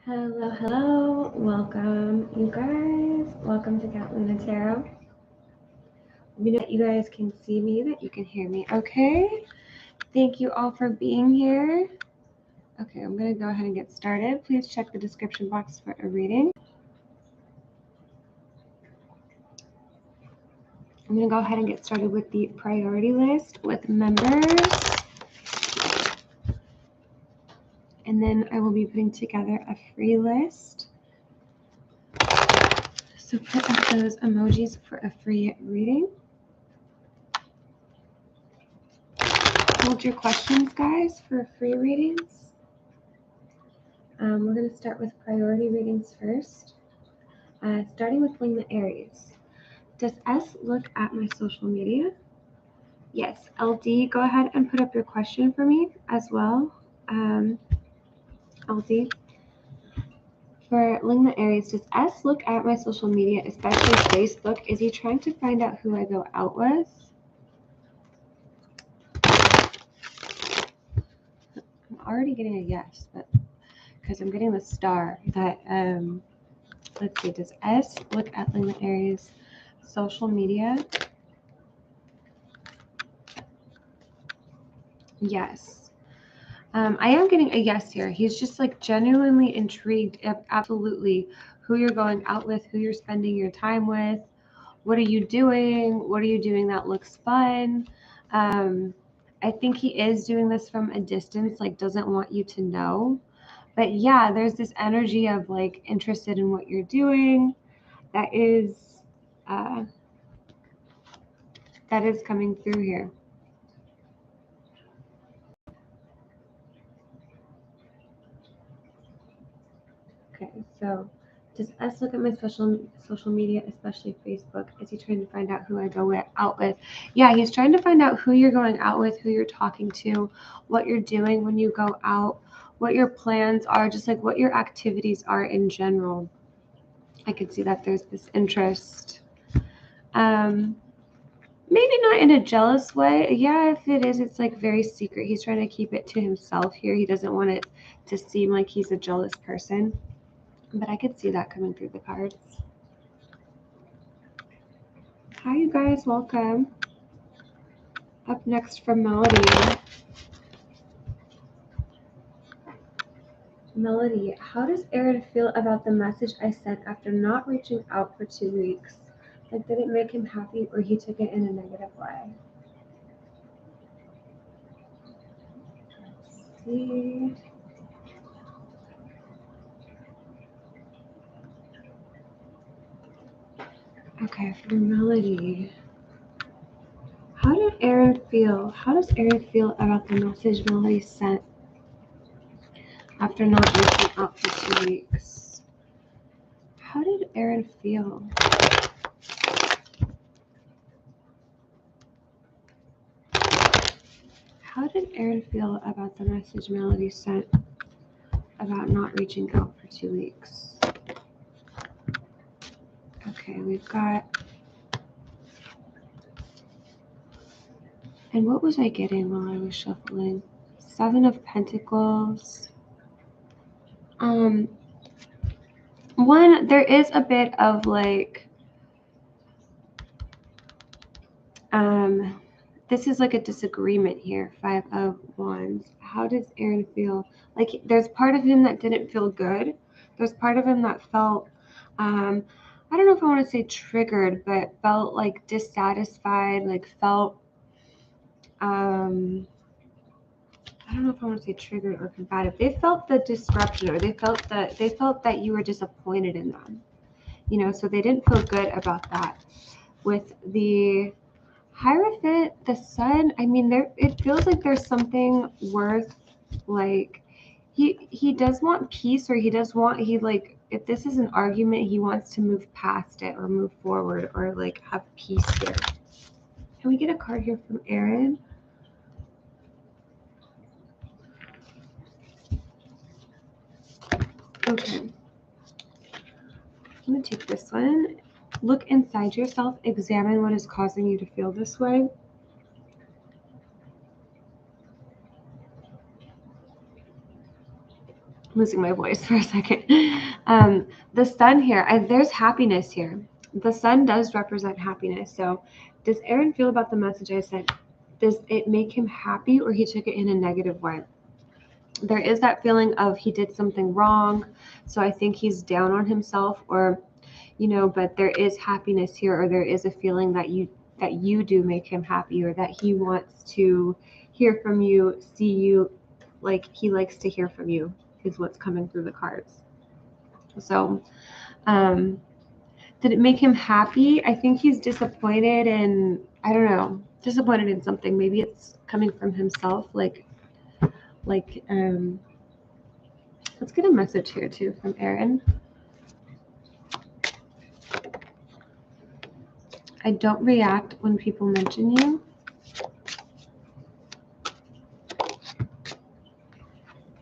Hello, hello. Welcome, you guys. Welcome to Lina Tarot. You know that you guys can see me, that you can hear me. Okay. Thank you all for being here. Okay, I'm going to go ahead and get started. Please check the description box for a reading. I'm going to go ahead and get started with the priority list with members. And then I will be putting together a free list. So put up those emojis for a free reading. Hold your questions, guys, for free readings. We're going to start with priority readings first. Starting with Ling the Aries. Does S look at my social media? Yes. LD, go ahead and put up your question for me as well. LD. For Ling the Aries, does S look at my social media, especially Facebook? Is he trying to find out who I go out with? I'm already getting a yes, but because I'm getting the star that, let's see, does S look at Ling the Aries social media? Yes. I am getting a yes here. He's just like genuinely intrigued of absolutely who you're going out with, who you're spending your time with. What are you doing? What are you doing that looks fun? I think he is doing this from a distance, like doesn't want you to know. But yeah, there's this energy of like interested in what you're doing. That is coming through here. Okay, so does S look at my social media, especially Facebook? Is he trying to find out who I go out with? Yeah, he's trying to find out who you're going out with, who you're talking to, what you're doing when you go out, what your plans are, just like what your activities are in general. I can see that there's this interest. Maybe not in a jealous way. Yeah, if it is, it's like very secret. He's trying to keep it to himself here. He doesn't want it to seem like he's a jealous person. But I could see that coming through the cards. Hi, you guys. Welcome. Up next from Mélody. Mélody, how does Aaron feel about the message I sent after not reaching out for 2 weeks? Like, did it make him happy or he took it in a negative way? Let's see. Okay, for Mélody. How did Aaron feel? How does Aaron feel about the message Mélody sent after not reaching out for 2 weeks? How did Aaron feel? How did Aaron feel about the message Mélody sent about not reaching out for 2 weeks? Okay, we've got... And what was I getting while I was shuffling? 7 of Pentacles. One, there is a bit of like... this is like a disagreement here. 5 of Wands. How does Aaron feel? Like, there's part of him that didn't feel good. There's part of him that felt, I don't know if I want to say triggered, but felt like dissatisfied, like felt, I don't know if I want to say triggered or combative. They felt the disruption, or they felt that you were disappointed in them. You know, so they didn't feel good about that. With the Hierophant, the Sun, I mean, it feels like there's something worth, like, he does want peace, or he like, if this is an argument, he wants to move past it or move forward or like have peace here. Can we get a card here from Aaron? Okay. I'm going to take this one. Look inside yourself. Examine what is causing you to feel this way. losing my voice for a second. The sun here, there's happiness here. The sun does represent happiness. So does Aaron feel about the message I sent? Does it make him happy, or he took it in a negative way? There is that feeling of he did something wrong, so I think he's down on himself, or, you know, but there is happiness here, or there is a feeling that you do make him happy, or that he wants to hear from you, see you, like he likes to hear from you, is what's coming through the cards. So did it make him happy? I think he's disappointed, and I don't know, disappointed in something. Maybe it's coming from himself, like let's get a message here too from Aaron. I don't react when people mention you.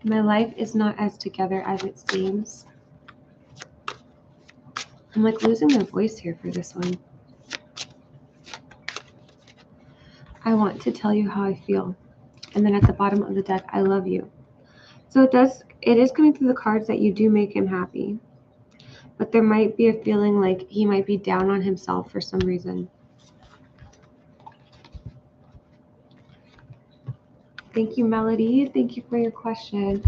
My life is not as together as it seems. I'm like losing my voice here for this one. I want to tell you how I feel. And then at the bottom of the deck, I love you. So it is coming through the cards that you do make him happy. But there might be a feeling like he might be down on himself for some reason. Thank you, Mélody. Thank you for your question.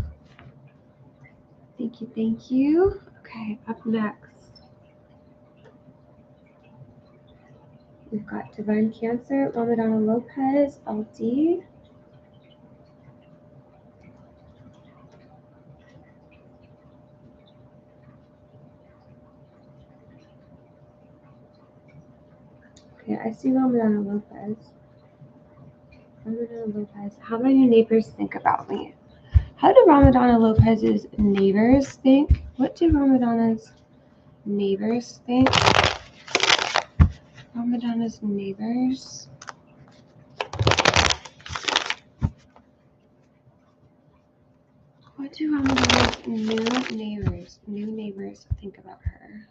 Thank you, thank you. Okay, up next, we've got Divine Cancer, Madonna Lopez, LD. Okay, I see Madonna Lopez. Madonna Lopez, how do your neighbors think about me? How do Ramadana Lopez's neighbors think? What do Ramadana's neighbors think? Ramadana's neighbors. What do Ramadana's new neighbors think about her?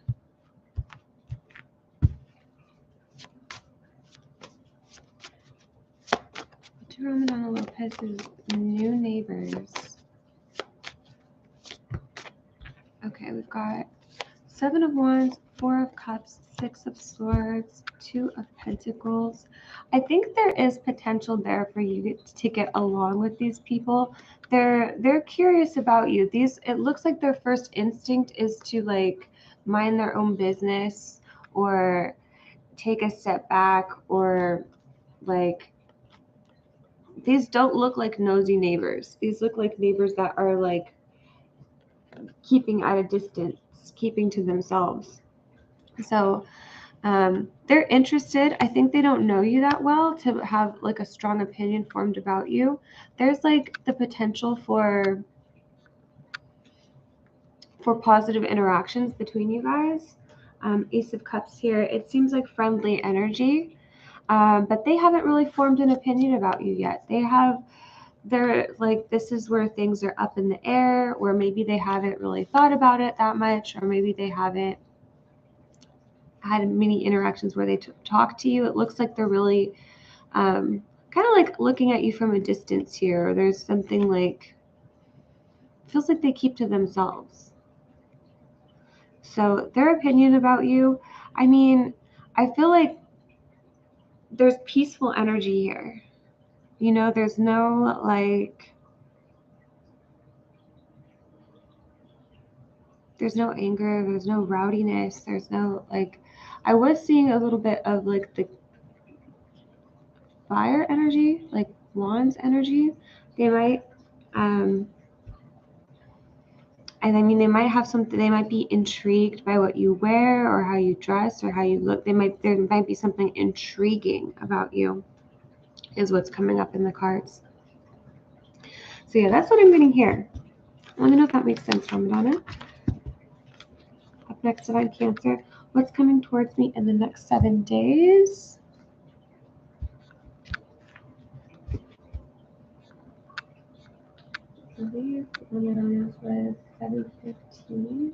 What do Ramadana Lopez's new neighbors? Okay, we've got 7 of Wands, 4 of Cups, 6 of Swords, 2 of Pentacles. I think there is potential there for you to get along with these people. They're curious about you. It looks like their first instinct is to like mind their own business, or take a step back, or like, these don't look like nosy neighbors. These look like neighbors that are like keeping at a distance, keeping to themselves. So they're interested. I think they don't know you that well to have like a strong opinion formed about you. There's like the potential for positive interactions between you guys. Ace of Cups here. It seems like friendly energy, but they haven't really formed an opinion about you yet. They're like, this is where things are up in the air, or maybe they haven't really thought about it that much, or maybe they haven't had many interactions where they talk to you. It looks like they're really kind of like looking at you from a distance here. Or there's something like, feels like they keep to themselves. So their opinion about you, I mean, I feel like there's peaceful energy here. You know, there's no like, there's no anger, there's no rowdiness, there's no like, I was seeing a little bit of like the fire energy, like Wands energy. They might, and I mean, they might have something, they might be intrigued by what you wear, or how you dress, or how you look. There might be something intriguing about you, is what's coming up in the cards. So yeah, that's what I'm getting here. Let me know if that makes sense, Ramadana. Up next, Divine Cancer. What's coming towards me in the next 7 days? I believe Ramadana's was 7:15.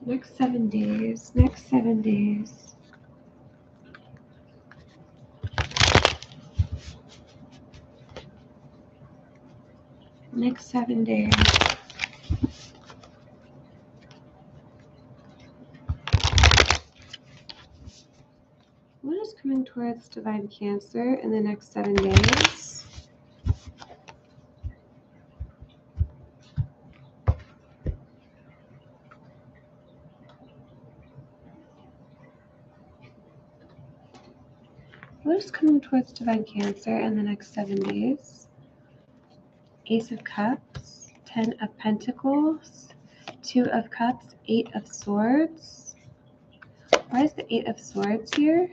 Next 7 days. Next 7 days. What is coming towards Divine Cancer in the next 7 days? What is coming towards Divine Cancer in the next 7 days? Ace of Cups, 10 of Pentacles, 2 of Cups, 8 of Swords. Why is the 8 of Swords here?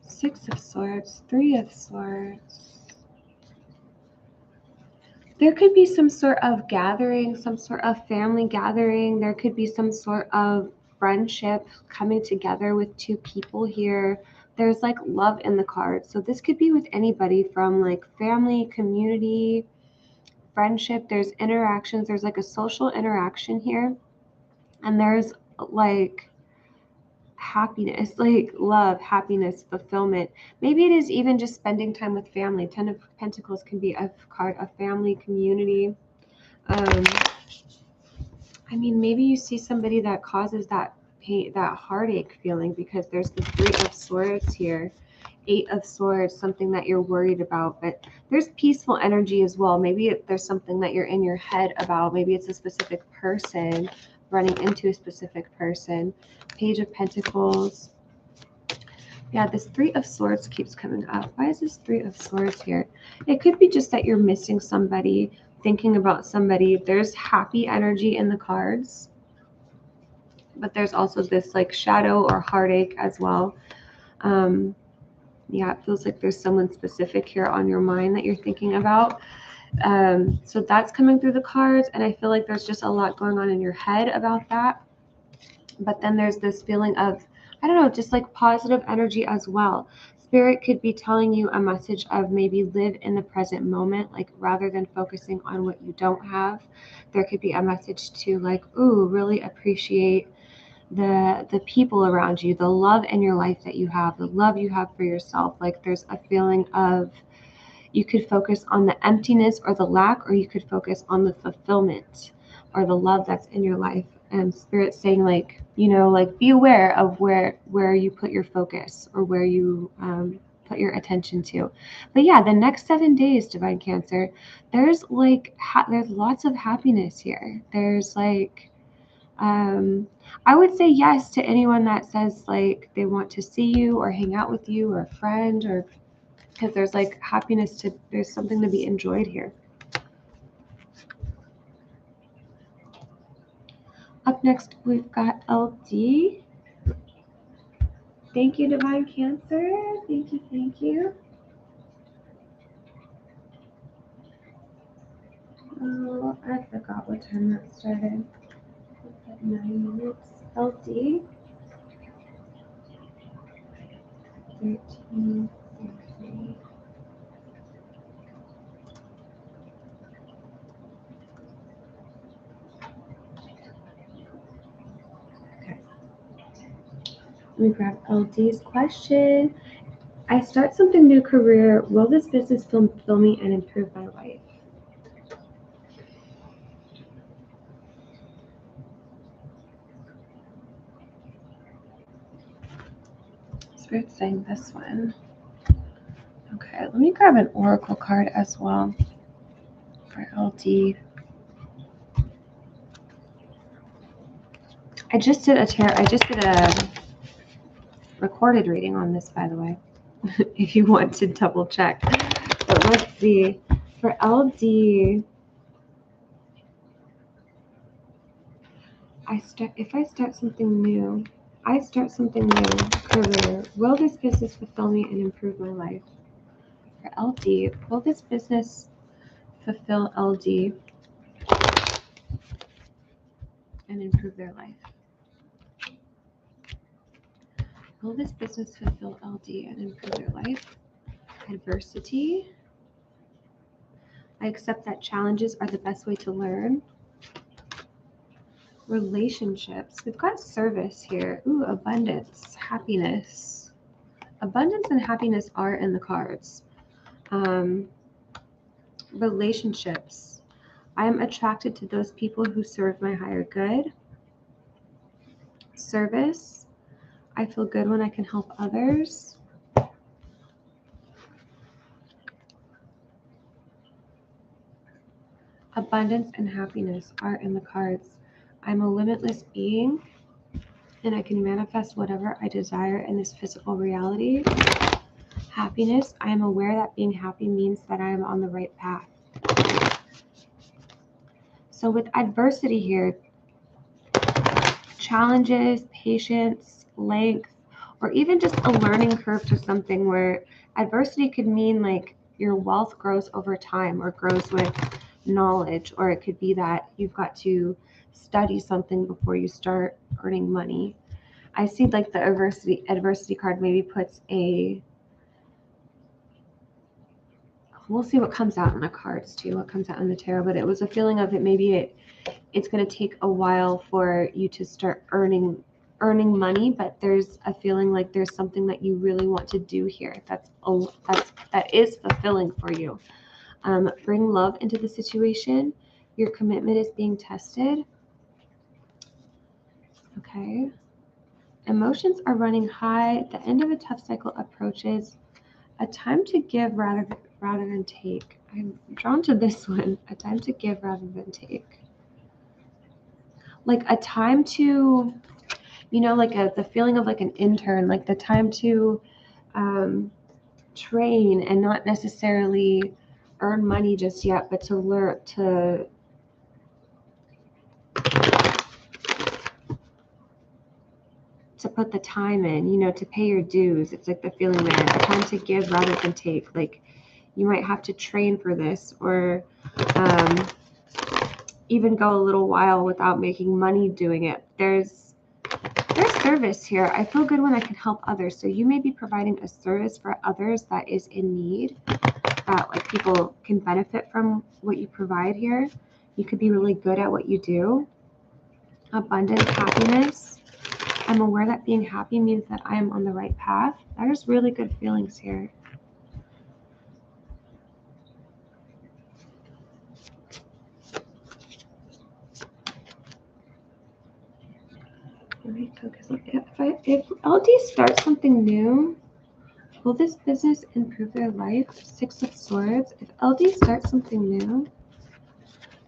Six of Swords, 3 of Swords. There could be some sort of gathering, some sort of family gathering. There could be some sort of friendship coming together with two people here. There's like love in the card. So this could be with anybody from like family, community, friendship. There's interactions. There's like a social interaction here. And there's like happiness, like love, happiness, fulfillment. Maybe it is even just spending time with family. 10 of Pentacles can be a card of family, community. I mean, maybe you see somebody that causes that pain, that heartache feeling, because there's the 3 of Swords here, 8 of Swords, something that you're worried about, but there's peaceful energy as well. Maybe there's something that you're in your head about. Maybe it's a specific person, running into a specific person. Page of Pentacles. Yeah, this 3 of Swords keeps coming up. Why is this 3 of Swords here? It could be just that you're missing somebody, thinking about somebody. There's happy energy in the cards, but there's also this like shadow or heartache as well. Yeah, it feels like there's someone specific here on your mind that you're thinking about. So that's coming through the cards, and I feel like there's just a lot going on in your head about that. But then there's this feeling of, I don't know, just like positive energy as well. Spirit could be telling you a message of maybe live in the present moment, like rather than focusing on what you don't have. There could be a message to like, ooh, really appreciate the people around you, the love in your life that you have, the love you have for yourself. Like there's a feeling of, you could focus on the emptiness or the lack, or you could focus on the fulfillment or the love that's in your life. And Spirit's saying, like, you know, like be aware of where you put your focus, or where you put your attention to. But yeah, the next 7 days, Divine Cancer, there's like there's lots of happiness here. There's like I would say yes to anyone that says like they want to see you or hang out with you, or a friend, or because there's like happiness to, there's something to be enjoyed here. Up next, we've got LD. Thank you, Divine Cancer. Thank you, thank you. Oh, I forgot what time that started. At 9 minutes. LD. 13, 33. Okay. Let me grab LD's question. I start something new career. Will this business fulfill me and improve my life? Spirit's saying this one. Okay, let me grab an oracle card as well for LD. I just did a recorded reading on this, by the way, if you want to double check. But let's see. For LD, if I start something new, career. Will this business fulfill me and improve my life? For LD, will this business fulfill LD and improve their life? Will this business fulfill LD and improve their life? Adversity. I accept that challenges are the best way to learn. Relationships. We've got service here. Ooh, abundance, happiness. Abundance and happiness are in the cards. Relationships. I am attracted to those people who serve my higher good. Service. I feel good when I can help others. Abundance and happiness are in the cards. I'm a limitless being, and I can manifest whatever I desire in this physical reality. Happiness. I am aware that being happy means that I am on the right path. So with adversity here, challenges, patience, length, or even just a learning curve to something where adversity could mean like your wealth grows over time or grows with knowledge, or it could be that you've got to study something before you start earning money. I see like the adversity card maybe puts we'll see what comes out in the cards too, what comes out in the tarot, but it was a feeling of it. Maybe it's going to take a while for you to start earning money, but there's a feeling like there's something that you really want to do here that is fulfilling for you. Bring love into the situation. Your commitment is being tested. Okay. Emotions are running high. The end of a tough cycle approaches. A time to give rather than take. I'm drawn to this one. A time to give rather than take. Like a time to, like the feeling of like an intern, like the time to train and not necessarily earn money just yet, but to learn to put the time in, to pay your dues. It's like the feeling there, a time to give rather than take. Like you might have to train for this, or even go a little while without making money doing it. There's service here. I feel good when I can help others. So you may be providing a service for others that is in need, that like people can benefit from what you provide here. You could be really good at what you do. Abundance, happiness. I'm aware that being happy means that I am on the right path. There's really good feelings here. Let me focus on if LD starts something new, will this business improve their life? 6 of Swords. If LD starts something new,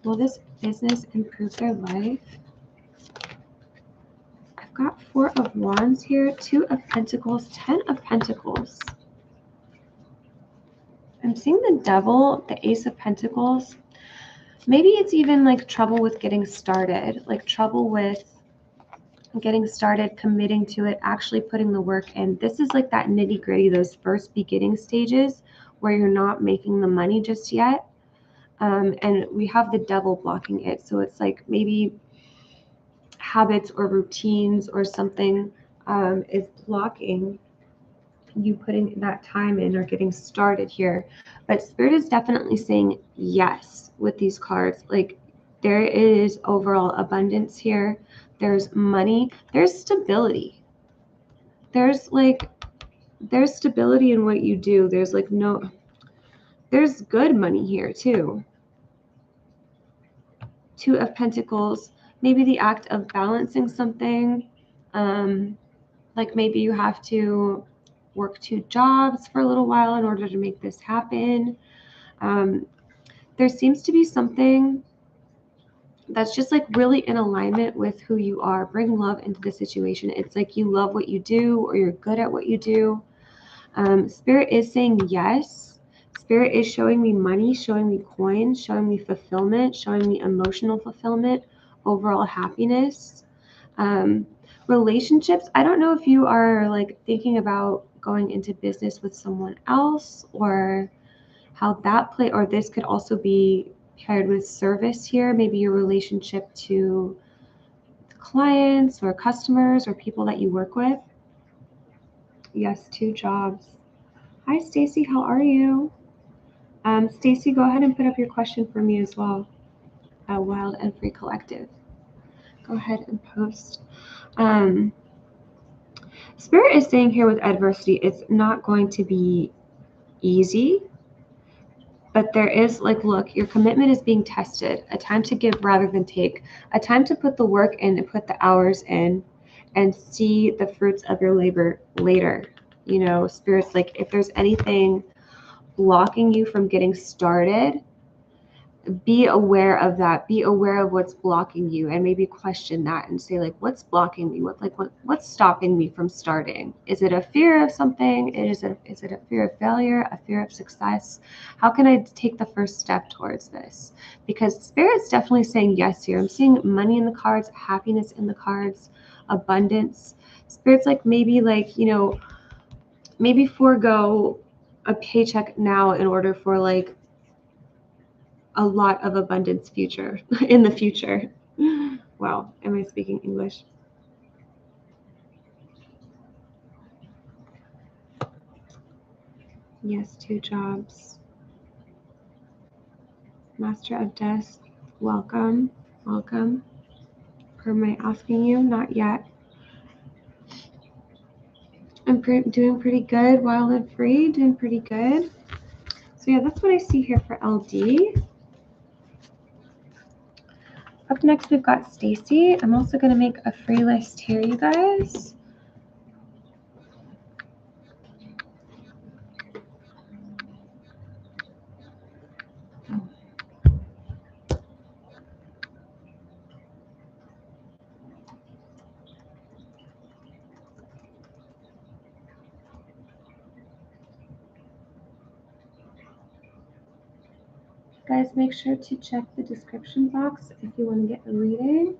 will this business improve their life? I've got 4 of Wands here, 2 of Pentacles, 10 of Pentacles. I'm seeing the Devil, the Ace of Pentacles. Maybe it's even like trouble with getting started, like trouble with getting started, committing to it, actually putting the work in. This is like that nitty gritty, those first beginning stages where you're not making the money just yet. And we have the Devil blocking it. So it's like maybe habits or routines or something is blocking you putting that time in or getting started here. But Spirit is definitely saying yes with these cards. Like there is overall abundance here. There's money. There's stability. There's stability in what you do. There's good money here too. 2 of Pentacles. Maybe the act of balancing something. Like maybe you have to work 2 jobs for a little while in order to make this happen. There seems to be something that's just like really in alignment with who you are. Bring love into the situation. It's like you love what you do or you're good at what you do. Spirit is saying yes. Spirit is showing me money, showing me coins, showing me fulfillment, showing me emotional fulfillment, overall happiness. Relationships. I don't know if you are like thinking about going into business with someone else or how that play, or this could also be paired with service here. Maybe your relationship to clients or customers or people that you work with. Yes, 2 jobs. Hi, Stacy. How are you? Stacy, go ahead and put up your question for me as well. Wild and Free Collective. Go ahead and post. Spirit is saying here with adversity, it's not going to be easy, but there is like, look, your commitment is being tested, a time to give rather than take, a time to put the work in and put the hours in and see the fruits of your labor later. You know, Spirit's like, if there's anything blocking you from getting started, be aware of that. Be aware of what's blocking you, and maybe question that and say, like, what's blocking me? What's stopping me from starting? Is it a fear of something? Is it a fear of failure, a fear of success? How can I take the first step towards this? Because Spirit's definitely saying yes here. I'm seeing money in the cards, happiness in the cards, abundance. Spirit's like, maybe, like, you know, maybe forego a paycheck now in order for like a lot of abundance future in the future. Wow, am I speaking English? Yes, 2 jobs. Master of Death, welcome, welcome. Am I asking you? Not yet. I'm doing pretty good. Wild and free, doing pretty good. So yeah, that's what I see here for LD. Up next, we've got Stacy. I'm also going to make a free list here, you guys. Guys, make sure to check the description box if you want to get a reading.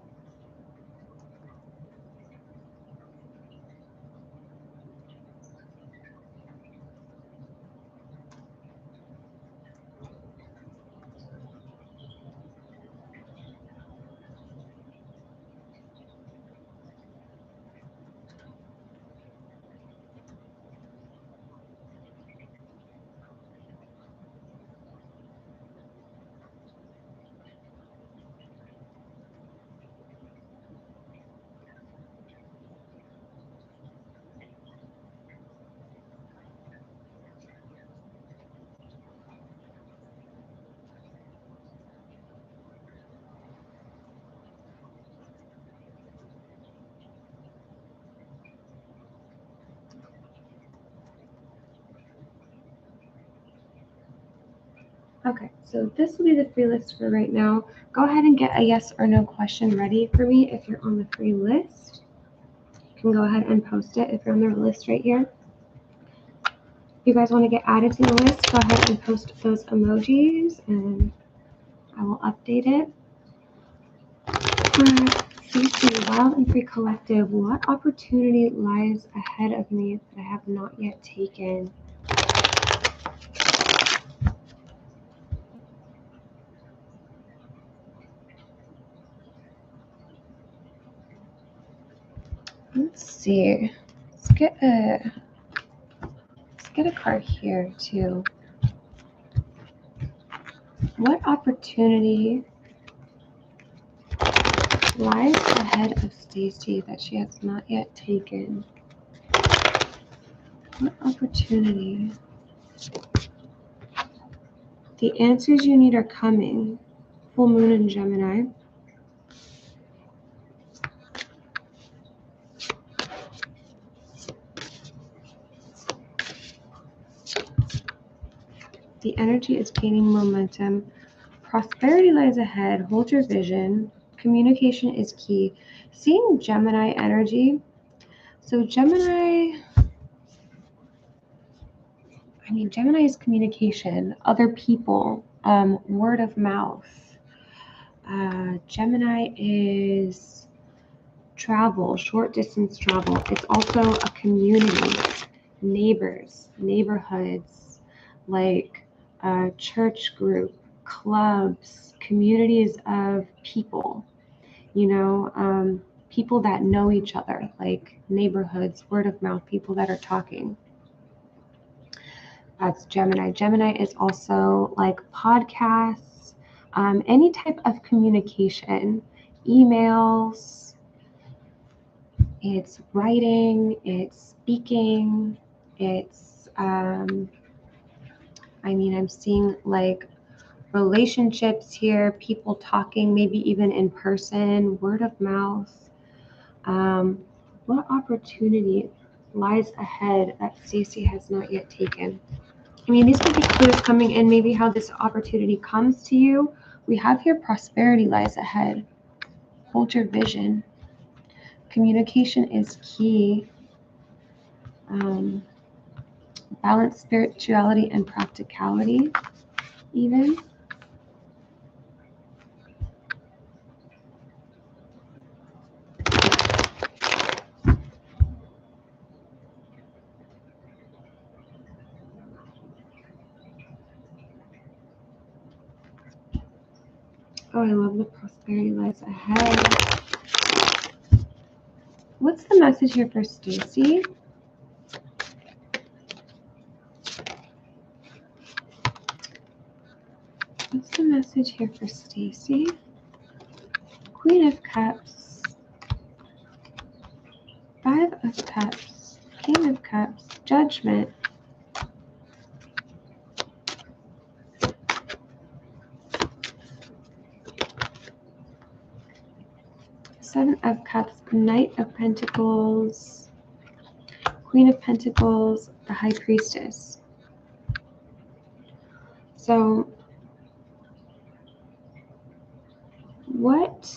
Okay, so this will be the free list for right now. Go ahead and get a yes or no question ready for me if you're on the free list. You can go ahead and post it if you're on the list right here. If you guys want to get added to the list, go ahead and post those emojis and I will update it. CC, Wild and Free Collective, what opportunity lies ahead of me that I have not yet taken? Let's see. Let's get a card here too. What opportunity lies ahead of Stacy that she has not yet taken? What opportunity? The answers you need are coming. Full moon in Gemini. The energy is gaining momentum. Prosperity lies ahead. Hold your vision. Communication is key. Seeing Gemini energy. So Gemini is communication, other people, word of mouth. Gemini is travel, short distance travel. It's also a community, neighbors, neighborhoods, like a church group, clubs, communities of people, you know, people that know each other, like neighborhoods, word of mouth, people that are talking. That's Gemini. Gemini is also like podcasts, any type of communication, emails. It's writing, it's speaking, it's, I'm seeing like relationships here, people talking, maybe even in person, word of mouth. What opportunity lies ahead that Stacey has not yet taken? These could be clues coming in, maybe how this opportunity comes to you. We have here prosperity lies ahead. Hold your vision. Communication is key. Balance spirituality and practicality, even. Oh, I love the prosperity lies ahead. What's the message here for Stacey? What's the message here for Stacey? Queen of Cups, 5 of Cups, King of Cups, Judgment. Seven of Cups, Knight of Pentacles, Queen of Pentacles, the High Priestess. So what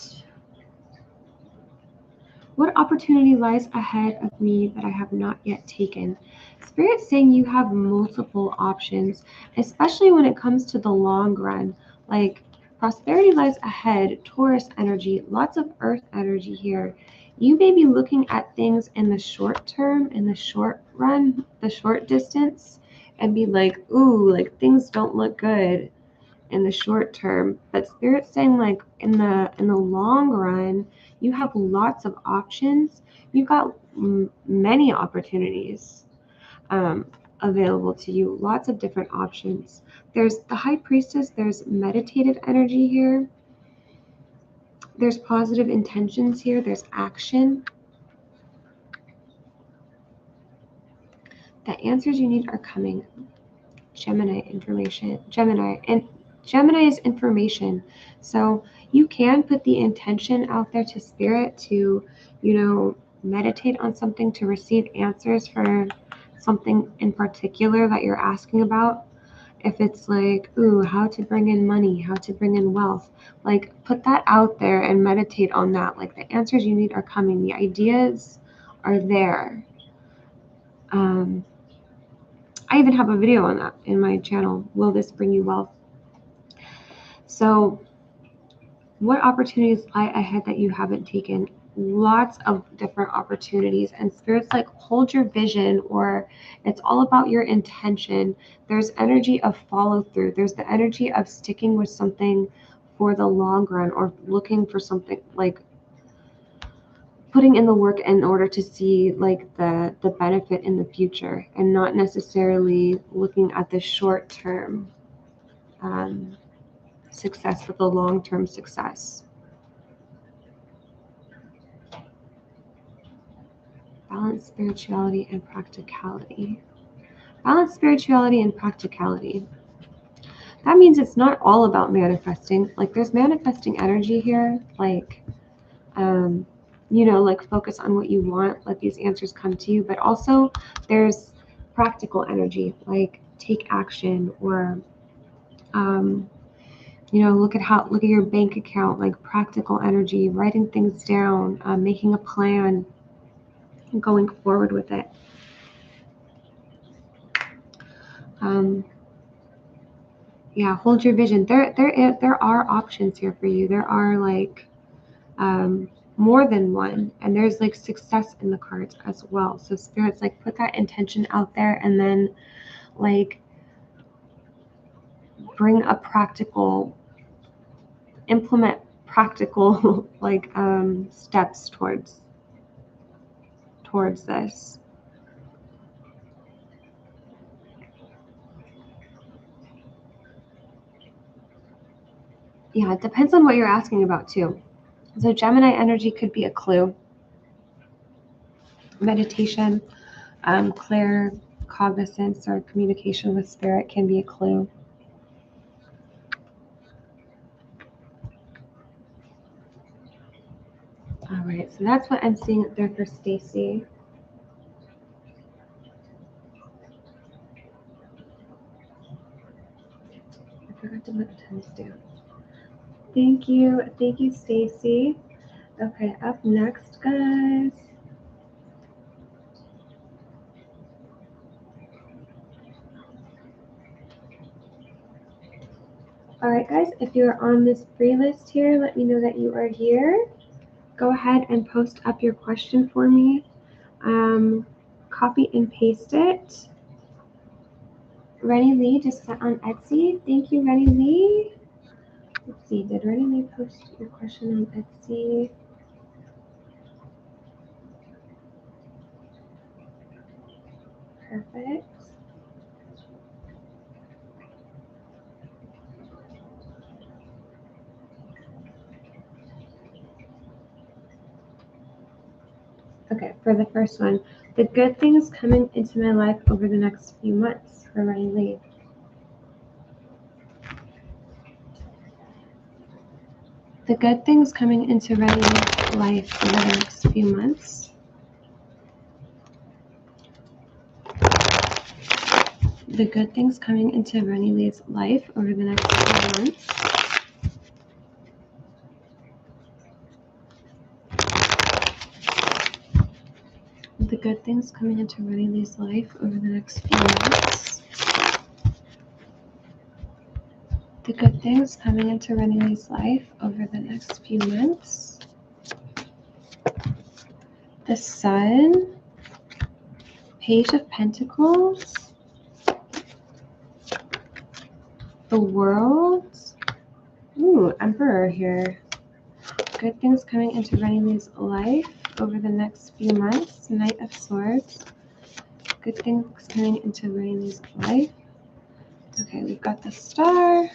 opportunity lies ahead of me that I have not yet taken? Spirit's saying you have multiple options, especially when it comes to the long run. Like, prosperity lies ahead, Taurus energy, lots of earth energy here. You may be looking at things in the short term, in the short run, the short distance, and be like, ooh, like things don't look good in the short term. But Spirit's saying, like, in the long run, you have lots of options. You've got many opportunities available to you, lots of different options. There's the High Priestess, there's meditative energy here, there's positive intentions here, there's action. The answers you need are coming. Gemini information. Gemini is information. So you can put the intention out there to Spirit to, meditate on something, to receive answers for something in particular that you're asking about. If it's like, ooh, how to bring in money, how to bring in wealth, like put that out there and meditate on that. Like, the answers you need are coming. The ideas are there. I even have a video on that in my channel, Will This Bring You Wealth? So what opportunities lie ahead that you haven't taken? Lots of different opportunities, and Spirit's like, hold your vision, or it's all about your intention. There's energy of follow through. There's the energy of sticking with something for the long run, or looking for something, like putting in the work in order to see like the benefit in the future, and not necessarily looking at the short term success with the long-term success. Balance spirituality and practicality. Balance spirituality and practicality. That means it's not all about manifesting. Like, there's manifesting energy here, like like focus on what you want, let these answers come to you, but also there's practical energy, like take action, or look at your bank account, like practical energy, writing things down, making a plan, and going forward with it. Yeah, hold your vision. There are options here for you. There are like more than one, and there's like success in the cards as well. So Spirit's like, put that intention out there, and then like implement practical like steps towards this. Yeah, it depends on what you're asking about too. So Gemini energy could be a clue. meditation, clear cognizance or communication with spirit can be a clue. All right, so that's what I'm seeing there for Stacy. I forgot to put the timestamp. Thank you, Stacy. Okay, up next, guys. All right, guys, if you're on this free list here, let me know that you are here. Go ahead and post up your question for me. Copy and paste it. Rennie Lee just sent on Etsy. Thank you, Rennie Lee. Let's see, did Rennie Lee post your question on Etsy? Perfect. Okay, for the first one, the good things coming into my life over the next few months for Rennie Lee. The good things coming into Rennie Lee's life over the next few months. The good things coming into Rennie Lee's life over the next few months. The good things coming into Rennie Lee's life over the next few months. The good things coming into Rennie Lee's life over the next few months. The Sun. Page of Pentacles. The World. Ooh, Emperor here. Good things coming into Rennie Lee's life over the next few months. Knight of Swords. Good things coming into Rennie Lee's life. Okay, we've got the Star.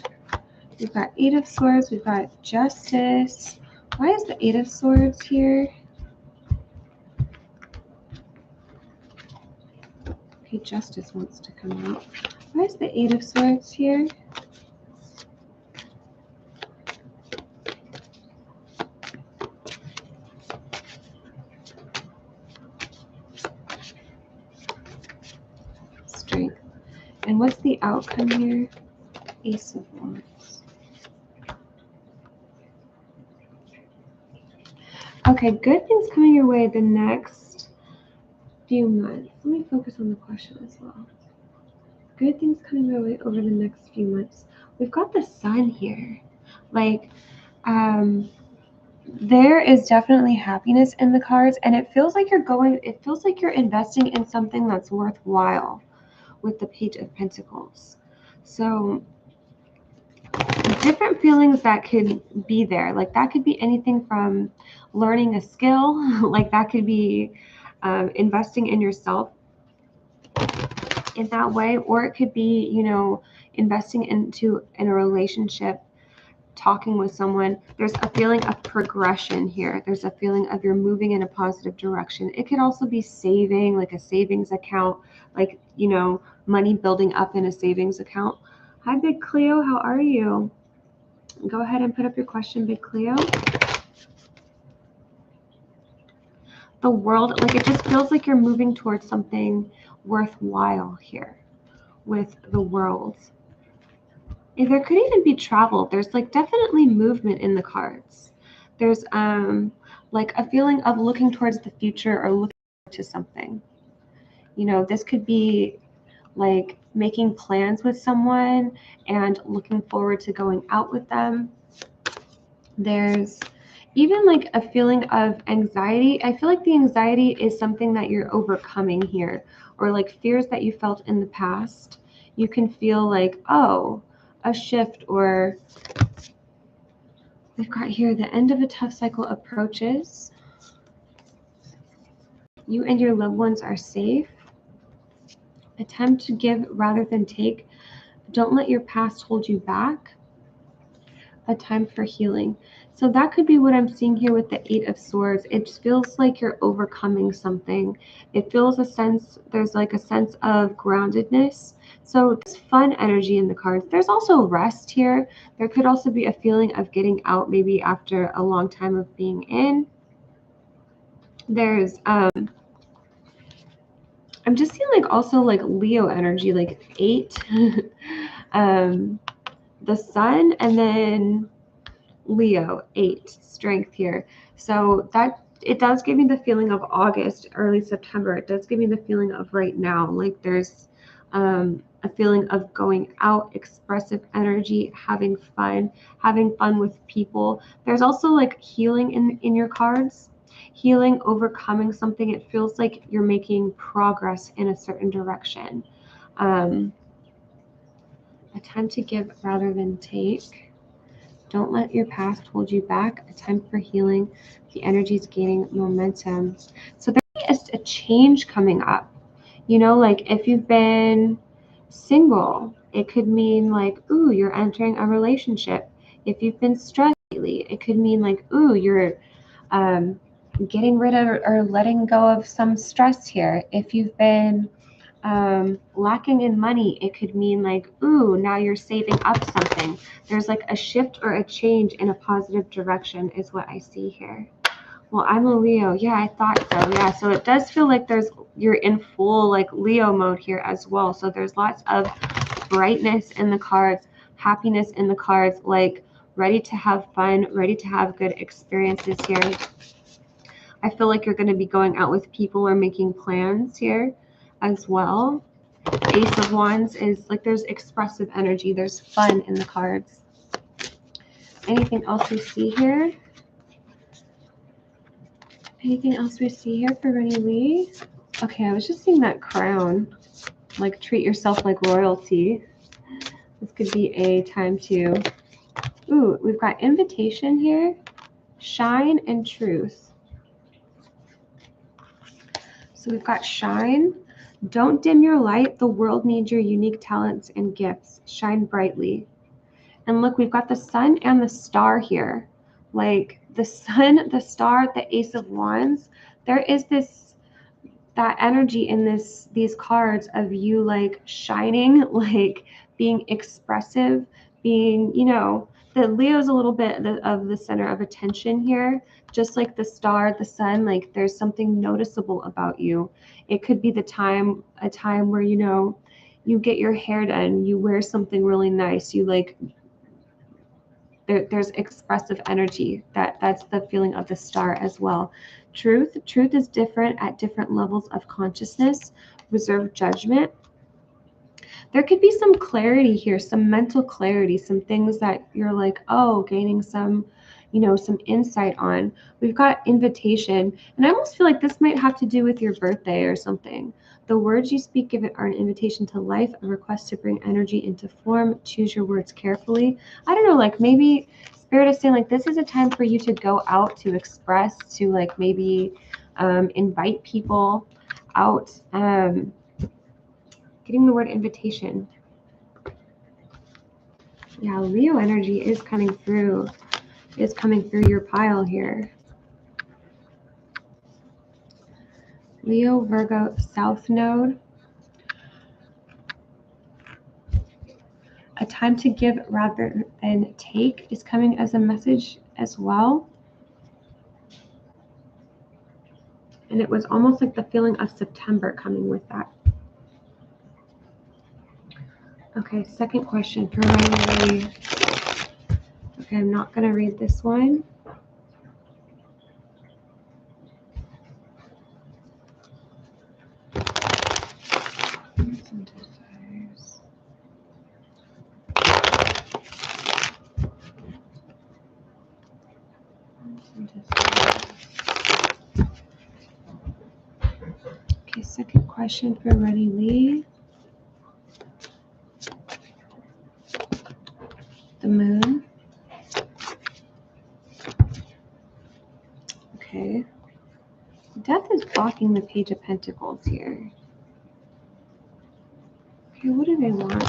We've got Eight of Swords. We've got Justice. Why is the Eight of Swords here? Okay, Justice wants to come out. Why is the Eight of Swords here? Strength. And what's the outcome here? Ace of Wands. Okay, good things coming your way the next few months. Let me focus on the question as well. Good things coming your way over the next few months. We've got the Sun here. Like, there is definitely happiness in the cards, and it feels like you're investing in something that's worthwhile with the Page of Pentacles. So different feelings that could be there. Like that could be anything from learning a skill, like that could be investing in yourself in that way, or it could be, you know, investing in a relationship, talking with someone. There's a feeling of progression here. There's a feeling of you're moving in a positive direction. It could also be saving, like a savings account, like, you know, money building up in a savings account. Hi, Big Cleo. How are you? Go ahead and put up your question, Big Cleo. The World, like it just feels like you're moving towards something worthwhile here with the World. And there could even be travel. There's like definitely movement in the cards. There's like a feeling of looking towards the future or looking to something. You know, this could be like making plans with someone and looking forward to going out with them. There's even like a feeling of anxiety. I feel like the anxiety is something that you're overcoming here, or like fears that you felt in the past. You can feel like, oh, a shift, or we've got here the end of a tough cycle approaches. You and your loved ones are safe. Attempt to give rather than take. Don't let your past hold you back. A time for healing. So that could be what I'm seeing here with the Eight of Swords. It just feels like you're overcoming something. It feels a sense, there's like a sense of groundedness. So there's fun energy in the cards. There's also rest here. There could also be a feeling of getting out maybe after a long time of being in. There's, I'm just seeing like also like Leo energy, like 8, the Sun, and then Leo, 8, strength here. So that it does give me the feeling of August, early September. It does give me the feeling of right now. Like there's a feeling of going out, expressive energy, having fun with people. There's also like healing in your cards. Healing, overcoming something. It feels like you're making progress in a certain direction. A time to give rather than take. Don't let your past hold you back. A time for healing. The energy is gaining momentum. So there's a change coming up. You know, like if you've been single, it could mean like, ooh, you're entering a relationship. If you've been stressed lately, it could mean like, ooh, you're getting rid of or letting go of some stress here. If you've been lacking in money, it could mean like, ooh, now you're saving up something. There's like a shift or a change in a positive direction is what I see here. Well, I'm a Leo. Yeah, I thought so. Yeah, so it does feel like you're in full like Leo mode here as well. So there's lots of brightness in the cards, happiness in the cards, like ready to have fun, ready to have good experiences here. I feel like you're going to be going out with people or making plans here as well. Ace of Wands is like there's expressive energy. There's fun in the cards. Anything else we see here? Anything else we see here for Rennie Lee? Okay, I was just seeing that crown. Like treat yourself like royalty. This could be a time to... Ooh, we've got invitation here. Shine and truth. So we've got shine. Don't dim your light. The world needs your unique talents and gifts. Shine brightly. And look, we've got the sun and the star here. Like the sun, the star, the Ace of Wands. There is that energy in these cards of you like shining, like being expressive, being, you know, the Leo's a little bit of the center of attention here, just like the star, the sun, like there's something noticeable about you. It could be a time where, you know, you get your hair done, you wear something really nice, you like, there's expressive energy. That's the feeling of the star as well. Truth is different at different levels of consciousness. Reserve judgment. There could be some clarity here, some mental clarity, some things that you're like, oh, gaining some, you know, some insight on. We've got invitation, and I almost feel like this might have to do with your birthday or something. The words you speak give it are an invitation to life, a request to bring energy into form. Choose your words carefully. I don't know, like maybe Spirit is saying like this is a time for you to go out, to express, to like maybe invite people out. Getting the word invitation. Yeah, Leo energy is coming through your pile here. Leo, Virgo, South Node. A time to give rather than take is coming as a message as well. And it was almost like the feeling of September coming with that. Okay, second question for Riley. Okay, I'm not going to read this one. Okay, second question for Rennie Lee. The moon. Okay. Death is blocking the Page of Pentacles here. Okay, what do they want?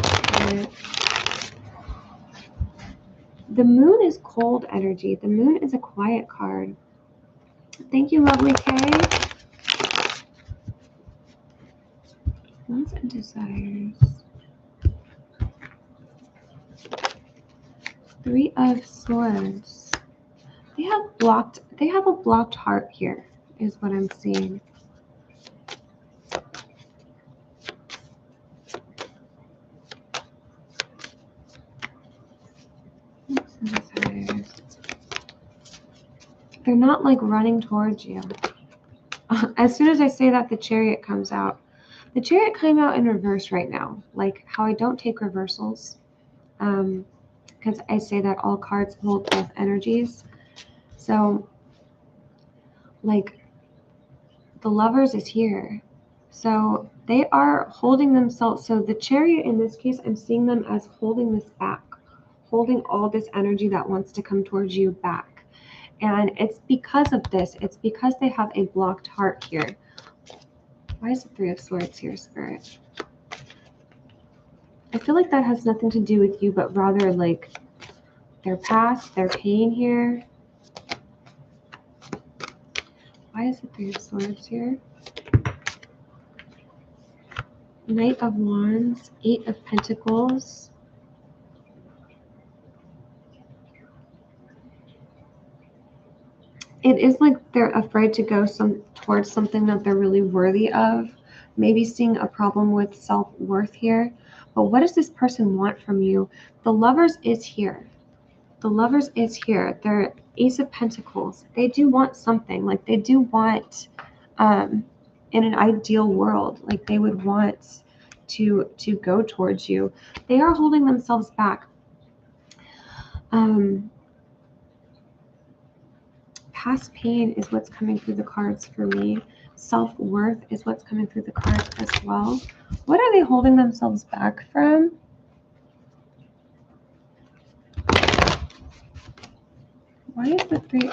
The moon is cold energy. The moon is a quiet card. Thank you, lovely Kay. Wants and desires. 3 of Swords. They have a blocked heart here, is what I'm seeing. They're not like running towards you. As soon as I say that, the Chariot comes out. The Chariot came out in reverse right now, like how I don't take reversals, because I say that all cards hold both energies. So, like, the Lovers is here. So they are holding themselves. So the Chariot in this case, I'm seeing them as holding this back, holding all this energy that wants to come towards you back. And it's because of this. It's because they have a blocked heart here. Why is the 3 of Swords here, Spirit? I feel like that has nothing to do with you, but rather like their past, their pain here. Why is the 3 of Swords here? Knight of Wands, 8 of Pentacles. It is like they're afraid to go towards something that they're really worthy of. Maybe seeing a problem with self-worth here. But what does this person want from you? The Lovers is here. The Lovers is here. They're Ace of Pentacles. They do want something. Like they do want, in an ideal world, like they would want to go towards you. They are holding themselves back. Past pain is what's coming through the cards for me. Self-worth is what's coming through the cards as well. What are they holding themselves back from? Why is the 3?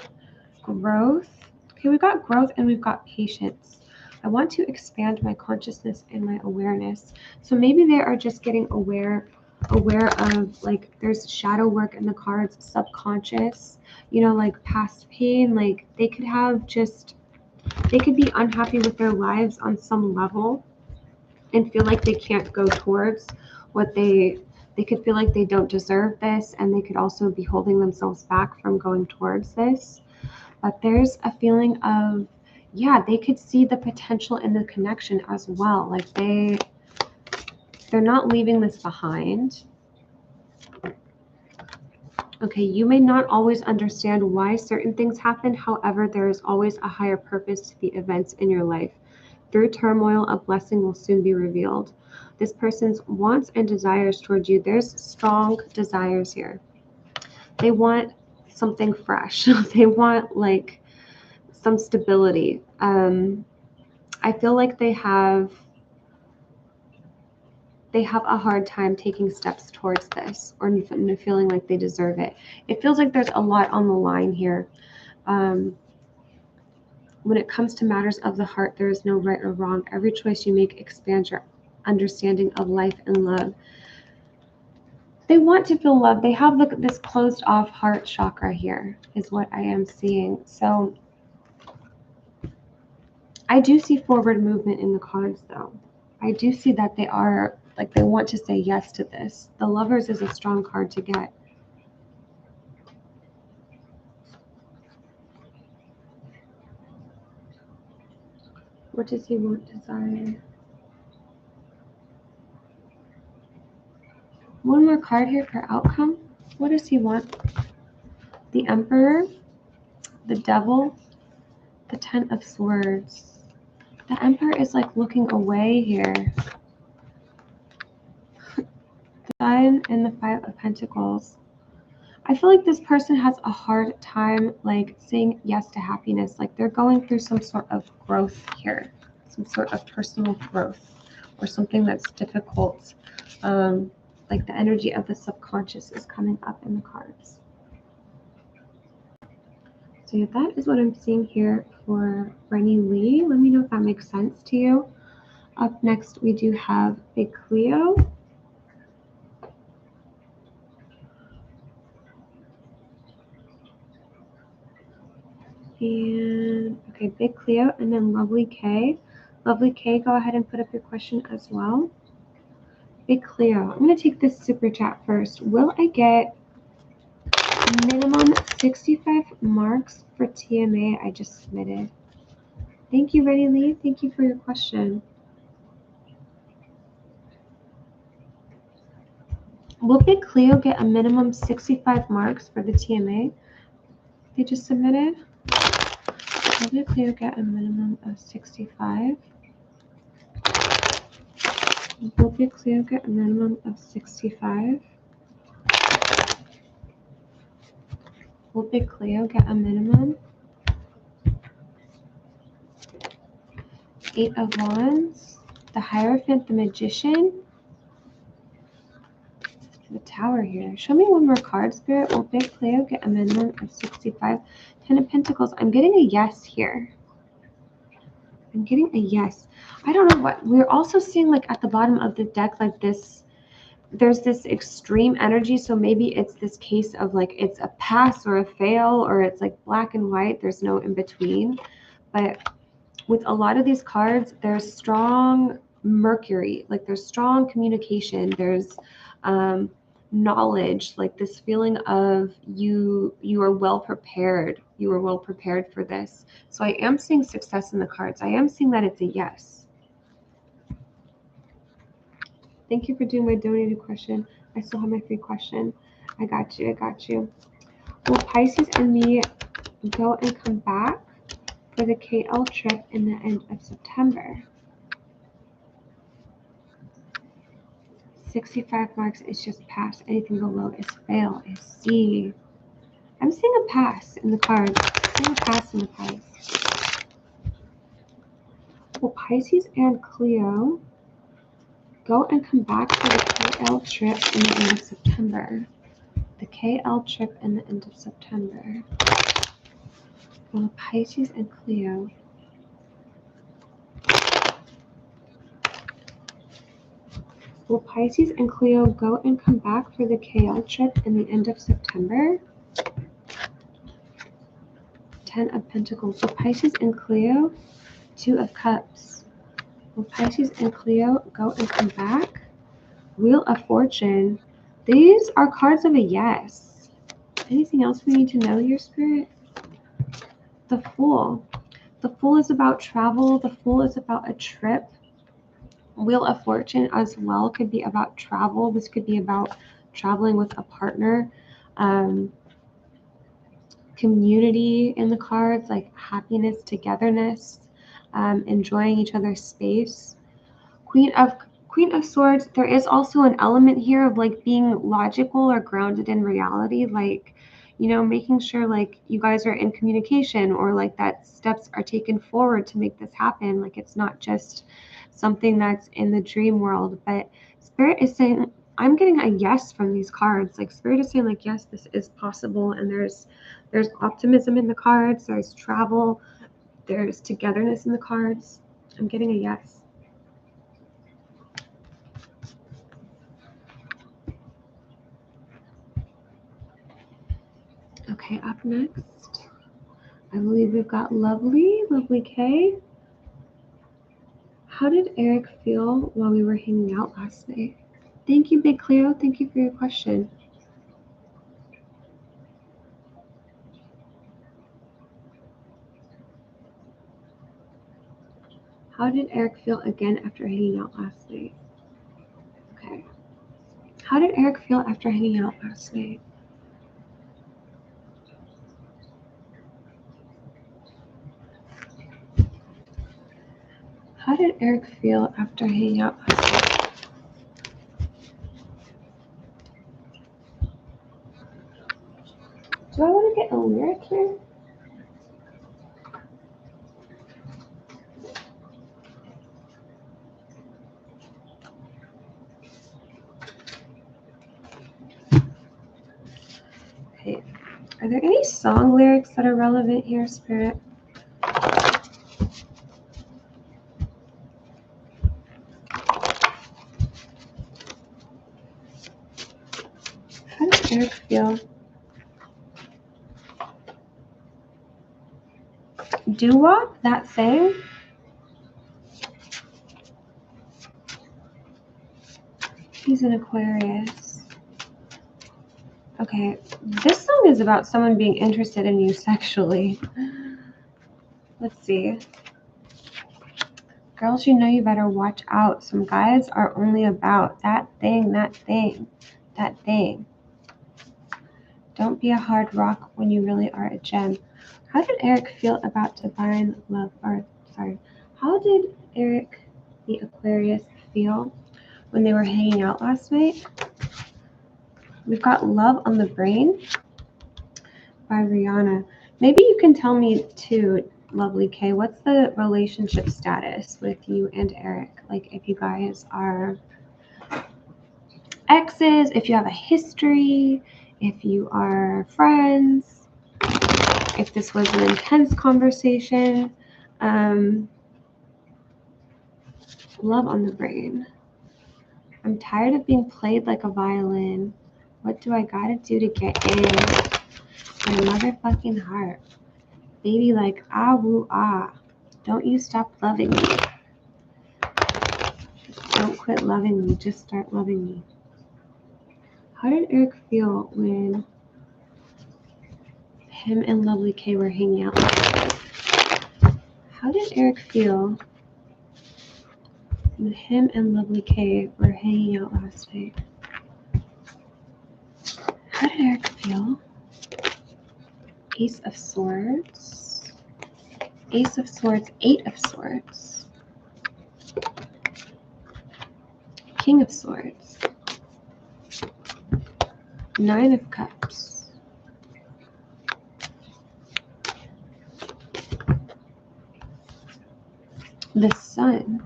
Growth. Okay, we've got growth and we've got patience. I want to expand my consciousness and my awareness. So maybe they are just getting aware of, like, there's shadow work in the cards, subconscious, you know, like past pain. Like they could be unhappy with their lives on some level and feel like they can't go towards what they could feel like they don't deserve this, and they could also be holding themselves back from going towards this. But there's a feeling of, yeah, they could see the potential in the connection as well. Like they're not leaving this behind. Okay, you may not always understand why certain things happen. However, there is always a higher purpose to the events in your life. Through turmoil, a blessing will soon be revealed. This person's wants and desires towards you, there's strong desires here. They want something fresh. They want like some stability. I feel like they have a hard time taking steps towards this, or feeling like they deserve it. It feels like there's a lot on the line here. When it comes to matters of the heart, there is no right or wrong. Every choice you make expands your understanding of life and love. They want to feel love. They have this closed off heart chakra here, is what I am seeing. So I do see forward movement in the cards, though. I do see that they are, like, they want to say yes to this. The Lovers is a strong card to get. What does he want, desire? One more card here for outcome. What does he want? The Emperor, the Devil, the 10 of Swords. The Emperor is like looking away here. The Sun and the 5 of Pentacles. I feel like this person has a hard time like saying yes to happiness. Like they're going through some sort of growth here, some sort of personal growth or something that's difficult. Like the energy of the subconscious is coming up in the cards. So yeah, that is what I'm seeing here for Rennie Lee. Let me know if that makes sense to you. Up next, we do have Big Cleo. And okay, Big Cleo and then Lovely K. Lovely K, go ahead and put up your question as well. Big Cleo, I'm going to take this super chat first. Will I get minimum 65 marks for TMA I just submitted? Thank you, Ready Lee. Thank you for your question. Will Big Cleo get a minimum 65 marks for the TMA they just submitted? Will Big Cleo get a minimum of 65? Will Big Cleo get a minimum of 65? Will Big Cleo get a minimum? 8 of Wands, the Hierophant, the Magician, the Tower here. Show me one more card, Spirit. Will Big Cleo get a minimum of 65? 10 of Pentacles. I'm getting a yes here. I'm getting a yes. I don't know what. We're also seeing like at the bottom of the deck like this. There's this extreme energy. So maybe it's this case of like it's a pass or a fail, or it's like black and white. There's no in between. But with a lot of these cards, there's strong Mercury, like there's strong communication, there's knowledge, like this feeling of you are well prepared. You are well prepared for this. So I am seeing success in the cards. I am seeing that it's a yes. Thank you for doing my donated question. I still have my free question. I got you. I got you. Will Pisces and me go and come back for the KL trip in the end of September? 65 marks is just pass. Anything below is fail, is C. I'm seeing a pass in the cards. I'm seeing a pass in the cards. Will Pisces and Cleo go and come back for the KL trip in the end of September? The KL trip in the end of September. Will Pisces and Cleo Will Pisces and Cleo go and come back for the KL trip in the end of September? 10 of Pentacles. Will Pisces and Cleo? 2 of Cups. Will Pisces and Cleo go and come back? Wheel of Fortune. These are cards of a yes. Anything else we need to know here, Spirit? The Fool. The Fool is about travel. The Fool is about a trip. Wheel of Fortune as well could be about travel. This could be about traveling with a partner. Community in the cards, like happiness, togetherness, enjoying each other's space. Queen of Swords, there is also an element here of like being logical or grounded in reality, like, you know, making sure like you guys are in communication, or like that steps are taken forward to make this happen. Like it's not just something that's in the dream world. But Spirit is saying, I'm getting a yes from these cards. Like Spirit is saying like, yes, this is possible. And there's optimism in the cards. There's travel. There's togetherness in the cards. I'm getting a yes. Okay, up next, I believe we've got Lovely K. How did Eric feel while we were hanging out last night? Thank you, Big Cleo. Thank you for your question. How did Eric feel again after hanging out last night? Okay. How did Eric feel after hanging out last night? How did Eric feel after hanging out last night? Do I want to get a lyric here? Okay. Are there any song lyrics that are relevant here, Spirit? How does Eric feel? doo-wop, that thing. He's an Aquarius. Okay, this song is about someone being interested in you sexually. Let's see. Girls, you know you better watch out. Some guys are only about that thing, that thing, that thing. Don't be a hard rock when you really are a gem. How did Eric feel about divine love? Or, sorry, how did Eric, the Aquarius, feel when they were hanging out last night? We've got Love on the Brain by Rihanna. Maybe you can tell me too, Lovely K, what's the relationship status with you and Eric? Like if you guys are exes, if you have a history, if you are friends, if this was an intense conversation. Love on the Brain. I'm tired of being played like a violin. What do I gotta do to get in my motherfucking heart? Baby, like ah woo ah. Don't you stop loving me. Don't quit loving me. Just start loving me. How did Eric feel when him and Lovely K were hanging out last night? How did Eric feel when him and Lovely K were hanging out last night? How did Eric feel? Ace of Swords. Ace of Swords, Eight of Swords. King of Swords. Nine of Cups. The Sun.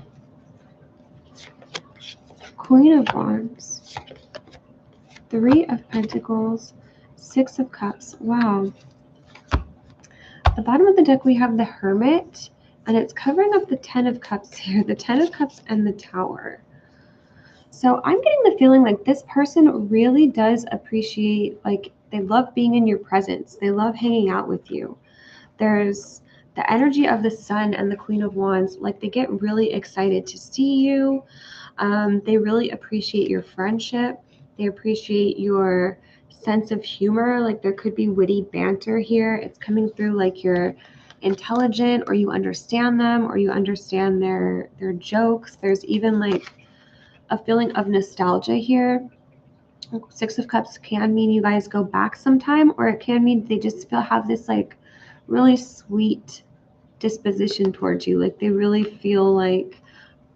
Queen of Wands. Three of Pentacles. Six of Cups. Wow. At the bottom of the deck, we have the Hermit, and it's covering up the Ten of Cups here. The Ten of Cups and the Tower. So I'm getting the feeling like this person really does appreciate, like they love being in your presence. They love hanging out with you. There's the energy of the Sun and the Queen of Wands. Like they get really excited to see you. They really appreciate your friendship. They appreciate your sense of humor. Like there could be witty banter here. It's coming through like you're intelligent, or you understand them, or you understand their jokes. There's even like a feeling of nostalgia here. Six of Cups can mean you guys go back sometime, or it can mean they just have this like really sweet disposition towards you. Like they really feel like,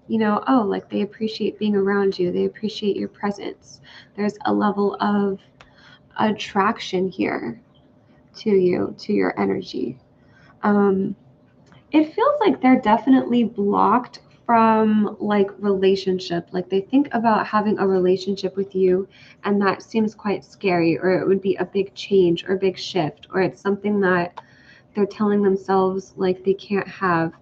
you know, oh, like they appreciate being around you. They appreciate your presence. There's a level of attraction here to you, to your energy. It feels like they're definitely blocked from like relationship. Like they think about having a relationship with you, and that seems quite scary, or it would be a big change or a big shift, or it's something that they're telling themselves like they can't have.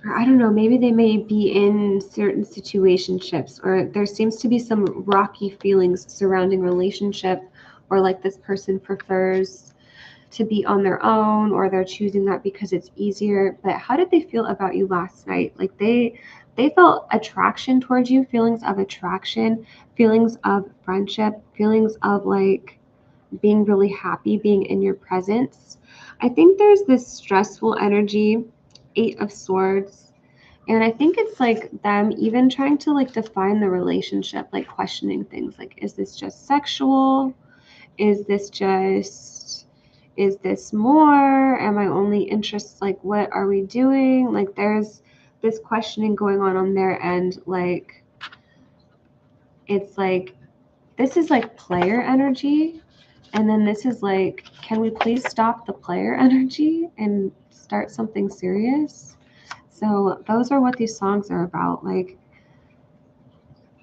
Or I don't know, maybe they may be in certain situationships, or there seems to be some rocky feelings surrounding relationship, or like this person prefers to be on their own, or they're choosing that because it's easier. But how did they feel about you last night? Like they felt attraction towards you, feelings of attraction, feelings of friendship, feelings of like being really happy being in your presence. I think there's this stressful energy, Eight of Swords, and I think it's like them even trying to like define the relationship, like questioning things like, is this just sexual? Is this more? Am I only interested? Like, what are we doing? Like, there's this questioning going on their end. Like, it's like, this is like player energy. And then this is like, can we please stop the player energy and start something serious? So those are what these songs are about. Like,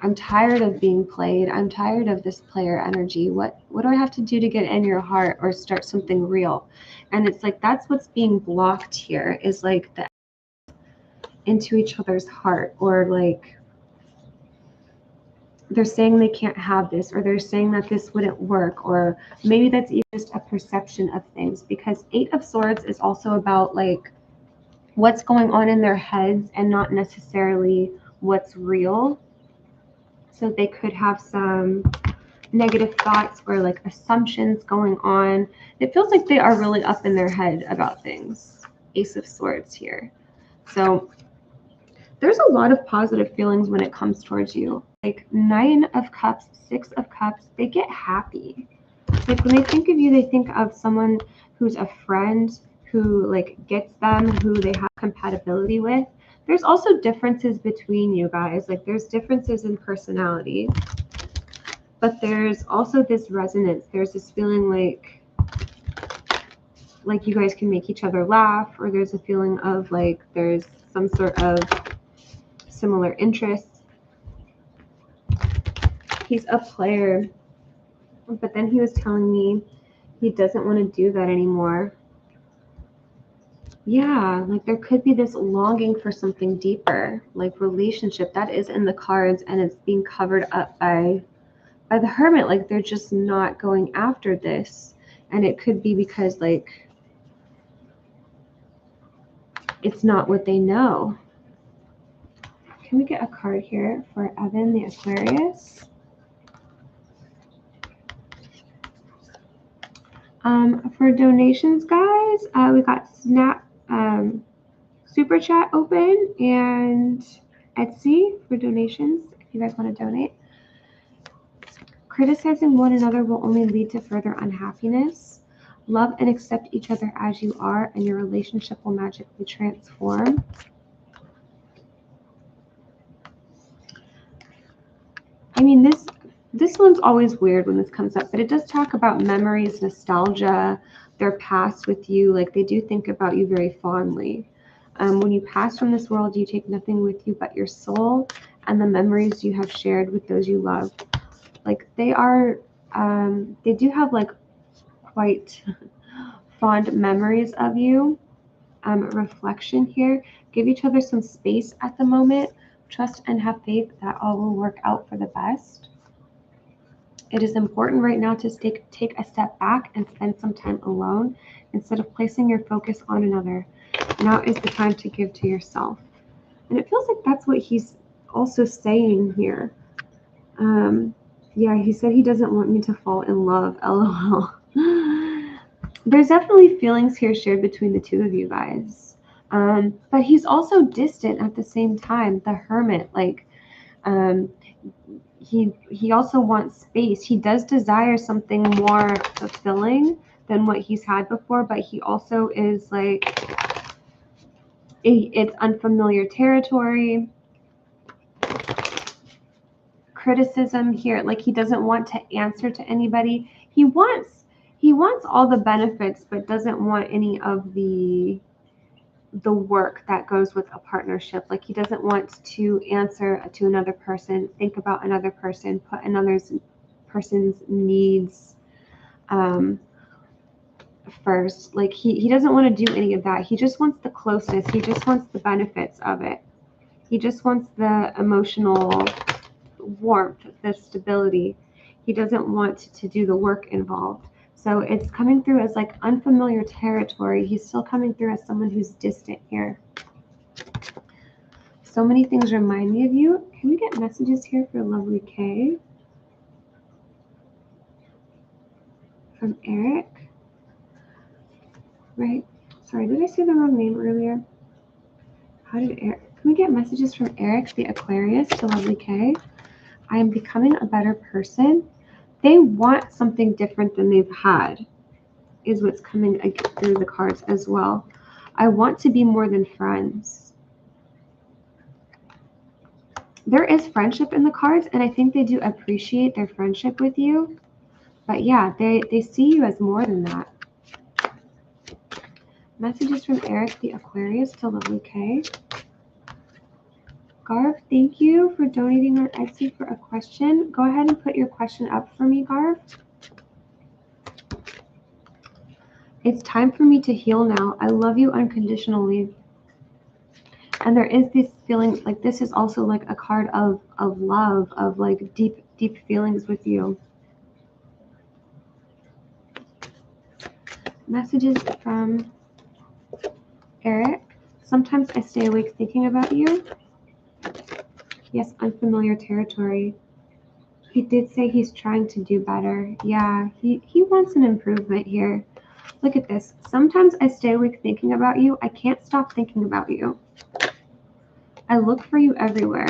I'm tired of being played. I'm tired of this player energy. What do I have to do to get in your heart or start something real? And it's like that's what's being blocked here, is like the into each other's heart, or like they're saying they can't have this, or they're saying that this wouldn't work, or maybe that's even just a perception of things, because 8 of Swords is also about like what's going on in their heads and not necessarily what's real. So they could have some negative thoughts or like assumptions going on. It feels like they are really up in their head about things. Ace of Swords here. So there's a lot of positive feelings when it comes towards you. Like 9 of Cups, 6 of Cups, they get happy. Like when they think of you, they think of someone who's a friend, who like gets them, who they have compatibility with. There's also differences between you guys. Like there's differences in personality, but there's also this resonance. There's this feeling like you guys can make each other laugh, or there's a feeling of like there's some sort of similar interests. He's a player, but then he was telling me he doesn't want to do that anymore. Yeah, like there could be this longing for something deeper, like relationship. That is in the cards, and it's being covered up by the Hermit. Like they're just not going after this, and it could be because like it's not what they know. Can we get a card here for Evan the Aquarius? For donations, guys, we got Snap, Super Chat open, and Etsy for donations if you guys want to donate. Criticizing one another will only lead to further unhappiness. Love and accept each other as you are, and your relationship will magically transform. I mean, this one's always weird when this comes up, but it does talk about memories, nostalgia, their past with you. Like they do think about you very fondly. When you pass from this world, you take nothing with you but your soul and the memories you have shared with those you love. Like they are, they do have like quite fond memories of you. Reflection here. Give each other some space at the moment. Trust and have faith that all will work out for the best. It is important right now to take a step back and spend some time alone instead of placing your focus on another. Now is the time to give to yourself. And it feels like that's what he's also saying here. Yeah, he said he doesn't want me to fall in love, LOL. There's definitely feelings here shared between the two of you guys. But he's also distant at the same time. The Hermit, like, he also wants space. He does desire something more fulfilling than what he's had before, but he also is like, it's unfamiliar territory. Criticism here, like he doesn't want to answer to anybody. He wants all the benefits, but doesn't want any of the work that goes with a partnership. Like he doesn't want to answer to another person, think about another person, put another person's needs first. Like he doesn't want to do any of that. He just wants the closeness. He just wants the benefits of it. He just wants the emotional warmth, the stability. He doesn't want to do the work involved. So it's coming through as like unfamiliar territory. He's still coming through as someone who's distant here. So many things remind me of you. Can we get messages here for Lovely K? From Eric? Right? Sorry, did I say the wrong name earlier? How did Eric? Can we get messages from Eric, the Aquarius, to Lovely K? I am becoming a better person. They want something different than they've had, is what's coming through the cards as well. I want to be more than friends. There is friendship in the cards, and I think they do appreciate their friendship with you. But yeah, they see you as more than that. Messages from Eric, the Aquarius, to Lovely K. Garv, thank you for donating on Etsy for a question. Go ahead and put your question up for me, Garv. It's time for me to heal now. I love you unconditionally. And there is this feeling, like this is also like a card of love, of like deep feelings with you. Messages from Eric. Sometimes I stay awake thinking about you. Yes, unfamiliar territory. He did say he's trying to do better. Yeah, he wants an improvement here. Look at this. Sometimes I stay awake thinking about you. I can't stop thinking about you. I look for you everywhere.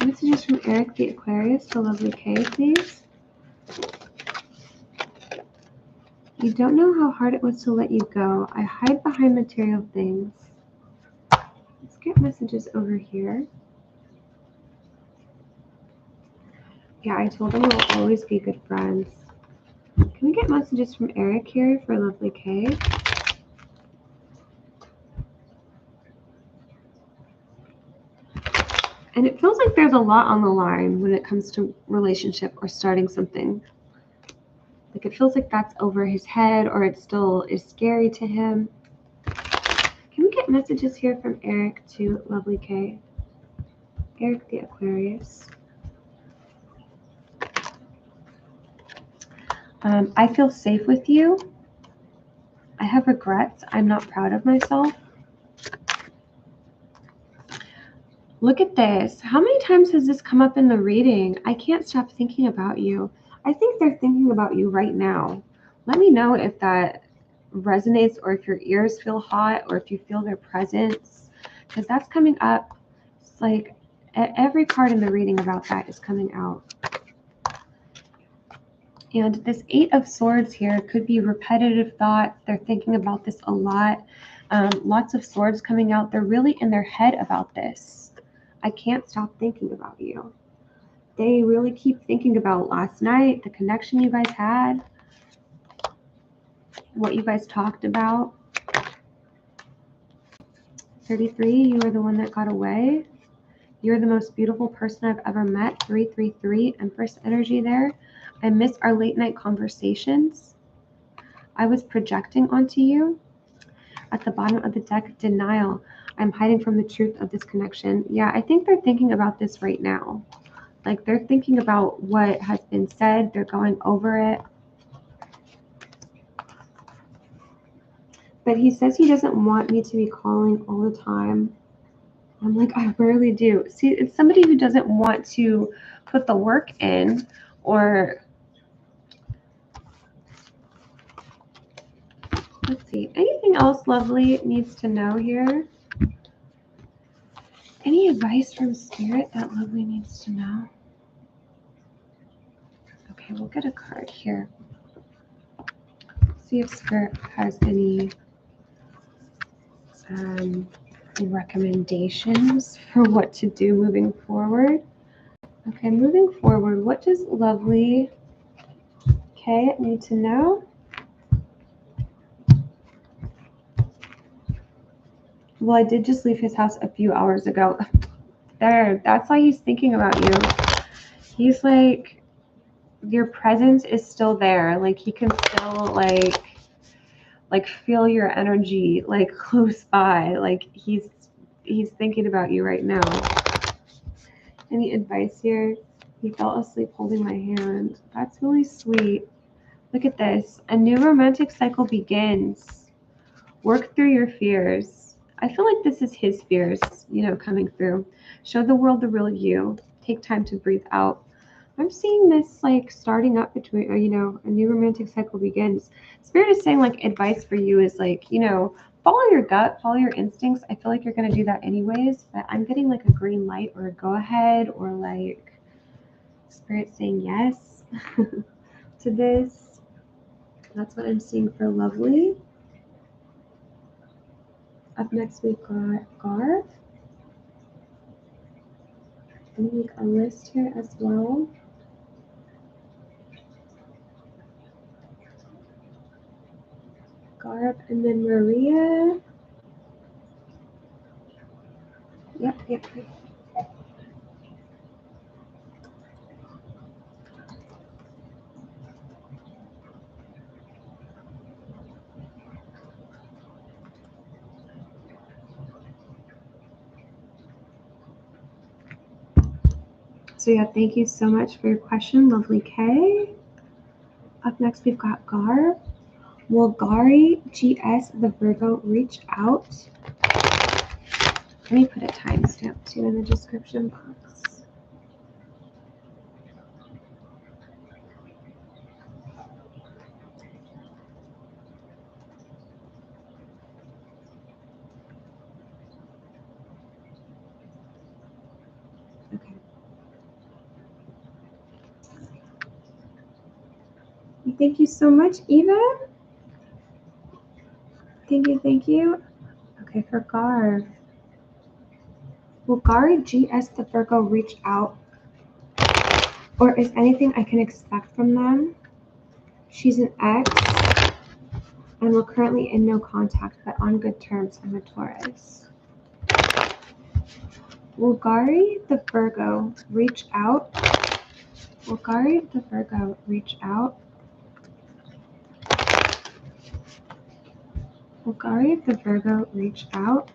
Messages from Eric the Aquarius to Lovely K, please. You don't know how hard it was to let you go. I hide behind material things. Let's get messages over here. Yeah, I told him we'll always be good friends. Can we get messages from Eric here for Lovely K? And it feels like there's a lot on the line when it comes to relationship or starting something. Like it feels like that's over his head, or it still is scary to him. Can we get messages here from Eric to Lovely K? Eric the Aquarius. I feel safe with you. I have regrets. I'm not proud of myself. Look at this. How many times has this come up in the reading? I can't stop thinking about you. I think they're thinking about you right now. Let me know if that resonates, or if your ears feel hot, or if you feel their presence, because that's coming up. It's like every card in the reading about that is coming out. And this Eight of Swords here could be repetitive thought. They're thinking about this a lot. Lots of swords coming out. They're really in their head about this. I can't stop thinking about you. They really keep thinking about last night, the connection you guys had, what you guys talked about. 33, you are the one that got away. You're the most beautiful person I've ever met. 333, Empress energy there. I miss our late night conversations. I was projecting onto you. At the bottom of the deck, denial. I'm hiding from the truth of this connection. Yeah, I think they're thinking about this right now. Like they're thinking about what has been said. They're going over it. But he says he doesn't want me to be calling all the time. I'm like, I rarely do. See, it's somebody who doesn't want to put the work in, or let's see, anything else Lovely needs to know here? Any advice from Spirit that Lovely needs to know? Okay, we'll get a card here. See if Spirit has any recommendations for what to do moving forward. Okay, moving forward, what does Lovely K need to know? Well, I did just leave his house a few hours ago. There, that's why he's thinking about you. He's like, your presence is still there. Like he can still like feel your energy like close by. Like he's thinking about you right now. Any advice here? He fell asleep holding my hand. That's really sweet. Look at this. A new romantic cycle begins. Work through your fears. I feel like this is his fears, you know, coming through. Show the world the real you. Take time to breathe out. I'm seeing this like starting up between, you know, a new romantic cycle begins. Spirit is saying like advice for you is like, you know, follow your gut, follow your instincts. I feel like you're going to do that anyways, but I'm getting like a green light or a go ahead, or like Spirit saying yes to this. That's what I'm seeing for Lovely. Up next, we've got Garv. I'm going to make a list here as well. Garv, and then Maria. Yep. So yeah, thank you so much for your question, lovely Kay. Up next, we've got Garv. Will Gari GS the Virgo reach out? Let me put a timestamp too in the description box. Okay. Thank you so much, Eva. Thank you, thank you. Okay, for Garv. Will Gari GS the Virgo reach out? Or is anything I can expect from them? She's an ex, and we're currently in no contact, but on good terms. I'm a Taurus. Will Gari the Virgo reach out? Will Gari the Virgo reach out? Will Gari the Virgo reach out?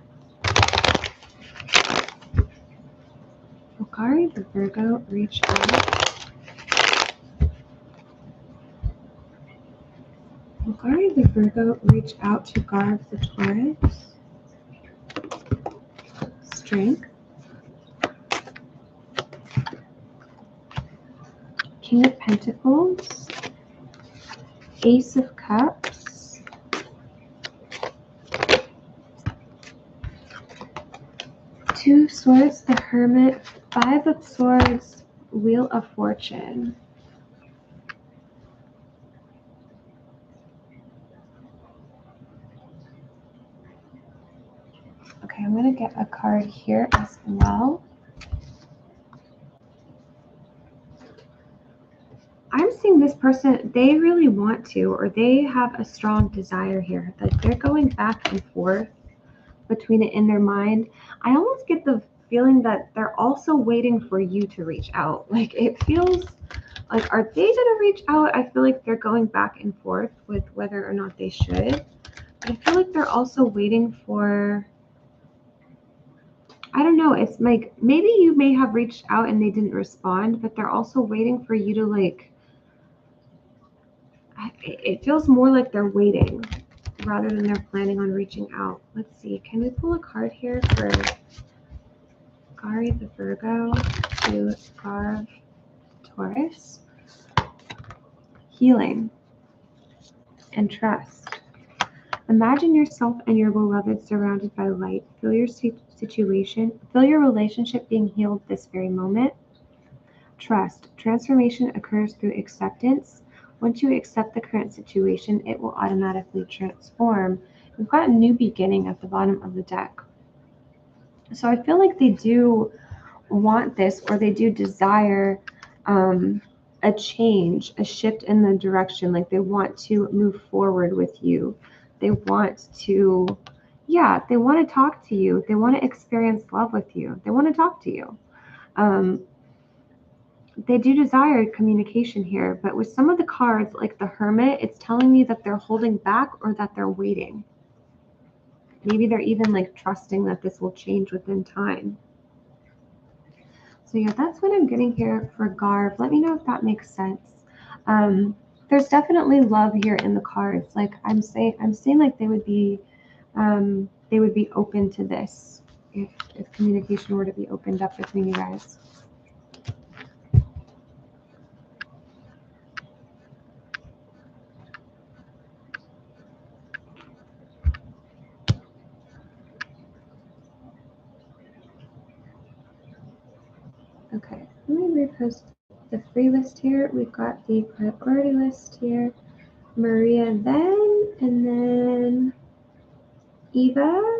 Will Gari the Virgo reach out? Will Gari the Virgo reach out to Garv the Taurus? Strength. King of Pentacles. Ace of Cups. Two of Swords, the Hermit. Five of Swords, Wheel of Fortune. Okay, I'm going to get a card here as well. I'm seeing this person, they really want to, or they have a strong desire here. Like they're going back and forth between it in their mind. I almost get the feeling that they're also waiting for you to reach out. Like it feels like, are they going to reach out? I feel like they're going back and forth with whether or not they should. But I feel like they're also waiting for, I don't know, it's like maybe you may have reached out and they didn't respond, but they're also waiting for you to like, it feels more like they're waiting rather than they're planning on reaching out. Let's see, can we pull a card here for Gari the Virgo to Garv Taurus? Healing and trust. Imagine yourself and your beloved surrounded by light. Feel your situation, feel your relationship being healed this very moment. Trust. Transformation occurs through acceptance. Once you accept the current situation, it will automatically transform. We've got a new beginning at the bottom of the deck. So I feel like they do want this, or they do desire a change, a shift in the direction. Like they want to move forward with you. They want to, yeah, they want to talk to you. They want to experience love with you. They want to talk to you. They do desire communication here, but with some of the cards, like the Hermit, it's telling me that they're holding back or that they're waiting. Maybe they're even like trusting that this will change within time. So yeah, that's what I'm getting here for Garv. Let me know if that makes sense. There's definitely love here in the cards. Like I'm saying like they would be open to this if communication were to be opened up between you guys. Okay, let me repost the free list here. We've got the priority list here. Maria then, and then Eva.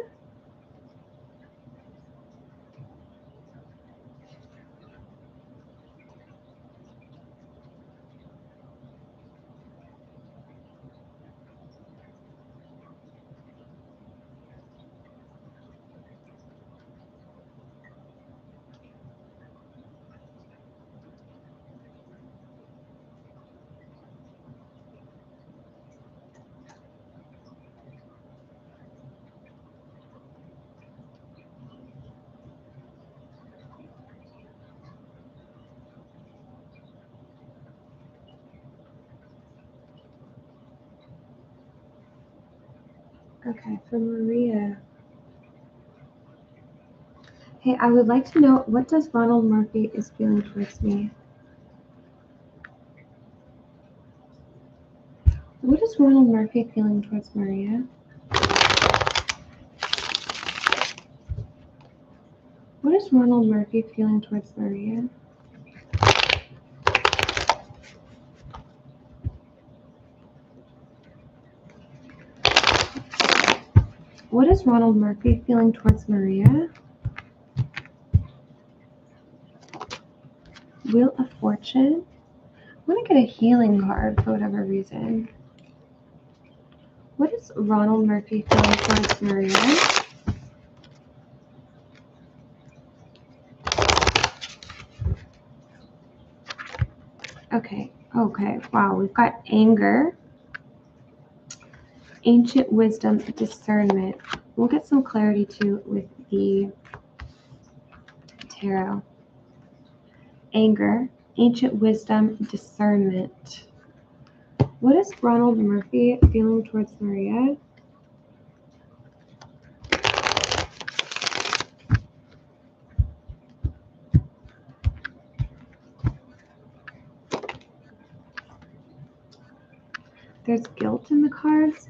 Okay, for Maria. Hey, I would like to know, what does Ronald Murphy is feeling towards me? What is Ronald Murphy feeling towards Maria? What is Ronald Murphy feeling towards Maria? What is Ronald Murphy feeling towards Maria? Wheel of Fortune. I'm going to get a healing card for whatever reason. What is Ronald Murphy feeling towards Maria? Okay, wow, we've got anger, ancient wisdom, discernment. We'll get some clarity too with the tarot. Anger, ancient wisdom, discernment. What is Ronald Murphy feeling towards Maria? There's guilt in the cards.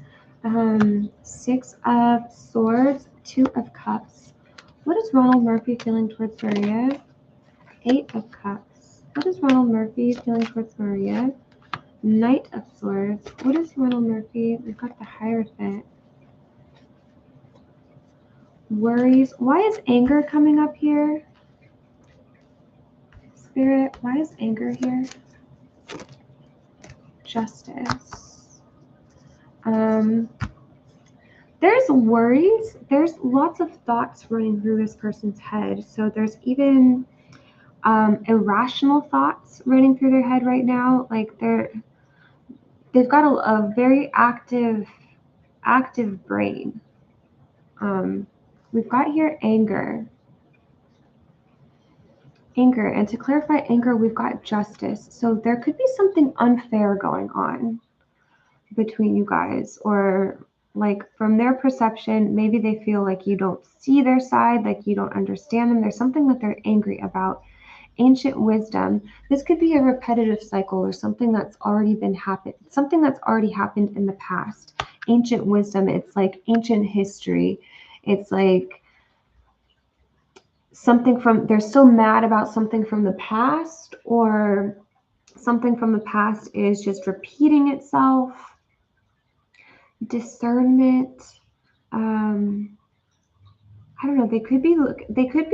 6 of Swords, 2 of Cups. What is Ronald Murphy feeling towards Maria? 8 of Cups. What is Ronald Murphy feeling towards Maria? Knight of Swords. What is Ronald Murphy? We've got the Hierophant. Worries. Why is anger coming up here? Spirit, why is anger here? Justice. There's worries. There's lots of thoughts running through this person's head. So there's even irrational thoughts running through their head right now. Like they've got a very active brain. We've got here anger. Anger, and to clarify anger, we've got justice. So there could be something unfair going on between you guys, or like from their perception, maybe they feel like you don't see their side, like you don't understand them. There's something that they're angry about. Ancient wisdom. This could be a repetitive cycle or something that's already happened in the past. Ancient wisdom, it's like ancient history. It's like something from, they're still mad about something from the past, or something from the past is just repeating itself. Discernment. I don't know, they could be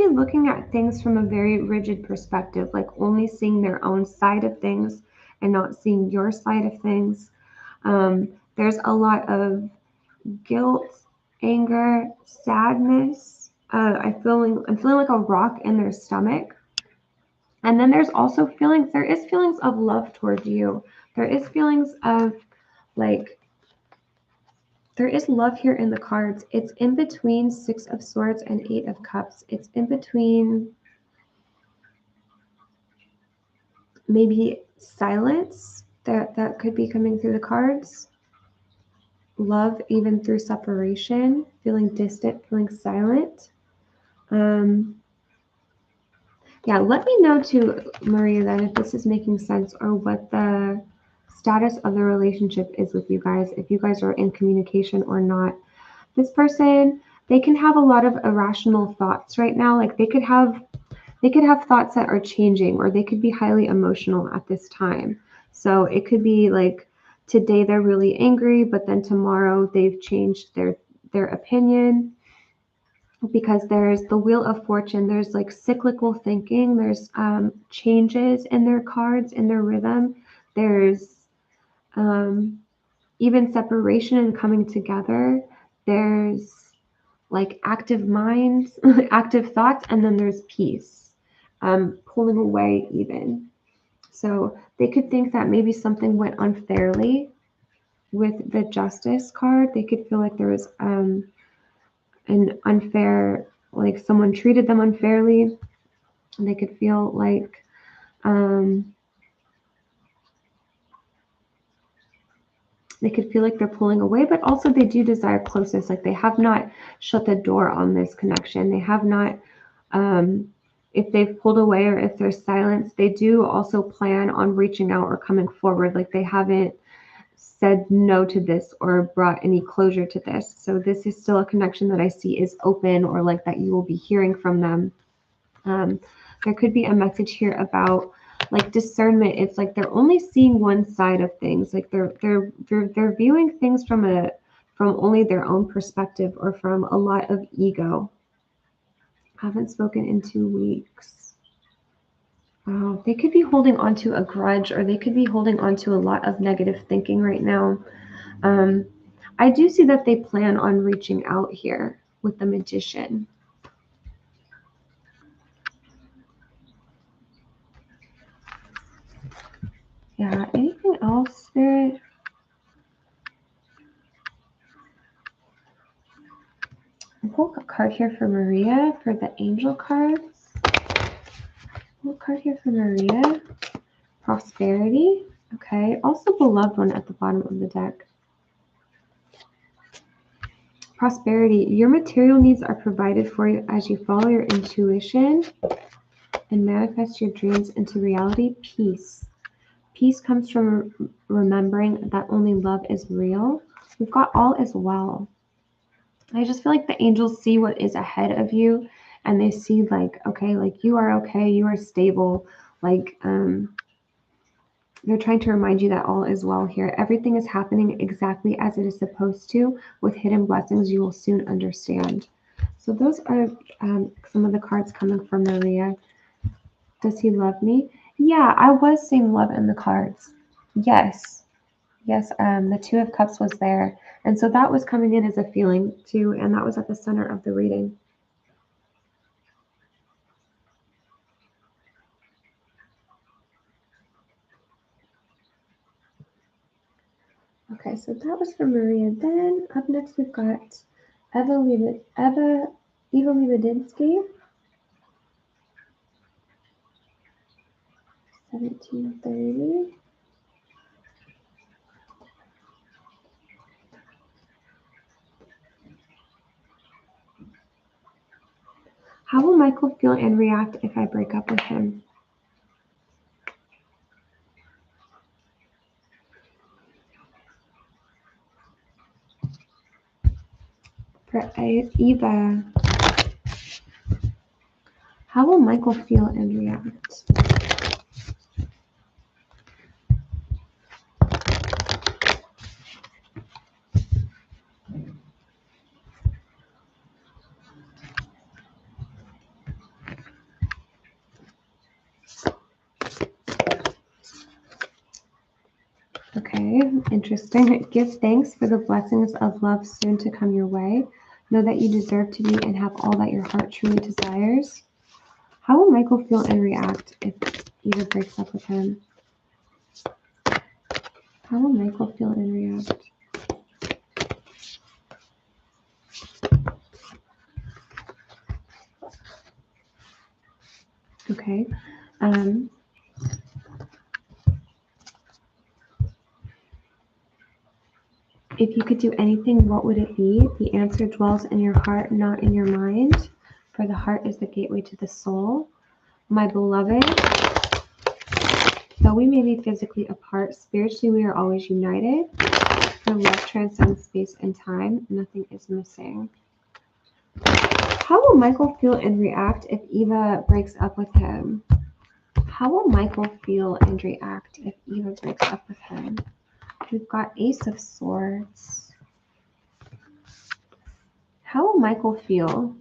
looking at things from a very rigid perspective, like only seeing their own side of things and not seeing your side of things. There's a lot of guilt, anger, sadness. I'm feeling like a rock in their stomach. And then there's also feelings, there is feelings of love towards you. There is feelings of like, there is love here in the cards. It's in between 6 of Swords and 8 of Cups. It's in between maybe silence that could be coming through the cards. Love even through separation, feeling distant, feeling silent. Yeah, let me know too, Maria, that if this is making sense or what the status of the relationship is with you guys, if you guys are in communication or not. This person, they can have a lot of irrational thoughts right now. Like they could have thoughts that are changing, or they could be highly emotional at this time. So it could be like today they're really angry, but then tomorrow they've changed their opinion, because there's the Wheel of Fortune. There's like cyclical thinking. There's changes in their cards, in their rhythm. There's even separation and coming together. There's like active minds, active thoughts, and then there's peace, pulling away even. So they could think that maybe something went unfairly with the Justice card. They could feel like there was an unfair, like someone treated them unfairly. And they could feel like They could feel like they're pulling away, but also they do desire closeness. Like they have not shut the door on this connection. They have not, if they've pulled away or if there's silence, they do also plan on reaching out or coming forward. Like they haven't said no to this or brought any closure to this. So this is still a connection that I see is open, or like that you will be hearing from them. There could be a message here about like discernment. It's like they're only seeing one side of things. Like they're viewing things from only their own perspective, or from a lot of ego. Haven't spoken in 2 weeks. Wow, they could be holding on to a grudge, or they could be holding on to a lot of negative thinking right now. I do see that they plan on reaching out here with the Magician. Yeah, anything else, Spirit? I'll pull a card here for Maria for the angel cards. Pull a card here for Maria. Prosperity. Okay. Also beloved one at the bottom of the deck. Prosperity. Your material needs are provided for you as you follow your intuition and manifest your dreams into reality. Peace. Peace comes from remembering that only love is real. We've got all is well. I just feel like the angels see what is ahead of you, and they see like, okay, like you are okay, you are stable. Like they're trying to remind you that all is well here. Everything is happening exactly as it is supposed to. With hidden blessings, you will soon understand. So those are some of the cards coming from Maria. Does he love me? Yeah, I was seeing love in the cards. Yes. Yes, the Two of Cups was there. And so that was coming in as a feeling too, and that was at the center of the reading. Okay, so that was for Maria. Then up next we've got Eva Lebedinsky. 1730. How will Michael feel and react if I break up with him? For Eva, how will Michael feel and react? Okay, interesting. Give thanks for the blessings of love soon to come your way. Know that you deserve to be and have all that your heart truly desires. How will Michael feel and react if Eva breaks up with him? How will Michael feel and react? Okay. If you could do anything, what would it be? The answer dwells in your heart, not in your mind. For the heart is the gateway to the soul. My beloved, though we may be physically apart, spiritually we are always united. For love transcends space and time. Nothing is missing. How will Michael feel and react if Eva breaks up with him? How will Michael feel and react if Eva breaks up with him? We've got Ace of Swords. How will Michael feel?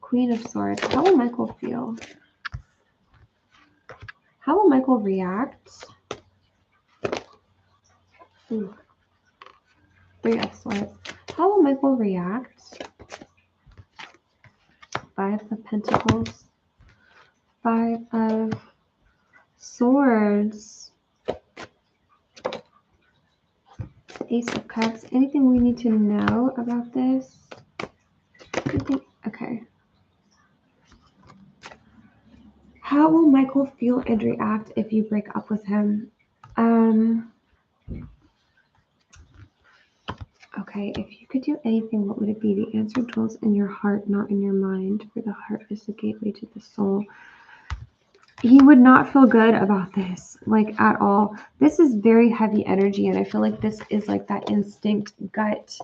Queen of Swords. How will Michael feel? How will Michael react? Ooh. Three of Swords. How will Michael react? Five of Pentacles. Five of Swords. Ace of Cups. Anything we need to know about this? Okay. How will Michael feel and react if you break up with him? Okay, if you could do anything, what would it be? The answer dwells in your heart, not in your mind, for the heart is the gateway to the soul. He would not feel good about this, like at all. This is very heavy energy, and I feel like this is like that instinct gut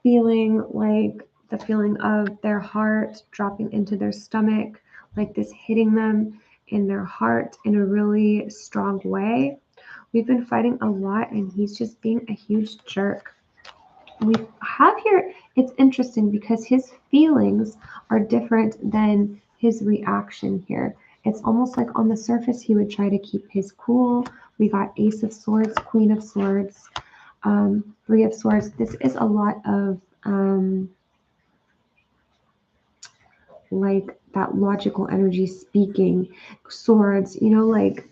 feeling, like the feeling of their heart dropping into their stomach, like this hitting them in their heart in a really strong way. We've been fighting a lot, and he's just being a huge jerk. We have here, it's interesting because his feelings are different than his reaction here. It's almost like on the surface he would try to keep his cool. We got Ace of Swords, Queen of Swords, Three of Swords. This is a lot of like that logical energy speaking. Swords, you know, like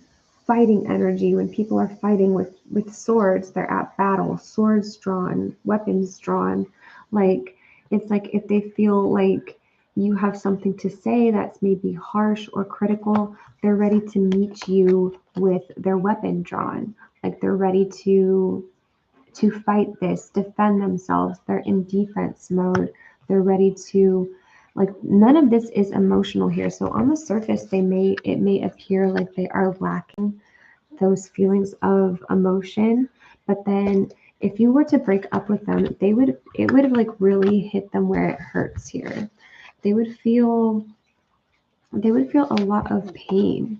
fighting energy. When people are fighting with swords, they're at battle, swords drawn, weapons drawn. Like it's like if they feel like you have something to say that's maybe harsh or critical, they're ready to meet you with their weapon drawn. Like they're ready to fight this, defend themselves. They're in defense mode. They're ready to, like, none of this is emotional here. So on the surface, it may appear like they are lacking those feelings of emotion, but then if you were to break up with them, it would have like really hit them where it hurts here. They would feel a lot of pain.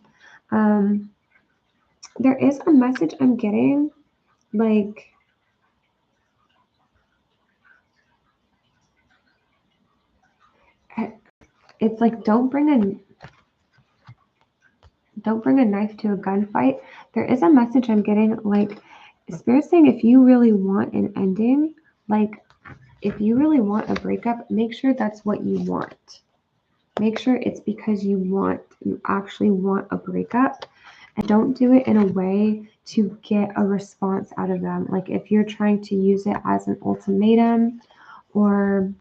There is a message I'm getting, like, it's like don't bring a knife to a gunfight. There is a message I'm getting, like Spirit saying if you really want an ending, like if you really want a breakup, make sure that's what you want. Make sure it's because you actually want a breakup, and don't do it in a way to get a response out of them. Like if you're trying to use it as an ultimatum, or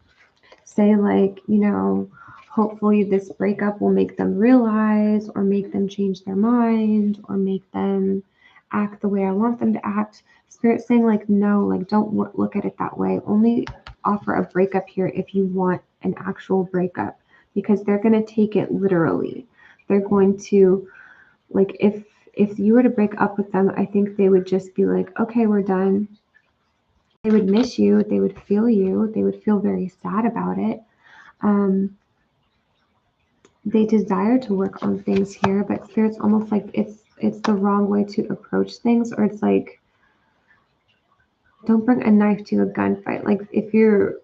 say like, you know, hopefully this breakup will make them realize or make them change their mind or make them act the way I want them to act. Spirit saying like, no, like don't look at it that way. Only offer a breakup here if you want an actual breakup, because they're going to take it literally. They're going to, like, if you were to break up with them, I think they would just be like, okay, we're done. They would miss you. They would feel you. They would feel very sad about it. They desire to work on things here, but Spirit's almost like it's the wrong way to approach things, or it's like, don't bring a knife to a gunfight. Like if you're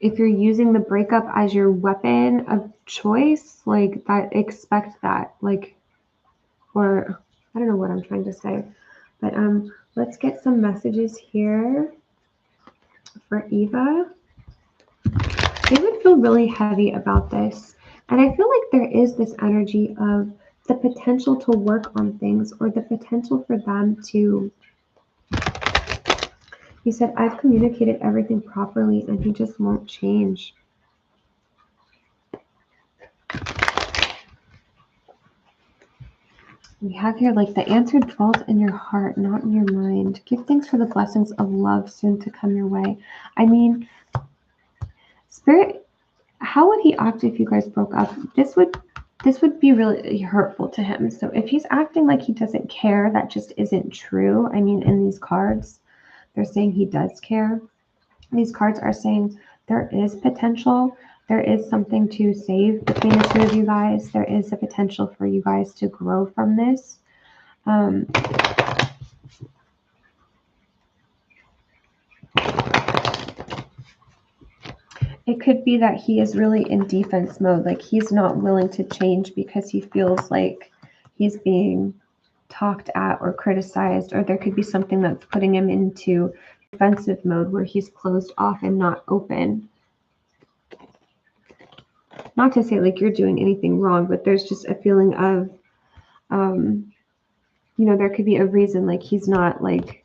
using the breakup as your weapon of choice, like that, expect that, like, or I don't know what I'm trying to say, but let's get some messages here for Eva. They would feel really heavy about this. And I feel like there is this energy of the potential to work on things, or the potential for them to, he said, I've communicated everything properly and he just won't change. We have here like the answer dwells in your heart, not in your mind. Give thanks for the blessings of love soon to come your way. I mean, Spirit, how would he act if you guys broke up? This would be really hurtful to him. So if he's acting like he doesn't care, that just isn't true. I mean, in these cards, they're saying he does care. These cards are saying there is potential. There is something to save between the two of you guys. There is a potential for you guys to grow from this. It could be that he is really in defense mode. Like he's not willing to change because he feels like he's being talked at or criticized, or there could be something that's putting him into defensive mode where he's closed off and not open. Not to say like you're doing anything wrong, but there's just a feeling of, you know, there could be a reason like he's not like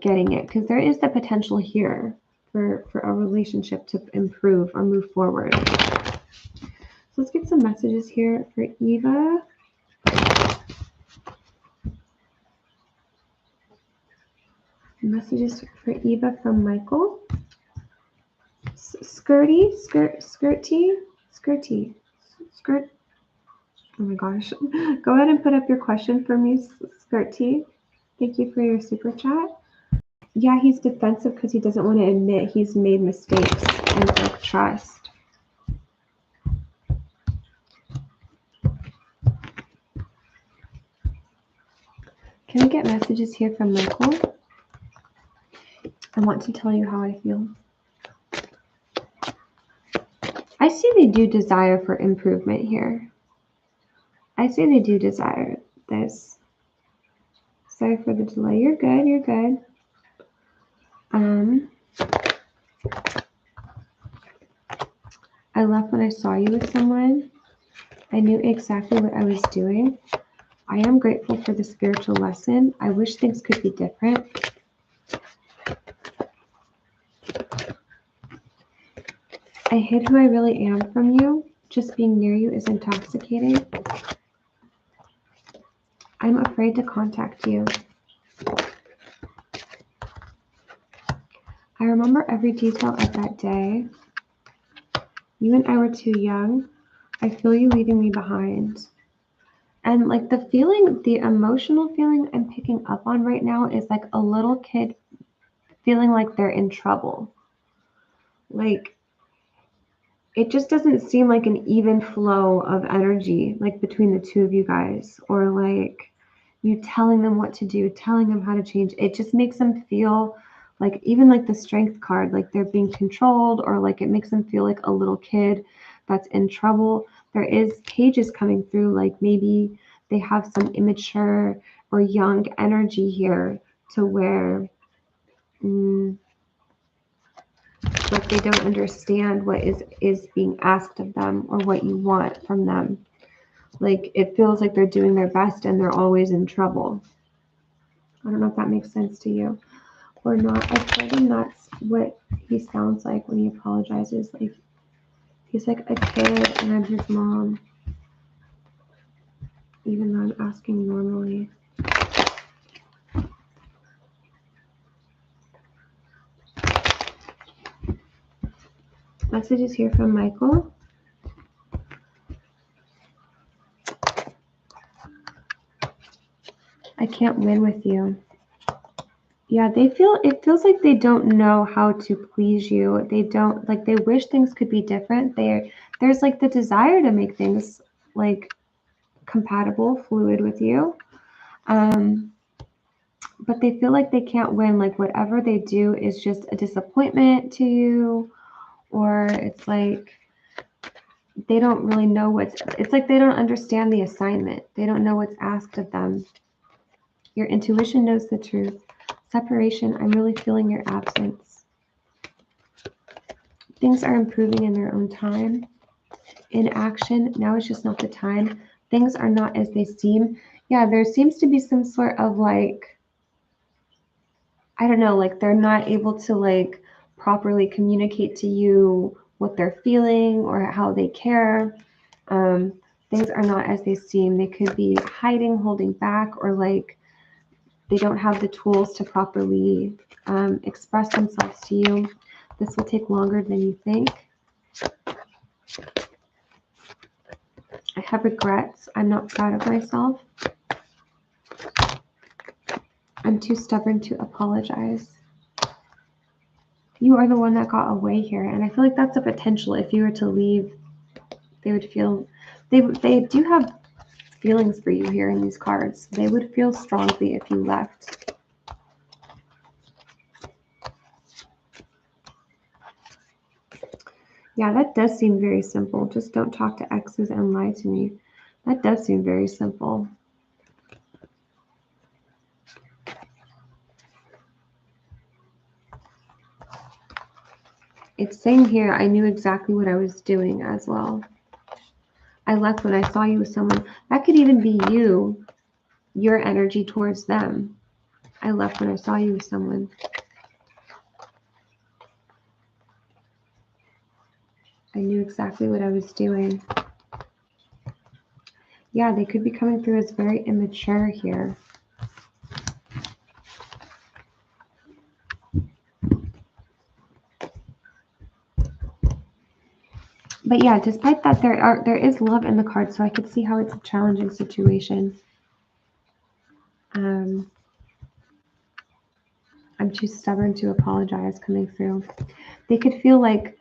getting it, because there is the potential here for a relationship to improve or move forward. So let's get some messages here for Eva. Messages for Eva from Michael. Skirty, skirty. Oh my gosh. Go ahead and put up your question for me, Skirty. Thank you for your super chat. Yeah, he's defensive because he doesn't want to admit he's made mistakes and break trust. Can we get messages here from Michael? I want to tell you how I feel. I see they do desire for improvement here. I see they do desire this. Sorry for the delay. You're good. You're good. I left when I saw you with someone. I knew exactly what I was doing. I am grateful for the spiritual lesson. I wish things could be different. I hid who I really am from you. Just being near you is intoxicating. I'm afraid to contact you. I remember every detail of that day. You and I were too young. I feel you leaving me behind. And like the feeling, the emotional feeling I'm picking up on right now is like a little kid feeling like they're in trouble. Like it just doesn't seem like an even flow of energy like between the two of you guys, or like you telling them what to do, telling them how to change. It just makes them feel like, even like the strength card, like they're being controlled, or like it makes them feel like a little kid that's in trouble. There is pages coming through, like maybe they have some immature or young energy here to where like they don't understand what is being asked of them or what you want from them. Like it feels like they're doing their best and they're always in trouble. I don't know if that makes sense to you or not. I told him that's what he sounds like when he apologizes. Like he's like a kid and I'm his mom, even though I'm asking normally. Messages here from Michael. I can't win with you. Yeah, it feels like they don't know how to please you. They don't, like, they wish things could be different. There's like the desire to make things like compatible, fluid with you. But they feel like they can't win. Like whatever they do is just a disappointment to you, or it's like they don't really know it's like they don't understand the assignment. They don't know what's asked of them. Your intuition knows the truth. Separation, I'm really feeling your absence. Things are improving in their own time. In action, now is just not the time. Things are not as they seem. Yeah, there seems to be some sort of like, I don't know, like they're not able to like properly communicate to you what they're feeling or how they care. Things are not as they seem. They could be hiding, holding back, or like they don't have the tools to properly express themselves to you. This will take longer than you think. I have regrets. I'm not proud of myself. I'm too stubborn to apologize. You are the one that got away here, and I feel like that's a potential. If you were to leave, they would feel, they do have feelings for you here in these cards. They would feel strongly if you left. Yeah, that does seem very simple. Just don't talk to exes and lie to me. That does seem very simple. It's saying here, I knew exactly what I was doing as well. I left when I saw you with someone. That could even be you, your energy towards them. I left when I saw you with someone. I knew exactly what I was doing. Yeah, they could be coming through as very immature here. But yeah, despite that, there is love in the card, so I could see how it's a challenging situation. I'm too stubborn to apologize coming through. They could feel like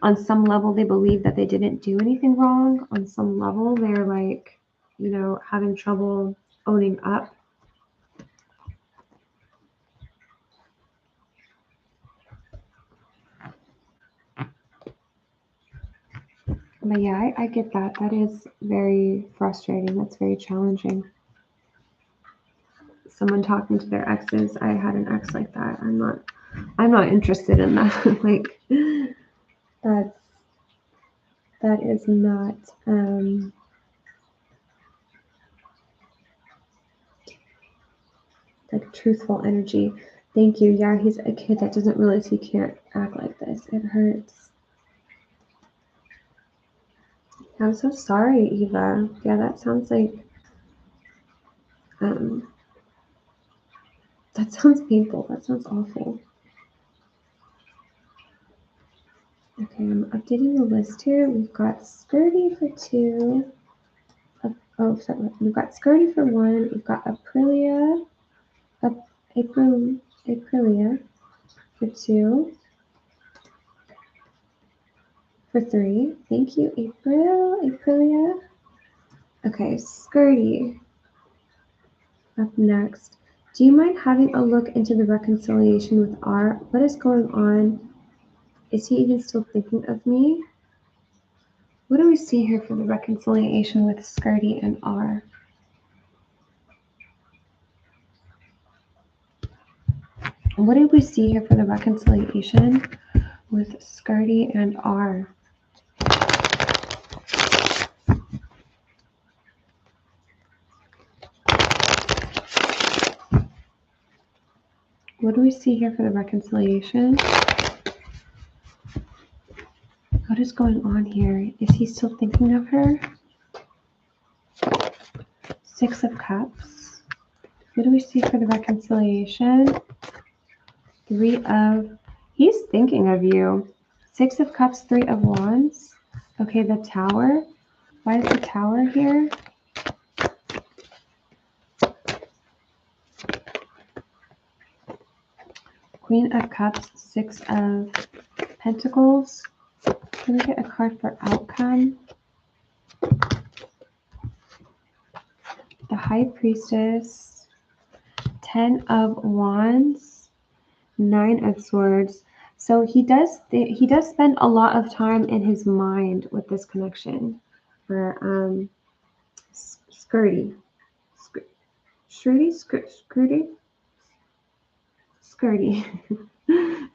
on some level they believe that they didn't do anything wrong. On some level they're like, you know, having trouble owning up. But yeah, I get that. That is very frustrating. That's very challenging. Someone talking to their exes. I had an ex like that. I'm not interested in that. Like that is not like truthful energy. Thank you. Yeah, he's a kid that doesn't realize he can't act like this. It hurts. I'm so sorry, Eva. Yeah, that sounds like that sounds painful. That sounds awful. Okay, I'm updating the list here. We've got Skirty for 2. Oh, sorry. We've got Skirty for 1. We've got Aprilia for 2. For 3. Thank you, Aprilia. Okay, Skirty. Up next. Do you mind having a look into the reconciliation with R? What is going on? Is he even still thinking of me? What do we see here for the reconciliation with Skirty and R? What did we see here for the reconciliation with Skirty and R? What do we see here for the reconciliation? What is going on here? Is he still thinking of her? 6 of Cups. What do we see for the reconciliation? 3 of... He's thinking of you. 6 of Cups, 3 of Wands. Okay, the Tower. Why is the Tower here? Queen of Cups, 6 of Pentacles. Can we get a card for outcome? The High Priestess, 10 of Wands, 9 of Swords. So he does spend a lot of time in his mind with this connection for Skirty.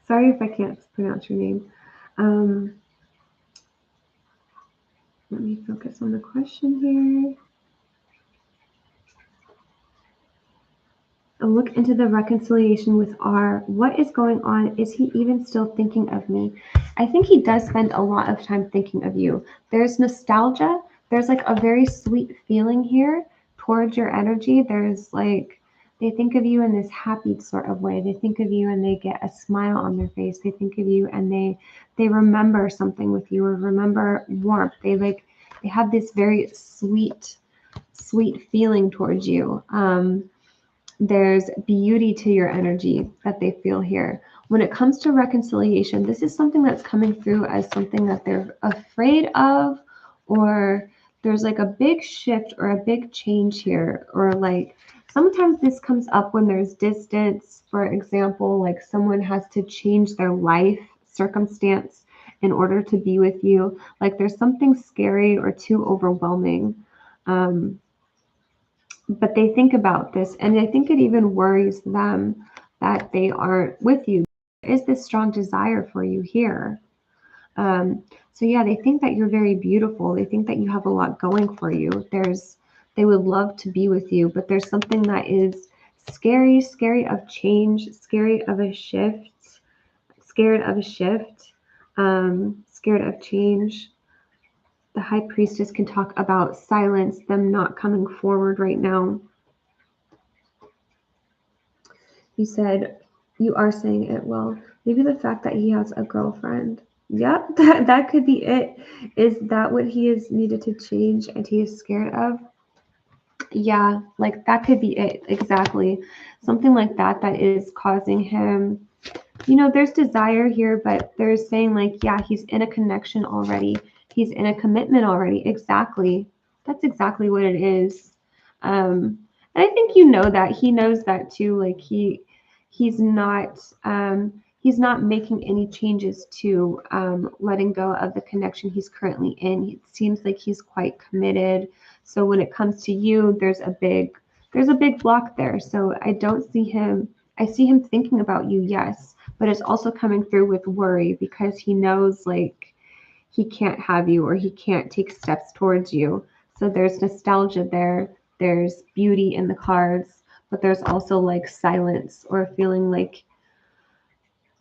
Sorry if I can't pronounce your name. Let me focus on the question here. A look into the reconciliation with R. What is going on? Is he even still thinking of me? I think he does spend a lot of time thinking of you. There's nostalgia. There's like a very sweet feeling here towards your energy. There's like, they think of you in this happy sort of way. They think of you and they get a smile on their face. They think of you and they remember something with you or remember warmth. They have this very sweet feeling towards you. There's beauty to your energy that they feel here. When it comes to reconciliation, this is something that's coming through as something that they're afraid of, or there's like a big shift or a big change here, or like sometimes this comes up when there's distance. For example, like someone has to change their life circumstance in order to be with you. Like there's something scary or too overwhelming. But they think about this, and I think it even worries them that they aren't with you. There is this strong desire for you here. So yeah, they think that you're very beautiful. They think that you have a lot going for you. They would love to be with you, but there's something that is scary of change, scary of a shift, scared of change. The High Priestess can talk about silence, them not coming forward right now. You said, you are saying it well. Maybe the fact that he has a girlfriend. Yep, that could be it. Is that what he is needed to change and he is scared of? Yeah, like that could be it. Exactly. Something like that that is causing him, there's desire here, but there's saying like, yeah, he's in a connection already. He's in a commitment already. Exactly. That's exactly what it is. And I think that he knows that too. Like he's not he's not making any changes to letting go of the connection he's currently in. It seems like he's quite committed. So when it comes to you, there's a big block there. So I don't see him. I see him thinking about you, yes, but it's also coming through with worry because he knows like he can't have you or he can't take steps towards you. So there's nostalgia there. There's beauty in the cards, but there's also like silence or a feeling like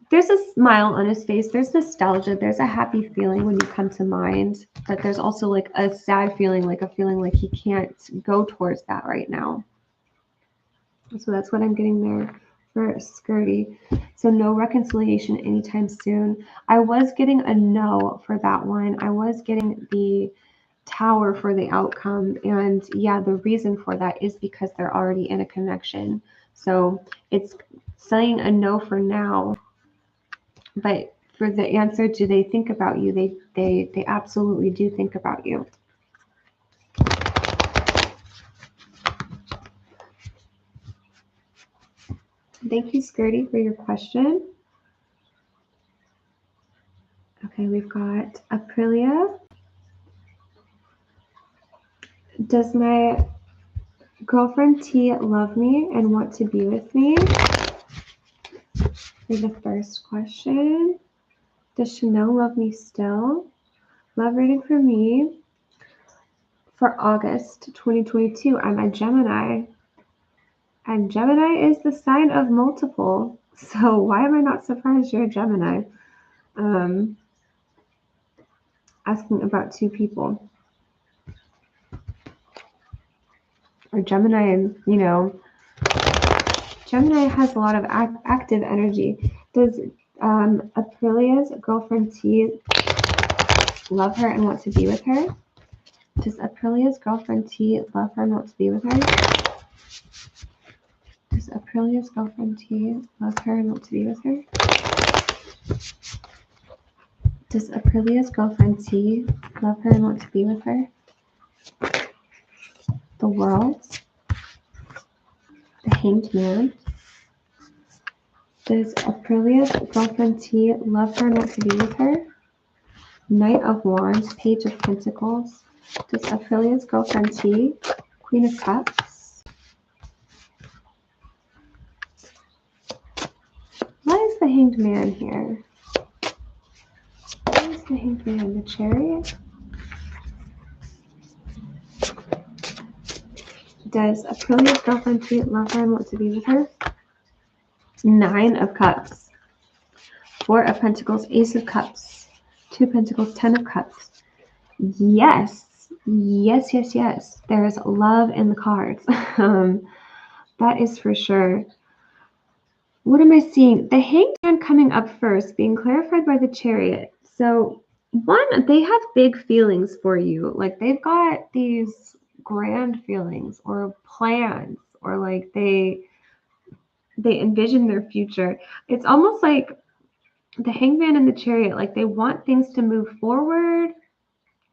there's a smile on his face. There's nostalgia. There's a happy feeling when you come to mind, but there's also like a sad feeling, like a feeling like he can't go towards that right now. So that's what I'm getting there for Skirty. So no reconciliation anytime soon. I was getting a no for that one. I was getting the Tower for the outcome. And yeah, the reason for that is because they're already in a connection. So it's saying a no for now. But for the answer, do they think about you? They absolutely do think about you. Thank you, Skirty, for your question. Okay, we've got Aprilia. Does my girlfriend T love me and want to be with me? For the first question. Does Chanel love me still? Love reading for me for August 2022. I'm a Gemini. And Gemini is the sign of multiple. So why am I not surprised you're a Gemini? Asking about two people. Or Gemini, Gemini has a lot of active energy. Does Aprilia's girlfriend T love her and want to be with her? Does Aprilia's girlfriend T love her and want to be with her? Does Aprilia's girlfriend T love her and want to be with her? Does Aprilia's girlfriend T love her and want to be with her? The World. The Hanged Man. Does Aprilia's girlfriend T love her and want to be with her? Knight of Wands, Page of Pentacles. Does Aprilia's girlfriend T, Queen of Cups? Why is the Hanged Man here? Why is the Hanged Man? The Chariot? Does Aprilia's girlfriend T love her and want to be with her? Nine of Cups. Four of Pentacles, Ace of Cups. Two of Pentacles, Ten of Cups. Yes. Yes, yes, yes. There's love in the cards. That is for sure. What am I seeing? The Hanged Man coming up first, being clarified by the Chariot. So, one, they have big feelings for you. Like, they've got these grand feelings or plans, or like they envision their future. It's almost like the Hanged Man and the Chariot, like they want things to move forward,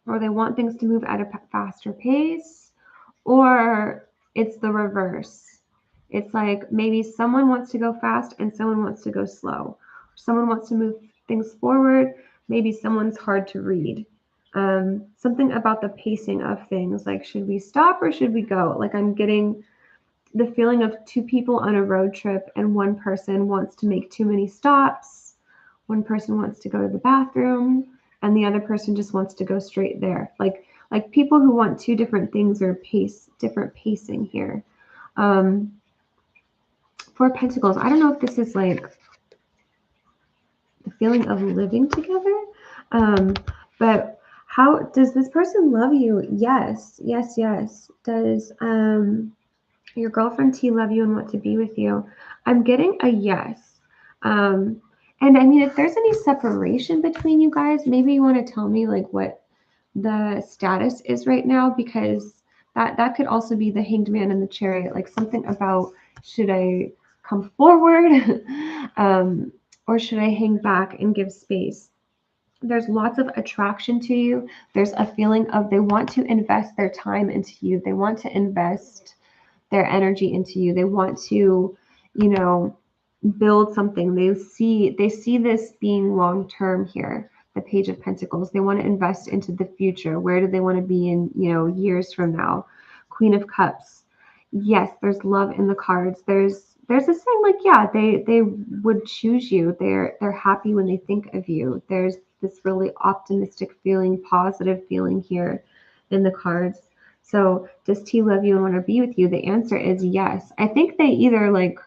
or they want things to move at a faster pace, or it's the reverse. It's like maybe someone wants to go fast and someone wants to go slow. Someone wants to move things forward. Maybe someone's hard to read. Something about the pacing of things, like should we stop or should we go? Like I'm getting the feeling of two people on a road trip and one person wants to make too many stops. One person wants to go to the bathroom and the other person just wants to go straight there. Like people who want two different things or different pacing here. Four Pentacles. I don't know if this is like the feeling of living together. But how does this person love you? Yes, yes, yes. Does your girlfriend T love you and want to be with you? I'm getting a yes. And And I mean, if there's any separation between you guys, maybe you want to tell me like what the status is right now, because that could also be the Hanged Man and the Chariot, like something about, should I come forward or should I hang back and give space? There's lots of attraction to you. There's a feeling of they want to invest their time into you. They want to invest their energy into you. They want to, you know, build something. They see this being long term here. The Page of Pentacles. They want to invest into the future. Where do they want to be in, you know, years from now? Queen of Cups. Yes, there's love in the cards. There's a saying like, yeah, they would choose you. They're happy when they think of you. There's this really optimistic feeling, positive feeling here in the cards. So does T love you and want to be with you? The answer is yes. I think they either like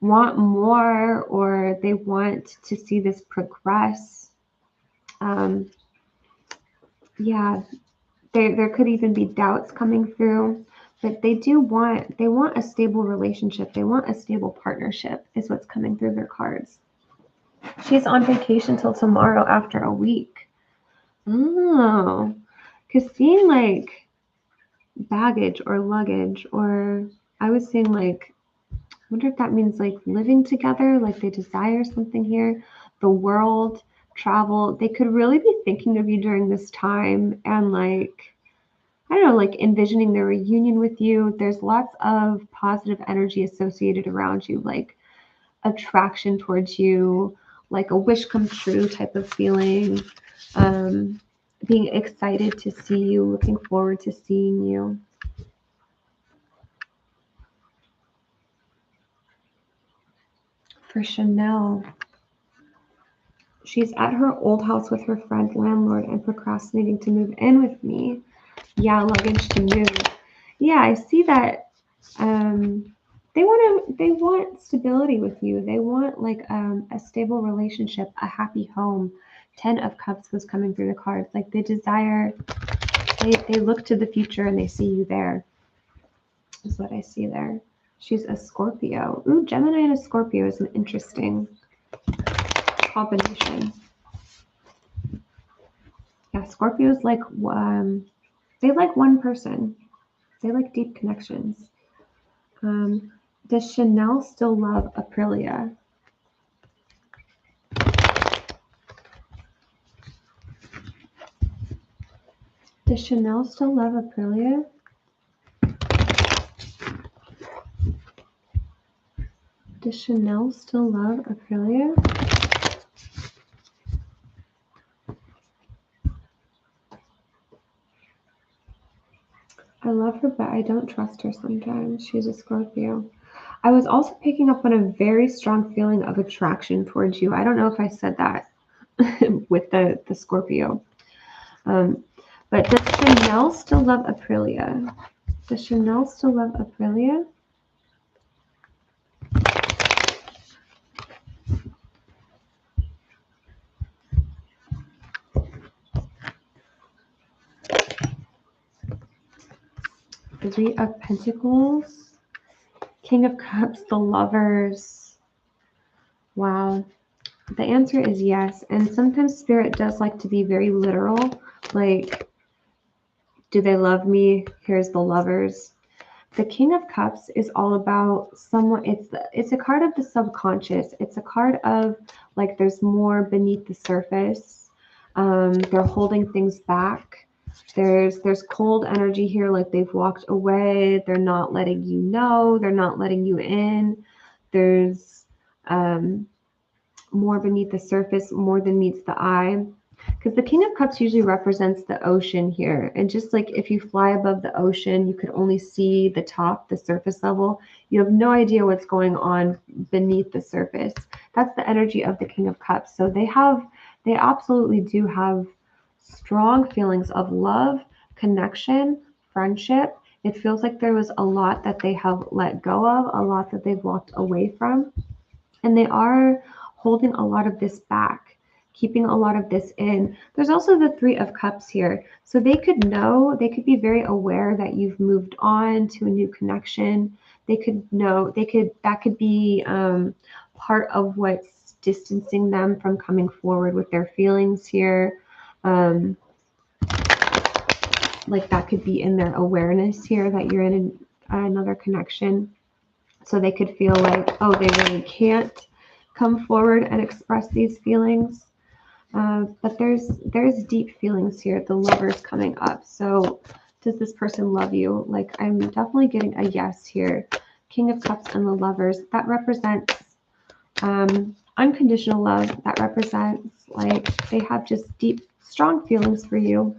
want more or they want to see this progress. Yeah, there could even be doubts coming through, but they want a stable relationship. They want a stable partnership is what's coming through their cards. She's on vacation till tomorrow after a week. Oh, because seeing like baggage or luggage, or I was saying like, I wonder if that means like living together, like they desire something here, the world, travel. They could really be thinking of you during this time and like, I don't know, like envisioning their reunion with you. There's lots of positive energy associated around you, like attraction towards you, like a wish come true type of feeling, being excited to see you, looking forward to seeing you. For Chanel, she's at her old house with her friend landlord and procrastinating to move in with me. Yeah, luggage to move. Yeah, I see that. They want stability with you. They want like a stable relationship, a happy home. 10 of Cups was coming through the cards. Like they desire, they look to the future and they see you there. Is what I see there. She's a Scorpio. Ooh, Gemini and a Scorpio is an interesting combination. Yeah, Scorpios like they like one person. They like deep connections. Does Chanel still love Aprilia? Does Chanel still love Aprilia? Does Chanel still love Aprilia? I love her, but I don't trust her sometimes. She's a Scorpio. I was also picking up on a very strong feeling of attraction towards you. I don't know if I said that with the Scorpio. But does Chanel still love Aprilia? Does Chanel still love Aprilia? Three of Pentacles, King of Cups, the Lovers. Wow. The answer is yes. And sometimes Spirit does like to be very literal. Like, do they love me? Here's the Lovers. The King of Cups is all about someone. It's a card of the subconscious. It's a card of like there's more beneath the surface. They're holding things back. There's cold energy here, like they've walked away. They're not letting you know. They're not letting you in. There's more beneath the surface, more than meets the eye. Because the King of Cups usually represents the ocean here. And just like if you fly above the ocean, you could only see the top, the surface level. You have no idea what's going on beneath the surface. That's the energy of the King of Cups. So they absolutely do have strong feelings of love, connection, friendship. It feels like there was a lot that they have let go of, a lot that they've walked away from. And they are holding a lot of this back, keeping a lot of this in. There's also the Three of Cups here. So they could be very aware that you've moved on to a new connection. They could know, that could be part of what's distancing them from coming forward with their feelings here. Like that could be in their awareness here that you're in another connection. So they could feel like, oh, they really can't come forward and express these feelings. But there's deep feelings here. The Lover's coming up. So does this person love you? Like, I'm definitely getting a yes here. King of Cups and the Lovers. That represents unconditional love. That represents like they have just deep, strong feelings for you.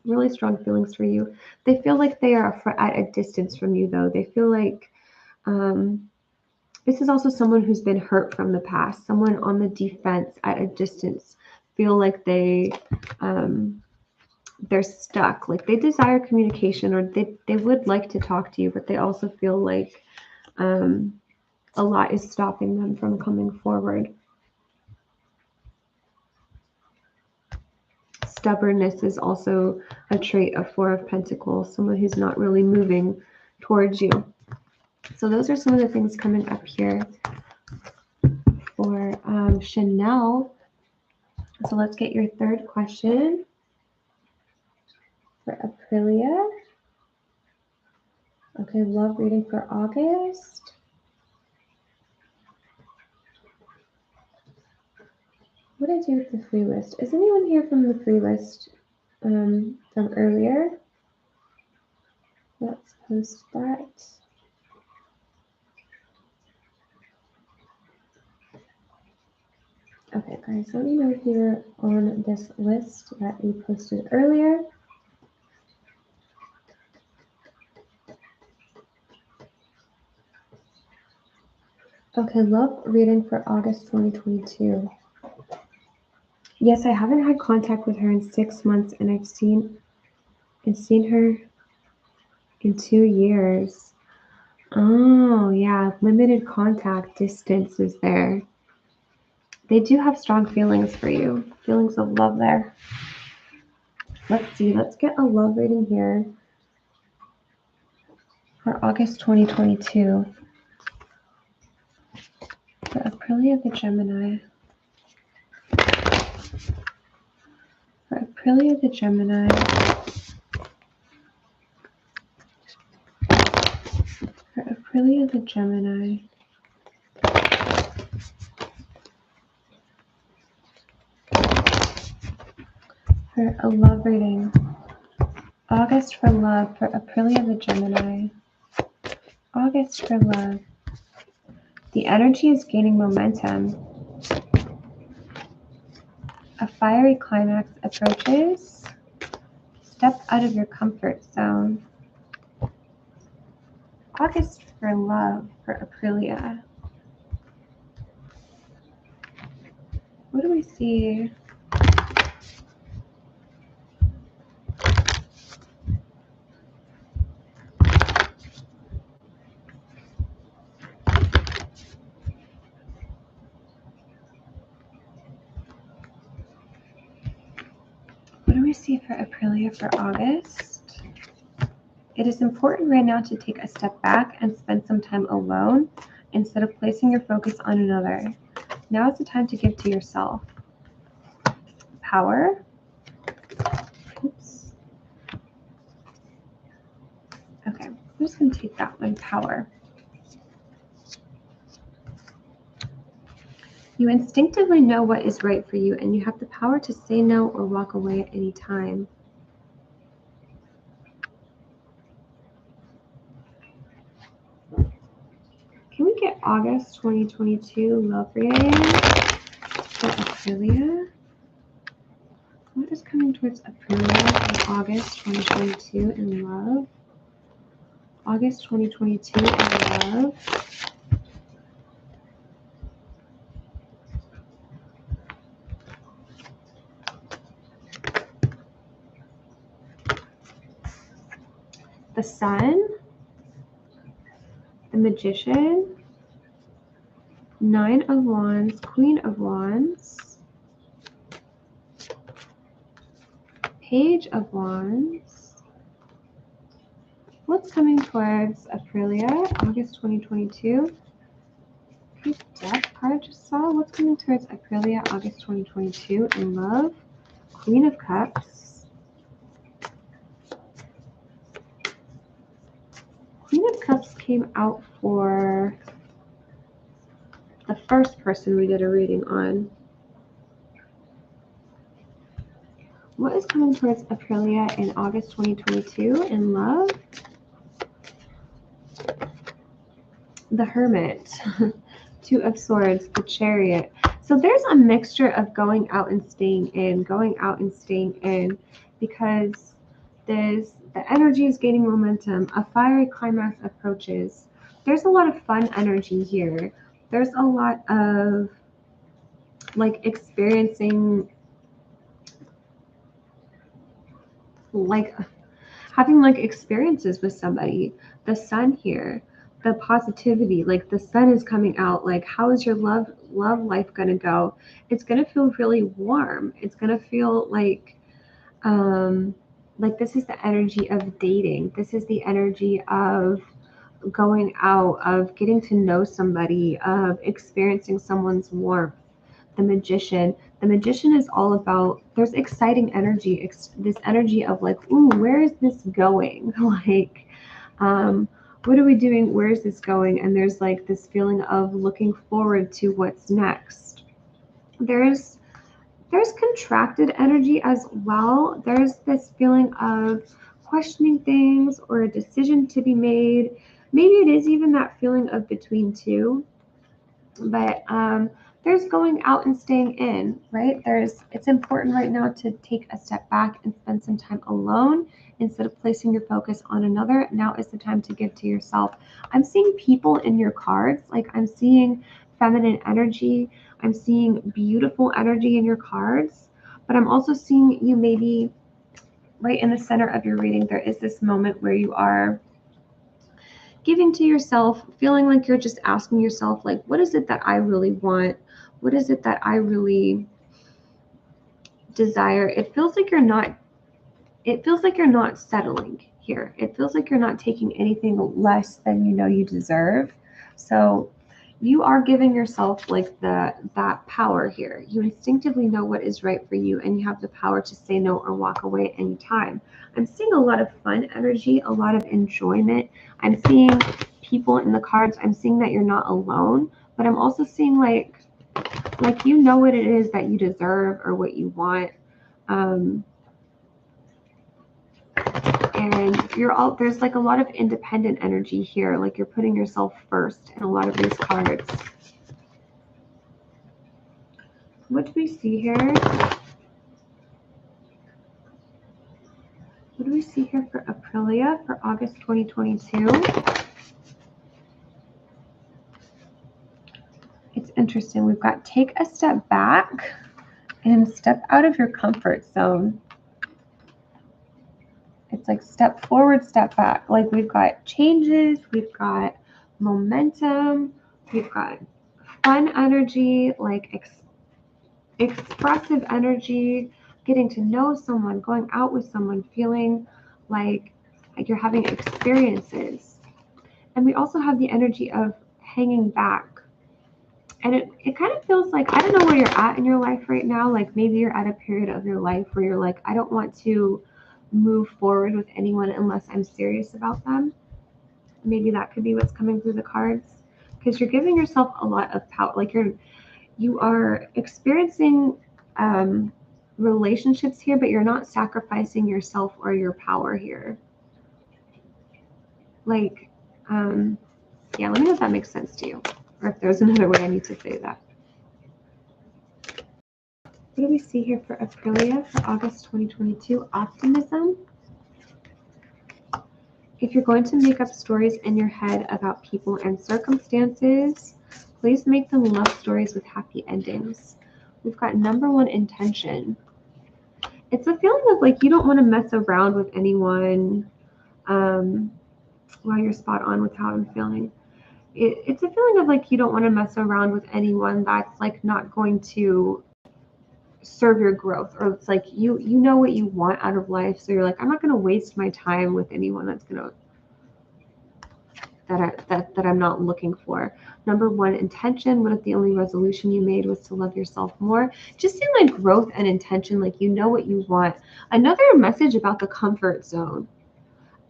Really strong feelings for you. They feel like they are at a distance from you, though. They feel like this is also someone who's been hurt from the past. Someone on the defense at a distance. Feel like they're stuck. Like they desire communication, or they would like to talk to you, but they also feel like a lot is stopping them from coming forward. Stubbornness is also a trait of Four of Pentacles, someone who's not really moving towards you. So those are some of the things coming up here for Chanel. So let's get your third question for Aprilia. Okay, love reading for August. What did I do with the free list? Is anyone here from the free list from earlier? Let's post that. Okay, guys, let me know if you're on this list that we posted earlier. Okay, love reading for August 2022. Yes, I haven't had contact with her in 6 months, and I've seen her in 2 years. Oh, yeah, limited contact, distance is there. They do have strong feelings for you, feelings of love there. Let's see, let's get a love reading here for August 2022. For Aprilia the Gemini. For Aprilia the Gemini. For Aprilia the Gemini. For a love reading. August for love for Aprilia the Gemini. August for love. The energy is gaining momentum. A fiery climax approaches. Step out of your comfort zone. August for love for Aprilia. What do we see? What do we see for Aprilia for August? It is important right now to take a step back and spend some time alone instead of placing your focus on another. Now is the time to give to yourself. Power. Oops. Okay, I'm just going to take that one, power. You instinctively know what is right for you, and you have the power to say no or walk away at any time. Can we get August 2022 love reading for Aprilia? What is coming towards Aprilia in August 2022 in love? August 2022 in love. The Sun, the Magician, Nine of Wands, Queen of Wands, Page of Wands. What's coming towards Aprilia, August 2022? Okay, Death card just saw. What's coming towards Aprilia, August 2022 in love? Queen of Cups. Queen of Cups came out for the first person we did a reading on. What is coming towards Aprilia in August 2022 in love? The Hermit. Two of Swords, the Chariot. So there's a mixture of going out and staying in, because the energy is gaining momentum. A fiery climax approaches. There's a lot of fun energy here. There's a lot of like experiencing, like having like experiences with somebody. The Sun here, the positivity, like the sun is coming out. Like, how is your love life gonna go? It's gonna feel really warm. It's gonna feel like this is the energy of dating. This is the energy of going out, of getting to know somebody, of experiencing someone's warmth. The Magician. The Magician is all about, there's exciting energy, this energy of like, ooh, where is this going? Like, what are we doing? Where is this going? And there's like this feeling of looking forward to what's next. There's contracted energy as well. There's this feeling of questioning things or a decision to be made. Maybe it is even that feeling of between two. But there's going out and staying in, right? It's important right now to take a step back and spend some time alone instead of placing your focus on another. Now is the time to give to yourself. I'm seeing people in your cards. Like, I'm seeing feminine energy. I'm seeing beautiful energy in your cards. But I'm also seeing you maybe right in the center of your reading, there is this moment where you are giving to yourself, feeling like you're just asking yourself, like, what is it that I really want? What is it that I really desire? It feels like you're not settling here. It feels like you're not taking anything less than you know you deserve. So you are giving yourself like that power here. You instinctively know what is right for you, and you have the power to say no or walk away anytime. I'm seeing a lot of fun energy, a lot of enjoyment. I'm seeing people in the cards. I'm seeing that you're not alone, but I'm also seeing like you know what it is that you deserve or what you want. And there's like a lot of independent energy here. Like, you're putting yourself first in a lot of these cards. What do we see here? What do we see here for Aprilia for August 2022? It's interesting. We've got take a step back and step out of your comfort zone. It's like step forward, step back. Like, we've got changes, we've got momentum, we've got fun energy, like expressive energy, getting to know someone, going out with someone, feeling like you're having experiences. And we also have the energy of hanging back. And it kind of feels like, I don't know where you're at in your life right now. Like, maybe you're at a period of your life where you're like, I don't want to move forward with anyone unless I'm serious about them. Maybe that could be what's coming through the cards, because you're giving yourself a lot of power. Like, you are experiencing relationships here, but you're not sacrificing yourself or your power here. Like, yeah, let me know if that makes sense to you, or if there's another way I need to say that. What do we see here for Aprilia for August 2022? Optimism. If you're going to make up stories in your head about people and circumstances, please make them love stories with happy endings. We've got number one, intention. It's a feeling of like you don't want to mess around with anyone. Well, you're spot on with how I'm feeling. It's a feeling of like you don't want to mess around with anyone that's like not going to serve your growth, or it's like you know what you want out of life, so you're like, I'm not going to waste my time with anyone that's that I'm not looking for. Number 1, intention. What if the only resolution you made was to love yourself more? Just seeing like growth and intention, like you know what you want. Another message about the comfort zone.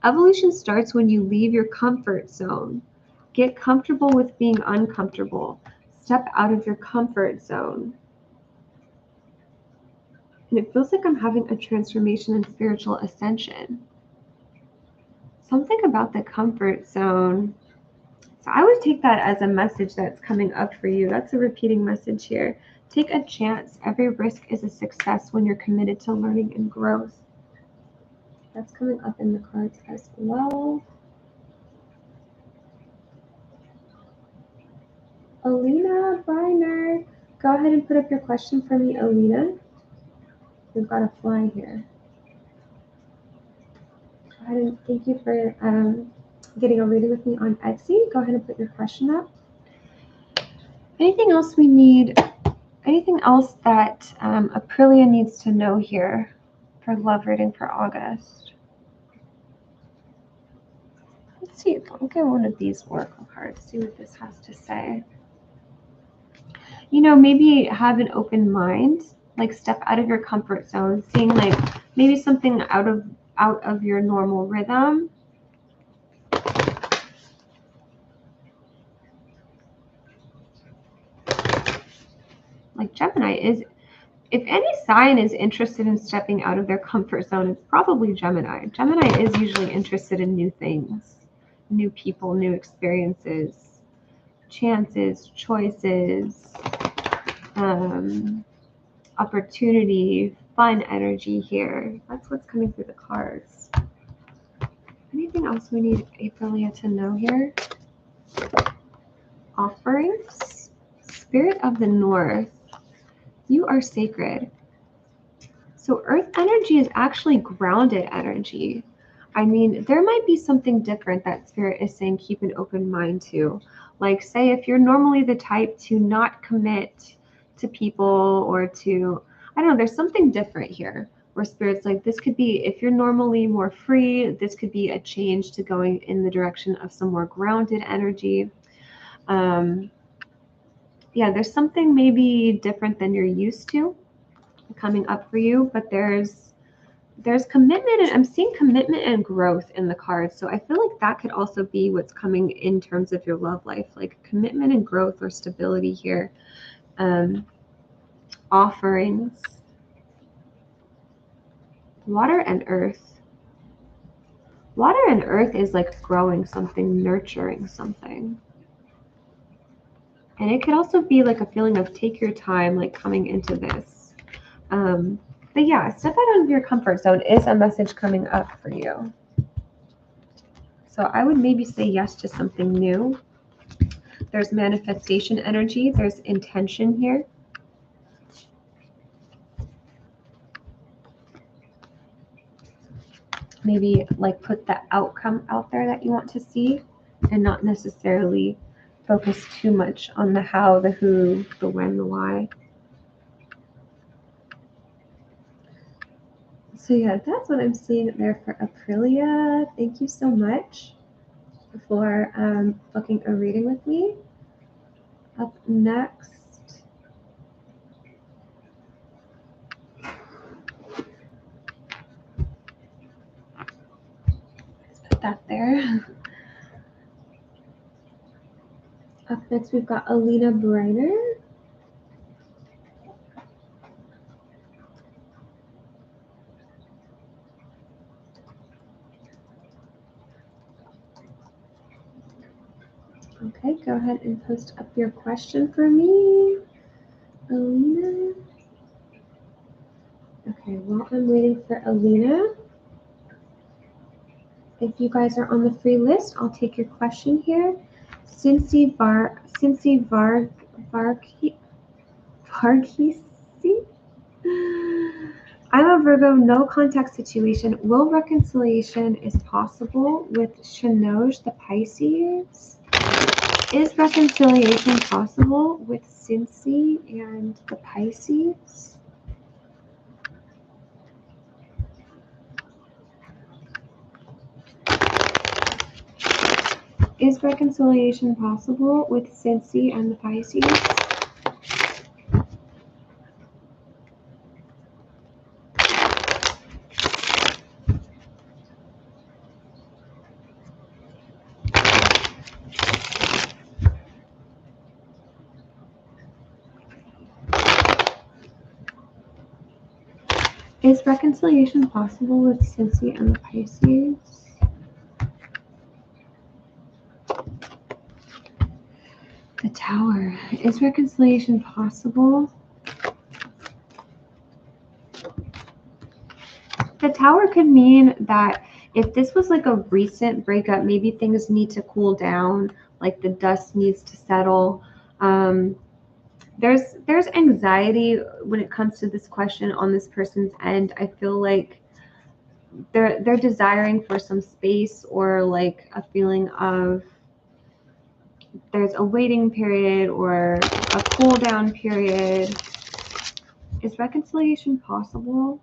Evolution starts when you leave your comfort zone. Get comfortable with being uncomfortable. Step out of your comfort zone. And it feels like I'm having a transformation and spiritual ascension. Something about the comfort zone. So I would take that as a message that's coming up for you. That's a repeating message here. Take a chance. Every risk is a success when you're committed to learning and growth. That's coming up in the cards as well. Alina Briner, go ahead and put up your question for me, Alina. We've got a fly here. Go ahead and thank you for getting a reading with me on Etsy. Go ahead and put your question up. Anything else we need? Anything else that Aprilia needs to know here for love reading for August? Let's see. I'll get one of these oracle cards. See what this has to say. You know, maybe have an open mind. Like step out of your comfort zone. Seeing like maybe something out of your normal rhythm. Like Gemini is, if any sign is interested in stepping out of their comfort zone, it's probably Gemini. Gemini is usually interested in new things, new people, new experiences, chances, choices, opportunity, fun energy here. That's what's coming through the cards. Anything else we need Aprilia to know here? Offerings. Spirit of the North. You are sacred. So earth energy is actually grounded energy. I mean, there might be something different that spirit is saying keep an open mind to. Like say if you're normally the type to not commit to people or to, I don't know, there's something different here where spirit's like this could be, if you're normally more free, this could be a change to going in the direction of some more grounded energy. Yeah, there's something maybe different than you're used to coming up for you, but there's commitment, and I'm seeing commitment and growth in the cards. So I feel like that could also be what's coming in terms of your love life, like commitment and growth or stability here. Offerings. Water and earth. Water and earth is like growing something, nurturing something. And it could also be like a feeling of take your time, like coming into this. But yeah, step out of your comfort zone is a message coming up for you. So I would maybe say yes to something new. There's manifestation energy. There's intention here. Maybe like put the outcome out there that you want to see and not necessarily focus too much on the how, the who, the when, the why. So yeah, that's what I'm seeing there for Aprilia. Thank you so much for booking a reading with me. Up next, let's put that there. Up next, we've got Alina Briner. Okay, go ahead and post up your question for me, Alina. Okay, while I'm waiting for Alina, if you guys are on the free list, I'll take your question here. Cincy Varghese. I'm a Virgo, no contact situation. Will reconciliation is possible with Shanoj the Pisces? Is reconciliation possible with Cincy and the Pisces? Is reconciliation possible with Cincy and the Pisces? Is reconciliation possible with Cincy and the Pisces? The Tower. Is reconciliation possible? The Tower could mean that if this was like a recent breakup, maybe things need to cool down, like the dust needs to settle. There's anxiety when it comes to this question on this person's end. I feel like they're desiring for some space, or like a feeling of there's a waiting period or a cool down period. Is reconciliation possible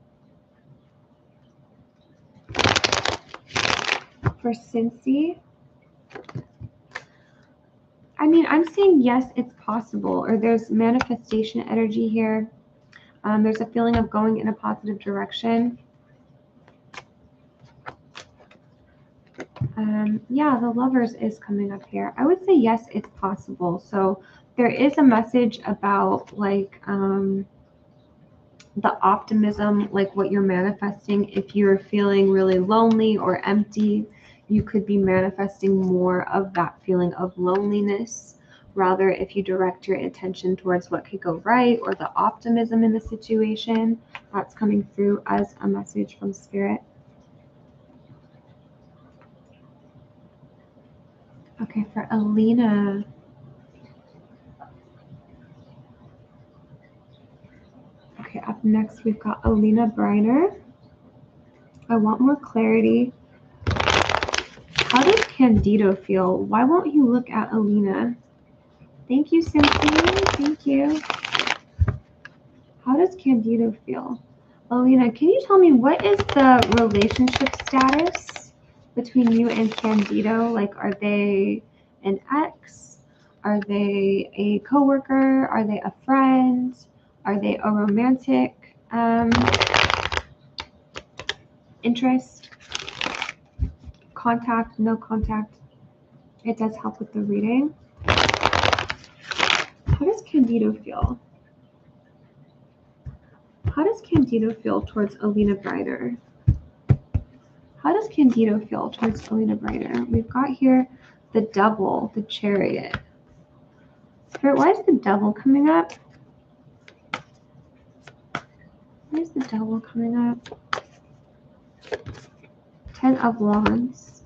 for Cincy? I mean, I'm saying yes, it's possible, or there's manifestation energy here. There's a feeling of going in a positive direction. Yeah, the Lovers is coming up here. I would say yes, it's possible. So there is a message about like the optimism, like what you're manifesting. If you're feeling really lonely or empty, you could be manifesting more of that feeling of loneliness. Rather, if you direct your attention towards what could go right or the optimism in the situation, that's coming through as a message from Spirit. Okay, for Lina. Okay, up next we've got Lina Briner. I want more clarity. How does Candido feel? Why won't you look at Lina? Thank you, Cynthia. Thank you. How does Candido feel? Lina, can you tell me what is the relationship status between you and Candido? Like, are they an ex? Are they a coworker? Are they a friend? Are they a romantic interest? Contact, no contact? It does help with the reading. How does Candido feel? How does Candido feel towards Lina Briner? How does Candido feel towards Lina Briner? We've got here the Devil, the Chariot. Spirit, why is the Devil coming up? Why is the Devil coming up? 10 of Wands.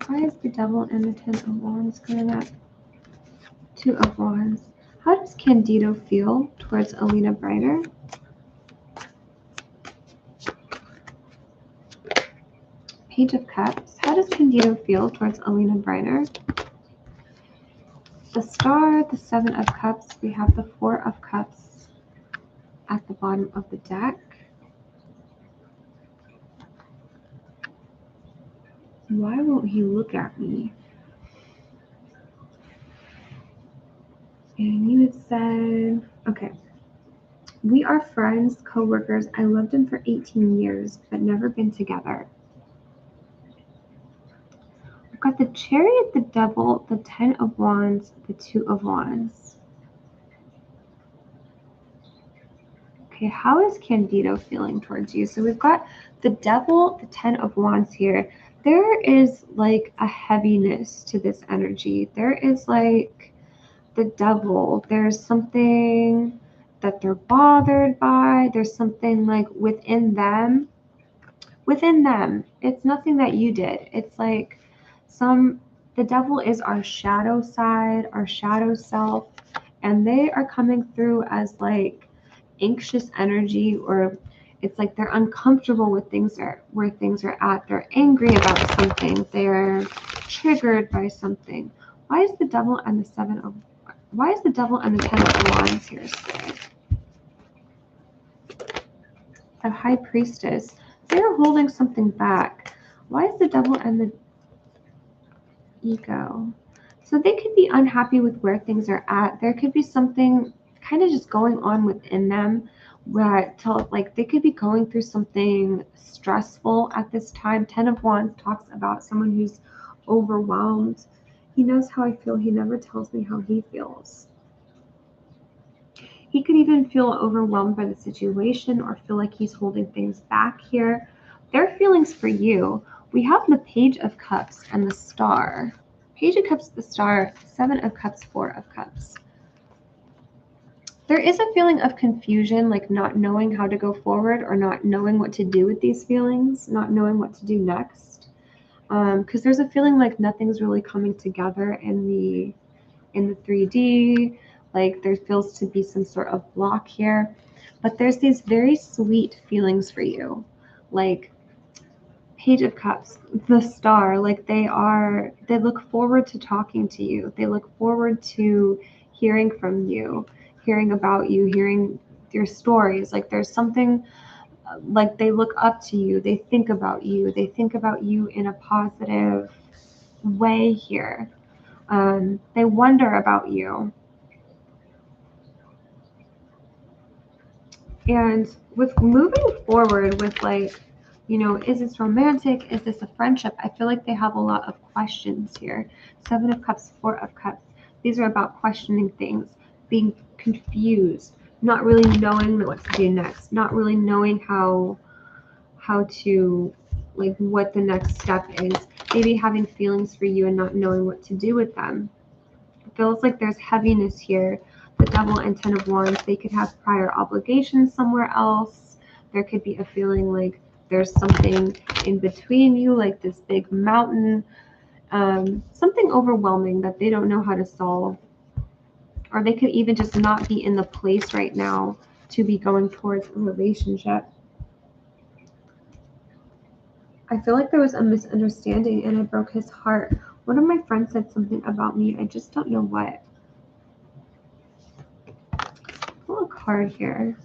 Why is the Devil and the 10 of Wands coming up? 2 of Wands. How does Candido feel towards Lina Briner? Page of Cups. How does Candido feel towards Lina Briner? The Star, the 7 of Cups. We have the 4 of Cups at the bottom of the deck. Why won't he look at me? And you had said, okay, we are friends, co-workers. I loved him for 18 years, but never been together. We've got the Chariot, the Devil, the 10 of Wands, the 2 of Wands. Okay, how is Candido feeling towards you? So we've got the Devil, the 10 of Wands here. There is like a heaviness to this energy. There is like the Devil. There's something that they're bothered by. There's something like within them. Within them. It's nothing that you did. It's like the Devil is our shadow side, our shadow self, and they are coming through as like anxious energy, or it's like they're uncomfortable with where things are at. They're angry about something. They're triggered by something. Why is the Devil and the 10 of Wands here, Spirit? The High Priestess. They're holding something back. Why is the Devil and the Ego? So they could be unhappy with where things are at. There could be something kind of just going on within them where like they could be going through something stressful at this time. 10 of Wands talks about someone who's overwhelmed. He knows how I feel. He never tells me how he feels. He could even feel overwhelmed by the situation or feel like he's holding things back here. Their feelings for you. We have the Page of Cups and the Star. Page of Cups, the Star, 7 of Cups, 4 of Cups. There is a feeling of confusion, like not knowing how to go forward or not knowing what to do with these feelings, not knowing what to do next. Because there's a feeling like nothing's really coming together in the 3D. Like there feels to be some sort of block here. But there's these very sweet feelings for you. Like Page of Cups, the Star, like they look forward to talking to you. They look forward to hearing from you, hearing about you, hearing your stories. Like there's something like they look up to you. They think about you. They think about you in a positive way here. They wonder about you. And with moving forward with like, you know, is this romantic? Is this a friendship? I feel like they have a lot of questions here. 7 of Cups, 4 of Cups. These are about questioning things, being confused, not really knowing what to do next, not really knowing how to, like, what the next step is. Maybe having feelings for you and not knowing what to do with them. It feels like there's heaviness here. The Devil and 10 of Wands, they could have prior obligations somewhere else. There could be a feeling like there's something in between you, like this big mountain, something overwhelming that they don't know how to solve. Or they could even just not be in the place right now to be going towards a relationship. I feel like there was a misunderstanding and I broke his heart. One of my friends said something about me. I just don't know what. Pull a card here.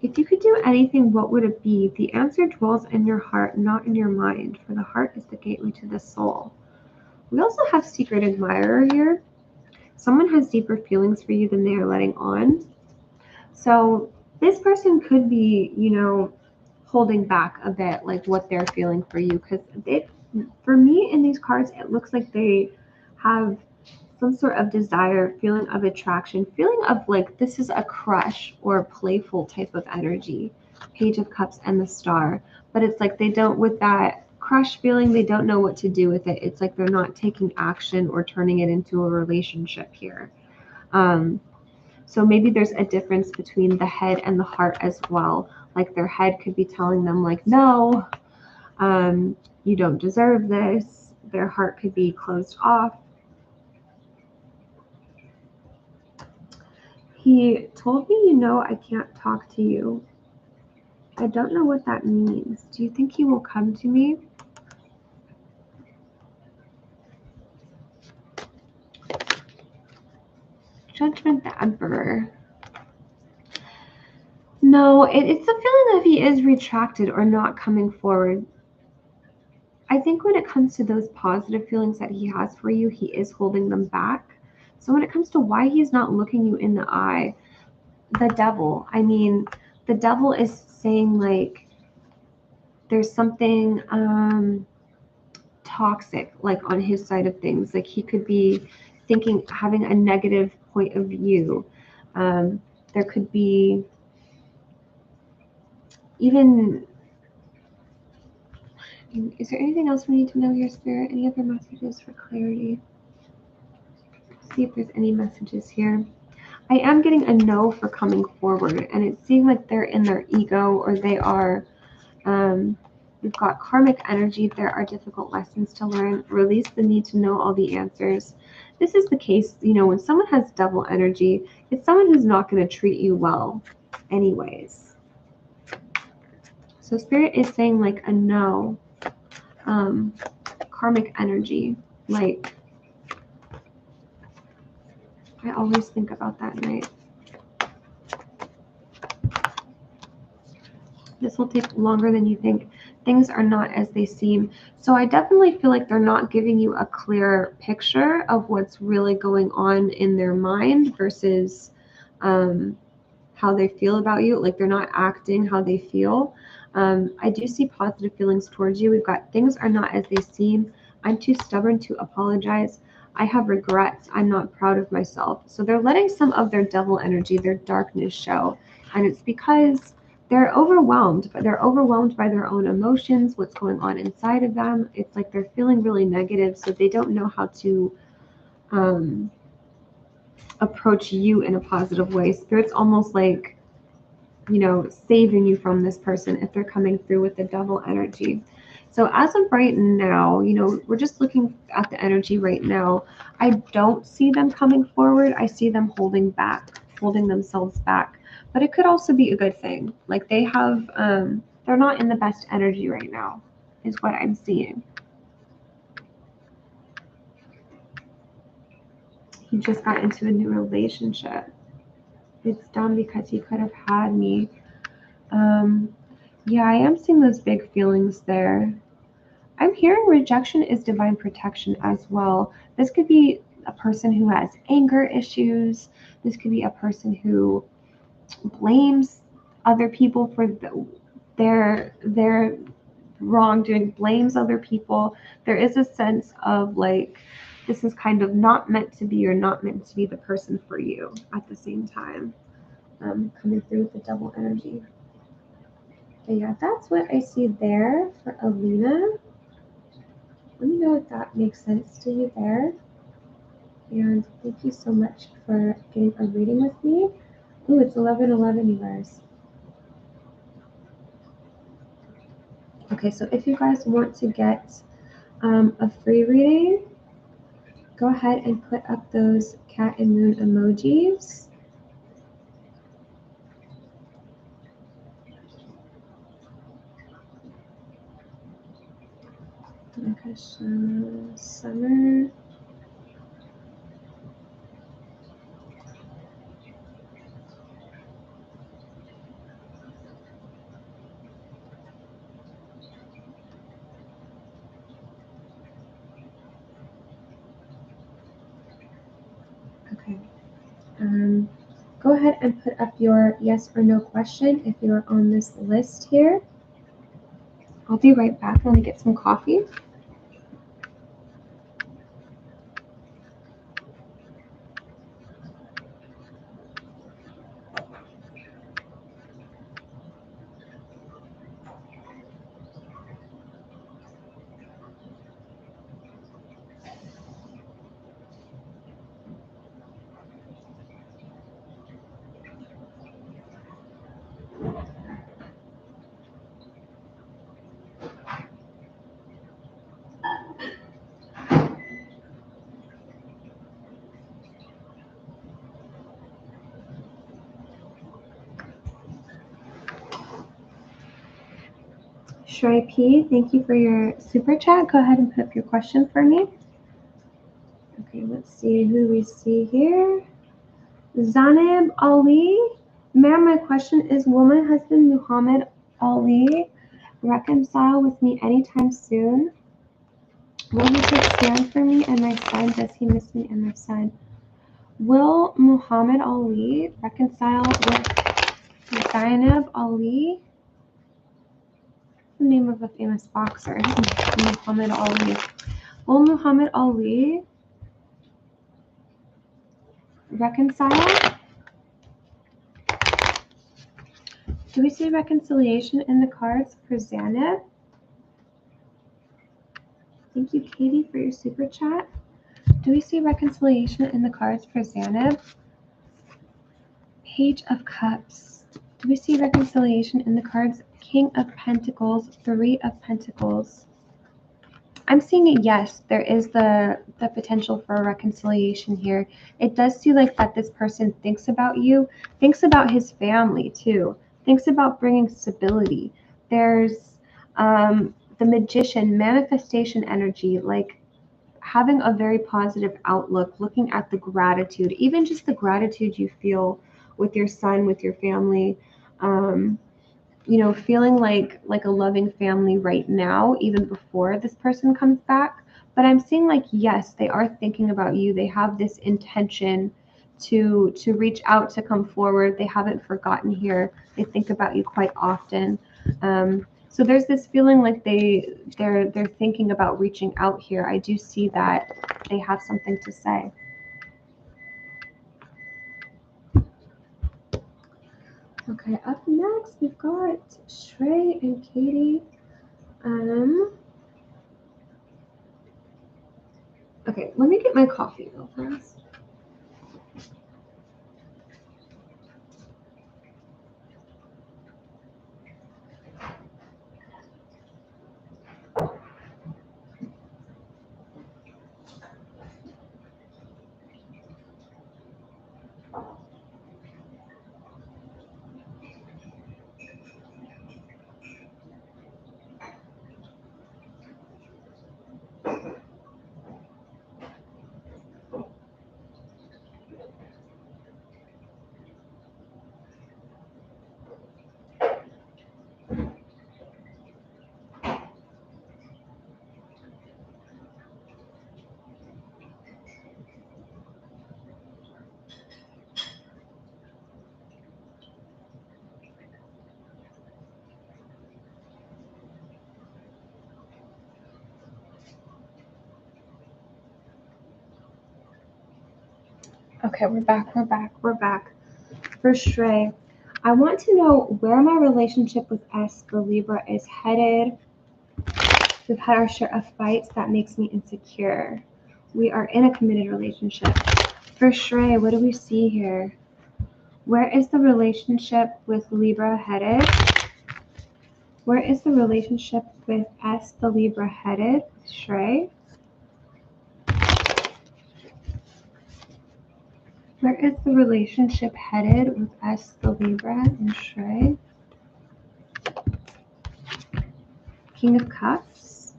If you could do anything, what would it be? The answer dwells in your heart, not in your mind, for the heart is the gateway to the soul. We also have Secret Admirer here. Someone has deeper feelings for you than they are letting on. So this person could be, you know, holding back a bit, like what they're feeling for you. Because for me in these cards, it looks like they have some sort of desire, feeling of attraction, feeling of like this is a crush or playful type of energy. Page of Cups and the Star. But it's like they don't, with that crush feeling, they don't know what to do with it. It's like they're not taking action or turning it into a relationship here. So maybe there's a difference between the head and the heart as well. Like their head could be telling them like, no, you don't deserve this. Their heart could be closed off. He told me, you know, I can't talk to you. I don't know what that means. Do you think he will come to me? Judgment, the Emperor. No, it's a feeling that he is retracted or not coming forward. I think when it comes to those positive feelings that he has for you, he is holding them back. So when it comes to why he's not looking you in the eye, the Devil, I mean, the Devil is saying like there's something toxic like on his side of things. Like he could be thinking, having a negative point of view. There could be even, is there anything else we need to know here, Spirit? Any other messages for clarity? See if there's any messages here. I am getting a no for coming forward, and it seems like they're in their ego, or they are, we've got karmic energy. There are difficult lessons to learn. Release the need to know all the answers. This is the case, you know, when someone has Devil energy, it's someone who's not going to treat you well anyways. So Spirit is saying like a no. Karmic energy, like I always think about that night. This will take longer than you think. things are not as they seem. So I definitely feel like they're not giving you a clear picture of what's really going on in their mind versus how they feel about you. Like they're not acting how they feel. I do see positive feelings towards you. We've got things are not as they seem. I'm too stubborn to apologize. I have regrets. I'm not proud of myself. So they're letting some of their devil energy, their darkness show. And it's because they're overwhelmed, but they're overwhelmed by their own emotions, what's going on inside of them. It's like they're feeling really negative, so they don't know how to approach you in a positive way. Spirit's almost like, you know, saving you from this person if they're coming through with the devil energy. So as of right now, you know, we're just looking at the energy right now. I don't see them coming forward. I see them holding back, holding themselves back. But it could also be a good thing. Like they have, they're not in the best energy right now, is what I'm seeing. He just got into a new relationship. It's dumb because he could have had me. Yeah, I am seeing those big feelings there. I'm hearing rejection is divine protection as well. This could be a person who has anger issues. This could be a person who blames other people for their wrongdoing, blames other people. There is a sense of like, this is kind of not meant to be or not meant to be the person for you at the same time. Coming through with the double energy. But yeah, that's what I see there for Alina. Let me know if that makes sense to you there. And thank you so much for getting a reading with me. Ooh, it's 11:11, you guys. Okay, so if you guys want to get a free reading, go ahead and put up those cat and moon emojis. Summer. Okay. Go ahead and put up your yes or no question if you're on this list here. I'll be right back. Let me get some coffee. Shri P, thank you for your super chat. Go ahead and put up your question for me. Okay, let's see who we see here. Zanib Ali. Ma'am, my question is, will my husband Muhammad Ali reconcile with me anytime soon? Will he take stand for me and my son? Does he miss me and my son? Will Muhammad Ali reconcile with Zainab Ali? The name of a famous boxer, Muhammad Ali. Will Muhammad Ali reconcile? Do we see reconciliation in the cards for Zainab? Thank you, Katie, for your super chat. Do we see reconciliation in the cards for Zainab? Page of Cups. Do we see reconciliation in the cards? King of Pentacles, Three of Pentacles. I'm seeing it, yes, there is the potential for a reconciliation here. It does seem like that this person thinks about you, thinks about his family too, thinks about bringing stability. There's the Magician, manifestation energy, like having a very positive outlook, looking at the gratitude, even just the gratitude you feel with your son, with your family. you know, feeling like a loving family right now, even before this person comes back. But I'm seeing like, yes, they are thinking about you. They have this intention to reach out, to come forward. They haven't forgotten here. They think about you quite often. So there's this feeling like they're thinking about reaching out here. I do see that they have something to say. Okay, up next we've got Shrey and Katie. Okay, let me get my coffee real fast. Okay, we're back. For Shrey, I want to know where my relationship with S, the Libra, is headed. We've had our share of fights. That makes me insecure. We are in a committed relationship. For Shrey, what do we see here? Where is the relationship with Libra headed? Where is the relationship with S, the Libra, headed? Shrey? Where is the relationship headed with S, the Libra, and Shrey? King of Cups.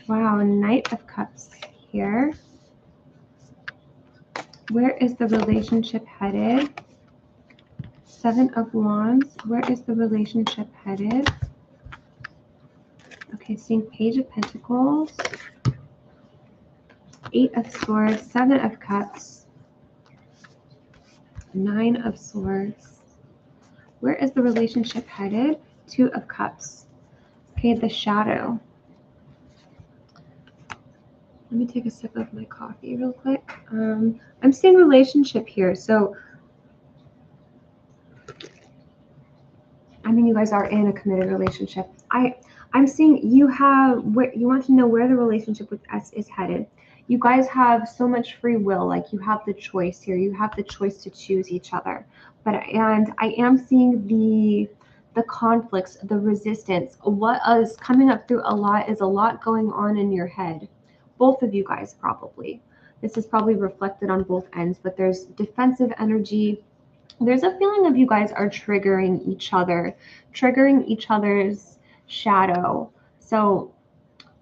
Wow, Knight of Cups here. Where is the relationship headed? Seven of Wands. Where is the relationship headed? Okay, seeing Page of Pentacles. Eight of Swords. Seven of Cups. Nine of Swords. Where is the relationship headed? Two of Cups. Okay, the Shadow. Let me take a sip of my coffee real quick. I'm seeing relationship here. So, I mean, you guys are in a committed relationship. I'm seeing you want to know where the relationship with S is headed. You guys have so much free will. Like, you have the choice here. You have the choice to choose each other. And I am seeing the conflicts, the resistance. What is coming up through a lot going on in your head. Both of you guys probably. This is probably reflected on both ends, but there's defensive energy. There's a feeling of you guys are triggering each other's shadow. So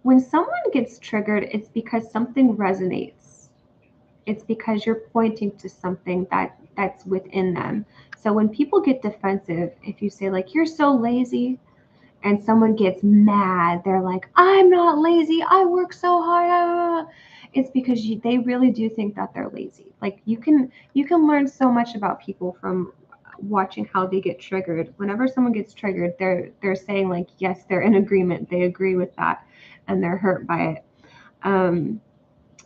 when someone gets triggered, it's because something resonates. It's because you're pointing to something that's within them. So when people get defensive, if you say like, you're so lazy, and someone gets mad, they're like, I'm not lazy, I work so hard. It's because they really do think that they're lazy. Like, you can learn so much about people from watching how they get triggered. Whenever someone gets triggered, they're saying like, yes, they're in agreement, they agree with that, and they're hurt by it.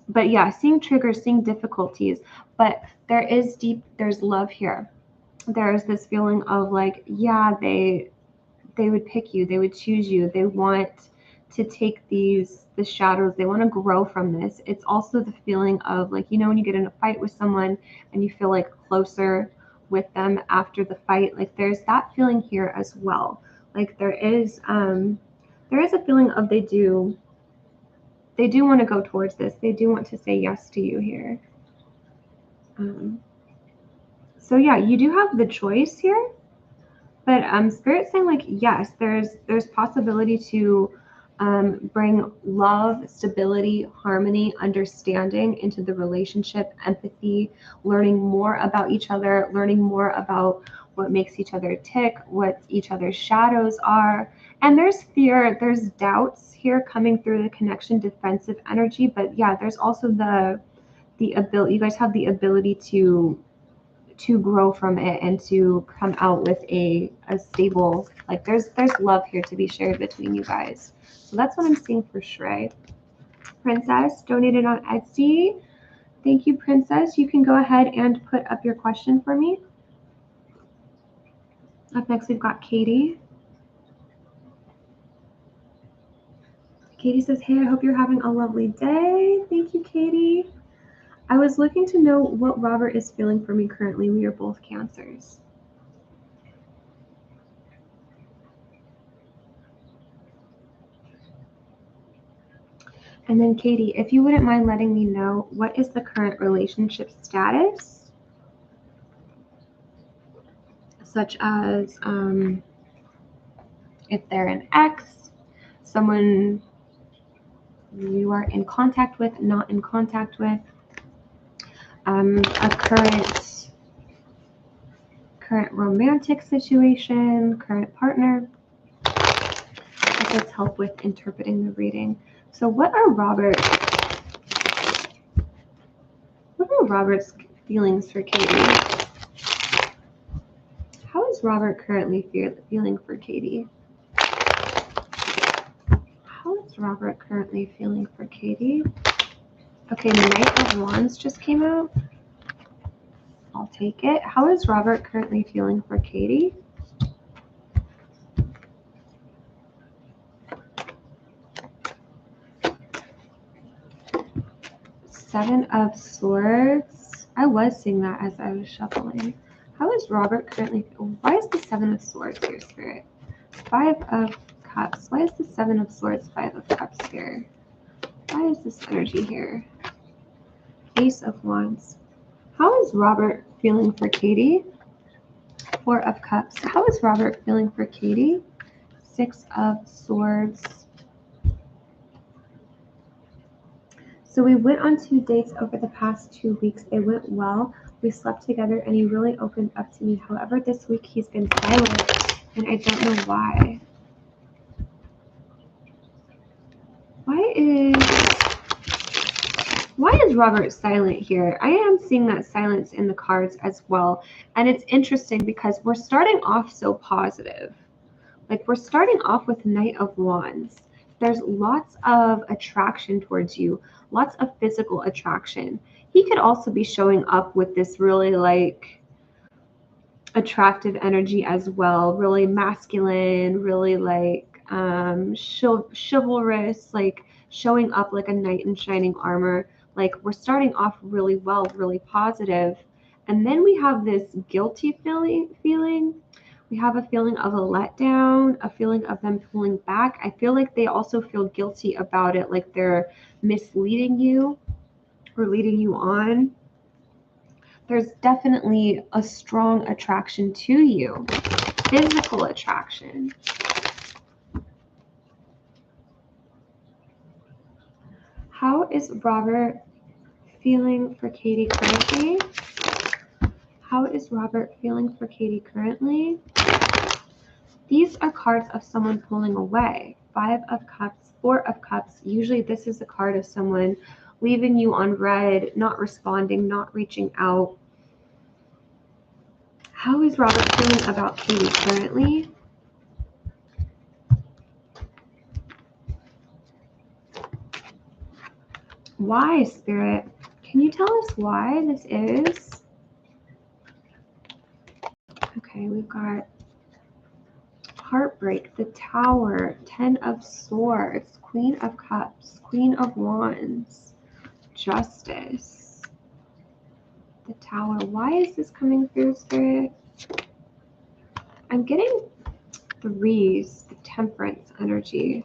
But yeah, seeing triggers, seeing difficulties, but there's love here. There's this feeling of like, yeah, they would pick you, they would choose you, they want to take the shadows, they want to grow from this. It's also the feeling of like, you know, when you get in a fight with someone and you feel like closer with them after the fight, like there's that feeling here as well. Like there is a feeling of they do want to go towards this, they do want to say yes to you here. So yeah, you do have the choice here. But Spirit's saying like, yes, there's possibility to bring love, stability, harmony, understanding into the relationship, empathy, learning more about each other, learning more about what makes each other tick, what each other's shadows are. And there's fear, there's doubts here coming through the connection, defensive energy. But yeah, there's also the ability, you guys have the ability to grow from it and to come out with a stable, like there's love here to be shared between you guys. So that's what I'm seeing for Shrey. Princess donated on Etsy. Thank you, Princess. You can go ahead and put up your question for me. Up next, we've got Katie. Katie says, hey, I hope you're having a lovely day. Thank you, Katie. I was looking to know what Robert is feeling for me currently. We are both Cancers. And then Katie, if you wouldn't mind letting me know, what is the current relationship status? Such as if they're an ex, someone you are in contact with, not in contact with, a current romantic situation, current partner. Let's help with interpreting the reading. So what are Robert's feelings for Katie? How is Robert currently feeling for Katie? How is Robert currently feeling for Katie? Okay, the Knight of Wands just came out. I'll take it. How is Robert currently feeling for Katie? Seven of Swords. I was seeing that as I was shuffling. How is Robert currently? Why is the Seven of Swords here, Spirit? Five of Cups. Why is the Seven of Swords, Five of Cups here? Why is this energy here? Ace of Wands. How is Robert feeling for Katie? Four of Cups. How is Robert feeling for Katie? Six of Swords. So we went on 2 dates over the past 2 weeks. They went well. We slept together and he really opened up to me. However, this week he's been silent and I don't know why. Why is Robert silent here? I am seeing that silence in the cards as well. And it's interesting because we're starting off so positive. Like we're starting off with Knight of Wands. There's lots of attraction towards you, lots of physical attraction. He could also be showing up with this really like attractive energy as well, really masculine, really like chivalrous, like showing up like a knight in shining armor. Like we're starting off really well, really positive. And then we have this guilty feeling. We have a feeling of a letdown, a feeling of them pulling back. I feel like they also feel guilty about it, like they're misleading you or leading you on. There's definitely a strong attraction to you, physical attraction. How is Robert feeling for Katie currently? How is Robert feeling for Katie currently? These are cards of someone pulling away. Five of Cups, Four of Cups. Usually this is a card of someone leaving you on red, not responding, not reaching out. How is Robert feeling about Katie currently? Why, Spirit? Can you tell us why this is? Okay, we've got Heartbreak, the Tower, Ten of Swords, Queen of Cups, Queen of Wands, Justice, the Tower. Why is this coming through, Spirit? I'm getting threes, the Temperance energy.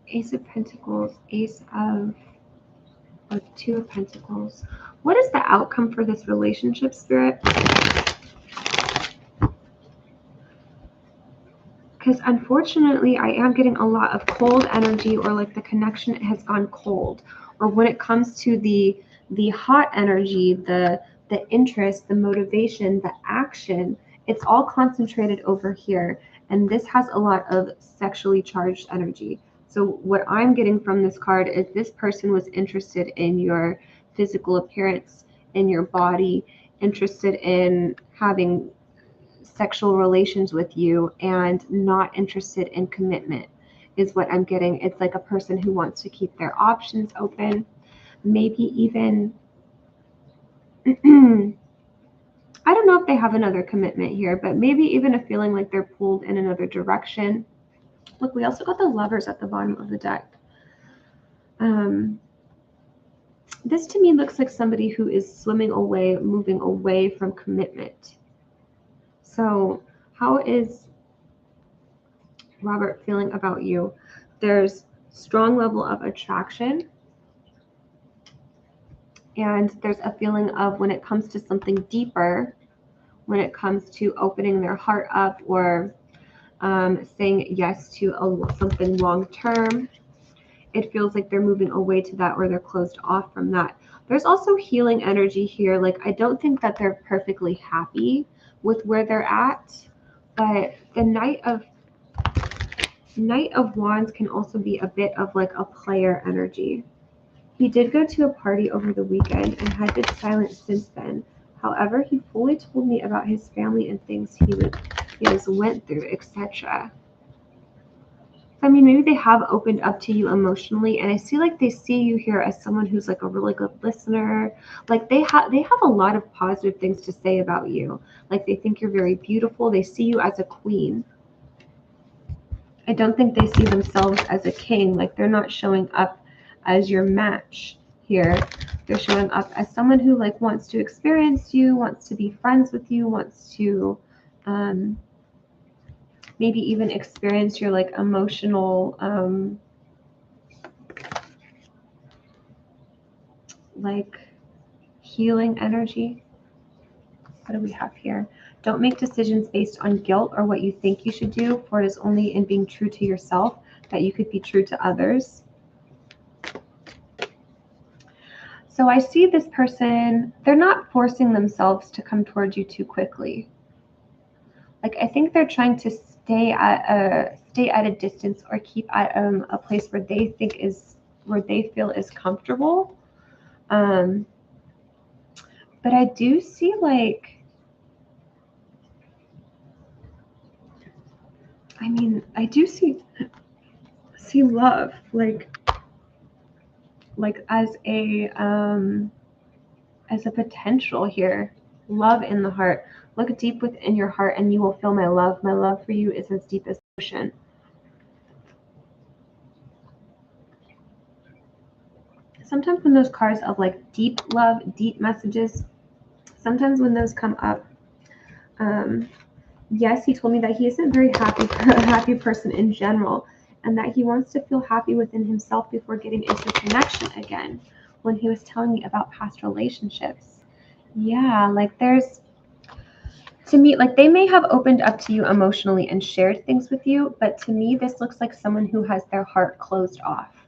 Ace of Pentacles, Ace of, or Two of Pentacles. What is the outcome for this relationship, Spirit? Because unfortunately, I am getting a lot of cold energy, or like the connection has gone cold. Or when it comes to the hot energy, the interest, the motivation, the action, it's all concentrated over here. And this has a lot of sexually charged energy. So what I'm getting from this card is this person was interested in your physical appearance, in your body, interested in having sexual relations with you, and not interested in commitment is what I'm getting. It's like a person who wants to keep their options open, maybe even I don't know if they have another commitment here, but maybe even a feeling like they're pulled in another direction. Look, we also got the Lovers at the bottom of the deck. This to me looks like somebody who is swimming away, moving away from commitment. So how is Robert feeling about you? There's strong level of attraction, and there's a feeling of, when it comes to something deeper, when it comes to opening their heart up, or saying yes to something long term, it feels like they're moving away to that, or they're closed off from that. There's also healing energy here. Like, I don't think that they're perfectly happy with where they're at, but the Knight of Wands can also be a bit of like a player energy. He did go to a party over the weekend and had been silent since then. However, he fully told me about his family and things he has went through, etc. I mean, maybe they have opened up to you emotionally, and I see like they see you here as someone who's like a really good listener. Like they have a lot of positive things to say about you. Like they think you're very beautiful. They see you as a queen. I don't think they see themselves as a king. Like they're not showing up as your match here. They're showing up as someone who like wants to experience you, wants to be friends with you, wants to maybe even experience your like emotional like healing energy. What do we have here? Don't make decisions based on guilt or what you think you should do, for it is only in being true to yourself that you could be true to others. So I see this person, they're not forcing themselves to come towards you too quickly. Like I think they're trying to stay at a distance, or keep at a place where they feel is comfortable. But I do see like, I mean, I do see love like as a potential here. Love in the heart. Look deep within your heart and you will feel my love. My love for you is as deep as the ocean. Sometimes when those cards of like deep love, deep messages, sometimes when those come up, yes, he told me that he isn't very happy, a happy person in general, and that he wants to feel happy within himself before getting into connection again. When he was telling me about past relationships, yeah, like there's, to me, like they may have opened up to you emotionally and shared things with you, but to me, this looks like someone who has their heart closed off.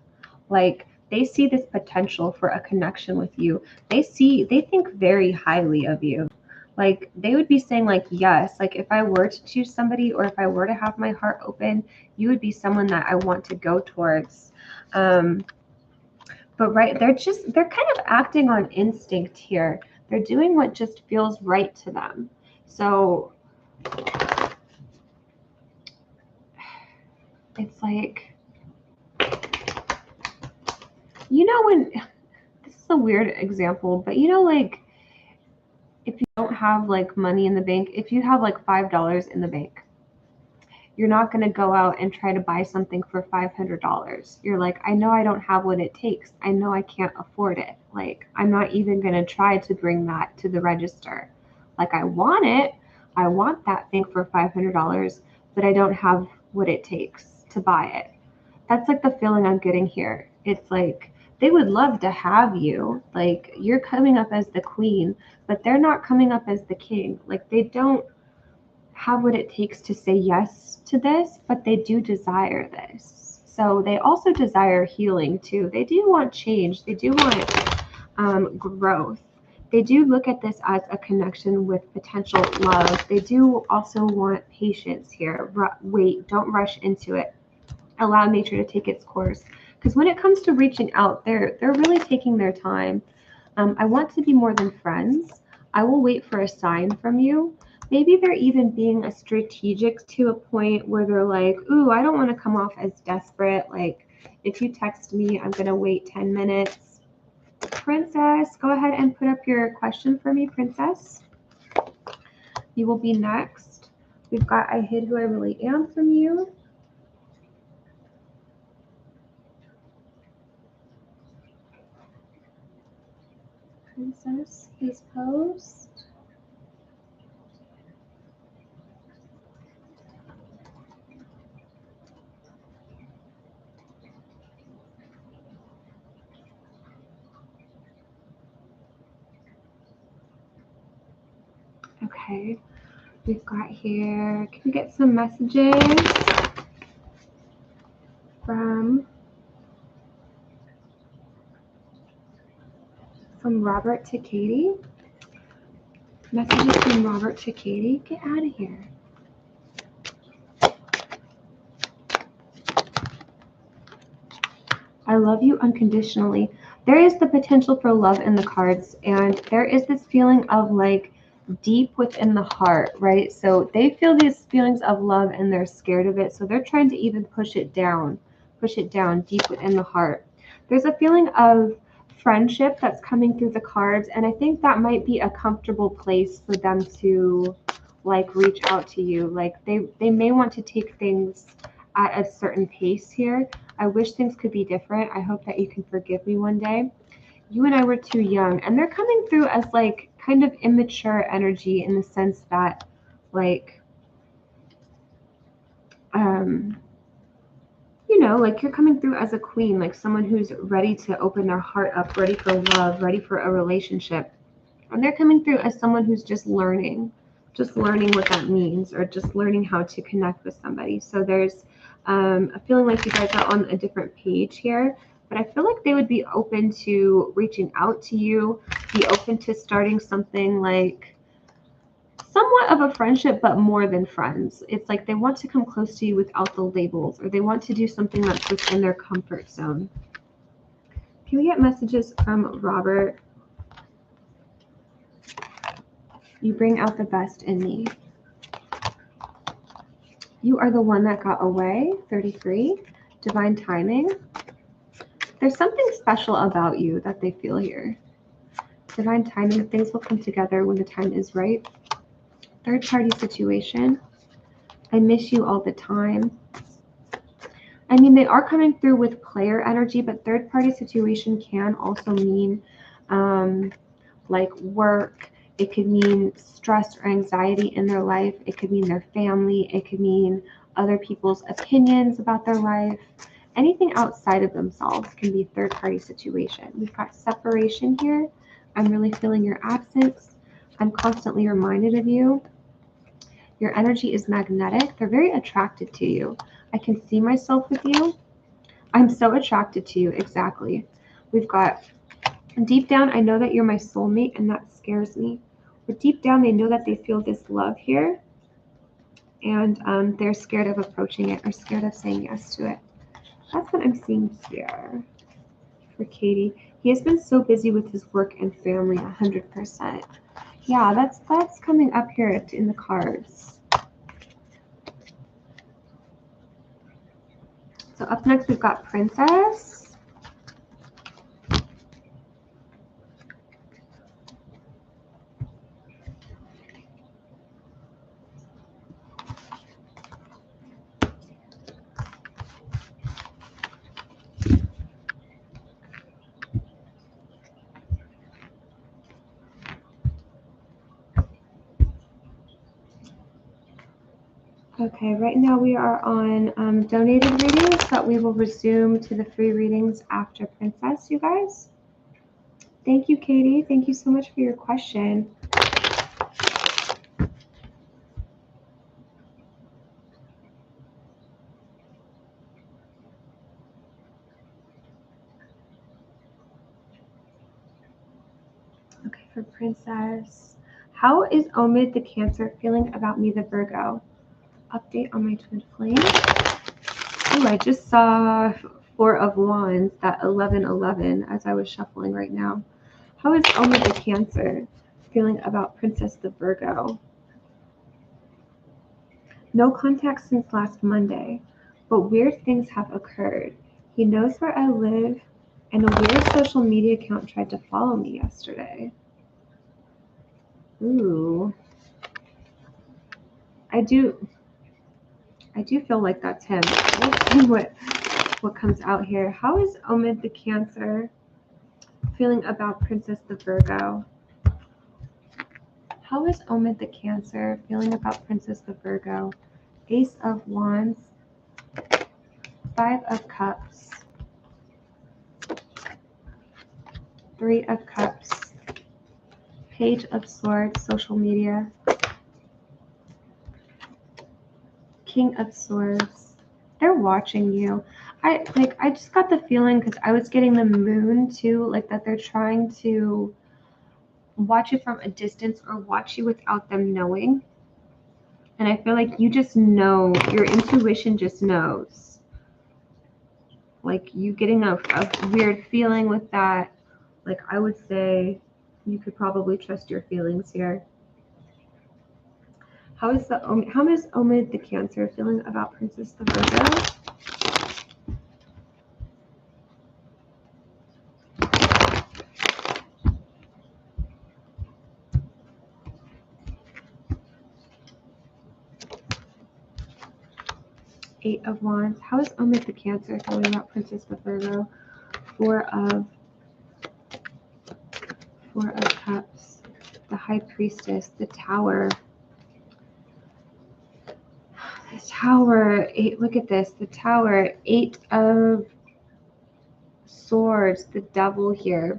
Like they see this potential for a connection with you. They think very highly of you. Like they would be saying like, yes, like if I were to choose somebody, or if I were to have my heart open, you would be someone that I want to go towards. But right, they're kind of acting on instinct here. They're doing what just feels right to them. So it's like, you know, when, this is a weird example, but you know, like if you don't have like money in the bank, if you have like $5 in the bank, you're not going to go out and try to buy something for $500. You're like, I know I don't have what it takes. I know I can't afford it. Like, I'm not even going to try to bring that to the register. Like, I want it. I want that thing for $500, but I don't have what it takes to buy it. That's like the feeling I'm getting here. It's like they would love to have you. Like, you're coming up as the queen, but they're not coming up as the king. Like, they don't have what it takes to say yes to this, but they do desire this. So they also desire healing too. They do want change. They do want growth. They do look at this as a connection with potential love. They do also want patience here. Wait, don't rush into it. Allow nature to take its course. Because when it comes to reaching out, they're really taking their time. I want to be more than friends. I will wait for a sign from you. Maybe they're even being a strategic to a point where they're like, ooh, I don't want to come off as desperate. Like, if you text me, I'm going to wait 10 minutes. Princess, go ahead and put up your question for me, Princess. You will be next. We've got I hid who I really am from you. Princess, please post. Okay, we've got here, can we get some messages from Robert to Katie? Messages from Robert to Katie? Get out of here. I love you unconditionally. There is the potential for love in the cards, and there is this feeling of like deep within the heart, right? So they feel these feelings of love and they're scared of it. So they're trying to even push it down deep within the heart. There's a feeling of friendship that's coming through the cards, and I think that might be a comfortable place for them to like reach out to you. Like they may want to take things at a certain pace here. I wish things could be different. I hope that you can forgive me one day. You and I were too young, and they're coming through as like kind of immature energy in the sense that like you know, like you're coming through as a queen, like someone who's ready to open their heart up, ready for love, ready for a relationship. And they're coming through as someone who's just learning what that means, or just learning how to connect with somebody. So there's a feeling like you guys are on a different page here, but I feel like they would be open to reaching out to you, be open to starting something like somewhat of a friendship, but more than friends. It's like they want to come close to you without the labels, or they want to do something that's within their comfort zone. Can we get messages from Robert? You bring out the best in me. You are the one that got away. 33. Divine timing. There's something special about you that they feel here. Divine timing. Things will come together when the time is right. Third party situation. I miss you all the time. I mean, they are coming through with player energy, but third party situation can also mean like work. It could mean stress or anxiety in their life. It could mean their family. It could mean other people's opinions about their life. Anything outside of themselves can be third party situation. We've got separation here. I'm really feeling your absence. I'm constantly reminded of you. Your energy is magnetic. They're very attracted to you. I can see myself with you. I'm so attracted to you. Exactly. We've got deep down, I know that you're my soulmate, and that scares me. But deep down, they know that they feel this love here, and they're scared of approaching it or scared of saying yes to it. That's what I'm seeing here for Katie. He has been so busy with his work and family, 100%. Yeah, that's coming up here in the cards. So up next, we've got Princess. Okay, right now we are on donated readings, but we will resume to the free readings after Princess, you guys. Thank you, Katie. Thank you so much for your question. for Princess. How is Omid the Cancer feeling about me, the Virgo? Update on my twin flame. Oh, I just saw Four of Wands, that 1111, as I was shuffling right now. How is Omid the Cancer feeling about Princess the Virgo? No contact since last Monday, but weird things have occurred. He knows where I live, and a weird social media account tried to follow me yesterday. Ooh. I do feel like that's him. Let's see what comes out here. How is Omid the Cancer feeling about Princess the Virgo? How is Omid the Cancer feeling about Princess the Virgo? Ace of Wands, Five of Cups, Three of Cups, Page of Swords, social media, King of Swords. They're watching you. I just got the feeling, because I was getting the moon too, like that they're trying to watch you from a distance or watch you without them knowing. And I feel like you just know, your intuition just knows. Like you getting a weird feeling with that. Like I would say you could probably trust your feelings here. How is Omid the Cancer feeling about Princess the Virgo? Eight of Wands. How is Omid the Cancer feeling about Princess the Virgo? Four of Cups, the High Priestess, the Tower. The Tower, look at this, the Tower, Eight of Swords, the Devil here.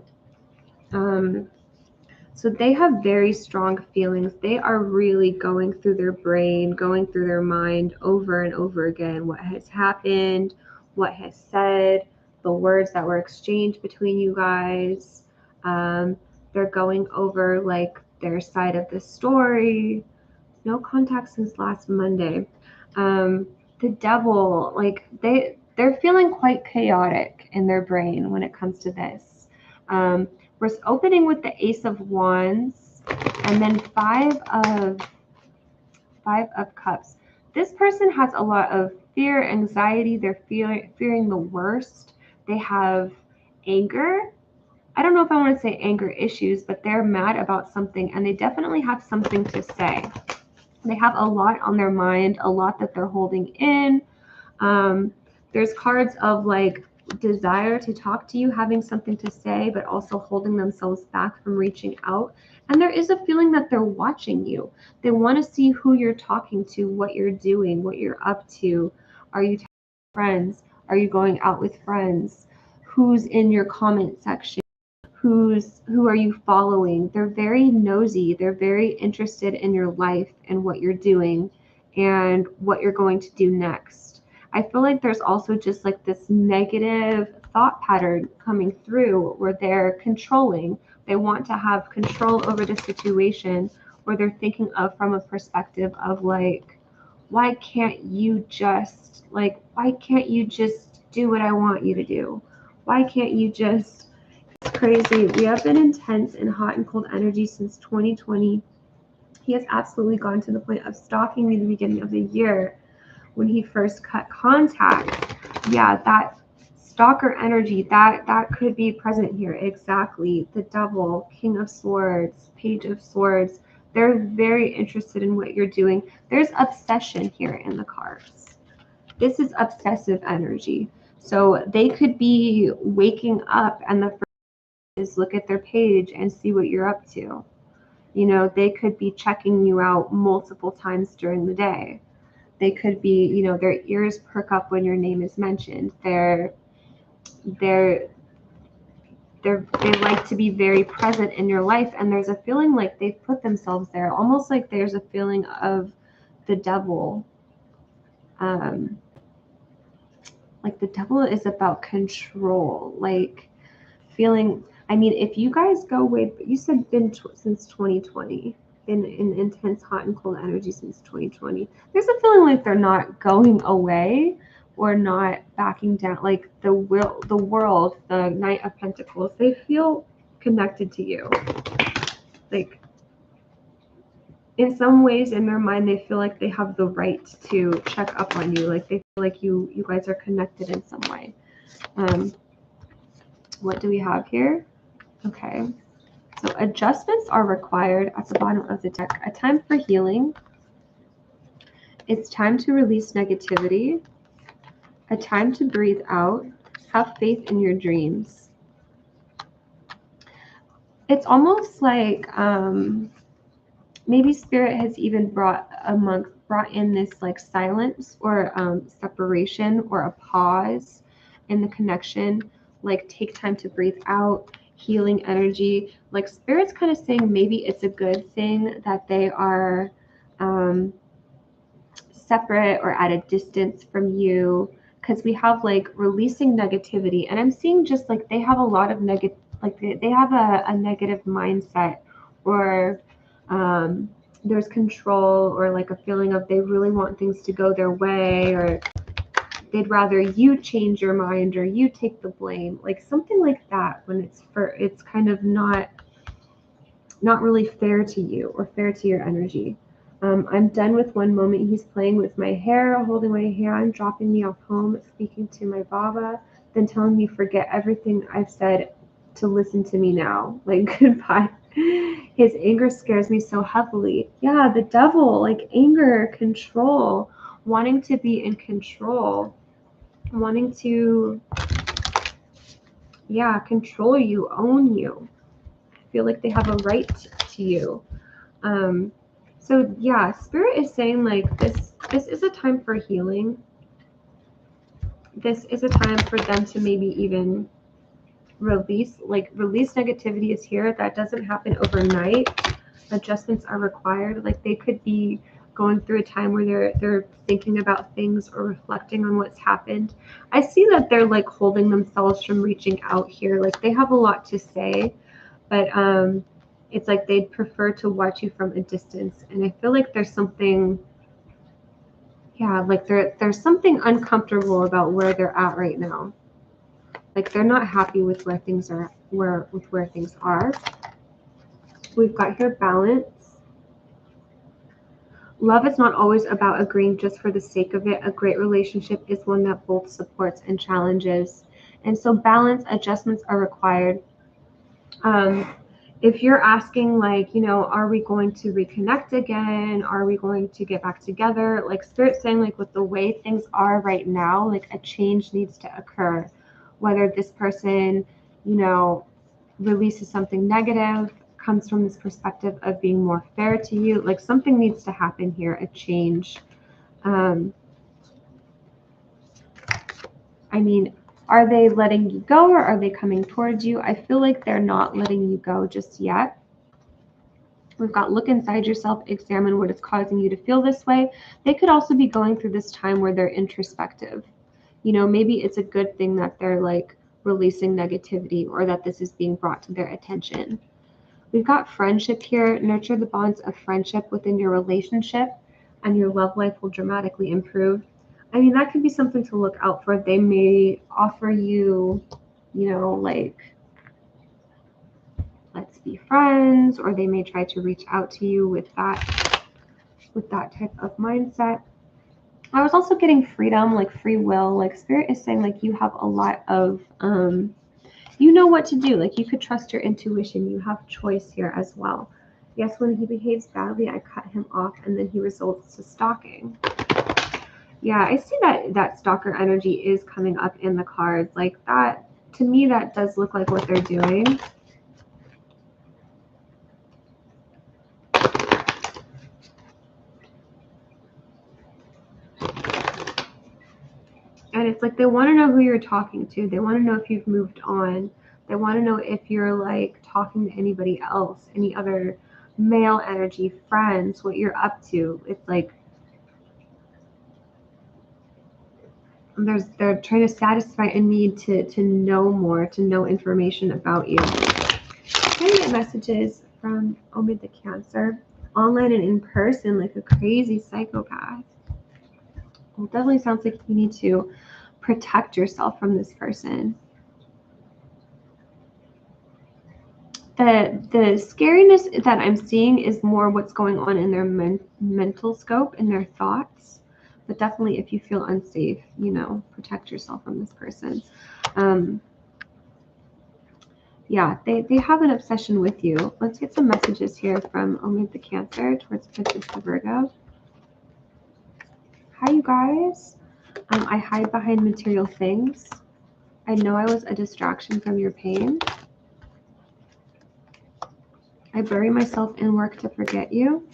So they have very strong feelings. They are really going through their brain, going through their mind over and over again. What has happened, what has said, the words that were exchanged between you guys. They're going over like their side of the story. No contact since last Monday. The Devil, like they're feeling quite chaotic in their brain when it comes to this. We're opening with the Ace of Wands and then Five of Cups. This person has a lot of fear, anxiety. They're fearing the worst. They have anger. I don't know if I want to say anger issues, but they're mad about something, and they definitely have something to say. They have a lot on their mind, a lot that they're holding in. There's cards of like desire to talk to you, having something to say, but also holding themselves back from reaching out. And there is a feeling that they're watching you. They want to see who you're talking to, what you're doing, what you're up to. Are you talking to friends? Are you going out with friends? Who's in your comment section? Who are you following? They're very nosy. They're very interested in your life and what you're doing and what you're going to do next. I feel like there's also just like this negative thought pattern coming through where they're controlling. They want to have control over the situation, where they're thinking of from a perspective of like, why can't you just do what I want you to do? Why can't you just... It's crazy. We have been intense and hot and cold energy since 2020. He has absolutely gone to the point of stalking me at the beginning of the year when he first cut contact. Yeah, that stalker energy, that could be present here. Exactly. The Devil, King of Swords, Page of Swords. They're very interested in what you're doing. There's obsession here in the cards. This is obsessive energy. So they could be waking up and the first is look at their page and see what you're up to. You know, they could be checking you out multiple times during the day. They could be, you know, their ears perk up when your name is mentioned. They like to be very present in your life, and there's a feeling like they've put themselves there, almost like there's a feeling of the Devil. Like the Devil is about control, like feeling I mean, if you guys go way, you said been since 2020, been in intense hot and cold energy since 2020. There's a feeling like they're not going away or not backing down. Like the world, the Knight of Pentacles, they feel connected to you. Like in some ways in their mind, they feel like they have the right to check up on you. Like they feel like you guys are connected in some way. What do we have here? Okay. So adjustments are required at the bottom of the deck. A time for healing. It's time to release negativity. A time to breathe out. Have faith in your dreams. It's almost like maybe Spirit has even brought in this like silence or separation or a pause in the connection. Like take time to breathe out. Healing energy. Like Spirit's kind of saying maybe it's a good thing that they are separate or at a distance from you, because we have like releasing negativity, and I'm seeing just like they have a lot of negative, like they have a negative mindset, or there's control, or like a feeling of they really want things to go their way, or they'd rather you change your mind or you take the blame, like something like that, when it's kind of not really fair to you or fair to your energy. I'm done with one moment. He's playing with my hair, holding my hand, dropping me off home, speaking to my Baba, then telling me forget everything I've said to listen to me now. Like goodbye. His anger scares me so heavily. Yeah, the devil, like anger, control, wanting to be in control, wanting to, yeah, control you, own you. I feel like they have a right to you. So yeah, Spirit is saying like this is a time for healing. This is a time for them to maybe even release negativity is here. That doesn't happen overnight. Adjustments are required. Like they could be going through a time where they're thinking about things or reflecting on what's happened. I see that they're like holding themselves from reaching out here. Like they have a lot to say, but it's like they'd prefer to watch you from a distance. And I feel like there's something, yeah, like there's something uncomfortable about where they're at right now. Like they're not happy with where things are, where things are. We've got here balance. Love is not always about agreeing just for the sake of it. A great relationship is one that both supports and challenges. And so balance, adjustments are required. If you're asking like, you know, are we going to reconnect again? Are we going to get back together? Like Spirit's saying like with the way things are right now, like a change needs to occur. Whether this person, you know, releases something negative, comes from this perspective of being more fair to you, like something needs to happen here, a change. I mean, are they letting you go or are they coming towards you? I feel like they're not letting you go just yet. We've got look inside yourself, examine what is causing you to feel this way. They could also be going through this time where they're introspective. You know, maybe it's a good thing that they're like releasing negativity or that this is being brought to their attention. We've got friendship here. Nurture the bonds of friendship within your relationship and your love life will dramatically improve. I mean, that could be something to look out for. They may offer you, you know, like, let's be friends, or they may try to reach out to you with that type of mindset. I was also getting freedom, like free will. Like Spirit is saying like you have a lot of you know what to do. Like you could trust your intuition. You have choice here as well. Yes, when he behaves badly, I cut him off and then he results to stalking. Yeah, I see that stalker energy is coming up in the cards. Like that, to me, that does look like what they're doing. And it's like they want to know who you're talking to. They want to know if you've moved on. They want to know if you're like talking to anybody else, any other male energy, friends, what you're up to. It's like they're trying to satisfy a need to know more, to know information about you. trying to get messages from Omid the Cancer, online and in person, like a crazy psychopath. Well, it definitely sounds like you need to protect yourself from this person. The scariness that I'm seeing is more what's going on in their mental scope and their thoughts. But definitely, if you feel unsafe, you know, protect yourself from this person. Yeah, they have an obsession with you. Let's get some messages here from Omid the Cancer towards Princess the Virgo. Hi, you guys. I hide behind material things. I know I was a distraction from your pain. I bury myself in work to forget you.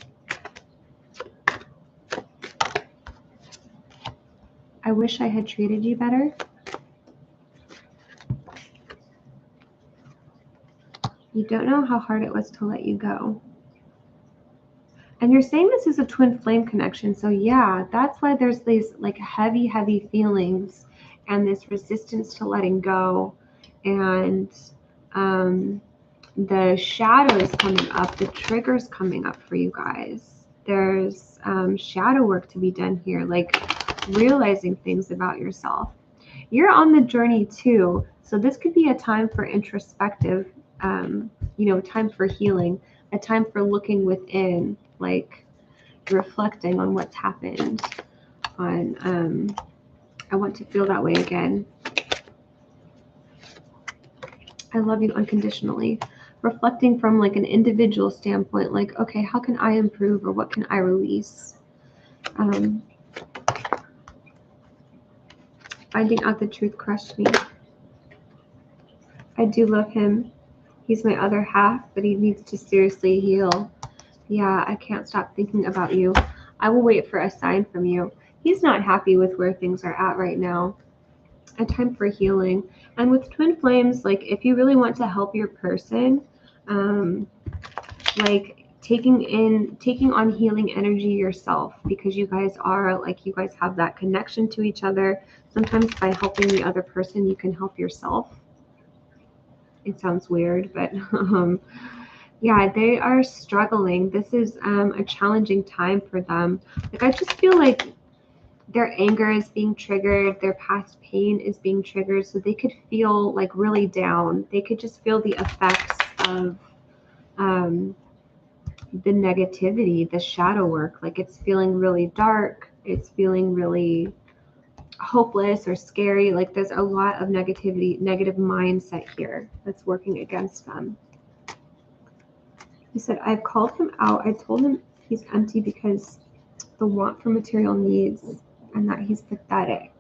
I wish I had treated you better. You don't know how hard it was to let you go. And you're saying this is a twin flame connection. So yeah, that's why there's these like heavy, heavy feelings and this resistance to letting go. And the shadows coming up, the triggers coming up for you guys. There's shadow work to be done here, like realizing things about yourself. You're on the journey too. So this could be a time for introspective, you know, time for healing, a time for looking within, like reflecting on what's happened. On I want to feel that way again. I love you unconditionally. Reflecting from like an individual standpoint, like, okay, how can I improve or what can I release? Finding out the truth crushed me. I do love him. He's my other half, but he needs to seriously heal. Yeah, I can't stop thinking about you. I will wait for a sign from you. He's not happy with where things are at right now. A time for healing. And with twin flames, like if you really want to help your person, like taking on healing energy yourself, because you guys have that connection to each other. Sometimes by helping the other person, you can help yourself. It sounds weird, but yeah, they are struggling. This is a challenging time for them. Like I just feel like their anger is being triggered, their past pain is being triggered, so they could feel like really down. They could just feel the effects of the negativity, the shadow work. Like it's feeling really dark, it's feeling really hopeless or scary. Like there's a lot of negativity, negative mindset here that's working against them. He said, I've called him out. I told him he's empty because the want for material needs and that he's pathetic.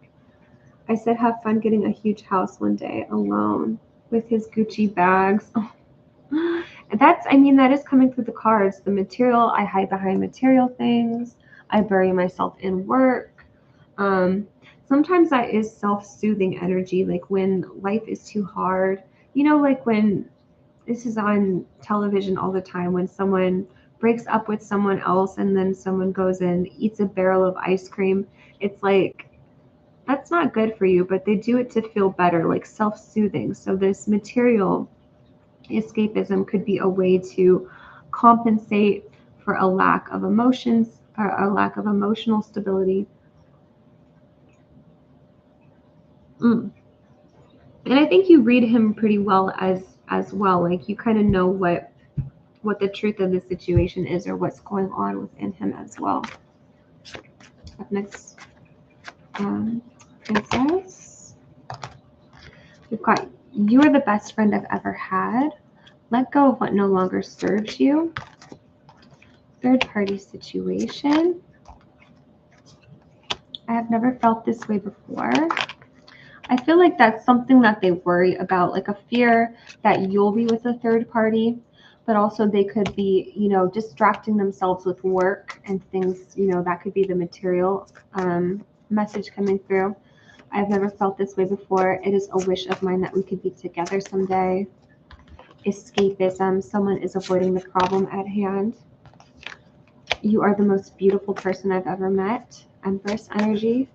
I said, have fun getting a huge house one day alone with his Gucci bags. Oh. And that is coming through the cards. The material, I hide behind material things. I bury myself in work. Sometimes that is self-soothing energy, like when life is too hard. You know, like when this is on television all the time, when someone breaks up with someone else and then someone goes and eats a barrel of ice cream. It's like, that's not good for you, but they do it to feel better, like self-soothing. So this material escapism could be a way to compensate for a lack of emotions or a lack of emotional stability. And I think you read him pretty well as well. Like you kind of know what the truth of the situation is or what's going on within him as well. Up next, Princess. We've got, you are the best friend I've ever had. Let go of what no longer serves you. Third party situation. I have never felt this way before. I feel like that's something that they worry about, like a fear that you'll be with a third party, but also they could be, you know, distracting themselves with work and things, you know, that could be the material message coming through. I've never felt this way before. It is a wish of mine that we could be together someday. Escapism. Someone is avoiding the problem at hand. You are the most beautiful person I've ever met. Empress energy.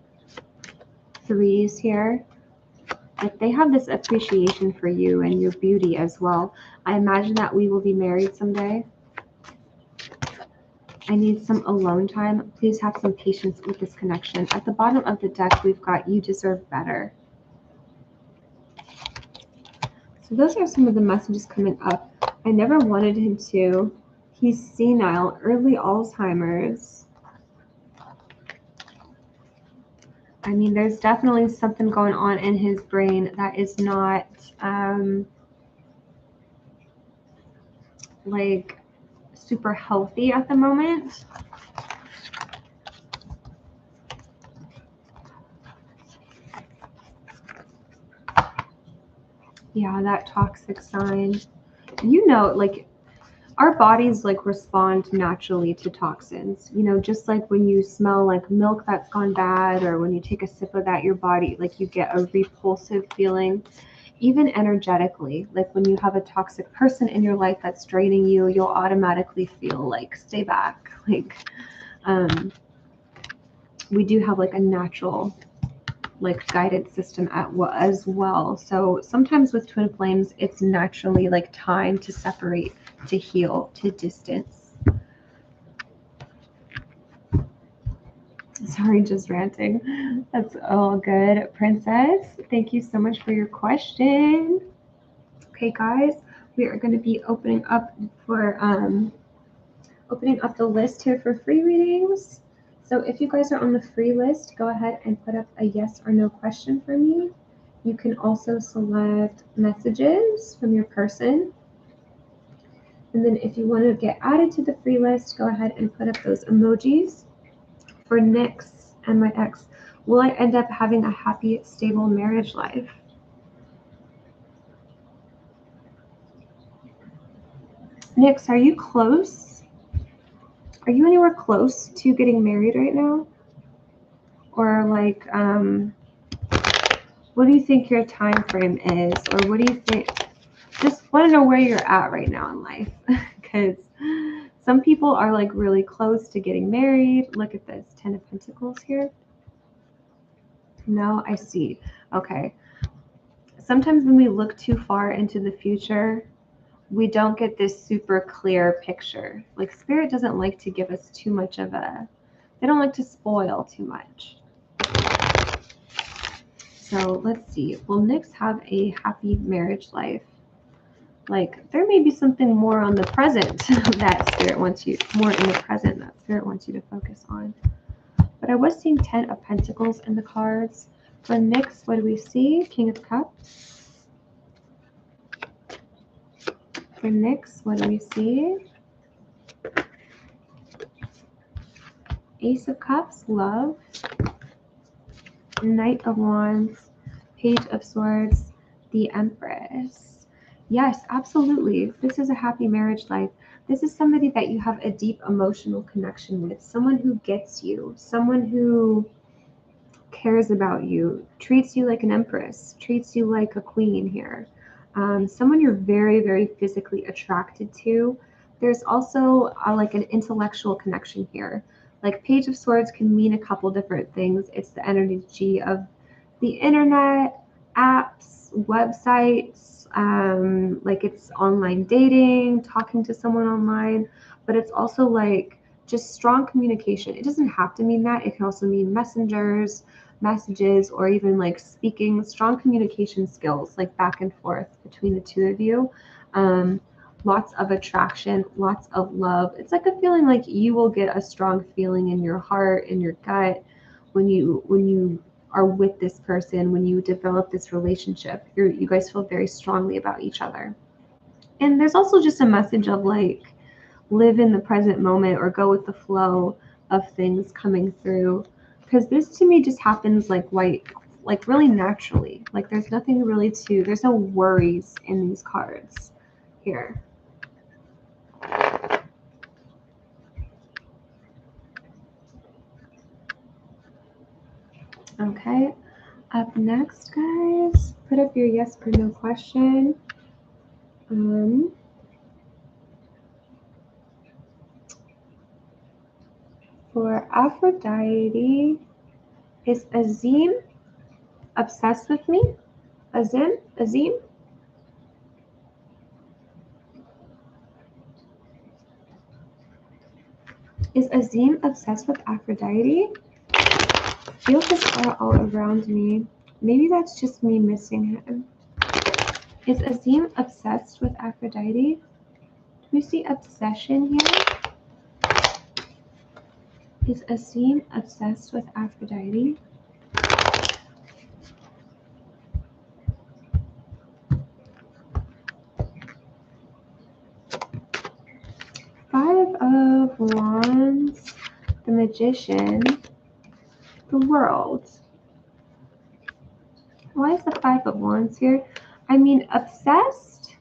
Threes here. Like they have this appreciation for you and your beauty as well. I imagine that we will be married someday. I need some alone time. Please have some patience with this connection. At the bottom of the deck, we've got you deserve better. So those are some of the messages coming up. I never wanted him to. He's senile, early Alzheimer's. I mean, there's definitely something going on in his brain that is not like super healthy at the moment. Yeah, that toxic sign. You know, like our bodies like respond naturally to toxins. You know, just like when you smell like milk that's gone bad, or when you take a sip of that, your body, like you get a repulsive feeling. Even energetically, like when you have a toxic person in your life that's draining you, you'll automatically feel like stay back. Like we do have like a natural like guided system as well. So sometimes with twin flames, it's naturally like time to separate, to heal, to distance. Sorry, just ranting. That's all good. Princess, thank you so much for your question. Okay, guys, we are going to be opening up the list here for free readings. So if you guys are on the free list, go ahead and put up a yes or no question for me. You can also select messages from your person. And then if you want to get added to the free list, go ahead and put up those emojis. For Nyx and my ex, will I end up having a happy, stable marriage life? Nyx, are you close? Are you anywhere close to getting married right now? Or like, what do you think your time frame is? Or what do you think? Just want to know where you're at right now in life. Because some people are like really close to getting married. Look at this, 10 of Pentacles here. No, I see. Okay. Sometimes when we look too far into the future, we don't get this super clear picture. Like Spirit doesn't like to give us too much of they don't like to spoil too much. So let's see. Will Nyx have a happy marriage life? Like there may be something more on the present that Spirit wants you, more in the present that Spirit wants you to focus on. But I was seeing 10 of Pentacles in the cards. For Nyx, what do we see? King of Cups. For Nyx, what do we see? Ace of Cups, love. Knight of Wands, Page of Swords, the Empress. Yes, absolutely. This is a happy marriage life. This is somebody that you have a deep emotional connection with, someone who gets you, someone who cares about you, treats you like an empress, treats you like a queen here. Someone you're very, very physically attracted to. There's also like an intellectual connection here. Like Page of Swords can mean a couple different things. It's the energy of the internet, apps, websites, like it's online dating, talking to someone online, but it's also like just strong communication. It doesn't have to mean that. It can also mean messengers, messages, or even like speaking, strong communication skills, like back and forth between the two of you. Lots of attraction, lots of love. It's like a feeling like you will get a strong feeling in your heart, in your gut, when you are with this person, when you develop this relationship. You guys feel very strongly about each other. And there's also just a message of like, live in the present moment or go with the flow of things coming through. Because this to me just happens like really naturally. Like there's nothing really there's no worries in these cards here. Okay, up next, guys, put up your yes or no question. For Aphrodite, is Azim obsessed with me? Azim? Is Azim obsessed with Aphrodite? I feel his aura all around me. Maybe that's just me missing him. Is Azim obsessed with Aphrodite? Do we see obsession here? Is Azim obsessed with Aphrodite? Five of Wands, the Magician, the World. Why is the Five of Wands here? I mean, obsessed?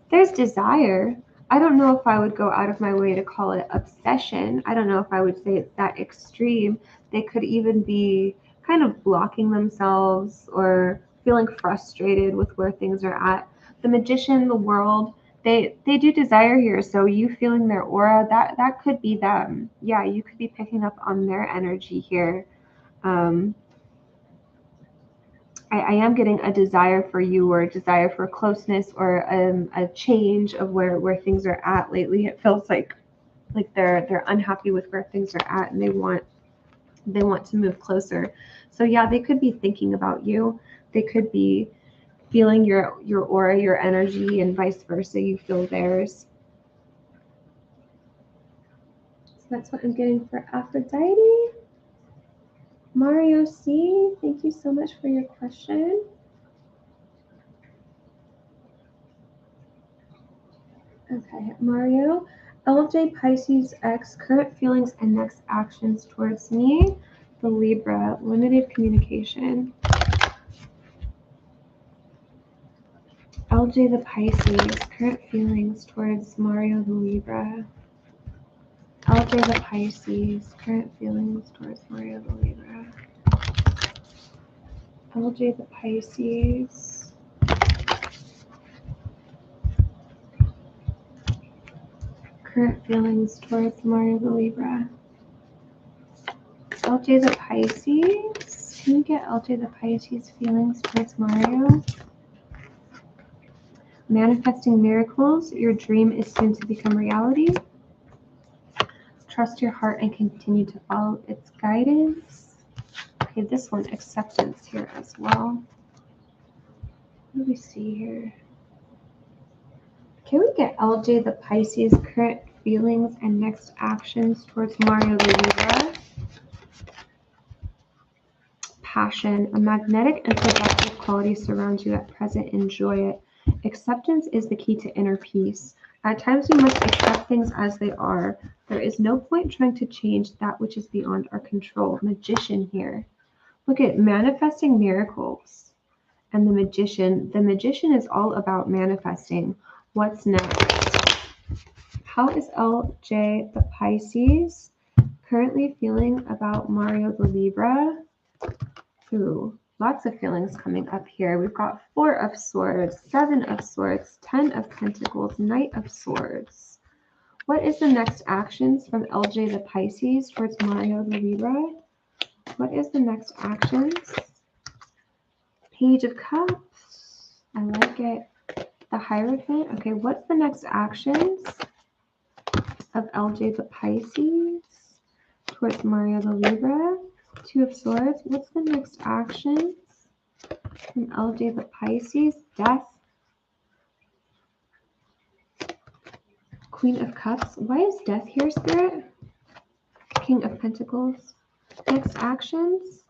There's desire. I don't know if I would go out of my way to call it obsession. I don't know if I would say it's that extreme. They could even be kind of blocking themselves or feeling frustrated with where things are at. The Magician, the World, they do desire here. So you feeling their aura, that could be them. Yeah, you could be picking up on their energy here. I am getting a desire for you, or a desire for closeness, or a change of where things are at lately. It feels like they're unhappy with where things are at, and they want to move closer. So yeah, they could be thinking about you. They could be feeling your aura, your energy, and vice versa. You feel theirs. So that's what I'm getting for Aphrodite. Mario C, thank you so much for your question. Okay, Mario. LJ Pisces X, current feelings and next actions towards me. The Libra, limited communication. LJ the Pisces, current feelings towards Mario the Libra. LJ the Pisces, current feelings towards Mario the Libra. LJ the Pisces. Current feelings towards Mario the Libra. LJ the Pisces. Can you get LJ the Pisces feelings towards Mario? Manifesting miracles. Your dream is soon to become reality. Trust your heart and continue to follow its guidance. Okay, this one, acceptance here as well. What do we see here? Can we get LJ the Pisces current feelings and next actions towards Mario the Libra? Passion. A magnetic and seductive quality surrounds you at present. Enjoy it. Acceptance is the key to inner peace. At times we must accept things as they are. There is no point trying to change that which is beyond our control. Magician here. Look at manifesting miracles. And the Magician. The Magician is all about manifesting. What's next? How is LJ the Pisces currently feeling about Mario the Libra? Ooh, lots of feelings coming up here. We've got 4 of Swords, 7 of Swords, 10 of Pentacles, Knight of Swords. What is the next actions from LJ the Pisces towards Mario the Libra? What is the next actions? Page of Cups. I like it. The Hierophant. Okay, what's the next actions of LJ the Pisces towards Mario the Libra? 2 of Swords. What's the next actions from LJ the Pisces? Death. Queen of Cups. Why is Death here, Spirit? King of Pentacles. Next actions.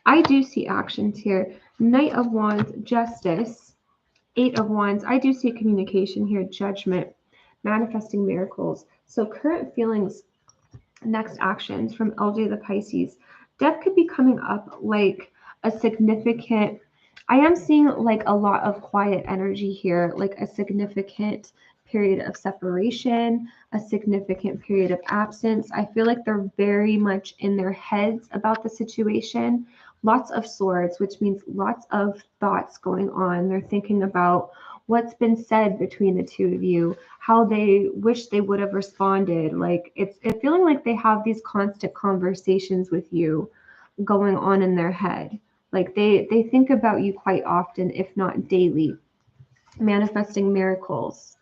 I do see actions here. Knight of Wands. Justice. 8 of Wands. I do see communication here. Judgment. Manifesting miracles. So current feelings, next actions from LJ the Pisces. Death could be coming up like a significant, I am seeing like a lot of quiet energy here, like a significant period of separation, a significant period of absence. I feel like they're very much in their heads about the situation. Lots of Swords, which means lots of thoughts going on. They're thinking about what's been said between the two of you, how they wish they would have responded. Like it's feeling like they have these constant conversations with you going on in their head. Like they think about you quite often, if not daily, manifesting miracles.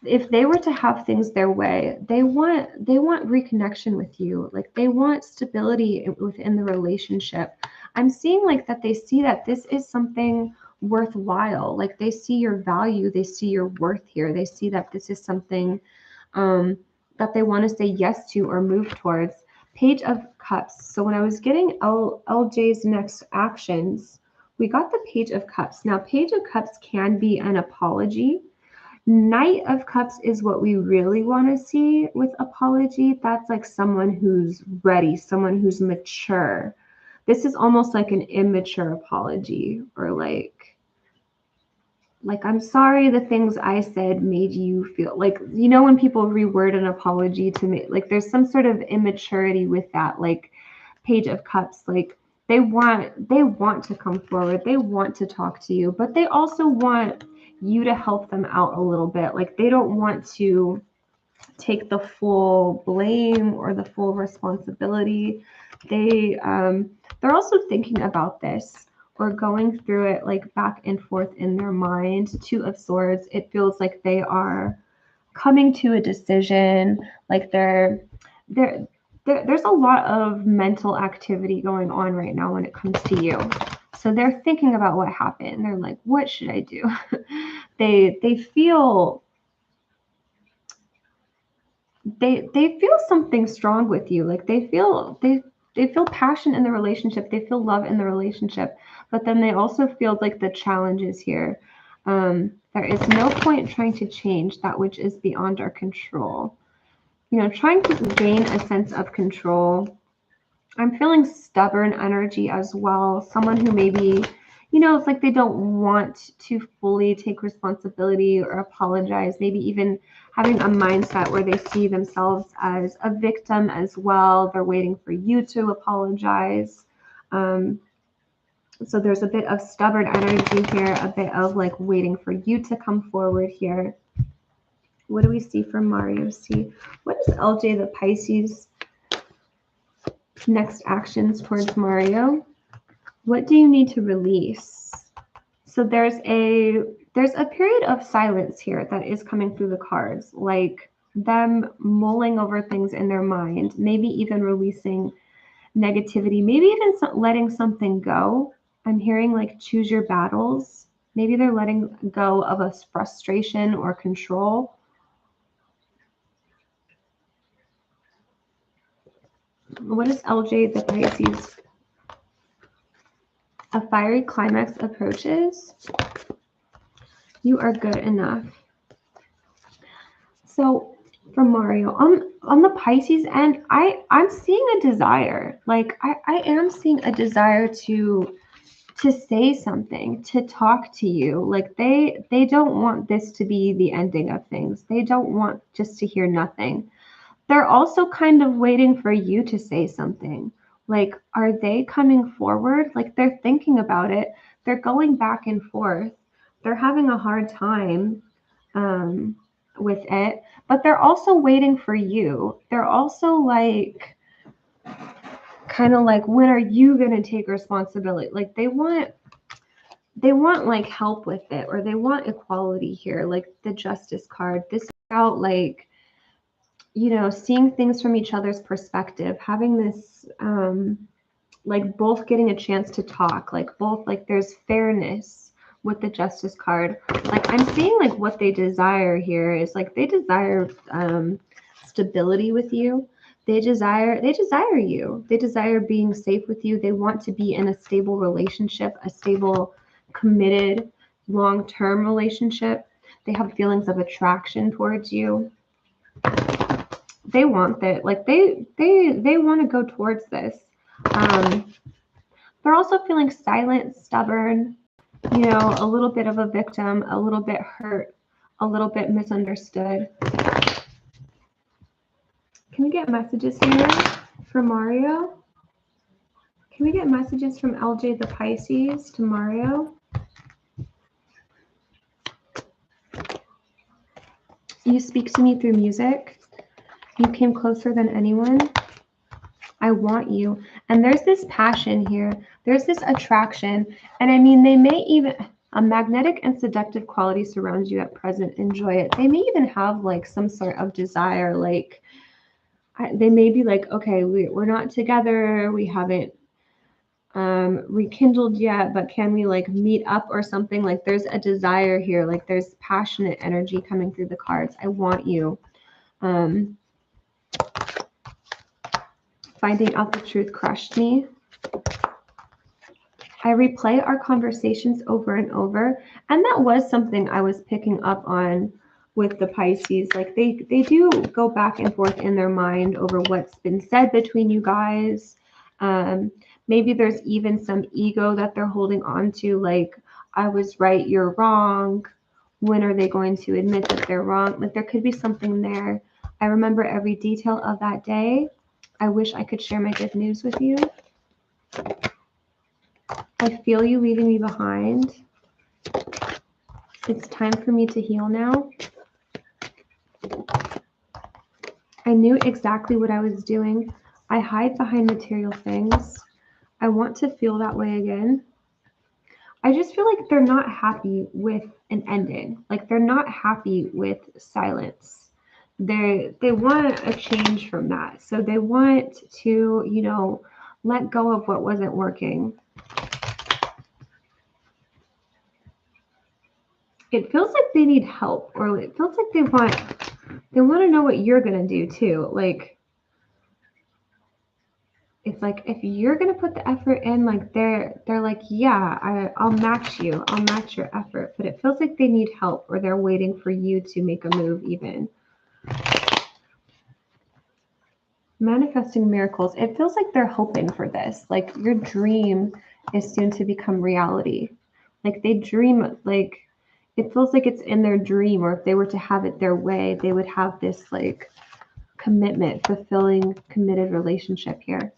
If they were to have things their way, they want reconnection with you. Like they want stability within the relationship. I'm seeing like that they see that this is something worthwhile. Like they see your value, they see your worth here. They see that this is something that they want to say yes to or move towards. Page of Cups. So when I was getting LJ's next actions, we got the Page of Cups. Now, Page of Cups can be an apology. Knight of Cups is what we really want to see with apology. That's like someone who's ready, someone who's mature. This is almost like an immature apology, or like I'm sorry the things I said made you feel like, you know, when people reword an apology to me, like there's some sort of immaturity with that. Like Page of Cups, like they want to come forward, they want to talk to you, but they also want you to help them out a little bit. Like they don't want to take the full blame or the full responsibility. They're also thinking about this or going through it like back and forth in their mind. Two of Swords, it feels like they are coming to a decision. Like there's a lot of mental activity going on right now when it comes to you. So they're thinking about what happened. They're like, what should I do? they feel something strong with you. Like they feel passion in the relationship. They feel love in the relationship. But then they also feel like the challenges here. There is no point trying to change that which is beyond our control. You know, trying to gain a sense of control. I'm feeling stubborn energy as well. Someone who maybe, you know, it's like they don't want to fully take responsibility or apologize. Maybe even having a mindset where they see themselves as a victim as well. They're waiting for you to apologize. So there's a bit of stubborn energy here, a bit of like waiting for you to come forward here. What do we see from Mario C? What is LJ the Pisces? Next actions towards Mario. What do you need to release? So there's a period of silence here that is coming through the cards, like them mulling over things in their mind, maybe even releasing negativity, maybe even letting something go. I'm hearing like choose your battles. Maybe they're letting go of a frustration or control. What is LJ the Pisces? A fiery climax approaches. You are good enough. So for Mario, on the Pisces end, I'm seeing a desire. Like I am seeing a desire to say something, to talk to you. Like they don't want this to be the ending of things. They don't want just to hear nothing. They're also kind of waiting for you to say something. Like, are they coming forward? Like they're thinking about it. They're going back and forth. They're having a hard time with it, but they're also waiting for you. They're also like, kind of like, when are you going to take responsibility? Like they want like help with it, or they want equality here. Like the Justice card, this is about like, you know, seeing things from each other's perspective, having this, like both getting a chance to talk, like both, like there's fairness with the Justice card. Like I'm seeing like what they desire here is like they desire stability with you. They desire you. They desire being safe with you. They want to be in a stable relationship, a stable, committed, long-term relationship. They have feelings of attraction towards you. They want that. Like they want to go towards this. They're also feeling silent, stubborn, you know, a little bit of a victim, a little bit hurt, a little bit misunderstood. Can we get messages here from Mario? Can we get messages from LJ the Pisces to Mario? You speak to me through music. You came closer than anyone. I want you. And there's this passion here. There's this attraction. And I mean, they may even, a magnetic and seductive quality surrounds you at present. Enjoy it. They may even have like some sort of desire. Like they may be like, okay, we're not together. We haven't rekindled yet, but can we like meet up or something? Like there's a desire here. Like there's passionate energy coming through the cards. I want you. Finding out the truth crushed me. I replay our conversations over and over. And that was something I was picking up on with the Pisces. Like they do go back and forth in their mind over what's been said between you guys. Maybe there's even some ego that they're holding on to, like, I was right, you're wrong. When are they going to admit that they're wrong? Like there could be something there. I remember every detail of that day. I wish I could share my good news with you. I feel you leaving me behind. It's time for me to heal now. I knew exactly what I was doing. I hide behind material things. I want to feel that way again. I just feel like they're not happy with an ending. Like they're not happy with silence. They want a change from that. So they want to, you know, let go of what wasn't working. It feels like they need help, or it feels like they want to know what you're going to do too. Like it's like if you're going to put the effort in, like they're like, yeah, I'll match you. I'll match your effort. But it feels like they need help, or they're waiting for you to make a move even. Manifesting miracles. It feels like they're hoping for this. Like your dream is soon to become reality. Like they dream, like it feels like it's in their dream, or if they were to have it their way, they would have this like commitment, fulfilling, committed relationship here.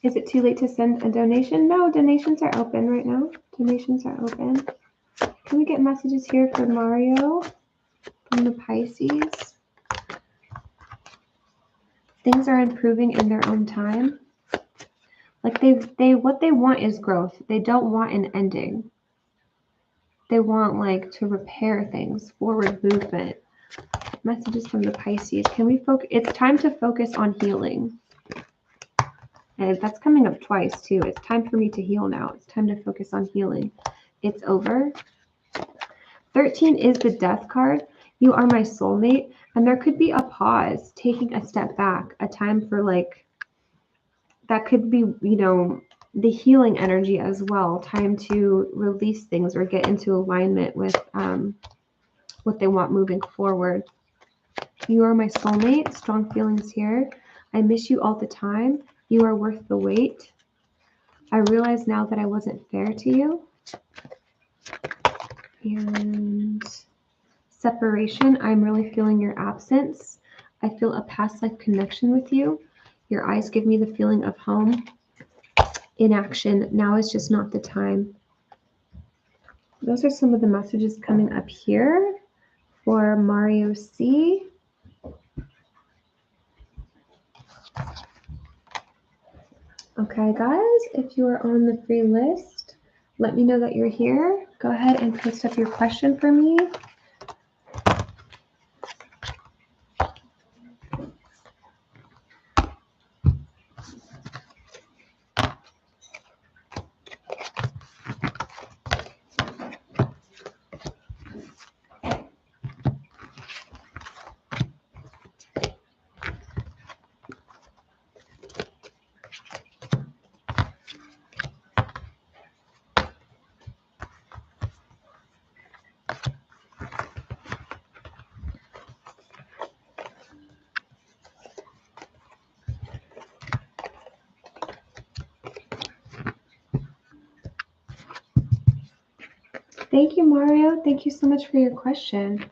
Is it too late to send a donation? No, donations are open right now. Donations are open. Can we get messages here for Mario from the Pisces? Things are improving in their own time. Like they what they want is growth. They don't want an ending. They want like to repair things, forward movement. Messages from the Pisces. Can we focus? It's time to focus on healing. And that's coming up twice too. It's time for me to heal now. It's time to focus on healing. It's over. 13 is the Death card. You are my soulmate. And there could be a pause, taking a step back, a time for like, that could be, you know, the healing energy as well. Time to release things or get into alignment with what they want moving forward. You are my soulmate. Strong feelings here. I miss you all the time. You are worth the wait. I realize now that I wasn't fair to you. And separation. I'm really feeling your absence. I feel a past life connection with you. Your eyes give me the feeling of home. Inaction. Now is just not the time. Those are some of the messages coming up here for Mario C. Okay, guys, if you are on the free list, let me know that you're here. Go ahead and post up your question for me. Thank you, Mario. Thank you so much for your question.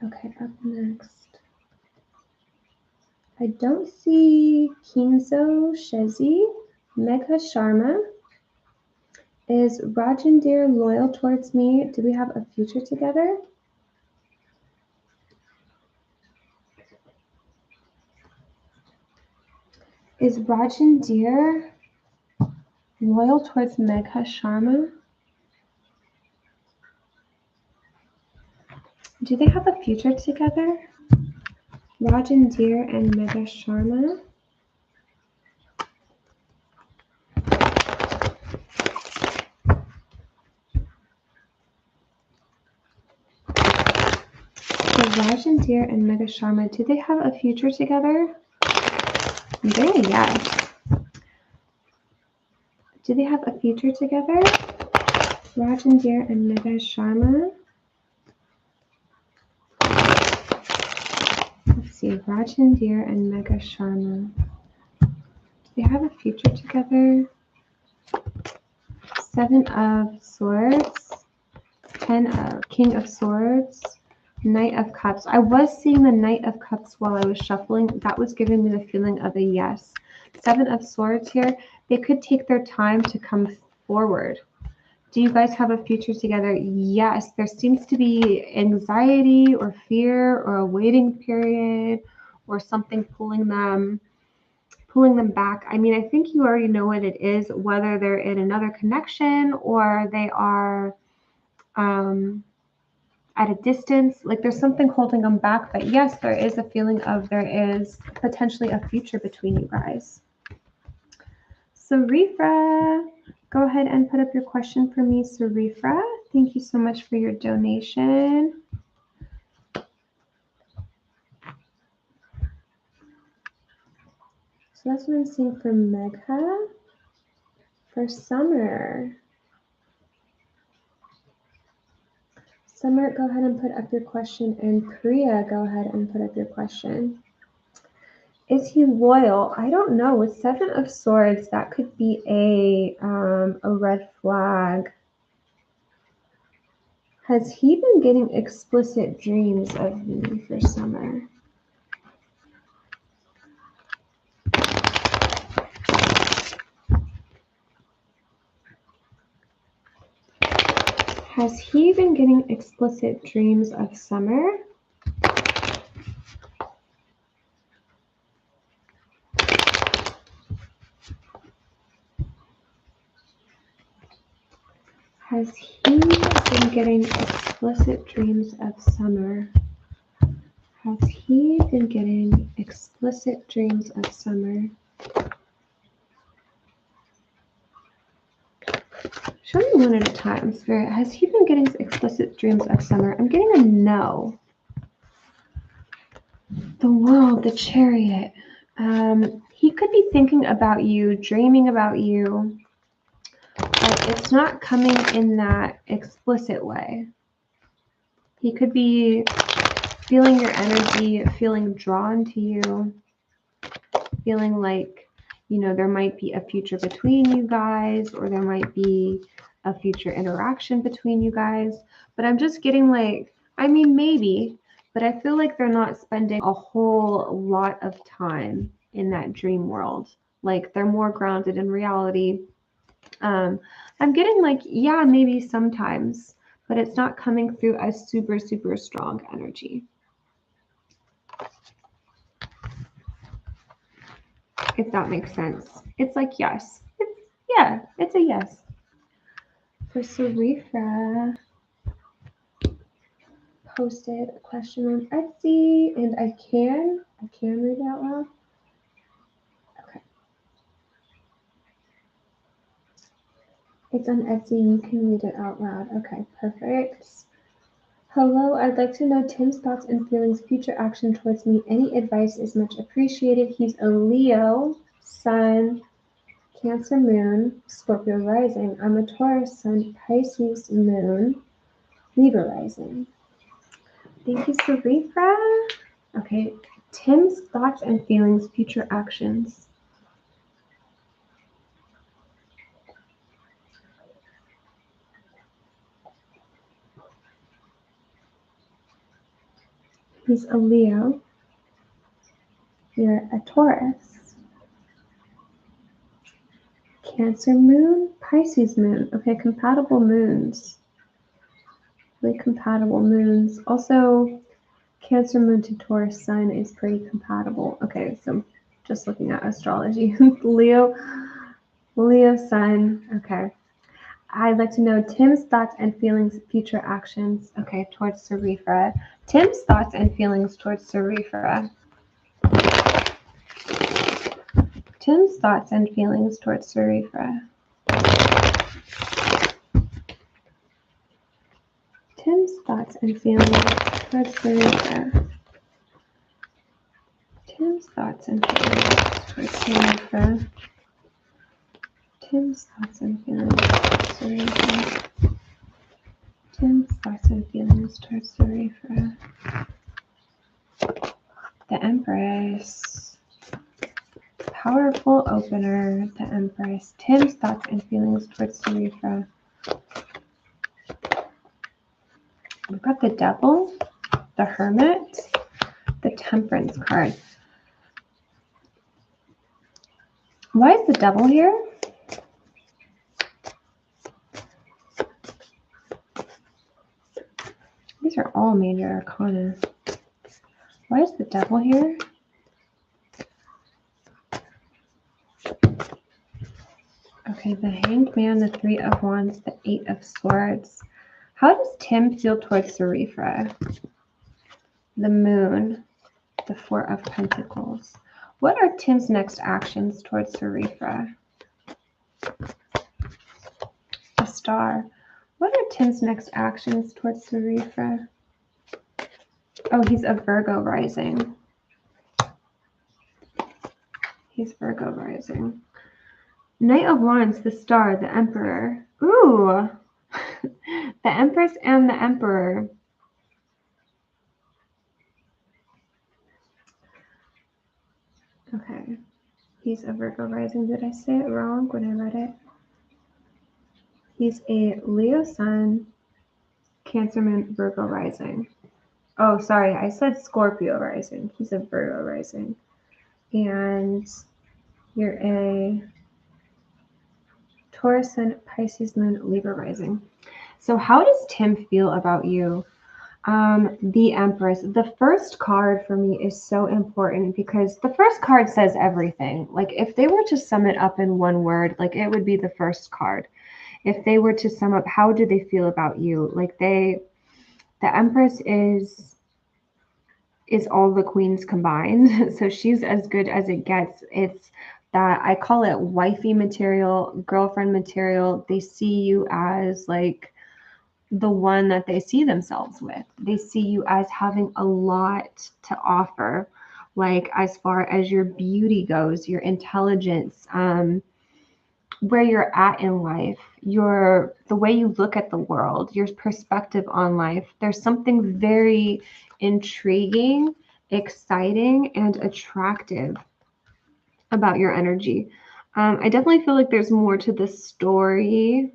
Okay, up next. I don't see Kinzo Shezi. Megha Sharma. Is Rajandir loyal towards me? Do we have a future together? Is Rajandir loyal towards Megha Sharma? Do they have a future together? Rajandir and Megha Sharma? So Rajandir and Megha Sharma, do they have a future together? I'm getting a yes. Do they have a future together? Rajandir and Megha Sharma. Let's see, Rajandir and Megha Sharma. Do they have a future together? 7 of Swords, 10 of King of Swords, Knight of Cups. I was seeing the Knight of Cups while I was shuffling. That was giving me the feeling of a yes. 7 of Swords here. They could take their time to come forward. Do you guys have a future together? Yes. There seems to be anxiety or fear or a waiting period or something pulling them back. I mean, I think you already know what it is, whether they're in another connection or they are at a distance. Like there's something holding them back. But yes, there is a feeling of there is potentially a future between you guys. Sarifra, go ahead and put up your question for me, Sarifra. Thank you so much for your donation. So that's what I'm seeing for Megha. For Summer. Summer, go ahead and put up your question. And Priya, go ahead and put up your question. Is he loyal? I don't know. With 7 of Swords, that could be a red flag. Has he been getting explicit dreams of me for Summer? Has he been getting explicit dreams of Summer? Has he been getting explicit dreams of Summer? Has he been getting explicit dreams of Summer? Show me one at a time, Spirit. Has he been getting explicit dreams of Summer? I'm getting a no. The World, the Chariot. He could be thinking about you, dreaming about you, but it's not coming in that explicit way. He could be feeling your energy, feeling drawn to you, feeling like, you know, there might be a future between you guys, or there might be a future interaction between you guys. But I'm just getting like, I mean, maybe, but I feel like they're not spending a whole lot of time in that dream world. Like they're more grounded in reality. I'm getting like, yeah, maybe sometimes, but it's not coming through as super, super strong energy. If that makes sense. It's like, yes. It's a yes. For Sarifra, posted a question on Etsy, and I can read it out loud. Okay. It's on Etsy, you can read it out loud. Okay, perfect. Hello, I'd like to know Tim's thoughts and feelings, future action towards me. Any advice is much appreciated. He's a Leo, Sun, Cancer Moon, Scorpio Rising. I'm a Taurus Sun, Pisces Moon, Libra Rising. Thank you, Sarifra. Okay, Tim's thoughts and feelings, future actions. He's a Leo. You're a Taurus. Cancer moon, Pisces moon. Okay, compatible moons. Really compatible moons. Also, Cancer moon to Taurus sun is pretty compatible. Okay, so just looking at astrology. Leo sun. Okay. I'd like to know Tim's thoughts and feelings, future actions. Okay, towards Sarifra. Tim's thoughts and feelings towards Sarifra. Tim's thoughts and feelings towards Sarifra. Tim's thoughts and feelings towards Sarifra. Tim's thoughts and feelings towards Sarifra. Tim's thoughts and feelings towards Sarifra. Tim's thoughts and feelings towards Sarifra. The Empress. Powerful opener, the Empress. Tim's thoughts and feelings towards Sarifra. We've got the Devil, the Hermit, the Temperance card. Why is the Devil here? These are all major arcana. Why is the Devil here? Okay, the Hanged Man, the Three of Wands, the Eight of Swords. How does Tim feel towards Sarifra? The Moon, the Four of Pentacles. What are Tim's next actions towards Sarifra? The Star. What are Tim's next actions towards Sarifra? Oh, he's a Virgo rising. He's Virgo rising. Knight of Wands, the Star, the Emperor. Ooh! The Empress and the Emperor. Okay. He's a Virgo rising. Did I say it wrong when I read it? He's a Leo sun, Cancer moon, Virgo rising. Oh, sorry. I said Scorpio rising. He's a Virgo rising. And you're a Taurus sun, Pisces moon, Libra rising. So how does Tim feel about you? The Empress. The first card for me is so important because the first card says everything. Like if they were to sum it up in one word, like it would be the first card. If they were to sum up, how do they feel about you? Like the Empress is all the queens combined. So she's as good as it gets. It's that I call it wifey material, girlfriend material. They see you as like the one that they see themselves with. They see you as having a lot to offer, like as far as your beauty goes, your intelligence, where you're at in life, the way you look at the world, your perspective on life. There's something very intriguing, exciting, and attractive about your energy. I definitely feel like there's more to the story,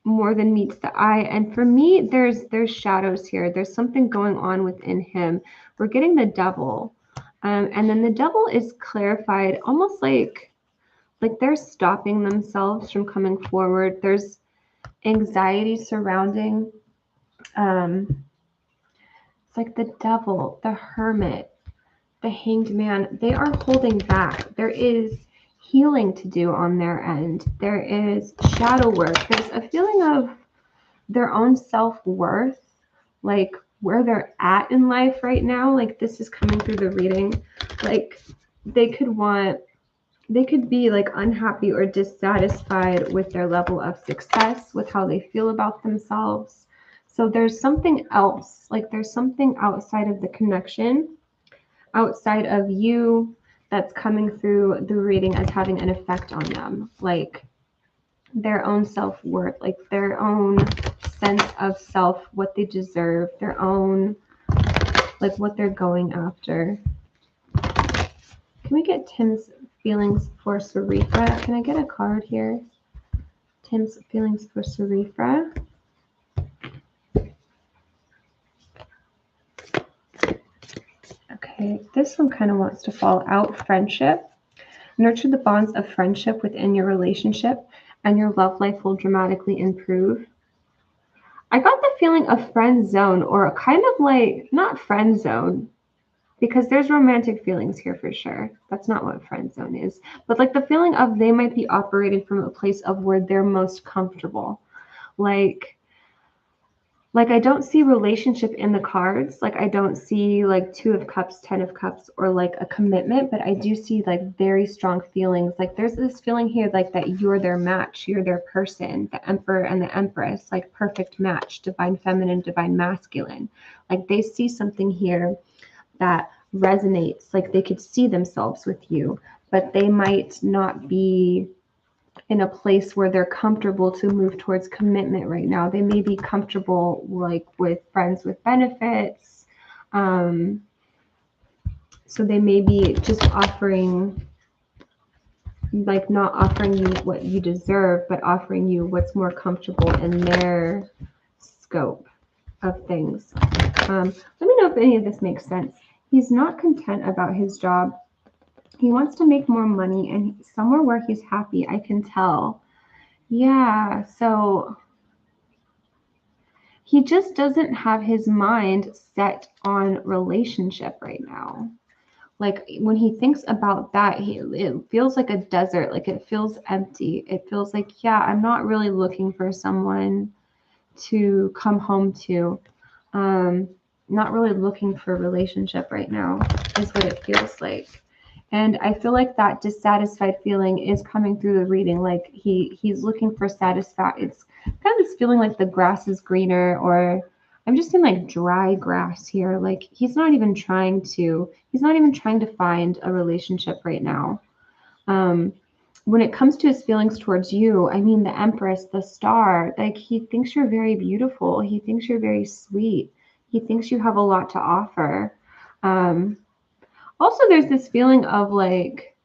more than meets the eye. And for me, there's shadows here. There's something going on within him. We're getting the Devil. And then the Devil is clarified almost like they're stopping themselves from coming forward. There's anxiety surrounding. It's like the Devil, the Hermit, the Hanged Man. They are holding back. There is healing to do on their end. There is shadow work. There's a feeling of their own self-worth, like where they're at in life right now. Like this is coming through the reading. Like they could be like unhappy or dissatisfied with their level of success, with how they feel about themselves. So there's something else, like there's something outside of the connection, outside of you, that's coming through the reading as having an effect on them, like their own self-worth, like their own sense of self, what they deserve, their own, like what they're going after. Can we get Tim's feelings for Sarifra? Can I get a card here? Tim's feelings for Sarifra. this one kind of wants to fall out. Friendship. Nurture the bonds of friendship within your relationship, and your love life will dramatically improve. I got the feeling of friend zone, or a kind of like, not friend zone, because there's romantic feelings here for sure. That's not what friend zone is. But like the feeling of they might be operating from a place of where they're most comfortable. Like I don't see relationship in the cards. Like I don't see like 2 of Cups, 10 of Cups, or like a commitment, but I do see like very strong feelings. Like there's this feeling here like that you're their match, you're their person, the Emperor and the Empress, like perfect match, divine feminine, divine masculine. Like they see something here that resonates, like they could see themselves with you, but they might not be in a place where they're comfortable to move towards commitment right now. They may be comfortable like with friends with benefits. So they may be just offering, like not offering you what you deserve, but offering you what's more comfortable in their scope of things. Let me know if any of this makes sense. He's not content about his job. He wants to make more money and somewhere where he's happy, I can tell. Yeah, so he just doesn't have his mind set on relationship right now. Like when he thinks about that, it feels like a desert, like it feels empty. It feels like, yeah, I'm not really looking for someone to come home to. Not really looking for a relationship right now is what it feels like. And I feel like that dissatisfied feeling is coming through the reading. Like he's looking for satisfaction. It's kind of this feeling like the grass is greener, or I'm just in like dry grass here. Like he's not even trying to find a relationship right now. When it comes to his feelings towards you, I mean, the Empress, the star, like he thinks you're very beautiful. He thinks you're very sweet. He thinks you have a lot to offer. Also, there's this feeling of like,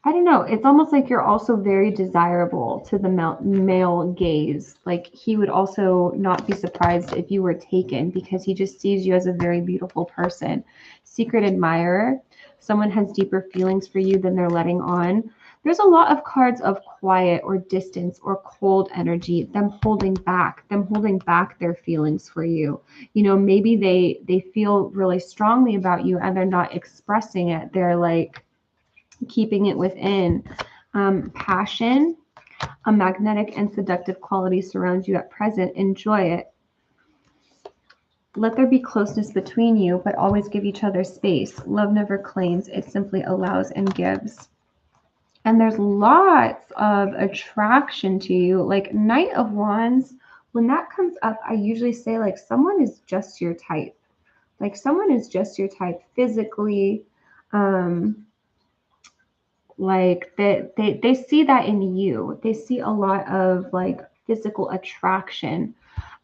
I don't know, it's almost like you're also very desirable to the male gaze. Like he would also not be surprised if you were taken because he just sees you as a very beautiful person. Secret admirer. Someone has deeper feelings for you than they're letting on. There's a lot of cards of quiet or distance or cold energy, them holding back their feelings for you. You know, maybe they feel really strongly about you and they're not expressing it. They're like keeping it within. Passion, a magnetic and seductive quality surrounds you at present. Enjoy it. Let there be closeness between you, but always give each other space. Love never claims, it simply allows and gives. And there's lots of attraction to you. Like Knight of Wands, when that comes up, I usually say like someone is just your type. Like someone is just your type physically. Like they see that in you. They see a lot of like physical attraction.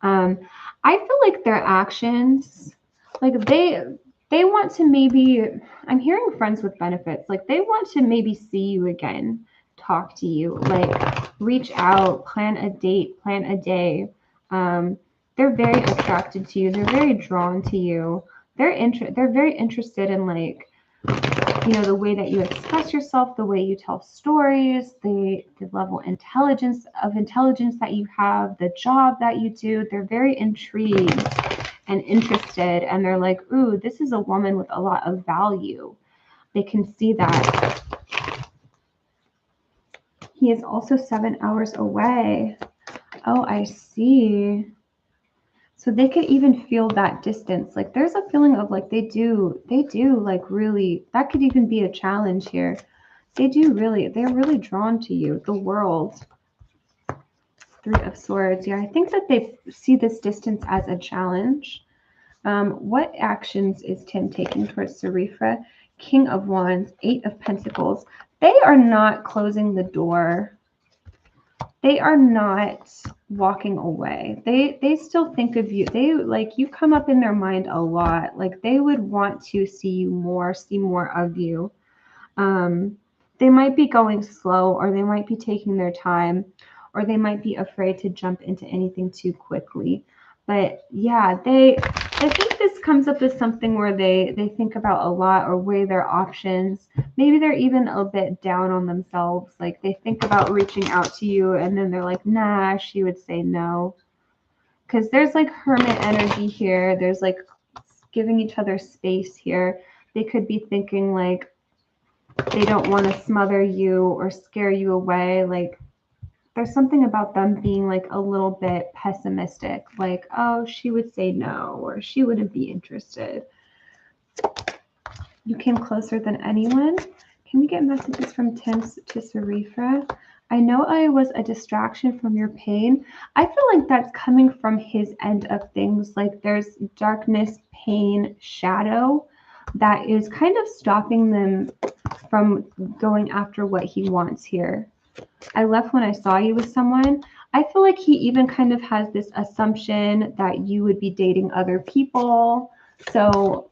I feel like their actions, like they want to maybe, I'm hearing friends with benefits, like they want to maybe see you again, talk to you, like reach out, plan a date, plan a day. They're very attracted to you. They're very drawn to you. They're very interested in like, you know, the way that you express yourself, the way you tell stories, the level of intelligence that you have, the job that you do. They're very intrigued and interested, and they're like, ooh, this is a woman with a lot of value. They can see that. He is also 7 hours away. Oh, I see. So they could even feel that distance. Like there's a feeling of like they do like really, that could even be a challenge here. They're really drawn to you. The World. 3 of Swords. Yeah, I think that they see this distance as a challenge. What actions is Tim taking towards Sarifra? King of Wands, 8 of Pentacles. They are not closing the door. They are not walking away. They still think of you. They like you come up in their mind a lot. Like they would want to see you more, see more of you. They might be going slow, or they might be taking their time, or they might be afraid to jump into anything too quickly. But yeah, they I think this comes up as something where they think about a lot or weigh their options. Maybe they're even a bit down on themselves. Like they think about reaching out to you and then they're like, nah, she would say no. Because there's like hermit energy here. There's like giving each other space here. They could be thinking like they don't want to smother you or scare you away. Like there's something about them being like a little bit pessimistic, like, oh, she would say no, or she wouldn't be interested. You came closer than anyone. Can we get messages from Tim to Sarifra? I know I was a distraction from your pain. I feel like that's coming from his end of things. Like there's darkness, pain, shadow that is kind of stopping them from going after what he wants here. I left when I saw you with someone. I feel like he even kind of has this assumption that you would be dating other people. So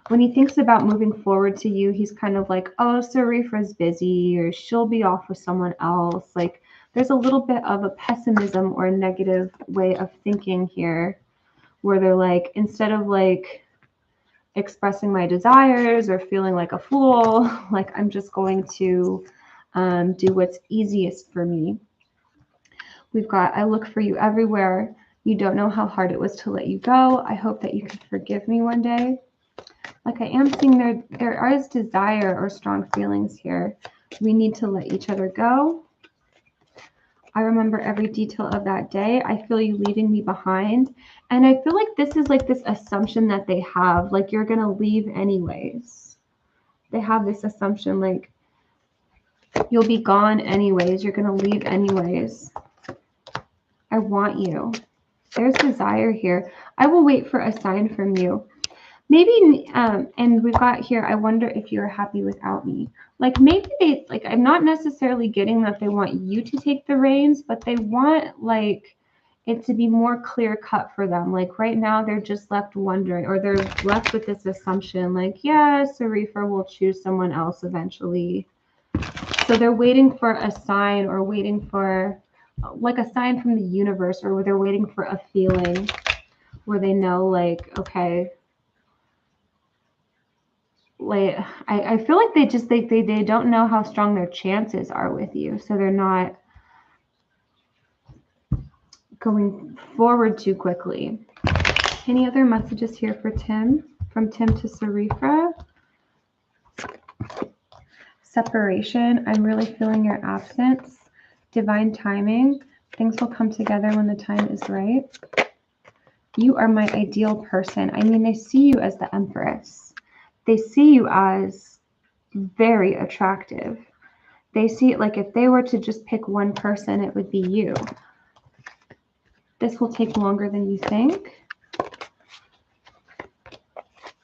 when he thinks about moving forward to you, he's kind of like, oh, Sarifra's busy or she'll be off with someone else. Like there's a little bit of a pessimism or a negative way of thinking here where they're like, instead of like expressing my desires or feeling like a fool, like I'm just going to do what's easiest for me. We've got, I look for you everywhere. You don't know how hard it was to let you go. I hope that you can forgive me one day. Like I am seeing there is desire or strong feelings here. We need to let each other go. I remember every detail of that day. I feel you leaving me behind. And I feel like this is like this assumption that they have, like you're going to leave anyways. They have this assumption like you'll be gone anyways. You're going to leave anyways. I want you. There's desire here. I will wait for a sign from you. Maybe, and we've got here, I wonder if you're happy without me. Like maybe they, like I'm not necessarily getting that they want you to take the reins, but they want like it to be more clear cut for them. Like right now they're just left wondering, or they're left with this assumption like, yeah, Sarifra will choose someone else eventually. So they're waiting for a sign or waiting for like a sign from the universe, or they're waiting for a feeling where they know like, okay, like I feel like they just they don't know how strong their chances are with you, so they're not going forward too quickly. Any other messages here for Tim? From Tim to Sarifra? Separation. I'm really feeling your absence. Divine timing. Things will come together when the time is right. You are my ideal person. I mean, they see you as the Empress. They see you as very attractive. They see it like if they were to just pick one person, it would be you. This will take longer than you think.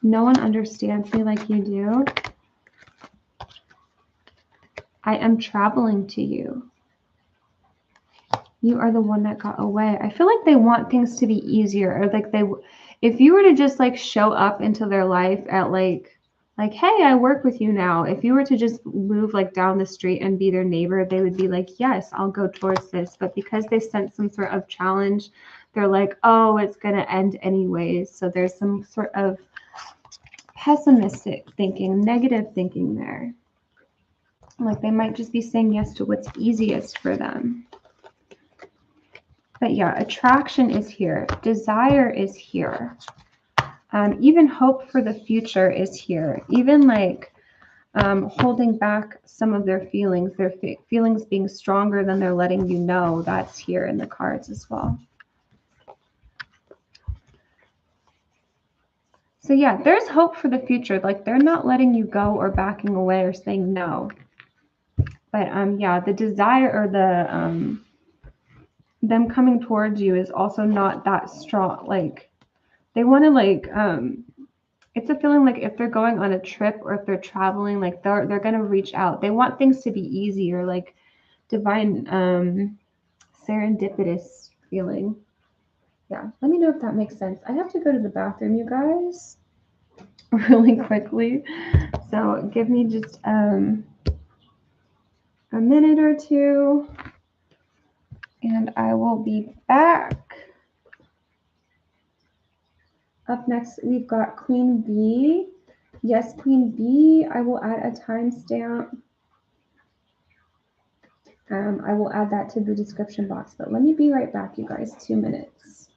No one understands me like you do. I am traveling to you. You are the one that got away. I feel like they want things to be easier, or like if you were to just like show up into their life at like, hey, I work with you now. If you were to just move like down the street and be their neighbor, they would be like, yes, I'll go towards this. But because they sense some sort of challenge, they're like, oh, it's going to end anyways. So there's some sort of pessimistic thinking, negative thinking there. Like they might just be saying yes to what's easiest for them. But yeah, attraction is here. Desire is here. Even hope for the future is here. Even like holding back some of their feelings being stronger than they're letting you know, that's here in the cards as well. So yeah, there's hope for the future. Like they're not letting you go or backing away or saying no. But yeah, the desire or the them coming towards you is also not that strong. Like they want to like it's a feeling like if they're going on a trip or if they're traveling, like they're going to reach out. They want things to be easy or like divine serendipitous feeling. Yeah, let me know if that makes sense. I have to go to the bathroom, you guys, really quickly. So give me just a minute or two and I will be back. Up next, we've got Queen B. Yes, Queen B, I will add a timestamp. I will add that to the description box, but let me be right back, you guys, 2 minutes.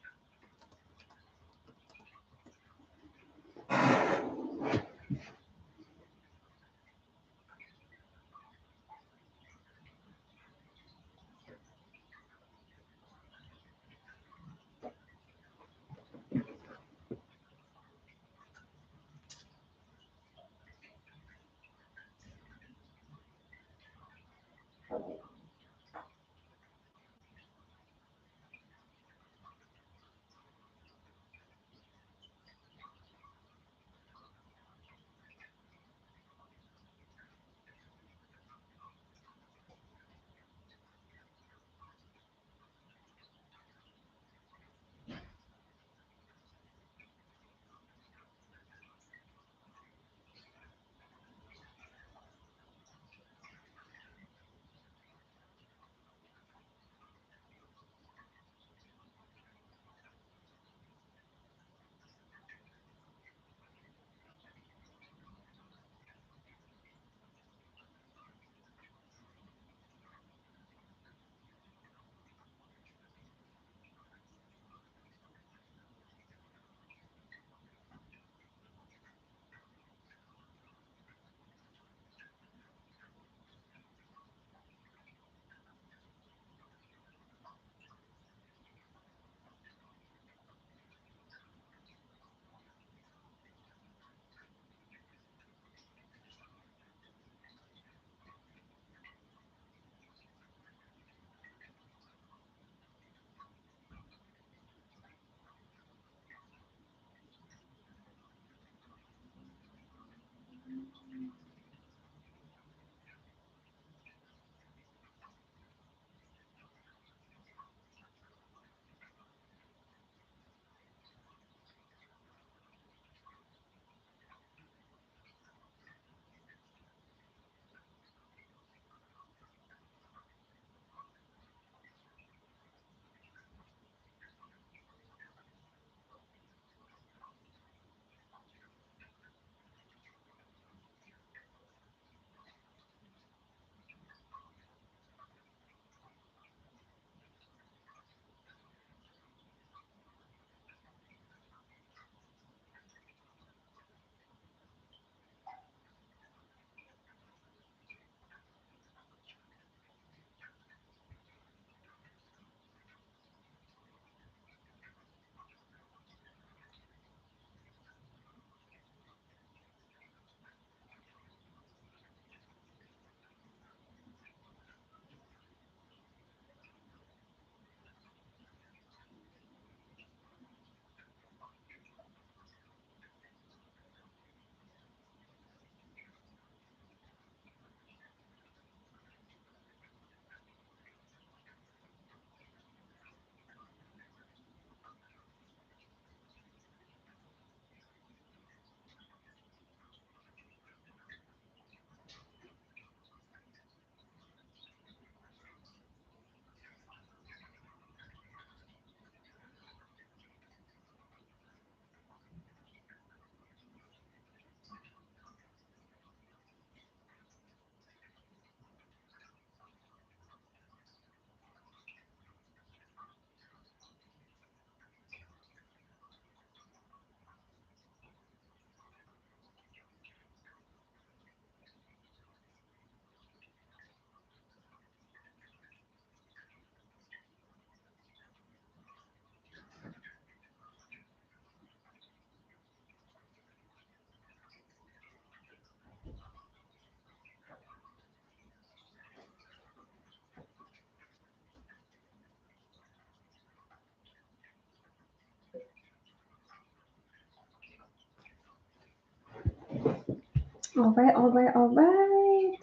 All right, all right, all right.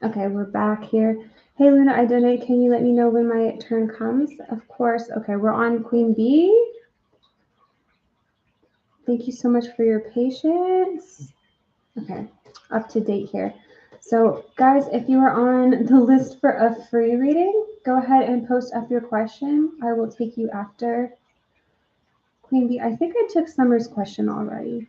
Okay, we're back here. Hey, Luna, I donate. Can you let me know when my turn comes? Of course. Okay, we're on Queen B. Thank you so much for your patience. Okay, up to date here. So, guys, if you are on the list for a free reading, go ahead and post up your question. I will take you after Queen Bee, I think I took Summer's question already.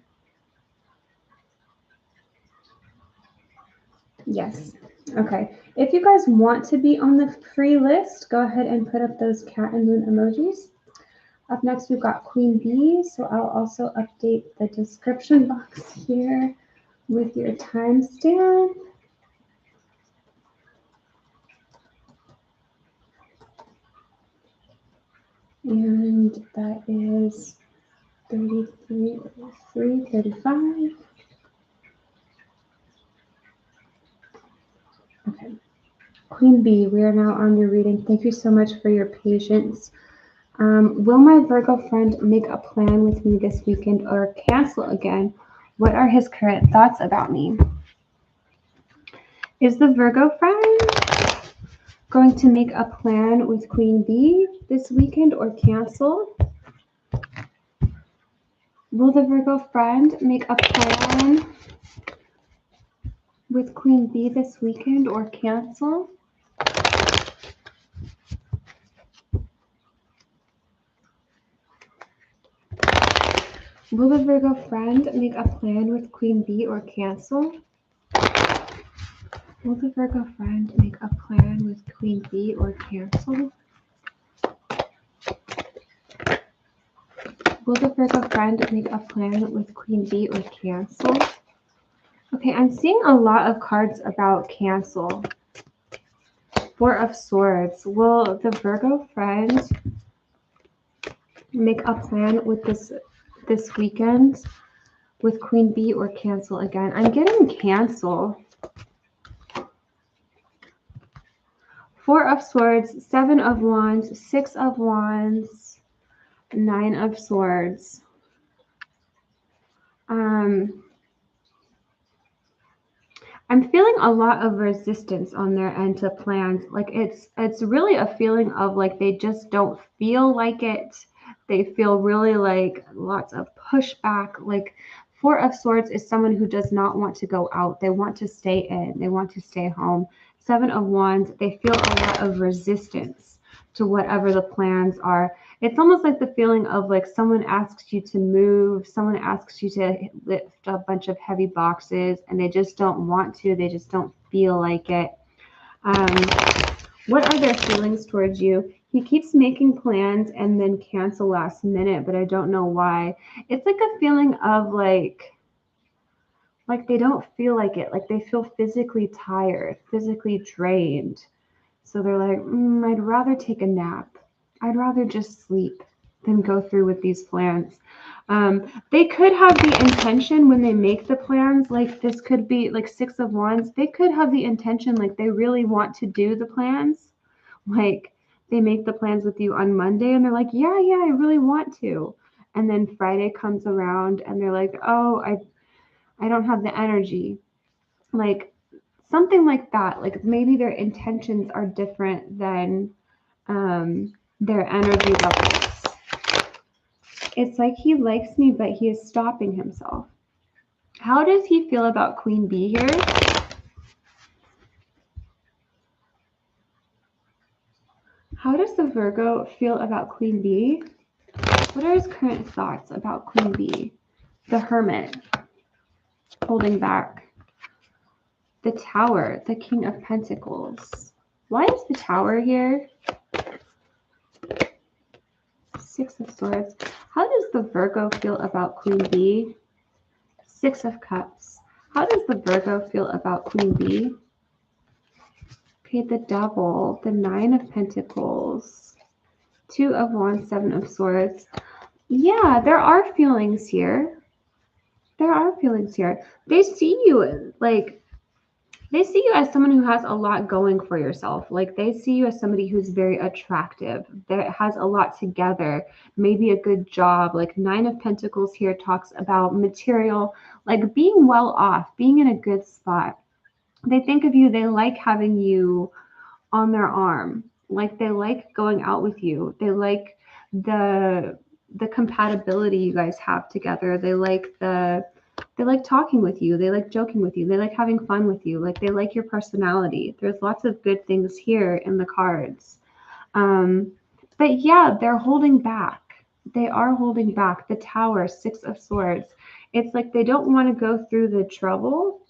Yes. Okay. If you guys want to be on the free list, go ahead and put up those cat and moon emojis. Up next, we've got Queen Bee. So I'll also update the description box here with your timestamp. And that is 33, 35. Okay. Queen Bee, we are now on your reading. Thank you so much for your patience. Will my Virgo friend make a plan with me this weekend or cancel again? What are his current thoughts about me? Is the Virgo friend going to make a plan with Queen Bee this weekend or cancel? Will the Virgo friend make a plan with Queen Bee this weekend or cancel? Will the Virgo friend make a plan with Queen Bee or cancel? Will the Virgo friend make a plan with Queen Bee or cancel? Will the Virgo friend make a plan with Queen Bee or cancel? Okay, I'm seeing a lot of cards about cancel. Four of Swords. Will the Virgo friend make a plan with this weekend with Queen Bee or cancel again? I'm getting cancel. Four of Swords, Seven of Wands, Six of Wands, Nine of Swords. I'm feeling a lot of resistance on their end to plans. Like it's really a feeling of like they just don't feel like it. They feel really like lots of pushback. Like Four of Swords is someone who does not want to go out. They want to stay in. They want to stay home. Seven of Wands, they feel a lot of resistance to whatever the plans are. It's almost like the feeling of like someone asks you to move, someone asks you to lift a bunch of heavy boxes and they just don't want to, they just don't feel like it. What are their feelings towards you? He keeps making plans and then cancel last minute, but I don't know why. It's like a feeling of like they don't feel like it, like they feel physically tired, physically drained. So they're like, I'd rather take a nap. I'd rather just sleep than go through with these plans. They could have the intention when they make the plans, like this could be like Six of Wands. They could have the intention, like they really want to do the plans. Like they make the plans with you on Monday and they're like, yeah, I really want to. And then Friday comes around and they're like, oh, I don't have the energy. Like something like that. Like maybe their intentions are different than their energy levels. It's like he likes me, but he is stopping himself. How does he feel about Queen Bee here? How does the Virgo feel about Queen Bee? What are his current thoughts about Queen Bee? The Hermit, holding back. The Tower, the King of Pentacles. Why is the Tower here? Six of Swords. How does the Virgo feel about Queen Bee? Six of Cups. How does the Virgo feel about Queen Bee? Okay, the Devil, the Nine of Pentacles, Two of Wands, Seven of Swords. Yeah, there are feelings here. There are feelings here. They see you like, they see you as someone who has a lot going for yourself. Like they see you as somebody who's very attractive, that has a lot together, maybe a good job. Like Nine of Pentacles here talks about material, like being well off, being in a good spot. They think of you, they like having you on their arm. Like they like going out with you. They like the compatibility you guys have together. They like talking with you. They like joking with you. They like having fun with you. Like they like your personality. There's lots of good things here in the cards. But yeah, they're holding back. They are holding back. The Tower, 6 of Swords. It's like they don't want to go through the trouble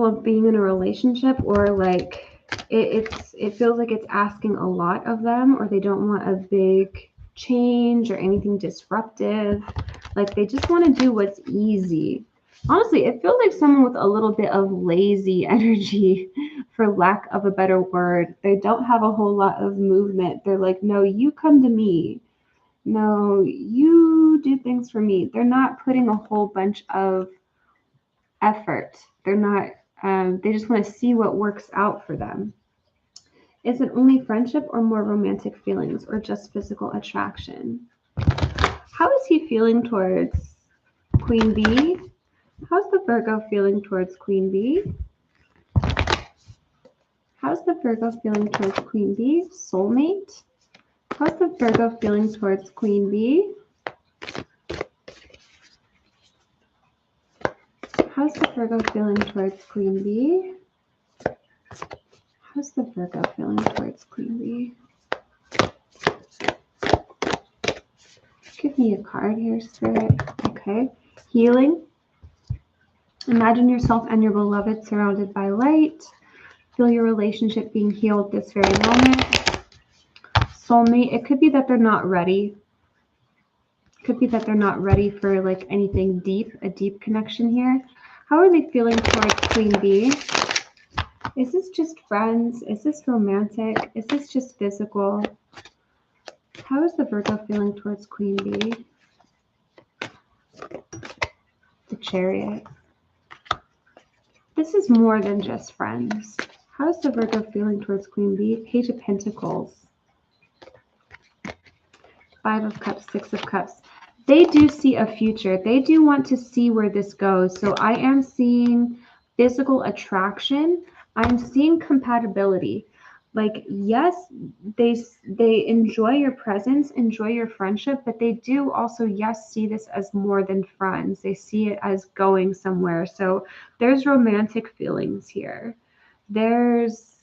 of being in a relationship, or like it feels like it's asking a lot of them, or they don't want a big change or anything disruptive. Like they just want to do what's easy. Honestly, it feels like someone with a little bit of lazy energy, for lack of a better word. They don't have a whole lot of movement. They're like, no, you come to me. No, you do things for me. They're not putting a whole bunch of effort. They're not, they just want to see what works out for them. Is it only friendship or more romantic feelings, or just physical attraction? How is he feeling towards Queen Bee? How's the Virgo feeling towards Queen Bee? How's the Virgo feeling towards Queen Bee? Soulmate? How's the Virgo feeling towards Queen Bee? How's the Virgo feeling towards Queen Bee? How's the Virgo feeling towards Queen Bee? Give me a card here, Spirit. Okay. Healing. Imagine yourself and your beloved surrounded by light. Feel your relationship being healed this very moment. Soulmate. It could be that they're not ready. Could be that they're not ready for like anything deep, a deep connection here. How are they feeling towards Queen Bee? Is this just friends? Is this romantic? Is this just physical? How is the Virgo feeling towards Queen Bee? The Chariot. This is more than just friends. How is the Virgo feeling towards Queen Bee? Page of Pentacles. 5 of Cups, 6 of Cups. They do see a future. They do want to see where this goes. So I am seeing physical attraction. I'm seeing compatibility. Like, yes, they enjoy your presence, enjoy your friendship, but they do also, yes, see this as more than friends. They see it as going somewhere. So there's romantic feelings here. There's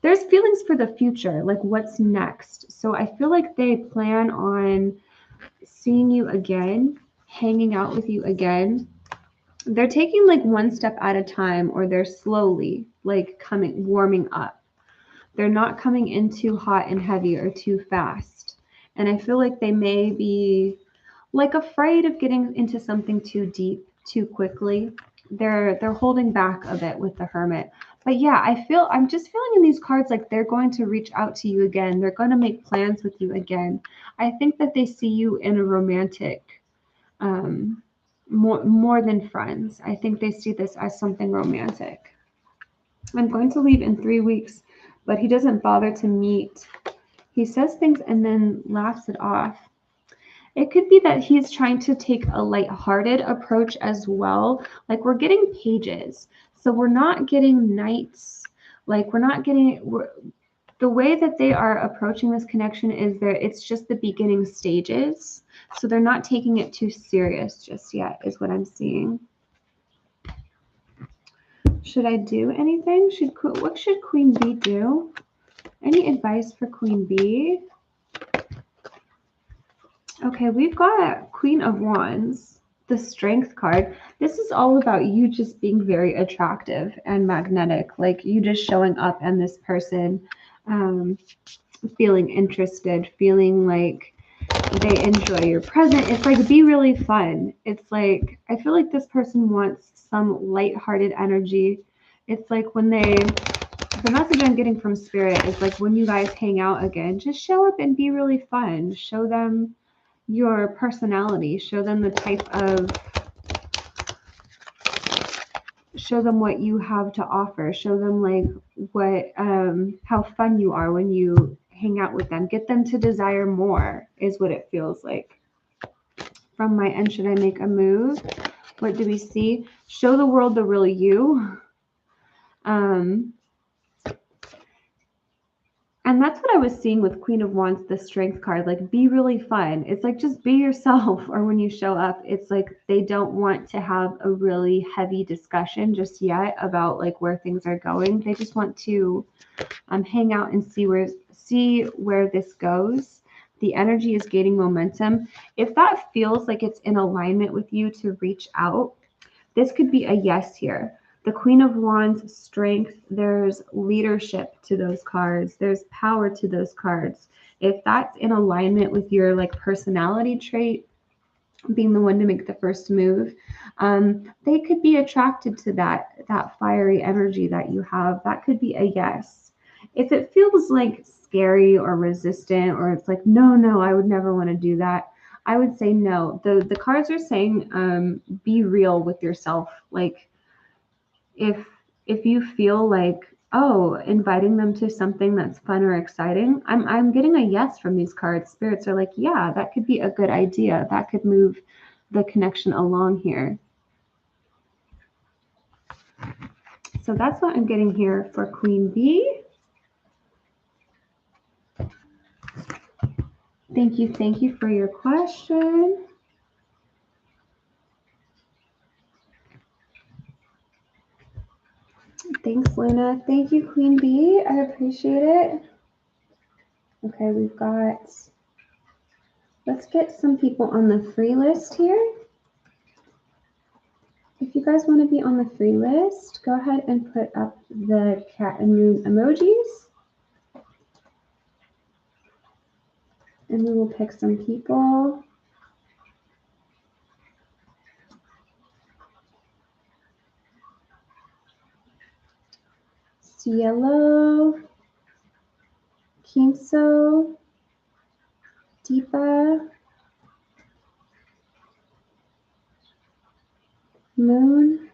feelings for the future, like what's next. So I feel like they plan on seeing you again, hanging out with you again. They're taking like one step at a time, or they're slowly like warming up. They're not coming in too hot and heavy or too fast. And I feel like they may be like afraid of getting into something too deep too quickly. They're holding back a bit with the Hermit. But yeah, I'm just feeling in these cards like they're going to reach out to you again. They're going to make plans with you again. I think that they see you in a romantic, more than friends. I think they see this as something romantic. I'm going to leave in 3 weeks, but he doesn't bother to meet. He says things and then laughs it off. It could be that he's trying to take a lighthearted approach as well. Like we're getting pages, so we're not getting knights. Like the way that they are approaching this connection is that it's just the beginning stages. So they're not taking it too serious just yet, is what I'm seeing. Should I do anything? What should Queen Bee do? Any advice for Queen Bee? Okay, we've got Queen of Wands, the Strength card. This is all about you just being very attractive and magnetic, like you just showing up and this person feeling interested, feeling like they enjoy your presence. It's like be really fun. It's like I feel like this person wants some lighthearted energy. It's like when the message I'm getting from Spirit is like when you guys hang out again, just show up and be really fun. Show them your personality. Show them the type of, show them what you have to offer. Show them like what, how fun you are when you hang out with them. Get them to desire more is what it feels like. From my end, should I make a move? What do we see? Show the world the real you. And that's what I was seeing with Queen of Wands, the Strength card, like be really fun. It's like just be yourself, or when you show up, it's like they don't want to have a really heavy discussion just yet about like where things are going. They just want to hang out and see see where this goes. The energy is gaining momentum. If that feels like it's in alignment with you to reach out, this could be a yes here. The Queen of Wands, strength, there's leadership to those cards. There's power to those cards. If that's in alignment with your like personality trait, being the one to make the first move, they could be attracted to that fiery energy that you have. That could be a yes. If it feels like scary or resistant, or it's like, no, I would never want to do that, I would say no. The cards are saying be real with yourself. Like if you feel like, oh, inviting them to something that's fun or exciting, I'm getting a yes from these cards. Spirits are like, yeah, that could be a good idea. That could move the connection along here. So that's what I'm getting here for Queen Bee. Thank you for your question. Thanks, Lina. Thank you, Queen Bee. I appreciate it. Okay, we've got, let's get some people on the free list here. If you guys want to be on the free list, go ahead and put up the cat and moon emojis. And we will pick some people. Cielo, Kinso, Deepa, Moon.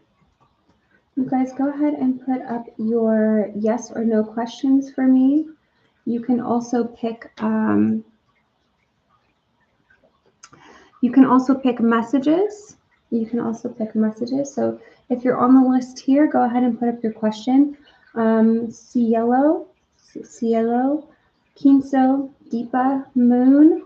You guys go ahead and put up your yes or no questions for me. You can also pick messages. You can also pick messages. So if you're on the list here, go ahead and put up your question. Cielo, Kinso, Deepa, Moon.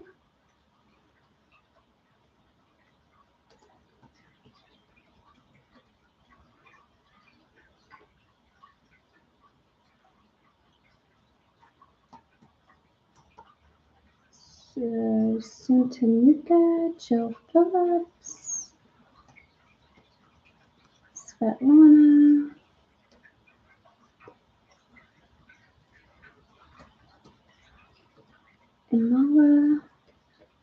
Suntanika, Jill Phillips, Svetlana, Imola.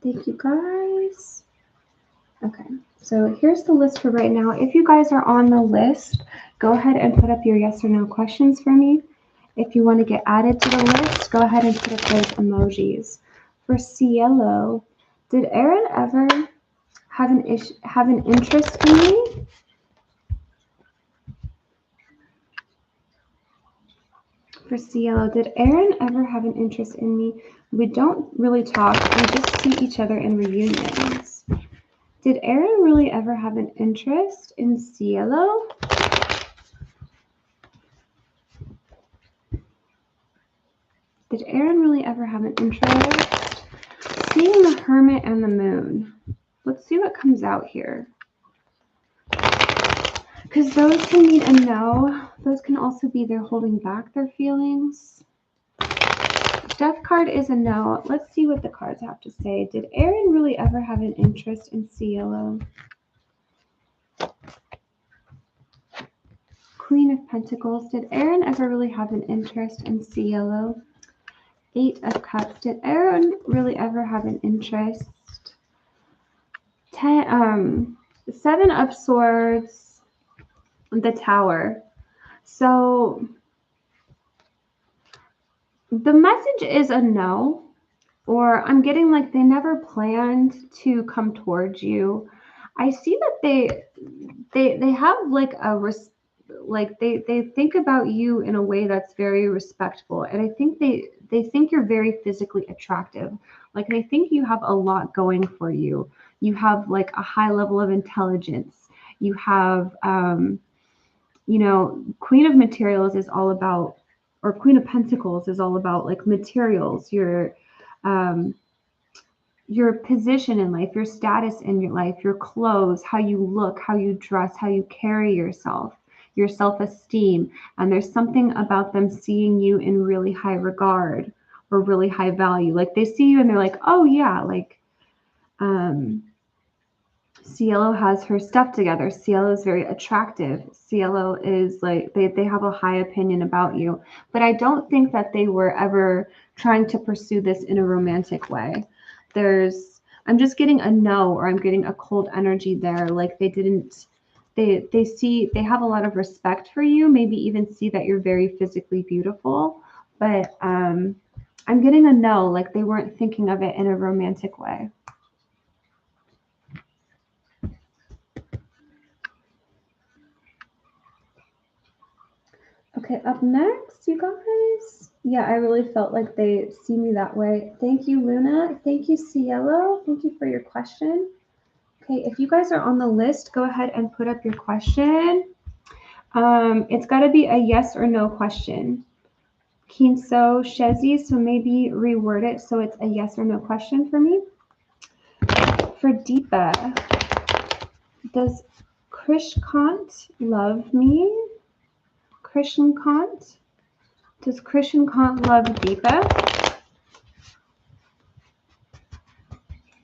Thank you guys. Okay, so here's the list for right now. If you guys are on the list, go ahead and put up your yes or no questions for me. If you want to get added to the list, go ahead and put up those emojis. For Cielo, did Aaron ever have an interest in me? For Cielo, did Aaron ever have an interest in me? We don't really talk. We just see each other in reunions. Did Aaron really ever have an interest in Cielo? Did Aaron really ever have an interest? Seeing the Hermit and the Moon. Let's see what comes out here. Because those can mean a no. Those can also be they're holding back their feelings. Death card is a no. Let's see what the cards have to say. Did Aaron really ever have an interest in Cielo? Queen of Pentacles. Did Aaron ever really have an interest in Cielo? 8 of Cups. Did Aaron really ever have an interest? 7 of Swords. The Tower. So the message is a no, or I'm getting like they never planned to come towards you. I see that they have like they think about you in a way that's very respectful, and I think they think you're very physically attractive. Like they think you have a lot going for you. You have like a high level of intelligence. You have Queen of Materials is all about, or Queen of Pentacles is all about like materials, your position in life, your status in your life, your clothes, how you look, how you dress, how you carry yourself, your self-esteem. And there's something about them seeing you in really high regard. or really high value. Like they see you and they're like, oh yeah, like Cielo has her stuff together. Cielo is very attractive. Cielo is like, they have a high opinion about you. But I don't think that they were ever trying to pursue this in a romantic way. I'm just getting a no, or I'm getting a cold energy there. Like they didn't, they have a lot of respect for you, maybe even see that you're very physically beautiful. But I'm getting a no, like they weren't thinking of it in a romantic way. Okay, up next, you guys. Yeah, I really felt like they see me that way. Thank you, Luna. Thank you, Cielo. Thank you for your question. Okay, if you guys are on the list, go ahead and put up your question. It's got to be a yes or no question. Kinso Shezi, so maybe reword it so it's a yes or no question for me. For Deepa, does Krishkant love me? Krishkant? Does Krishkant love Deepa?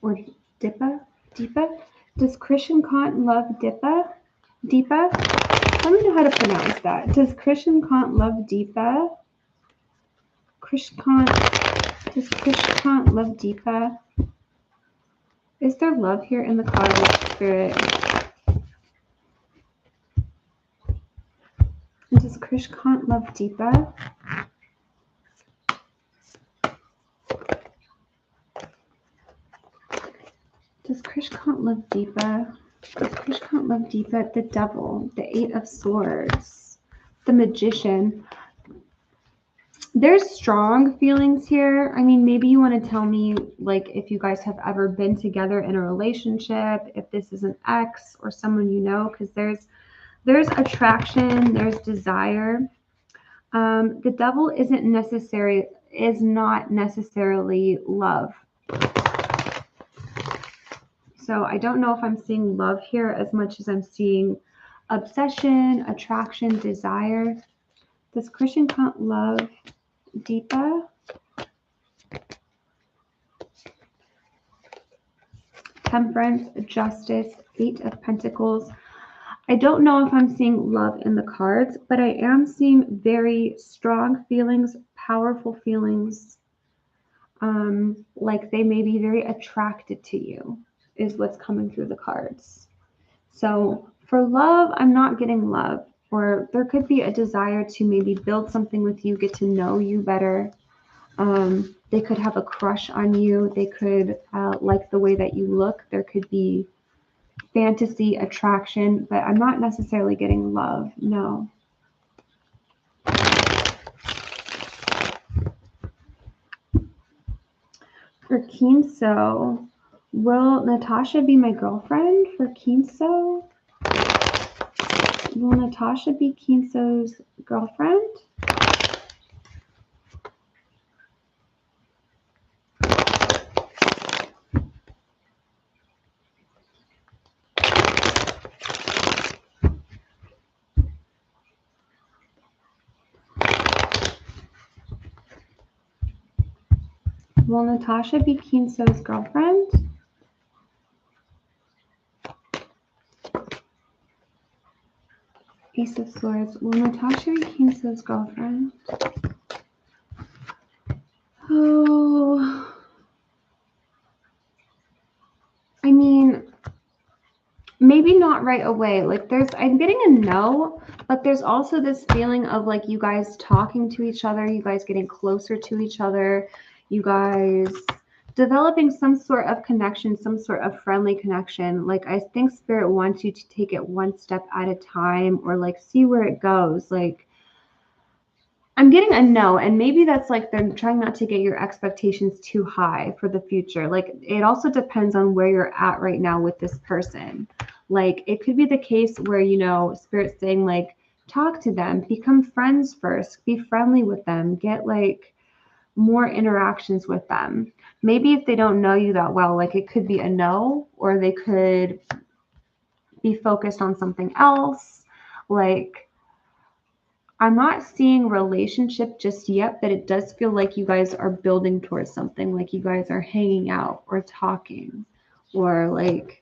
Or Deepa? Deepa? Does Krishkant love Deepa? Deepa? Let me know how to pronounce that. Does Krishkant love Deepa? Does Krishkant love Deepa? Is there love here in the card, Spirit? And does Krishkant love Deepa? Does Krishkant love Deepa? Does Krishkant love Deepa? The Devil, the Eight of Swords, the Magician. There's strong feelings here. I mean, maybe you want to tell me, like, if you guys have ever been together in a relationship, if this is an ex or someone you know, because there's attraction, there's desire. The Devil is not necessarily love. So I don't know if I'm seeing love here as much as I'm seeing obsession, attraction, desire. Does Krishkant love Deepa? Temperance, Justice, Eight of Pentacles. I don't know if I'm seeing love in the cards, but I am seeing very strong feelings, powerful feelings. Like they may be very attracted to you is what's coming through the cards. So for love, I'm not getting love. Or there could be a desire to maybe build something with you, get to know you better. They could have a crush on you. They could like the way that you look. There could be fantasy, attraction, but I'm not necessarily getting love. No. For Kinso, will Natasha be my girlfriend? For Kinso? Will Natasha be Kinso's girlfriend? Will Natasha be Kinso's girlfriend? Ace of Swords. Will Natasha be Kinso's girlfriend? Oh. I mean, maybe not right away. Like I'm getting a no, but there's also this feeling of like you guys talking to each other, you guys getting closer to each other, you guys developing some sort of connection, some sort of friendly connection. Like I think Spirit wants you to take it one step at a time or like see where it goes. Like I'm getting a no, and maybe that's like they're trying not to get your expectations too high for the future. Like it also depends on where you're at right now with this person. Like it could be the case where, you know, Spirit's saying like, talk to them, become friends first, be friendly with them, get like more interactions with them. Maybe if they don't know you that well, like it could be a no, or they could be focused on something else. Like I'm not seeing relationship just yet, but it does feel like you guys are building towards something, like you guys are hanging out or talking, or like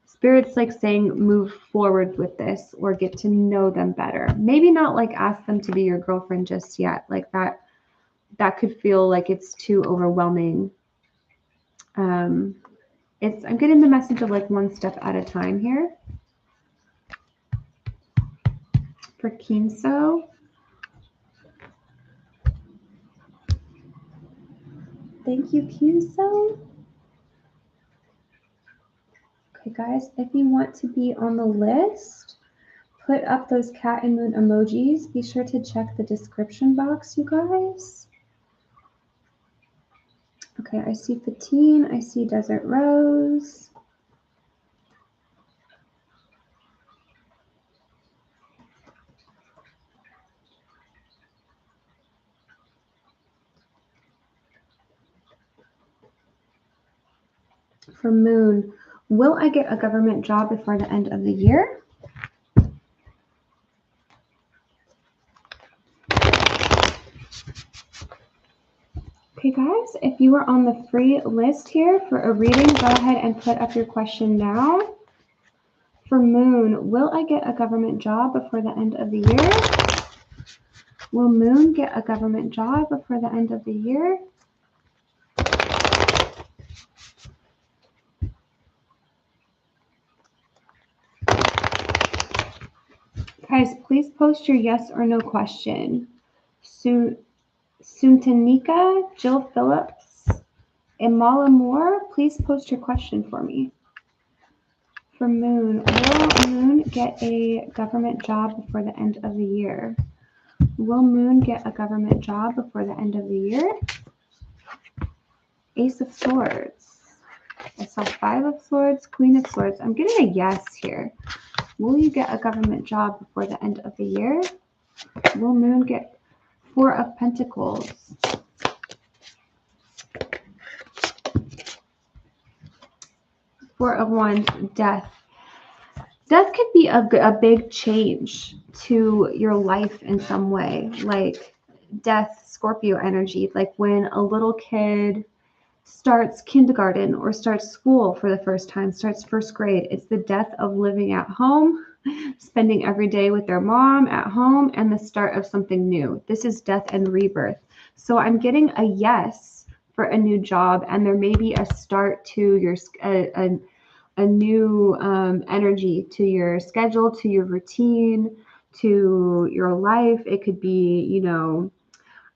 Spirit's like saying move forward with this or get to know them better. Maybe not like ask them to be your girlfriend just yet. Like that could feel like it's too overwhelming. I'm getting the message of like one step at a time here. For Kinso. Thank you, Kinso. Okay, guys, if you want to be on the list, put up those cat and moon emojis. Be sure to check the description box, you guys. Okay, I see Fatine. I see Desert Rose. For Moon, will I get a government job before the end of the year? Okay, guys, if you are on the free list here for a reading, go ahead and put up your question now. For Moon, will I get a government job before the end of the year? Will Moon get a government job before the end of the year? Guys, please post your yes or no question. Suntanika, Jill Phillips, Imala Moore, please post your question for me. For Moon, will Moon get a government job before the end of the year? Will Moon get a government job before the end of the year? Ace of Swords. I saw Five of Swords, Queen of Swords. I'm getting a yes here. Will you get a government job before the end of the year? Will Moon get Four of Pentacles? Four of Wands, Death. Death could be a big change to your life in some way. Like Death, Scorpio energy. Like when a little kid starts kindergarten or starts school for the first time, starts first grade. It's the death of living at home, spending every day with their mom at home, and the start of something new. This is death and rebirth. So I'm getting a yes for a new job, and there may be a start to your a new energy to your schedule, to your routine, to your life. It could be, you know,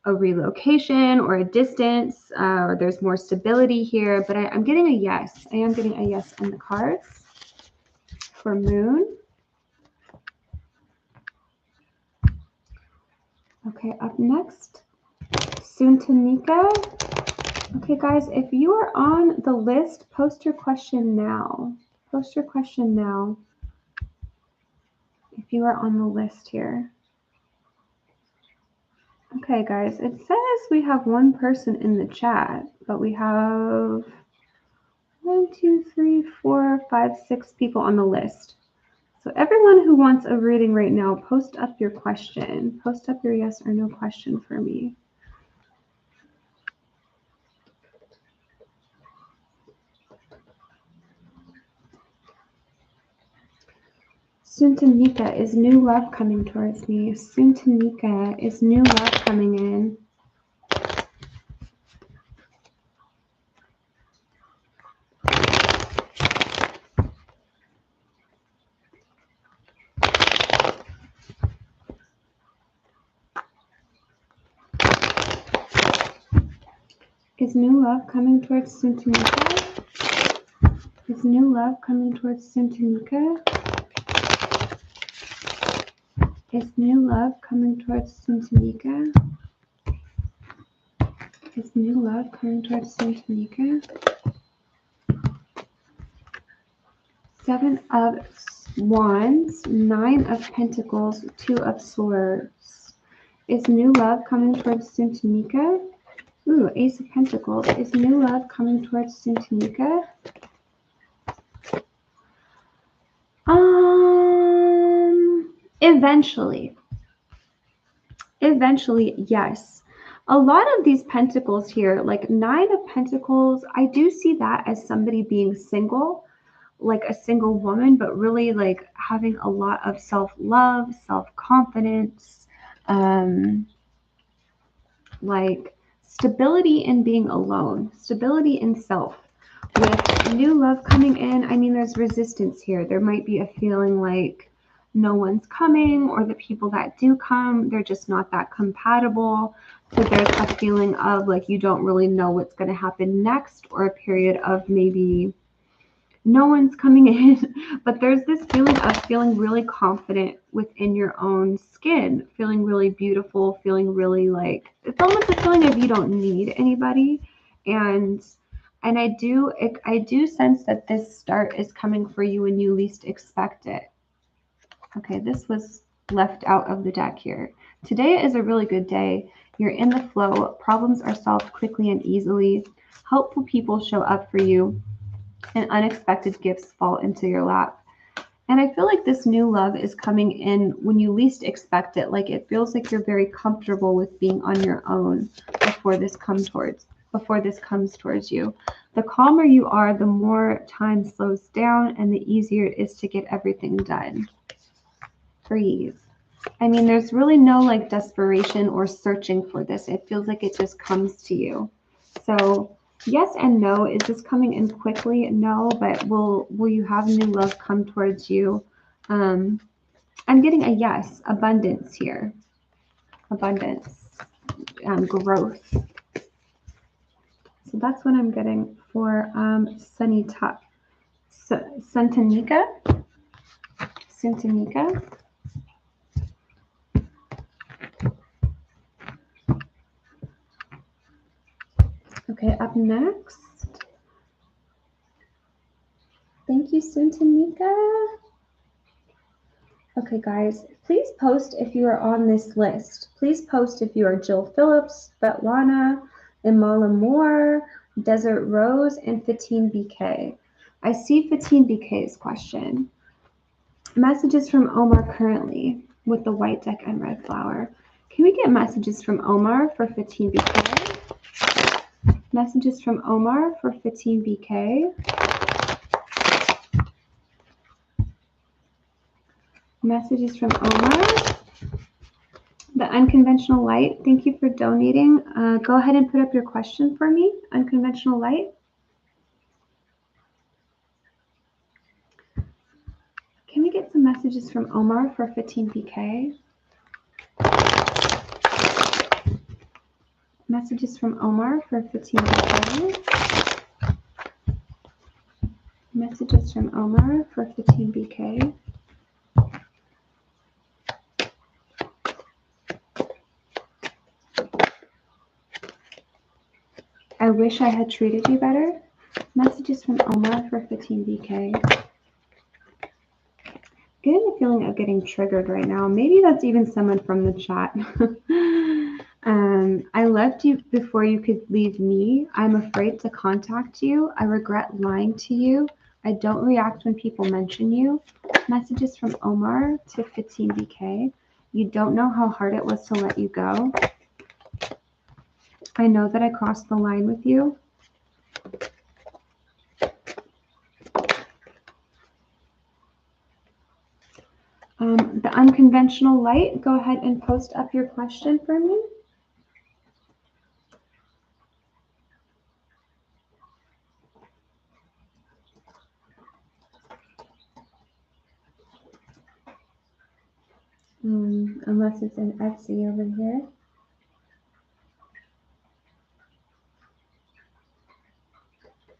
a relocation or a distance, or there's more stability here, but I'm getting a yes. I am getting a yes in the cards. For Moon. Okay, up next, Suntanika. Okay, guys, if you are on the list, post your question now. Post your question now. If you are on the list here. Okay, guys, it says we have one person in the chat, but we have 1, 2, 3, 4, 5, 6 people on the list. So everyone who wants a reading right now, post up your question. Post up your yes or no question for me. Suntanika, is new love coming towards me? Suntanika, is new love coming in? Is new love coming towards Suntanika? Is new love coming towards Suntanika? Is new love coming towards Suntanika? Is new love coming towards Suntanika? Seven of Wands, Nine of Pentacles, Two of Swords. Is new love coming towards Suntanika? Ooh, Ace of Pentacles. Is new love coming towards Suntanika? Eventually. Eventually, yes. A lot of these pentacles here, like 9 of Pentacles, I do see that as somebody being single, like a single woman, but really like having a lot of self-love, self-confidence, like stability in being alone, stability in self. With new love coming in, I mean, there's resistance here. There might be a feeling like no one's coming, or the people that do come, they're just not that compatible. So there's a feeling of like you don't really know what's going to happen next, or a period of maybe no one's coming in. But there's this feeling of feeling really confident within your own skin, feeling really beautiful, feeling really like, it's almost a feeling of you don't need anybody. And I do sense that this start is coming for you when you least expect it. Okay, this was left out of the deck here. Today is a really good day. You're in the flow. Problems are solved quickly and easily. Helpful people show up for you, and unexpected gifts fall into your lap. And I feel like this new love is coming in when you least expect it. Like it feels like you're very comfortable with being on your own before this comes towards you. The calmer you are, the more time slows down and the easier it is to get everything done. Breathe. I mean, there's really no like desperation or searching for this. It feels like it just comes to you. So yes and no. Is this coming in quickly? No, but will you have new love come towards you? I'm getting a yes. Abundance here. Abundance. Growth. So that's what I'm getting for Santanika. Okay, up next. Thank you, Santanika. Okay, guys, please post if you are on this list. Please post if you are Jill Phillips, Svetlana, Imala Moore, Desert Rose, and Fatine BK. I see Fatine BK's question. Messages from Omar currently with the white deck and red flower. Can we get messages from Omar for Fatine BK? Messages from Omar for Fatine BK. Messages from Omar. The Unconventional Light, thank you for donating. Go ahead and put up your question for me, Unconventional Light. Can we get some messages from Omar for Fatine BK? Messages from Omar for Fatine BK. Messages from Omar for Fatine BK. I wish I had treated you better. Messages from Omar for Fatine BK. Getting the feeling of getting triggered right now. Maybe that's even someone from the chat. I left you before you could leave me. I'm afraid to contact you. I regret lying to you. I don't react when people mention you. Messages from Omar to Fatine BK. You don't know how hard it was to let you go. I know that I crossed the line with you. The Unconventional Light, go ahead and post up your question for me. Unless it's in Etsy over here.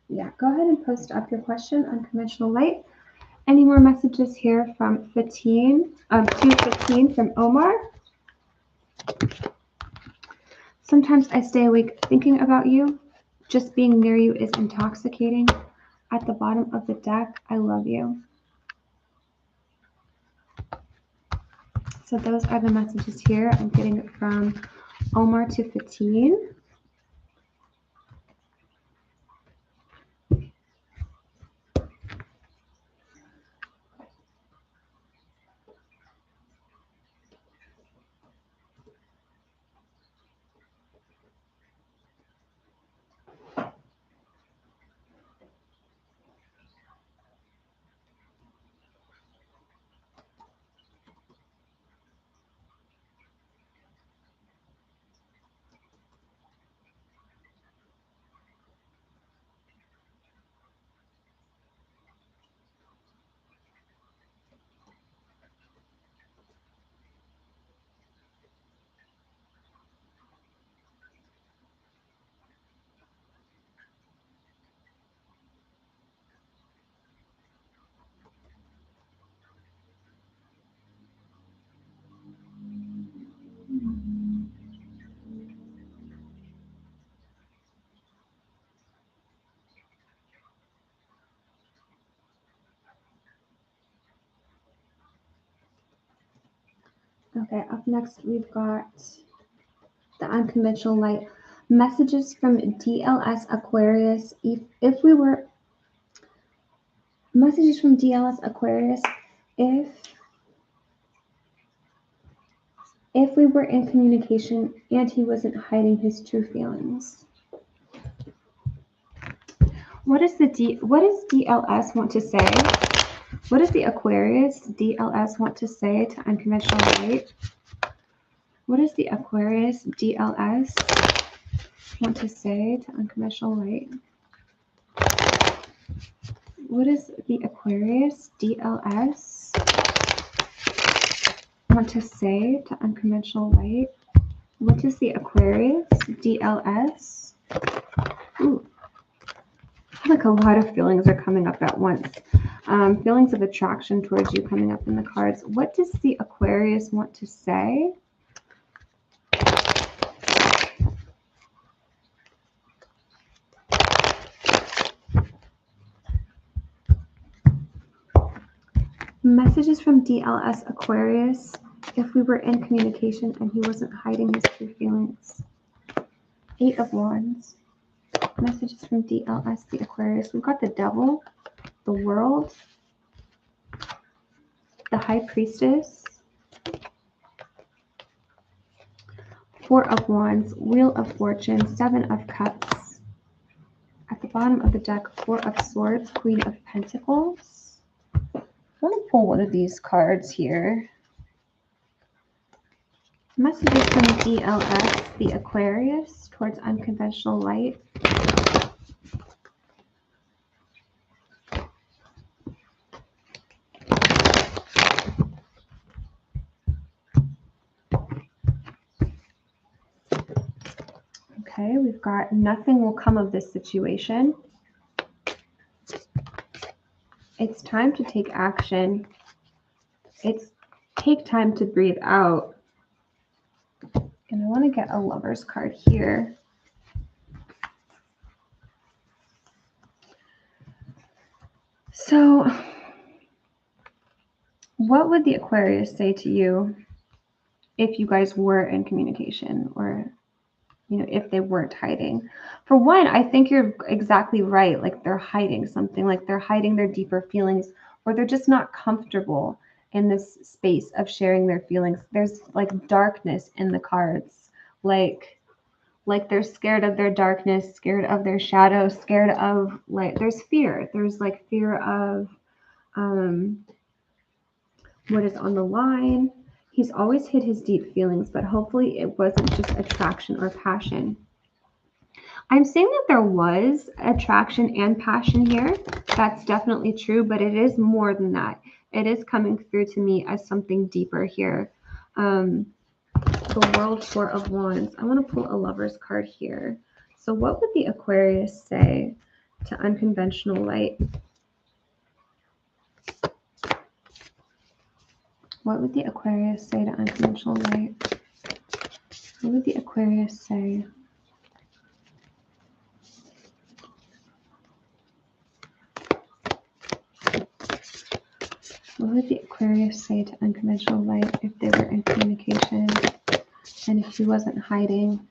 Yeah, go ahead and post up your question, Unconventional Light. Any more messages here from Fatine, to Fatine from Omar? Sometimes I stay awake thinking about you. Just being near you is intoxicating. At the bottom of the deck, I love you. So those are the messages here. I'm getting it from Omar to Fatine. Okay, up next we've got the unconventional light. Messages from DLS Aquarius. If we were messages from DLS Aquarius, if we were in communication and he wasn't hiding his true feelings. What does DLS want to say? What does the Aquarius DLS want to say to unconventional light? What does the Aquarius DLS want to say to unconventional light? What does the Aquarius DLS want to say to unconventional light? What does the Aquarius DLS? Ooh. I feel like a lot of feelings are coming up at once. Feelings of attraction towards you coming up in the cards. What does the Aquarius want to say? Messages from DLS Aquarius. If we were in communication and he wasn't hiding his true feelings. 8 of Wands. Messages from DLS, the Aquarius. We've got the Devil, the World, the High Priestess, 4 of Wands, Wheel of Fortune, 7 of Cups. At the bottom of the deck, 4 of Swords, Queen of Pentacles. I'm going to pull one of these cards here. Messages from DLS, the Aquarius, towards unconventional light. Okay, we've got nothing will come of this situation. It's time to take action. It's take time to breathe out. And I want to get a Lover's card here. So, what would the Aquarius say to you if you guys were in communication, or, you know, if they weren't hiding? For one, I think you're exactly right. Like, they're hiding something, like they're hiding their deeper feelings, or they're just not comfortable in this space of sharing their feelings. There's like darkness in the cards, like they're scared of their darkness, scared of their shadow, scared of, like, there's fear. There's like fear of what is on the line. He's always hid his deep feelings, but hopefully it wasn't just attraction or passion. I'm saying that there was attraction and passion here. That's definitely true, but it is more than that. It is coming through to me as something deeper here. The World, 4 of Wands. I want to pull a Lover's card here. So what would the Aquarius say to unconventional light? What would the Aquarius say to unconventional light? What would the Aquarius say? What would the Aquarius say to unconventional light if they were in communication and if he wasn't hiding?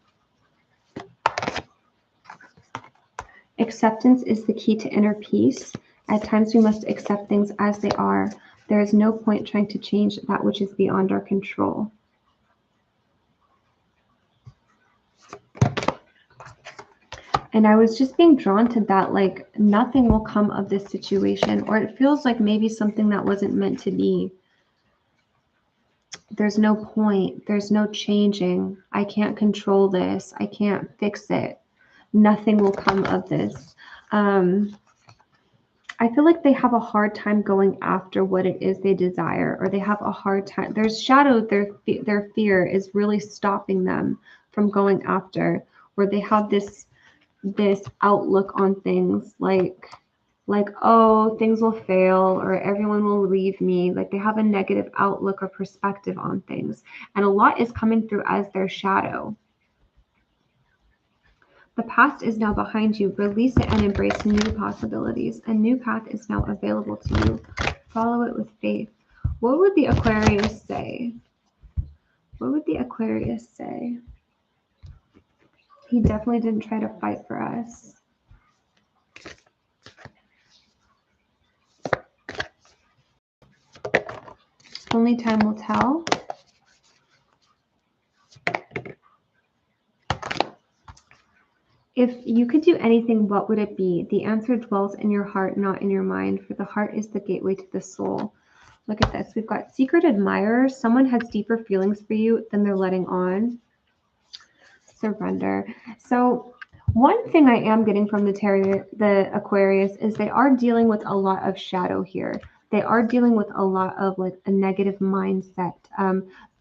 Acceptance is the key to inner peace. At times we must accept things as they are. There is no point trying to change that which is beyond our control. And I was just being drawn to that, like, nothing will come of this situation, or it feels like maybe something that wasn't meant to be. There's no point. There's no changing. I can't control this. I can't fix it. Nothing will come of this. I feel like they have a hard time going after what it is they desire, or they have a hard time. There's shadow. Their fear is really stopping them from going after, or they have this outlook on things like, oh, things will fail, or everyone will leave me. Like, they have a negative outlook or perspective on things, and a lot is coming through as their shadow. The past is now behind you. Release it and embrace new possibilities. A new path is now available to you. Follow it with faith. What would the Aquarius say? What would the Aquarius say? He definitely didn't try to fight for us. Only time will tell. If you could do anything, what would it be? The answer dwells in your heart, not in your mind, for the heart is the gateway to the soul. Look at this. We've got secret admirers. Someone has deeper feelings for you than they're letting on. Surrender. So one thing I am getting from the Aquarius is they are dealing with a lot of shadow here. They are dealing with a lot of like a negative mindset.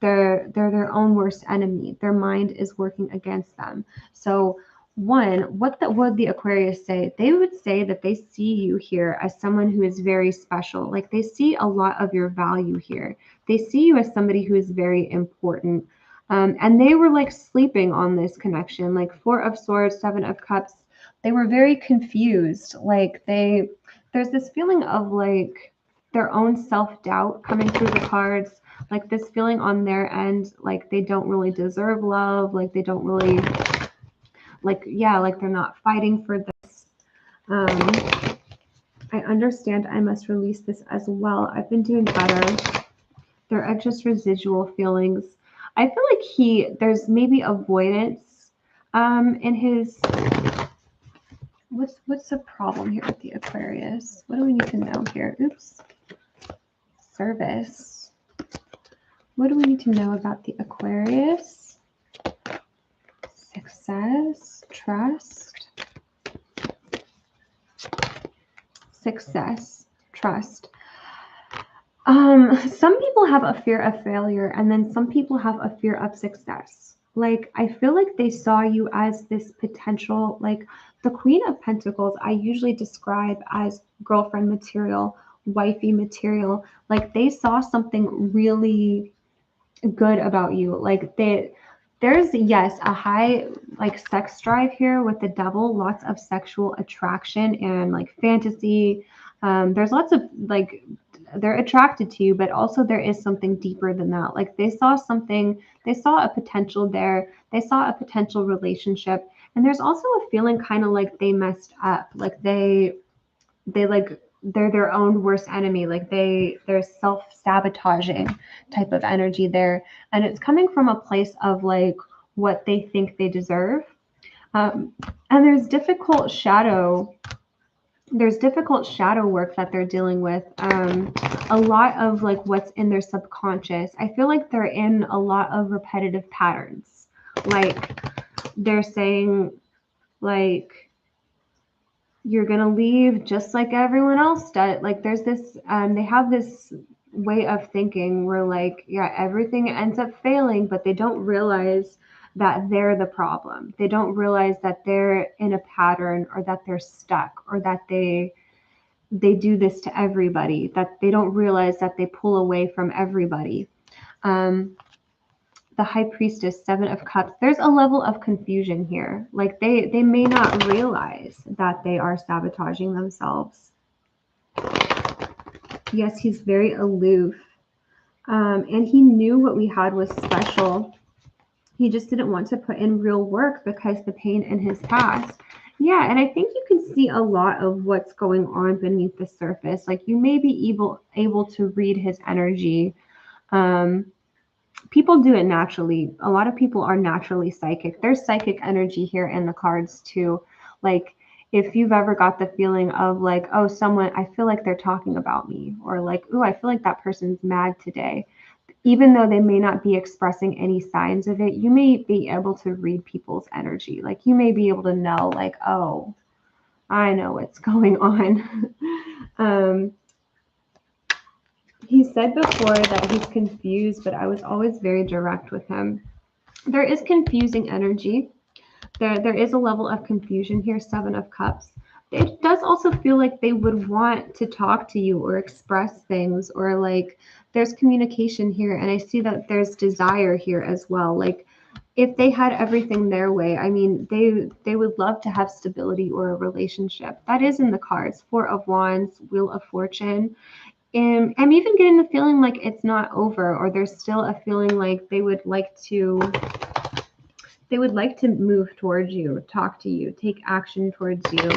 They're their own worst enemy. Their mind is working against them. So what would the Aquarius say? They would say that they see you here as someone who is very special. Like they see a lot of your value here. They see you as somebody who is very important. And they were like sleeping on this connection, like Four of Swords, Seven of Cups. They were very confused. Like there's this feeling of like their own self-doubt coming through the cards, like this feeling on their end, like they don't really deserve love, like they don't really, like, yeah, like they're not fighting for this. I understand I must release this as well. I've been doing better. There are just residual feelings. I feel like there's maybe avoidance in his, what's the problem here with the Aquarius? What do we need to know here? Oops. Service. What do we need to know about the Aquarius? Success, trust. Success, trust. Some people have a fear of failure, and then some people have a fear of success. Like, I feel like they saw you as this potential, like the Queen of Pentacles, I usually describe as girlfriend material, wifey material. Like, they saw something really good about you. Like, there's, yes, a high, like, sex drive here with the Devil, lots of sexual attraction and, like, fantasy. There's lots of, like, they're attracted to you, but also there is something deeper than that. Like they saw something, they saw a potential there, they saw a potential relationship, and there's also a feeling kind of like they messed up, like they're their own worst enemy, like they're self-sabotaging type of energy there, and it's coming from a place of like what they think they deserve. And there's difficult shadow work that they're dealing with. A lot of like what's in their subconscious. I feel like they're in a lot of repetitive patterns. Like they're saying, like, you're going to leave just like everyone else does. Like there's this, they have this way of thinking where like, yeah, everything ends up failing, but they don't realize that they're the problem. They don't realize that they're in a pattern or that they're stuck or that they do this to everybody, that they don't realize that they pull away from everybody. The High Priestess, Seven of Cups, there's a level of confusion here. Like they may not realize that they are sabotaging themselves. Yes, he's very aloof. And he knew what we had was special. He just didn't want to put in real work because the pain in his past. Yeah, and I think you can see a lot of what's going on beneath the surface. Like you may be able to read his energy. People do it naturally. A lot of people are naturally psychic. There's psychic energy here in the cards too. Like if you've ever got the feeling of like, oh, someone, I feel like they're talking about me, or like, oh, I feel like that person's mad today. Even though they may not be expressing any signs of it, you may be able to read people's energy. Like you may be able to know like, oh, I know what's going on. He said before that he's confused, but I was always very direct with him. There is confusing energy. There is a level of confusion here, Seven of Cups. It does also feel like they would want to talk to you or express things, or like there's communication here. And I see that there's desire here as well. Like if they had everything their way, I mean, they would love to have stability or a relationship. That is in the cards. Four of Wands, Wheel of Fortune. And I'm even getting the feeling like it's not over, or there's still a feeling like they would like to move towards you, talk to you, take action towards you.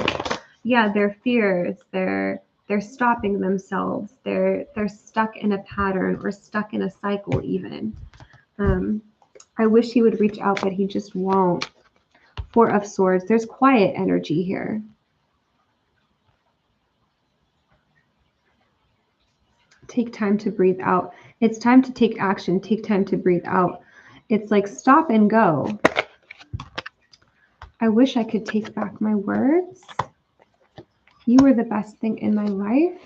Yeah, their fears, they're stopping themselves. They're stuck in a pattern or stuck in a cycle even. I wish he would reach out, but he just won't. Four of Swords. There's quiet energy here. Take time to breathe out. It's time to take action. Take time to breathe out. It's like stop and go. I wish I could take back my words. You were the best thing in my life.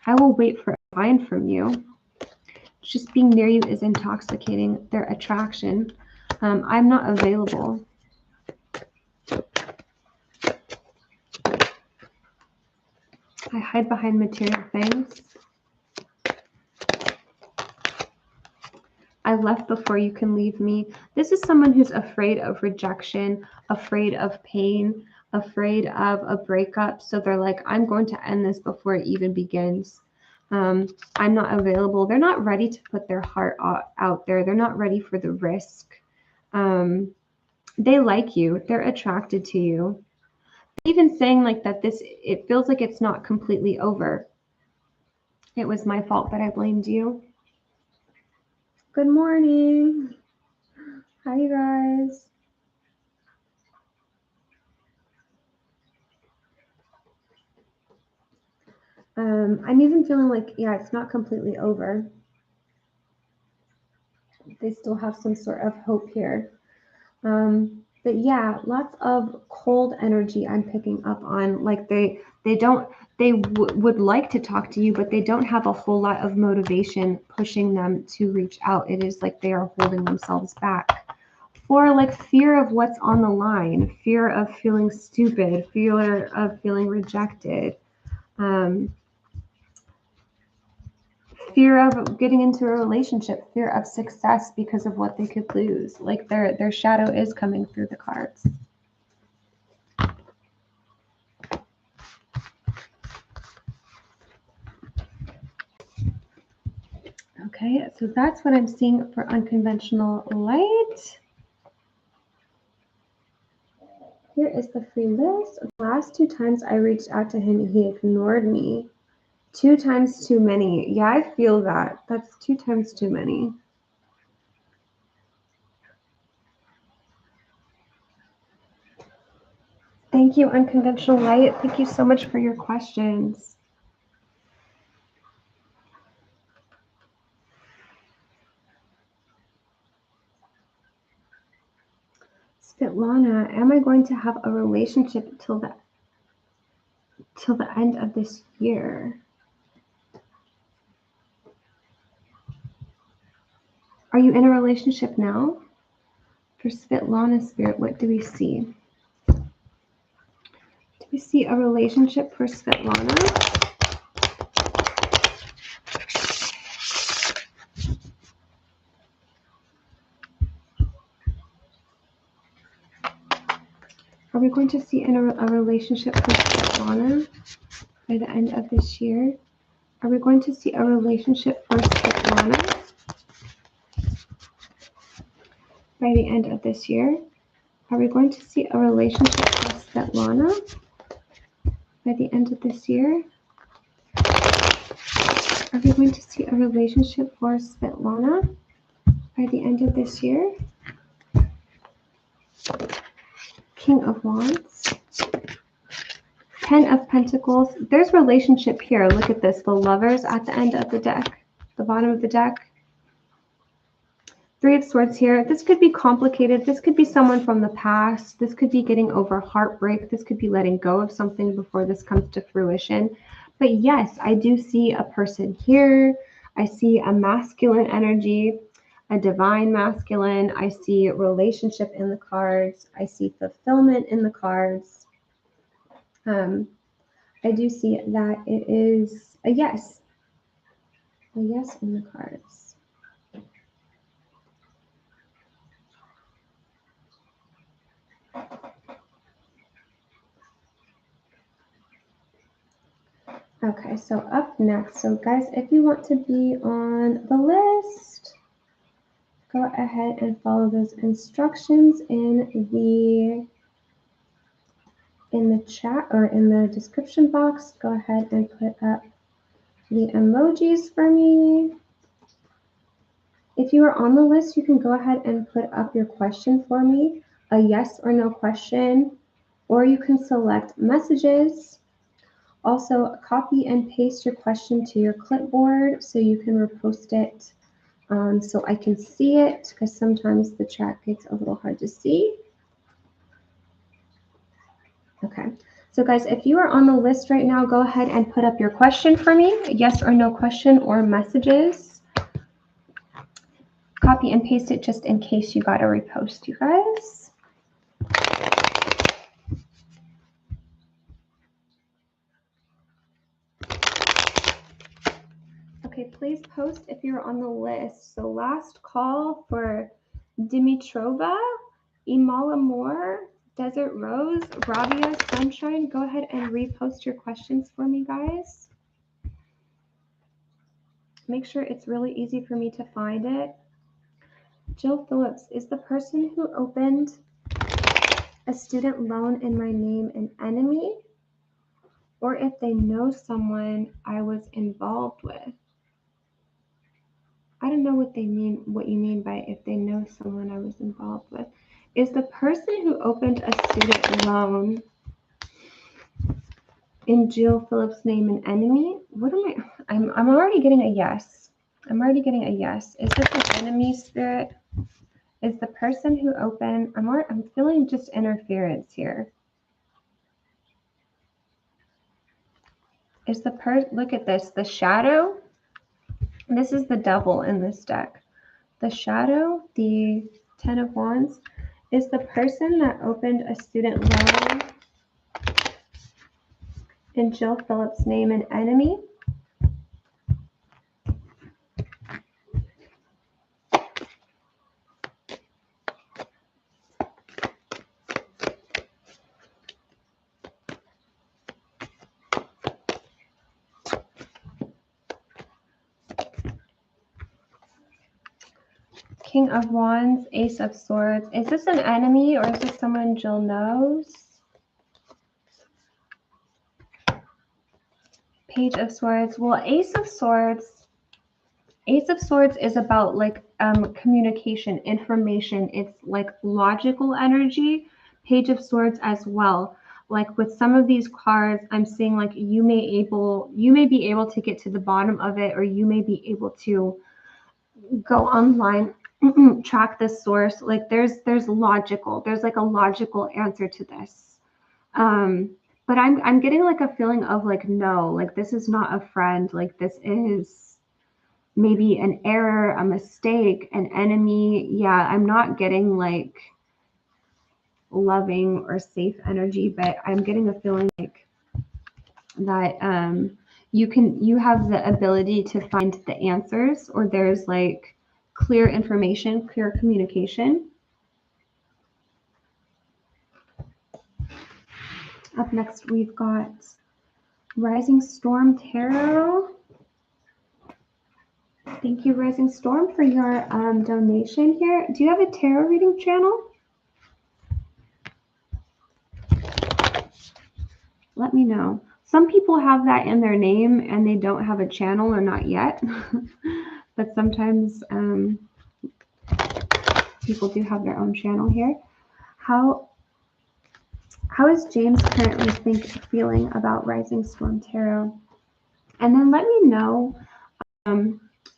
I will wait for a sign from you. Just being near you is intoxicating. Their attraction. I'm not available. I hide behind material things. I left before you can leave me. This is someone who's afraid of rejection, afraid of pain, afraid of a breakup. So they're like, I'm going to end this before it even begins. I'm not available. They're not ready to put their heart out there. They're not ready for the risk. They like you. They're attracted to you. Even saying like that, it feels like it's not completely over. It was my fault, but I blamed you. Good morning. Hi, you guys. I'm even feeling like, yeah, it's not completely over. They still have some sort of hope here. But yeah, lots of cold energy I'm picking up on. Like they would like to talk to you, but they don't have a whole lot of motivation pushing them to reach out. It is like they are holding themselves back for like fear of what's on the line, fear of feeling stupid, fear of feeling rejected. Fear of getting into a relationship, fear of success because of what they could lose. Like their shadow is coming through the cards. Okay, so that's what I'm seeing for unconventional light. Here is the free list. The last 2 times I reached out to him, he ignored me. 2 times too many. Yeah, I feel that. That's 2 times too many. Thank you, Unconventional Light. Thank you so much for your questions. Svetlana, am I going to have a relationship till the end of this year? Are you in a relationship now? For Svetlana Spirit, what do we see? Do we see a relationship for Svetlana? Are we going to see a relationship for Svetlana by the end of this year? Are we going to see a relationship for Svetlana by the end of this year? Are we going to see a relationship for Svetlana by the end of this year? Are we going to see a relationship for Svetlana by the end of this year? King of Wands. 10 of Pentacles. There's relationship here. Look at this. The Lovers at the end of the deck. The bottom of the deck. 3 of Swords here. This could be complicated. This could be someone from the past. This could be getting over heartbreak. This could be letting go of something before this comes to fruition. But yes, I do see a person here. I see a masculine energy, a divine masculine. I see relationship in the cards. I see fulfillment in the cards. I do see that it is a yes in the cards. Okay, so up next, so guys, if you want to be on the list, go ahead and follow those instructions in the chat or in the description box. Go ahead and put up the emojis for me. If you are on the list, you can go ahead and put up your question for me, a yes or no question, or you can select messages. Also, copy and paste your question to your clipboard so you can repost it so I can see it, because sometimes the chat gets a little hard to see. Okay, so guys, if you are on the list right now, go ahead and put up your question for me, a yes or no question or messages. Copy and paste it just in case you got to repost, you guys. Okay, please post if you're on the list. So last call for Dimitrova, Imala Moore, Desert Rose, Rabia Sunshine. Go ahead and repost your questions for me, guys. Make sure it's really easy for me to find it. Jill Phillips, is the person who opened a student loan in my name an enemy? Or if they know someone I was involved with? I don't know what you mean by if they know someone I was involved with. Is the person who opened a student loan in Jill Phillips' name an enemy? What am I'm already getting a yes. I'm already getting a yes. Is this an enemy spirit? Is the person who opened, I'm feeling just interference here. Is the look at this, the shadow. This is the devil in this deck. The shadow, the 10 of Wands, is the person that opened a student loan in Jill Phillips' name an enemy? King of Wands, Ace of Swords. Is this an enemy or is this someone Jill knows? Page of Swords. Well, Ace of Swords is about like communication, information. It's like logical energy. Page of Swords as well. Like with some of these cards, I'm seeing like you may be able to get to the bottom of it, or you may be able to go online, track the source. Like there's like a logical answer to this. But I'm getting like a feeling of like, no, like this is not a friend. Like this is maybe an error, a mistake, an enemy. Yeah, I'm not getting like loving or safe energy, but I'm getting a feeling like that you have the ability to find the answers, or there's like clear information, clear communication. Up next, we've got Rising Storm Tarot. Thank you, Rising Storm, for your donation here. Do you have a tarot reading channel? Let me know. Some people have that in their name and they don't have a channel, or not yet. But sometimes people do have their own channel here. How is James currently feeling about Rising Storm Tarot? And then let me know,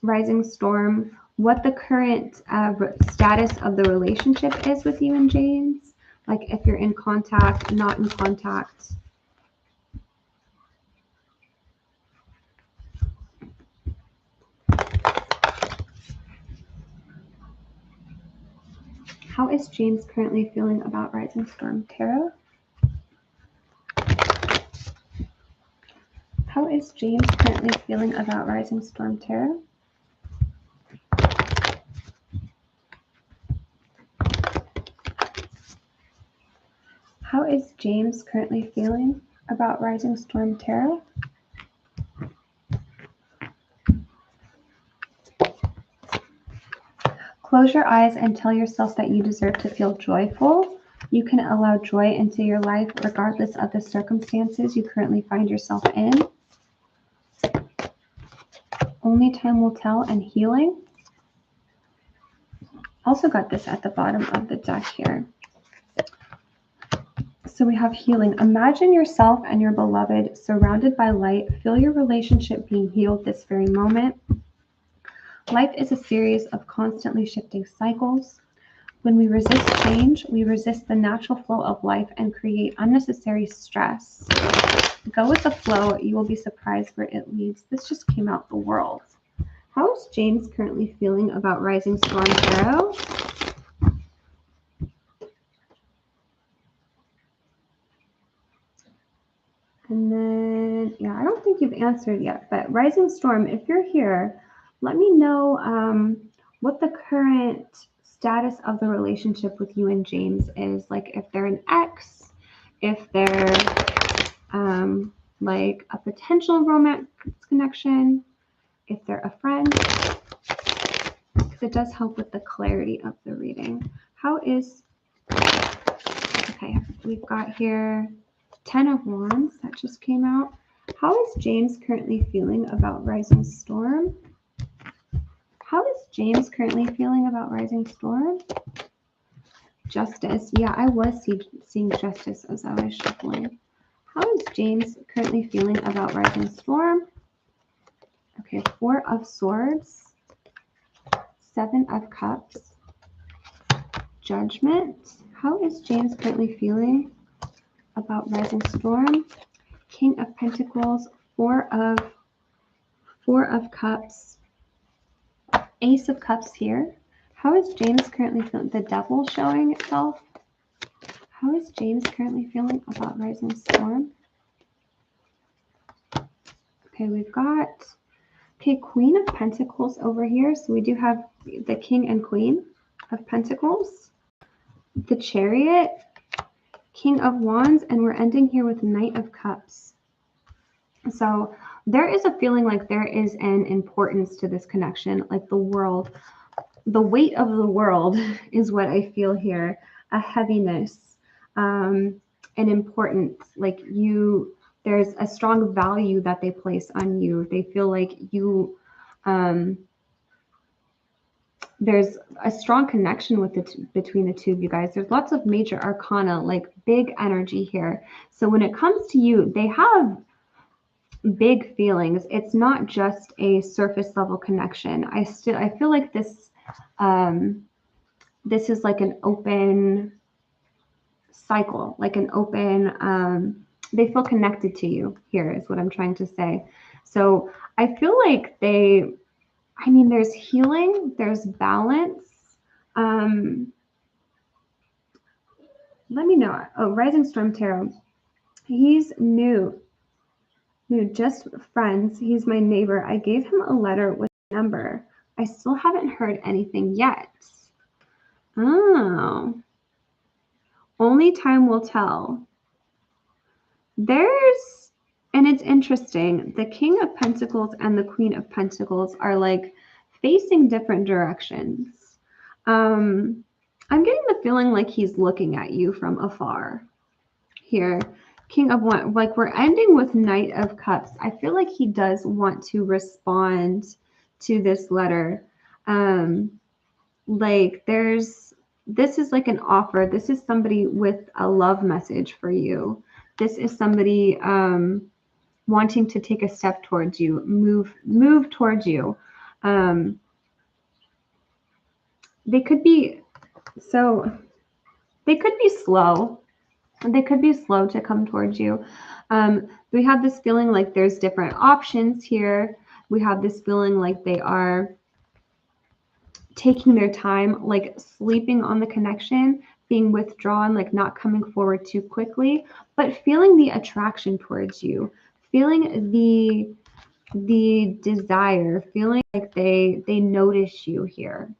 Rising Storm, what the current status of the relationship is with you and James. Like if you're in contact, not in contact. How is James currently feeling about Rising Storm Tarot? How is James currently feeling about Rising Storm Tarot? How is James currently feeling about Rising Storm Tarot? Close your eyes and tell yourself that you deserve to feel joyful. You can allow joy into your life regardless of the circumstances you currently find yourself in. Only time will tell, and healing. Also got this at the bottom of the deck here. So we have healing. Imagine yourself and your beloved surrounded by light. Feel your relationship being healed this very moment. Life is a series of constantly shifting cycles. When we resist change, we resist the natural flow of life and create unnecessary stress. Go with the flow. You will be surprised where it leads. This just came out the world. How is James currently feeling about Rising Storm Tarot? And then, yeah, I don't think you've answered yet, but Rising Storm, if you're here, let me know what the current status of the relationship with you and James is. Like if they're an ex, if they're like a potential romance connection, if they're a friend, because it does help with the clarity of the reading. How is, okay, we've got here 10 of Wands that just came out. How is James currently feeling about Rising Storm? How is James currently feeling about Rising Storm? Justice. Yeah, I was seeing Justice as I was shuffling. How is James currently feeling about Rising Storm? Okay, 4 of Swords, 7 of Cups, Judgment. How is James currently feeling about Rising Storm? King of Pentacles, 4 of Cups, Ace of Cups here. How is James currently feeling? The Devil showing itself. How is James currently feeling about Rising Storm? Okay, we've got, okay, Queen of Pentacles over here. So we do have the King and Queen of Pentacles, the Chariot, King of Wands, and we're ending here with Knight of Cups. So there is a feeling like there is an importance to this connection, like the world, the weight of the world is what I feel here, a heaviness, an importance, like you, there's a strong value that they place on you. They feel like you, there's a strong connection with between the two of you guys. There's lots of major arcana, like big energy here. So when it comes to you, they have big feelings. It's not just a surface level connection. I feel like this this is like an open cycle, like an open they feel connected to you here is what I'm trying to say. So I feel like they, I mean, there's healing, there's balance. Let me know. Oh, Rising Storm Tarot. He's new, just friends. He's my neighbor. I gave him a letter with a number. I still haven't heard anything yet. Oh, only time will tell. There's, and it's interesting, the King of Pentacles and the Queen of Pentacles are like facing different directions. I'm getting the feeling like he's looking at you from afar here. King of Wands, like we're ending with Knight of Cups. I feel like he does want to respond to this letter. Like this is like an offer. This is somebody with a love message for you. This is somebody wanting to take a step towards you, move towards you. They could be, so they could be slow. They could be slow to come towards you. We have this feeling like there's different options here. We have this feeling like they are taking their time, like sleeping on the connection, being withdrawn, like not coming forward too quickly, but feeling the attraction towards you, feeling the desire, feeling like they notice you here.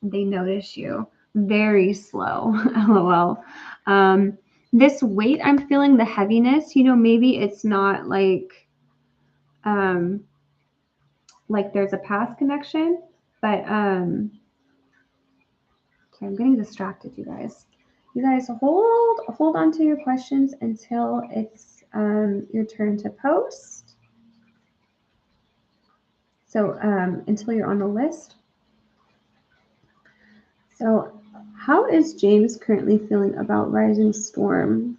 They notice you. Very slow. LOL. This weight, I'm feeling the heaviness, you know, maybe it's not like there's a past connection, but Sorry, I'm getting distracted, you guys. You guys hold on to your questions until it's your turn to post. So until you're on the list. So how is James currently feeling about Rising Storm?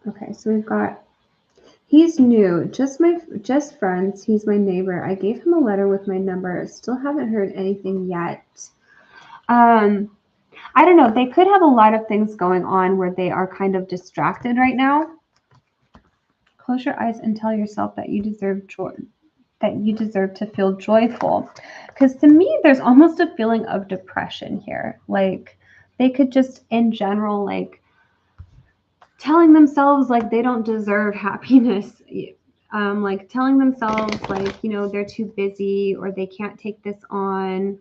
Okay, so we've got, he's new, just friends, he's my neighbor. I gave him a letter with my number. Still haven't heard anything yet. I don't know. They could have a lot of things going on where they are kind of distracted right now. Close your eyes and tell yourself that you deserve joy, that you deserve to feel joyful. Because to me, there's almost a feeling of depression here. Like they could just in general, like telling themselves like they don't deserve happiness. Like telling themselves like, you know, they're too busy or they can't take this on.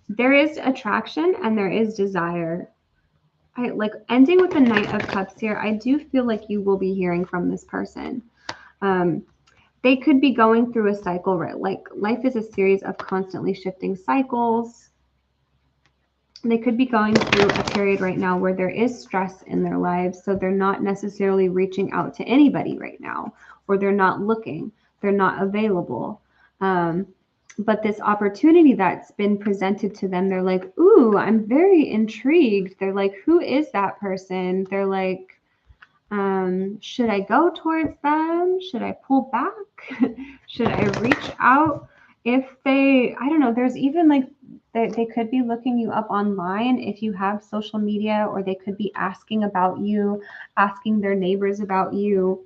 There is attraction and there is desire. I like ending with the Knight of Cups here. I do feel like you will be hearing from this person. They could be going through a cycle, right? Like life is a series of constantly shifting cycles. They could be going through a period right now where there is stress in their lives. So they're not necessarily reaching out to anybody right now, or they're not looking, they're not available. But this opportunity that's been presented to them, they're like, ooh, I'm very intrigued. They're like, who is that person? They're like, should I go towards them? Should I pull back? Should I reach out? If they, I don't know, there's even like, they could be looking you up online if you have social media, or they could be asking about you, asking their neighbors about you.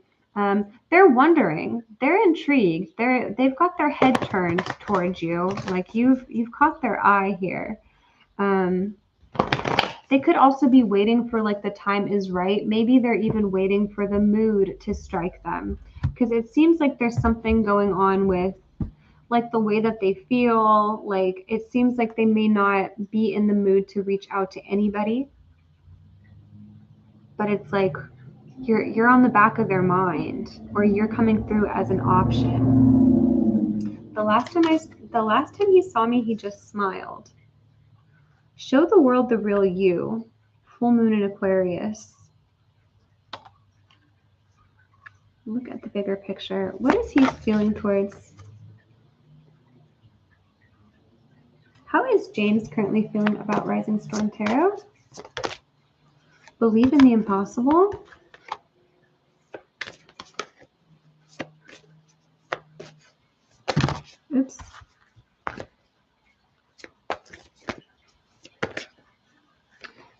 They're wondering, they're intrigued, they've got their head turned towards you, like you've caught their eye here. They could also be waiting for like the time is right. Maybe they're even waiting for the mood to strike them, because it seems like there's something going on with like the way that they feel. Like it seems like they may not be in the mood to reach out to anybody, but it's like you're on the back of their mind, or you're coming through as an option. The last time he saw me, he just smiled. Show the world the real you. Full moon in Aquarius. Look at the bigger picture. What is he feeling towards? How is James currently feeling about Rising Storm Tarot? Believe in the impossible. Oops.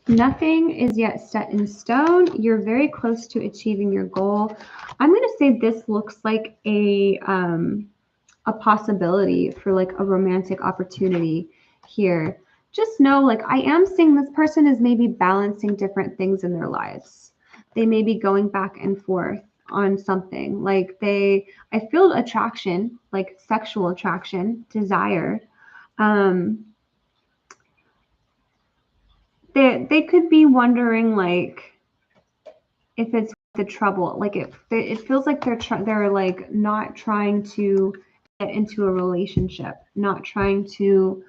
Nothing is yet set in stone. You're very close to achieving your goal. I'm going to say this looks like a possibility for like a romantic opportunity here. Just know, like, I am seeing this person is maybe balancing different things in their lives. They may be going back and forth on something. Like I feel attraction, like sexual attraction, desire. They could be wondering like if it's the trouble. Like it feels like they're like not trying to get into a relationship, not trying to.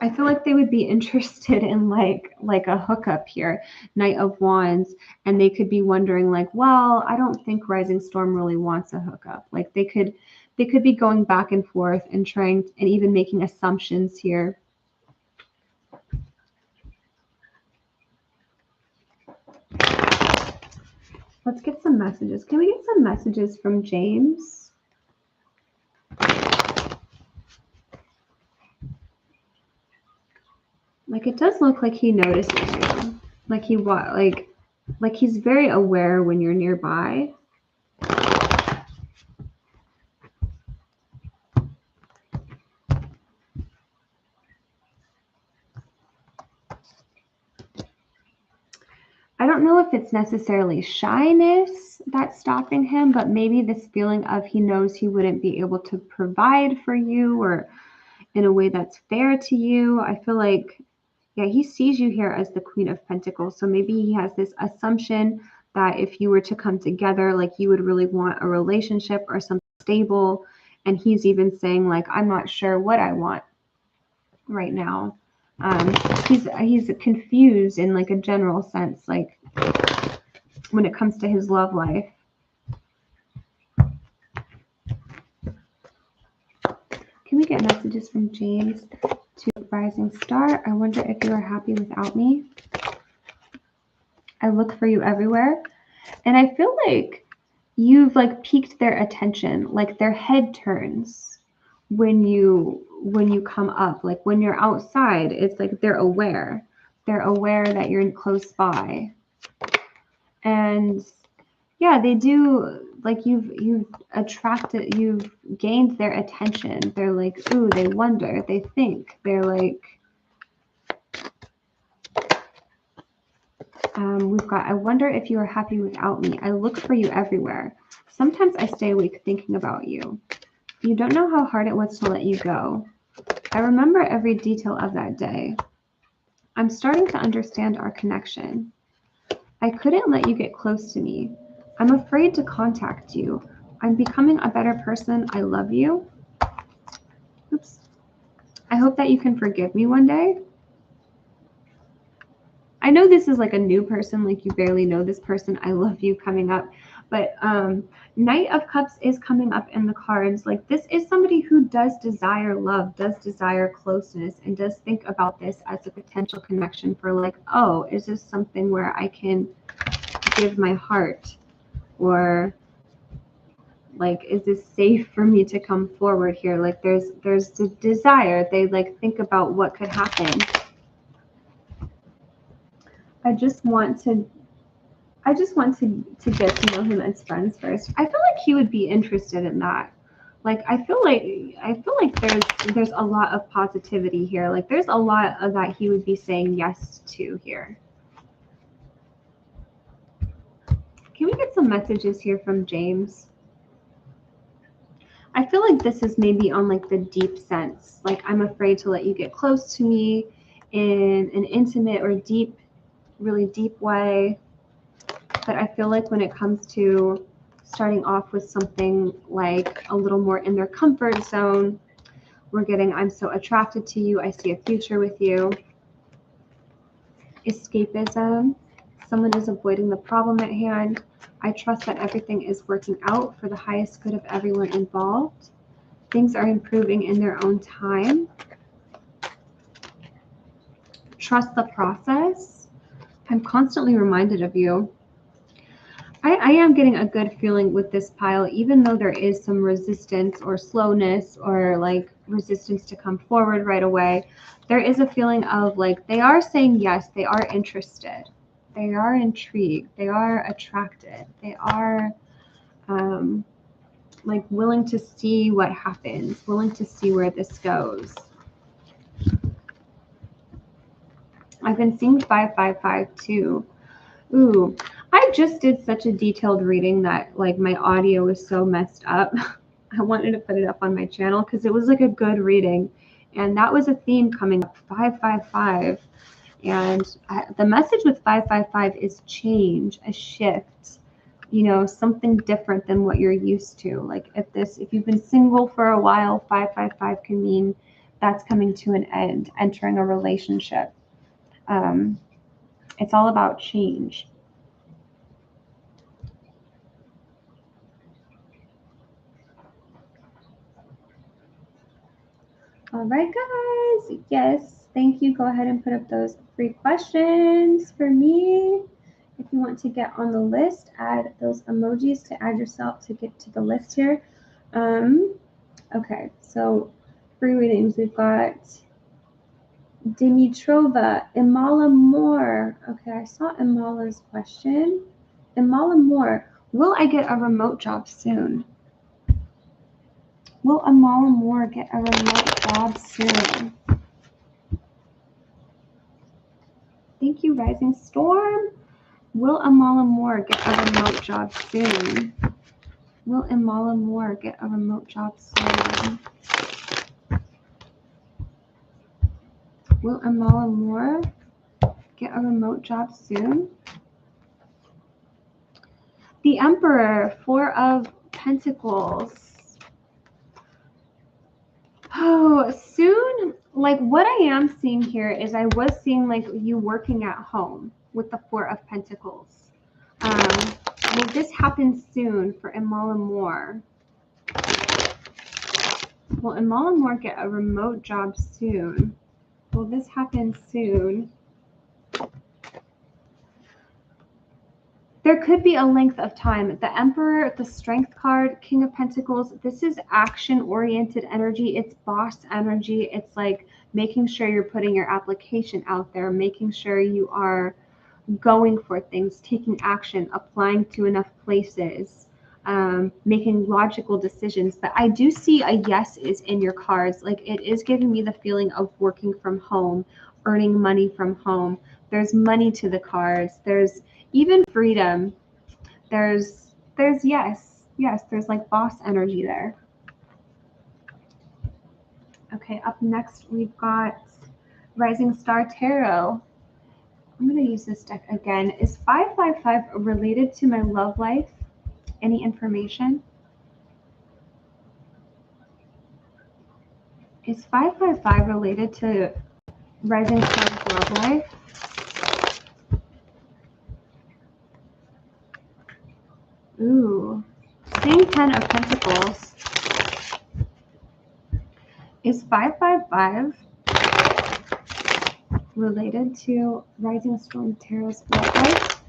I feel like they would be interested in like a hookup here, Knight of Wands, and they could be wondering like, well, I don't think Rising Storm really wants a hookup. Like they could be going back and forth and trying and even making assumptions here. Let's get some messages. Can we get some messages from James? Like it does look like he notices you. Like he's very aware when you're nearby. I don't know if it's necessarily shyness that's stopping him, but maybe this feeling of he knows he wouldn't be able to provide for you or in a way that's fair to you. I feel like, yeah, he sees you here as the Queen of Pentacles. So maybe he has this assumption that if you were to come together, like you would really want a relationship or something stable. And he's even saying like, I'm not sure what I want right now. He's confused in like a general sense, like when it comes to his love life. Can we get messages from James to Rising Star? I wonder if you are happy without me. I look for you everywhere. And I feel like you've like piqued their attention, like their head turns when you come up. Like when you're outside, it's like they're aware. They're aware that you're close by. And yeah, they do, like you've attracted, you've gained their attention. They're like, ooh, they wonder, they think. They're like, we've got, I wonder if you are happy without me. I look for you everywhere. Sometimes I stay awake thinking about you. You don't know how hard it was to let you go. I remember every detail of that day. I'm starting to understand our connection. I couldn't let you get close to me. I'm afraid to contact you. I'm becoming a better person. I love you. Oops. I hope that you can forgive me one day. I know this is like a new person, like you barely know this person. I love you coming up. But Knight of Cups is coming up in the cards. Like this is somebody who does desire love, does desire closeness, and does think about this as a potential connection for like, oh, is this something where I can give my heart? Or like, is this safe for me to come forward here? Like there's the desire. They like think about what could happen. I just want to get to know him as friends first. I feel like he would be interested in that. Like I feel like there's a lot of positivity here. Like there's a lot of that he would be saying yes to here. Can we get some messages here from James? I feel like this is maybe on like the deep sense. Like I'm afraid to let you get close to me in an intimate or deep, really deep way. But I feel like when it comes to starting off with something like a little more in their comfort zone, we're getting, I'm so attracted to you. I see a future with you. Escapism. Someone is avoiding the problem at hand. I trust that everything is working out for the highest good of everyone involved. Things are improving in their own time. Trust the process. I'm constantly reminded of you. I am getting a good feeling with this pile, even though there is some resistance or slowness or like resistance to come forward right away. There is a feeling of like they are saying yes, they are interested, they are intrigued, they are attracted, they are like willing to see what happens, willing to see where this goes. I've been seeing 555 too. Ooh, I just did such a detailed reading that like my audio was so messed up. I wanted to put it up on my channel because it was like a good reading. And that was a theme coming up, 555. And the message with 555 is change, a shift, you know, something different than what you're used to. Like if you've been single for a while, 555 can mean that's coming to an end, entering a relationship. It's all about change. All right, guys. Yes, thank you. Go ahead and put up those 3 questions for me. If you want to get on the list, add those emojis to add yourself to get to the list here. Okay, so free readings. We've got Dimitrova, Imala Moore. Okay, I saw Imala's question. Imala Moore, will I get a remote job soon? Will Imala Moore get a remote job soon? Thank you, Rising Storm. Will Imala Moore get a remote job soon? Will Imala Moore get a remote job soon? Will Imala Moore get a remote job soon? The Emperor, 4 of Pentacles. Oh, soon, like what I am seeing here is I was seeing like you working at home with the 4 of Pentacles. Will this happen soon for Imalamore? Will Imalamore get a remote job soon? Will this happen soon? There could be a length of time. The Emperor, the Strength card, King of Pentacles, this is action-oriented energy. It's boss energy. It's like making sure you're putting your application out there, making sure you are going for things, taking action, applying to enough places, making logical decisions. But I do see a yes is in your cards. Like it is giving me the feeling of working from home, earning money from home. There's money to the cards. There's even freedom. There's yes, there's like boss energy there. Okay, up next we've got Rising Star Tarot. I'm going to use this deck again. Is 555 related to my love life? Any information? Is 555 related to Rising Star's love life? Ooh, same 10 of Pentacles. Is 555 related to Rising Storm Tarot's love life?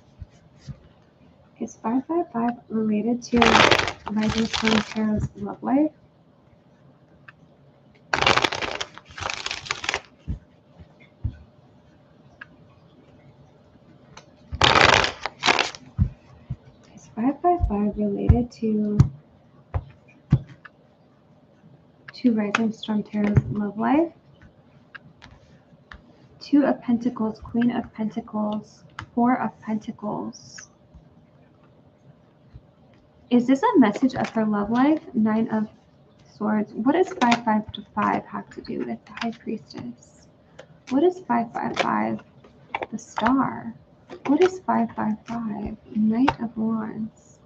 Is 555 related to Rising Storm Tarot's love life? Is 555 related to Rising Storm Tarot's love life? 2 of Pentacles, Queen of Pentacles, 4 of Pentacles. Is this a message of her love life? 9 of Swords. What does 555 have to do with the High Priestess? What is 555? The Star. What is 555? Knight of Wands.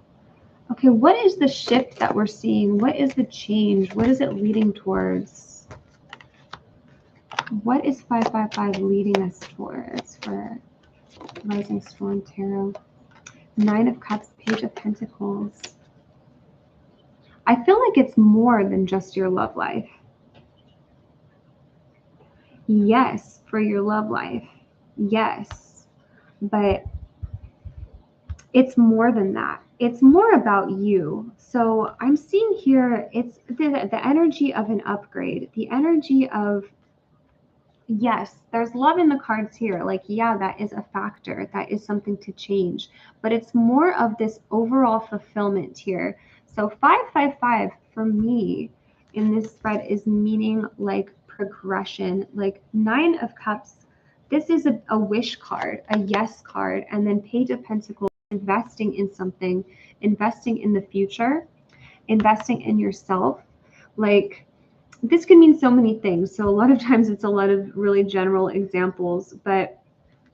Okay, what is the shift that we're seeing? What is the change? What is it leading towards? What is 555 leading us towards for Rising Storm Tarot? 9 of Cups, Page of Pentacles. I feel like it's more than just your love life. Yes, for your love life. Yes. But it's more than that. It's more about you. So I'm seeing here, it's the energy of an upgrade, the energy of, yes, there's love in the cards here. Like, yeah, that is a factor. That is something to change. But it's more of this overall fulfillment here. So 555 for me in this spread is meaning like progression, like 9 of Cups. This is a wish card, a yes card, and then Page of Pentacles, investing in something, investing in the future, investing in yourself. Like, this can mean so many things. So a lot of times it's a lot of really general examples, but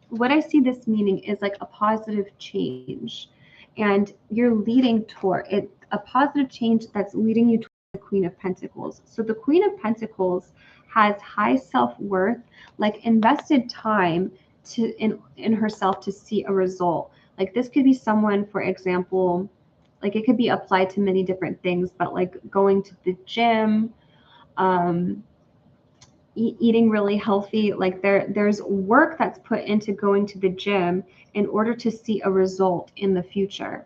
what I see this meaning is like a positive change, and you're leading toward it, a positive change that's leading you toward the Queen of Pentacles. So the Queen of Pentacles has high self-worth, like invested time to in herself to see a result. Like this could be someone, for example, like it could be applied to many different things, but like going to the gym, eating really healthy. Like there's work that's put into going to the gym in order to see a result in the future.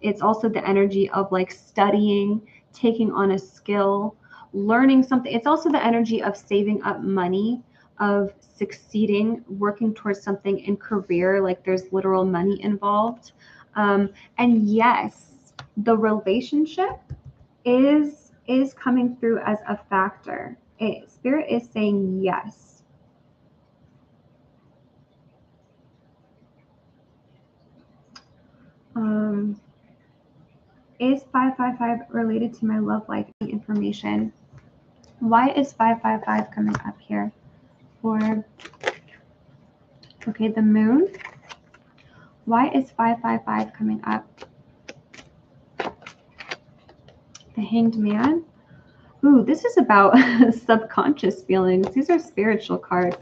It's also the energy of like studying, taking on a skill, learning something. It's also the energy of saving up money, of succeeding, working towards something in career. Like there's literal money involved. And yes, the relationship is coming through as a factor. Spirit is saying yes. Is 555 related to my love life information? Why is 555 coming up here? For, okay, the Moon. Why is 555 coming up? The Hanged Man. Ooh, this is about subconscious feelings. These are spiritual cards.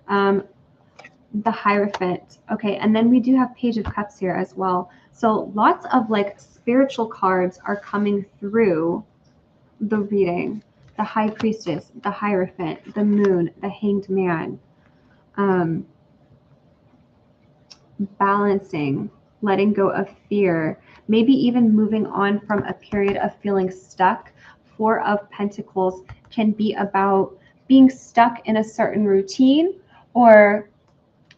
The Hierophant. Okay, and then we do have Page of Cups here as well. So lots of like spiritual cards are coming through the reading. The High Priestess, the Hierophant, the Moon, the Hanged Man. Balancing, letting go of fear, maybe even moving on from a period of feeling stuck. Four of Pentacles can be about being stuck in a certain routine, or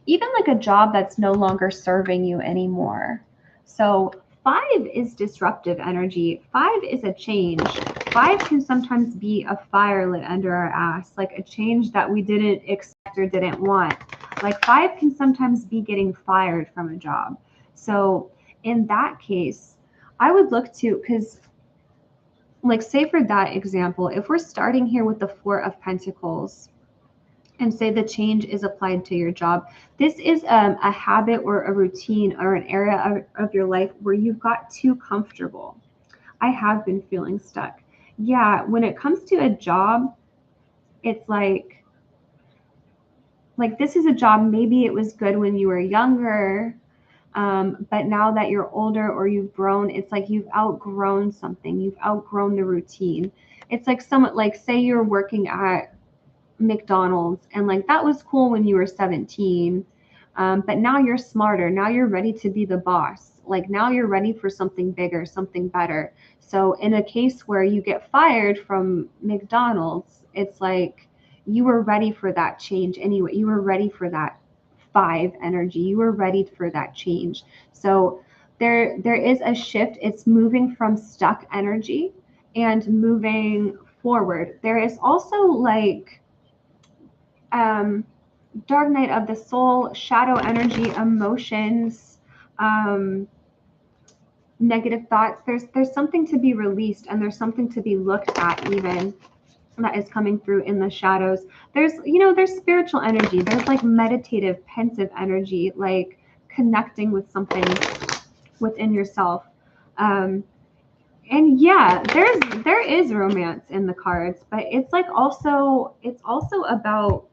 even like a job that's no longer serving you anymore. So 5 is disruptive energy. 5 is a change. 5 can sometimes be a fire lit under our ass, like a change that we didn't expect or didn't want. Like 5 can sometimes be getting fired from a job. So in that case, I would look to, because like say for that example, if we're starting here with the 4 of Pentacles, and say the change is applied to your job. This is a habit or a routine or an area of your life where you've got too comfortable. I have been feeling stuck. Yeah, when it comes to a job, it's like this is a job, maybe it was good when you were younger, but now that you're older or you've grown, it's like you've outgrown something. You've outgrown the routine. It's like somewhat like say you're working at McDonald's and like that was cool when you were 17, but now you're smarter. Now you're ready to be the boss. Like now you're ready for something bigger, something better. So in a case where you get fired from McDonald's, it's like you were ready for that change anyway. You were ready for that 5 energy. You were ready for that change. So there is a shift. It's moving from stuck energy and moving forward. There is also like dark night of the soul, shadow energy, emotions, negative thoughts. There's something to be released, and there's something to be looked at even that is coming through in the shadows. There's spiritual energy. There's like meditative, pensive energy, like connecting with something within yourself. And yeah, there is romance in the cards, but it's also about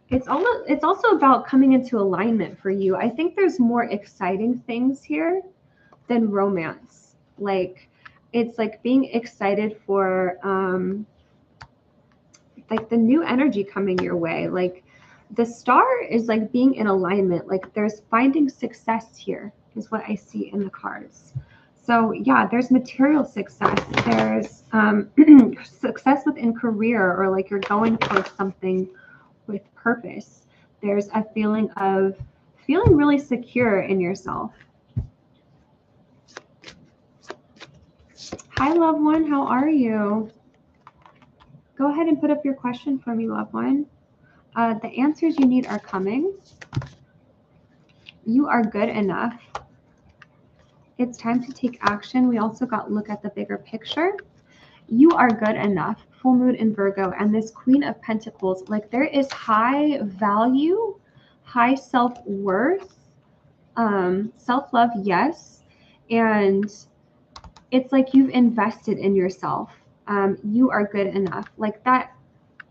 it's also about coming into alignment for you. I think there's more exciting things here than romance. Like it's like being excited for like the new energy coming your way. Like the star is like being in alignment. Like there's finding success here is what I see in the cards. So yeah, there's material success. There's success within career, or like you're going towards something with purpose. There's a feeling of feeling really secure in yourself. Hi, loved one. How are you? Go ahead and put up your question for me, loved one. The answers you need are coming. You are good enough. It's time to take action. We also got look at the bigger picture. You are good enough. Full moon in Virgo, and this Queen of Pentacles, like there is high value, high self-worth, self-love, yes. And it's like you've invested in yourself. You are good enough. Like that,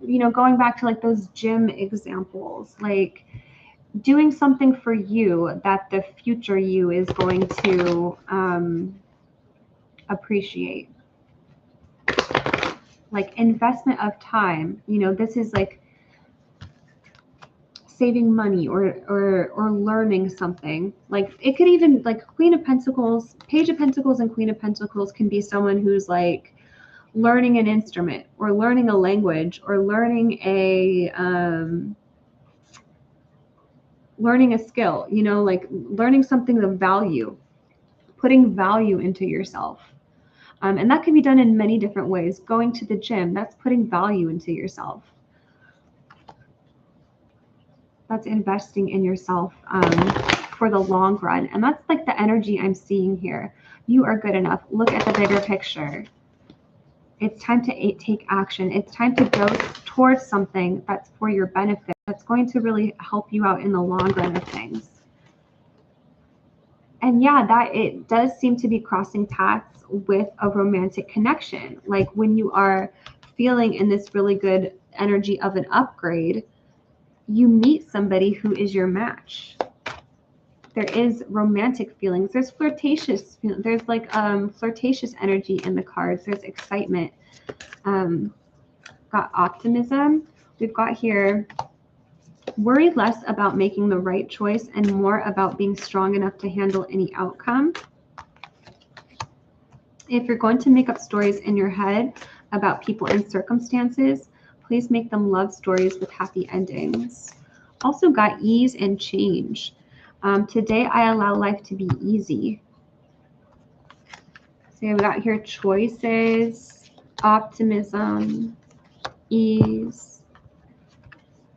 going back to like those gym examples, like doing something for you that the future you is going to appreciate. Like investment of time, this is like saving money or learning something. Like it could even like Queen of Pentacles, Page of Pentacles and Queen of Pentacles can be someone who's like learning an instrument or learning a language or learning a skill, like learning something of value, putting value into yourself. And that can be done in many different ways. Going to the gym, that's putting value into yourself. That's investing in yourself for the long run. And that's like the energy I'm seeing here. You are good enough. Look at the bigger picture. It's time to take action. It's time to go towards something that's for your benefit, that's going to really help you out in the long run of things. And yeah, that it does seem to be crossing paths with a romantic connection. Like when you are feeling in this really good energy of an upgrade, you meet somebody who is your match. There is romantic feelings. There's flirtatious. There's like flirtatious energy in the cards. There's excitement. Got optimism. We've got here, worry less about making the right choice and more about being strong enough to handle any outcome. If you're going to make up stories in your head about people and circumstances, please make them love stories with happy endings. Also got ease and change. Today I allow life to be easy. So we've got here choices, optimism, ease,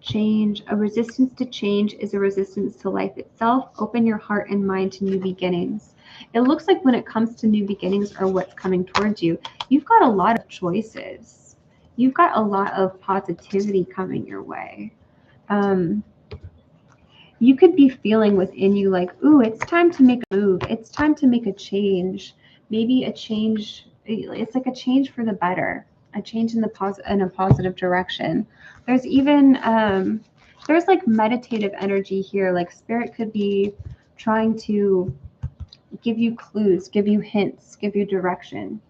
change. A resistance to change is a resistance to life itself. Open your heart and mind to new beginnings. It looks like when it comes to new beginnings or what's coming towards you, you've got a lot of choices. You've got a lot of positivity coming your way. You could be feeling within you like, ooh, it's time to make a move. It's time to make a change. Maybe a change. It's like a change for the better, a change in a positive direction. There's even, there's like meditative energy here. Like spirit could be trying to give you clues, give you hints, give you direction.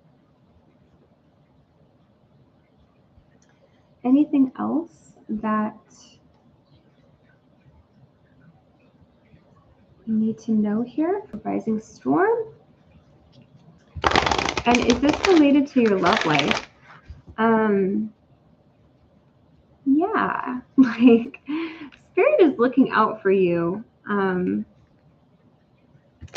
Anything else that you need to know here for Rising Storm? And is this related to your love life? Yeah, like spirit is looking out for you.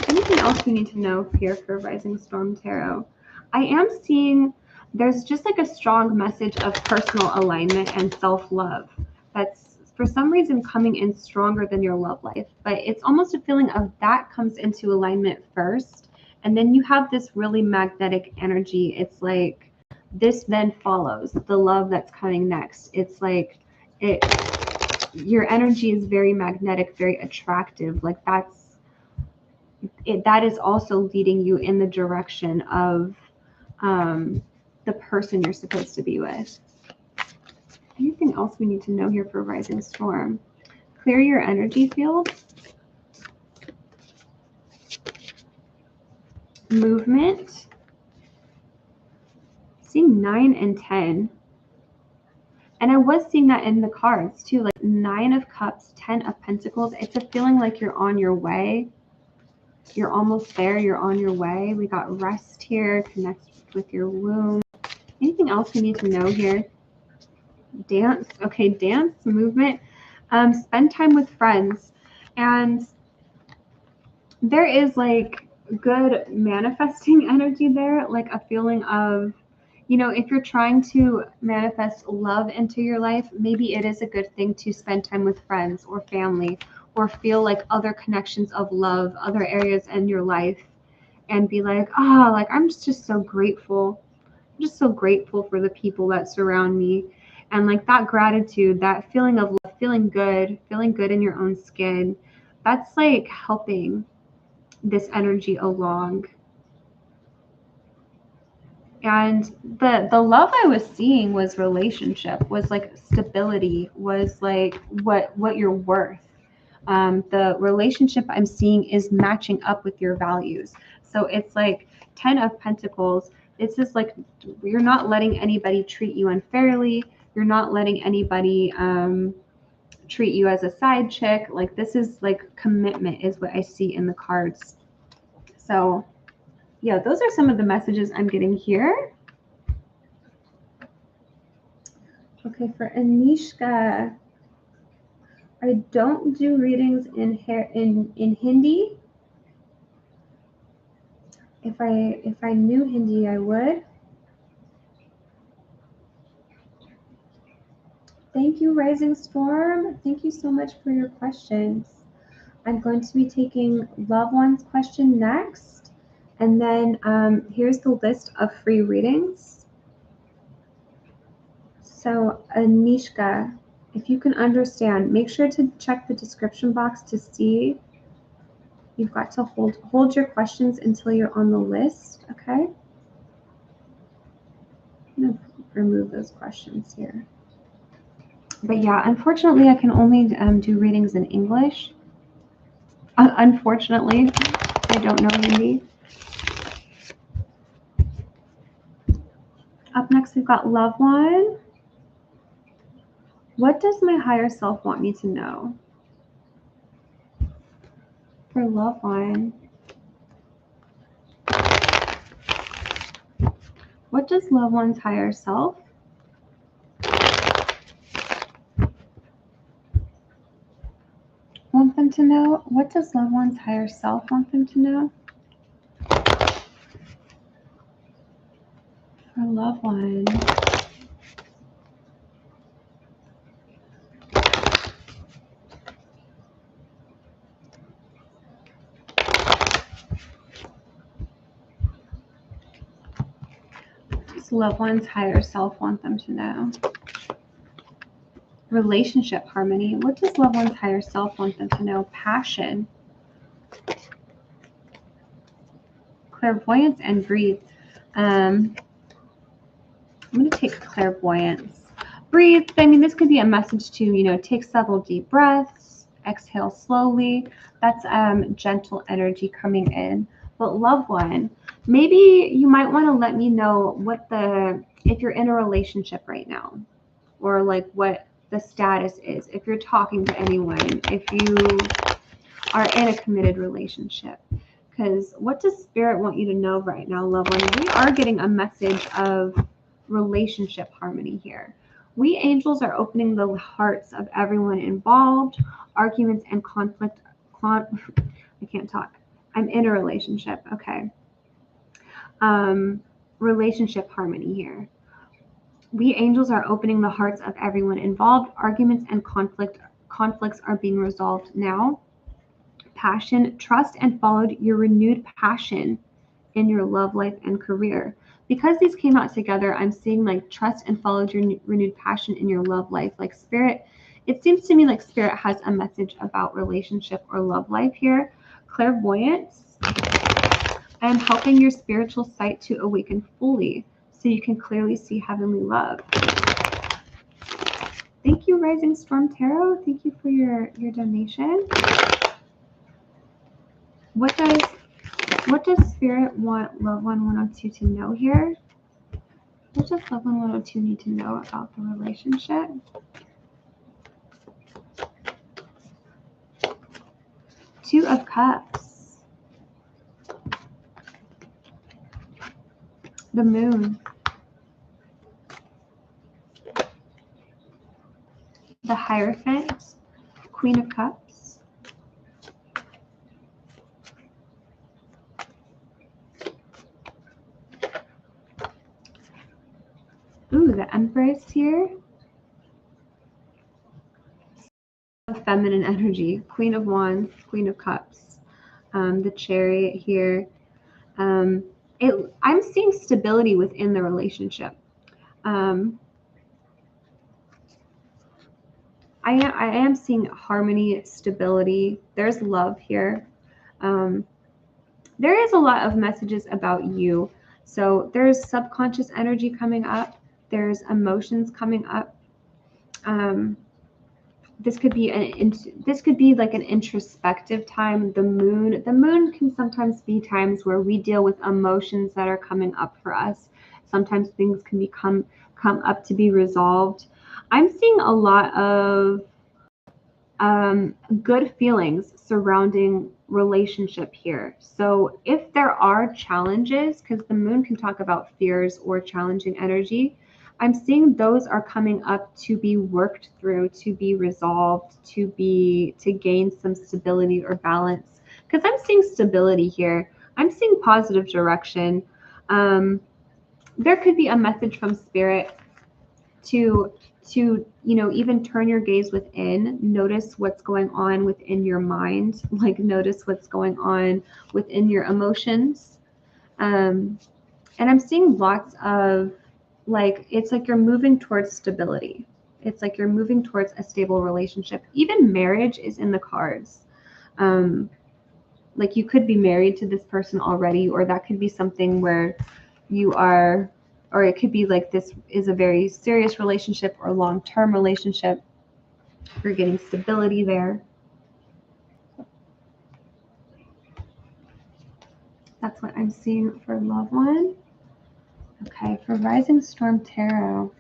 Anything else you need to know here for Rising Storm Tarot? I am seeing there's just like a strong message of personal alignment and self-love that's for some reason coming in stronger than your love life. But it's almost a feeling of that comes into alignment first. And then you have this really magnetic energy. It's like this then follows the love that's coming next. It's like your energy is very magnetic, very attractive. Like that is also leading you in the direction of the person you're supposed to be with. Anything else we need to know here for Rising Storm? Clear your energy field. Movement. Seeing 9 and 10. And I was seeing that in the cards too, like 9 of Cups, 10 of Pentacles. It's a feeling like you're on your way. You're almost there. You're on your way. We got rest here. Connect with your womb. Anything else we need to know here? Dance. Okay, dance, movement. Spend time with friends. And there is like good manifesting energy there, like a feeling of, you know, if you're trying to manifest love into your life, maybe it is a good thing to spend time with friends or family or feel like other connections of love, other areas in your life, and be like, oh, like I'm just so grateful. I'm just so grateful for the people that surround me. And like that gratitude, that feeling of love, feeling good in your own skin, that's like helping this energy along. And the love I was seeing was relationship, was like stability, was like what you're worth. The relationship I'm seeing is matching up with your values. So it's like 10 of Pentacles. This is like you're not letting anybody treat you unfairly. You're not letting anybody treat you as a side chick. Like this is like commitment is what I see in the cards. So yeah, those are some of the messages I'm getting here. Okay, for Anishka, I don't do readings in Hindi. If I knew Hindi, I would. Thank you, Rising Storm. Thank you so much for your questions. I'm going to be taking Loved One's question next. And then here's the list of free readings. So Anishka, if you can understand, make sure to check the description box to see. You've got to hold your questions until you're on the list, okay? I'm gonna remove those questions here. But yeah, unfortunately, I can only do readings in English. Unfortunately, I don't know Hindi. Up next, we've got Loved One. What does my higher self want me to know? For Loved One, what does Loved One's higher self want them to know? What does Loved One's higher self want them to know? For Loved One. Does Loved One's higher self want them to know? Relationship harmony. What does Loved One's higher self want them to know? Passion. Clairvoyance and breathe. I'm going to take clairvoyance. Breathe. I mean, this could be a message to, you know, take several deep breaths, exhale slowly. That's gentle energy coming in. But Loved One, maybe you might want to let me know if you're in a relationship right now, or like what the status is, if you're talking to anyone, if you are in a committed relationship. Because what does Spirit want you to know right now, Loved One? We are getting a message of relationship harmony here. We angels are opening the hearts of everyone involved. Arguments and conflict. I can't talk. I'm in a relationship. Okay. Relationship harmony here. We angels are opening the hearts of everyone involved. Arguments and conflicts are being resolved now. Passion, trust, and followed your renewed passion in your love life and career. Because these came out together, I'm seeing like trust and followed your renewed passion in your love life. Like Spirit, it seems to me like Spirit has a message about relationship or love life here. Clairvoyance, I am helping your spiritual sight to awaken fully so you can clearly see heavenly love. Thank you, Rising Storm Tarot. Thank you for your donation. What does Spirit want Loved One 102 to know here? What does Loved One 102 need to know about the relationship? Two of Cups. The Moon. The Hierophant. Queen of Cups. Ooh, the Empress here. Feminine energy. Queen of Wands, Queen of Cups. The Chariot here. I'm seeing stability within the relationship. I am seeing harmony, stability. There's love here. There is a lot of messages about you. So there's subconscious energy coming up. There's emotions coming up. This could be like an introspective time. The moon can sometimes be times where we deal with emotions that are coming up for us. Sometimes things can come up to be resolved. I'm seeing a lot of good feelings surrounding relationship here. So if there are challenges, because the moon can talk about fears or challenging energy, I'm seeing those are coming up to be worked through, to be resolved, to gain some stability or balance. Because I'm seeing stability here. I'm seeing positive direction. There could be a message from Spirit to even turn your gaze within, notice what's going on within your mind, like notice what's going on within your emotions. And I'm seeing lots of it's like you're moving towards stability. It's like you're moving towards a stable relationship. Even marriage is in the cards. Like you could be married to this person already, or that could be something where you are or it could be like this is a very serious relationship or long-term relationship. You're getting stability there. That's what I'm seeing for loved one. Okay, for Rising Storm Tarot.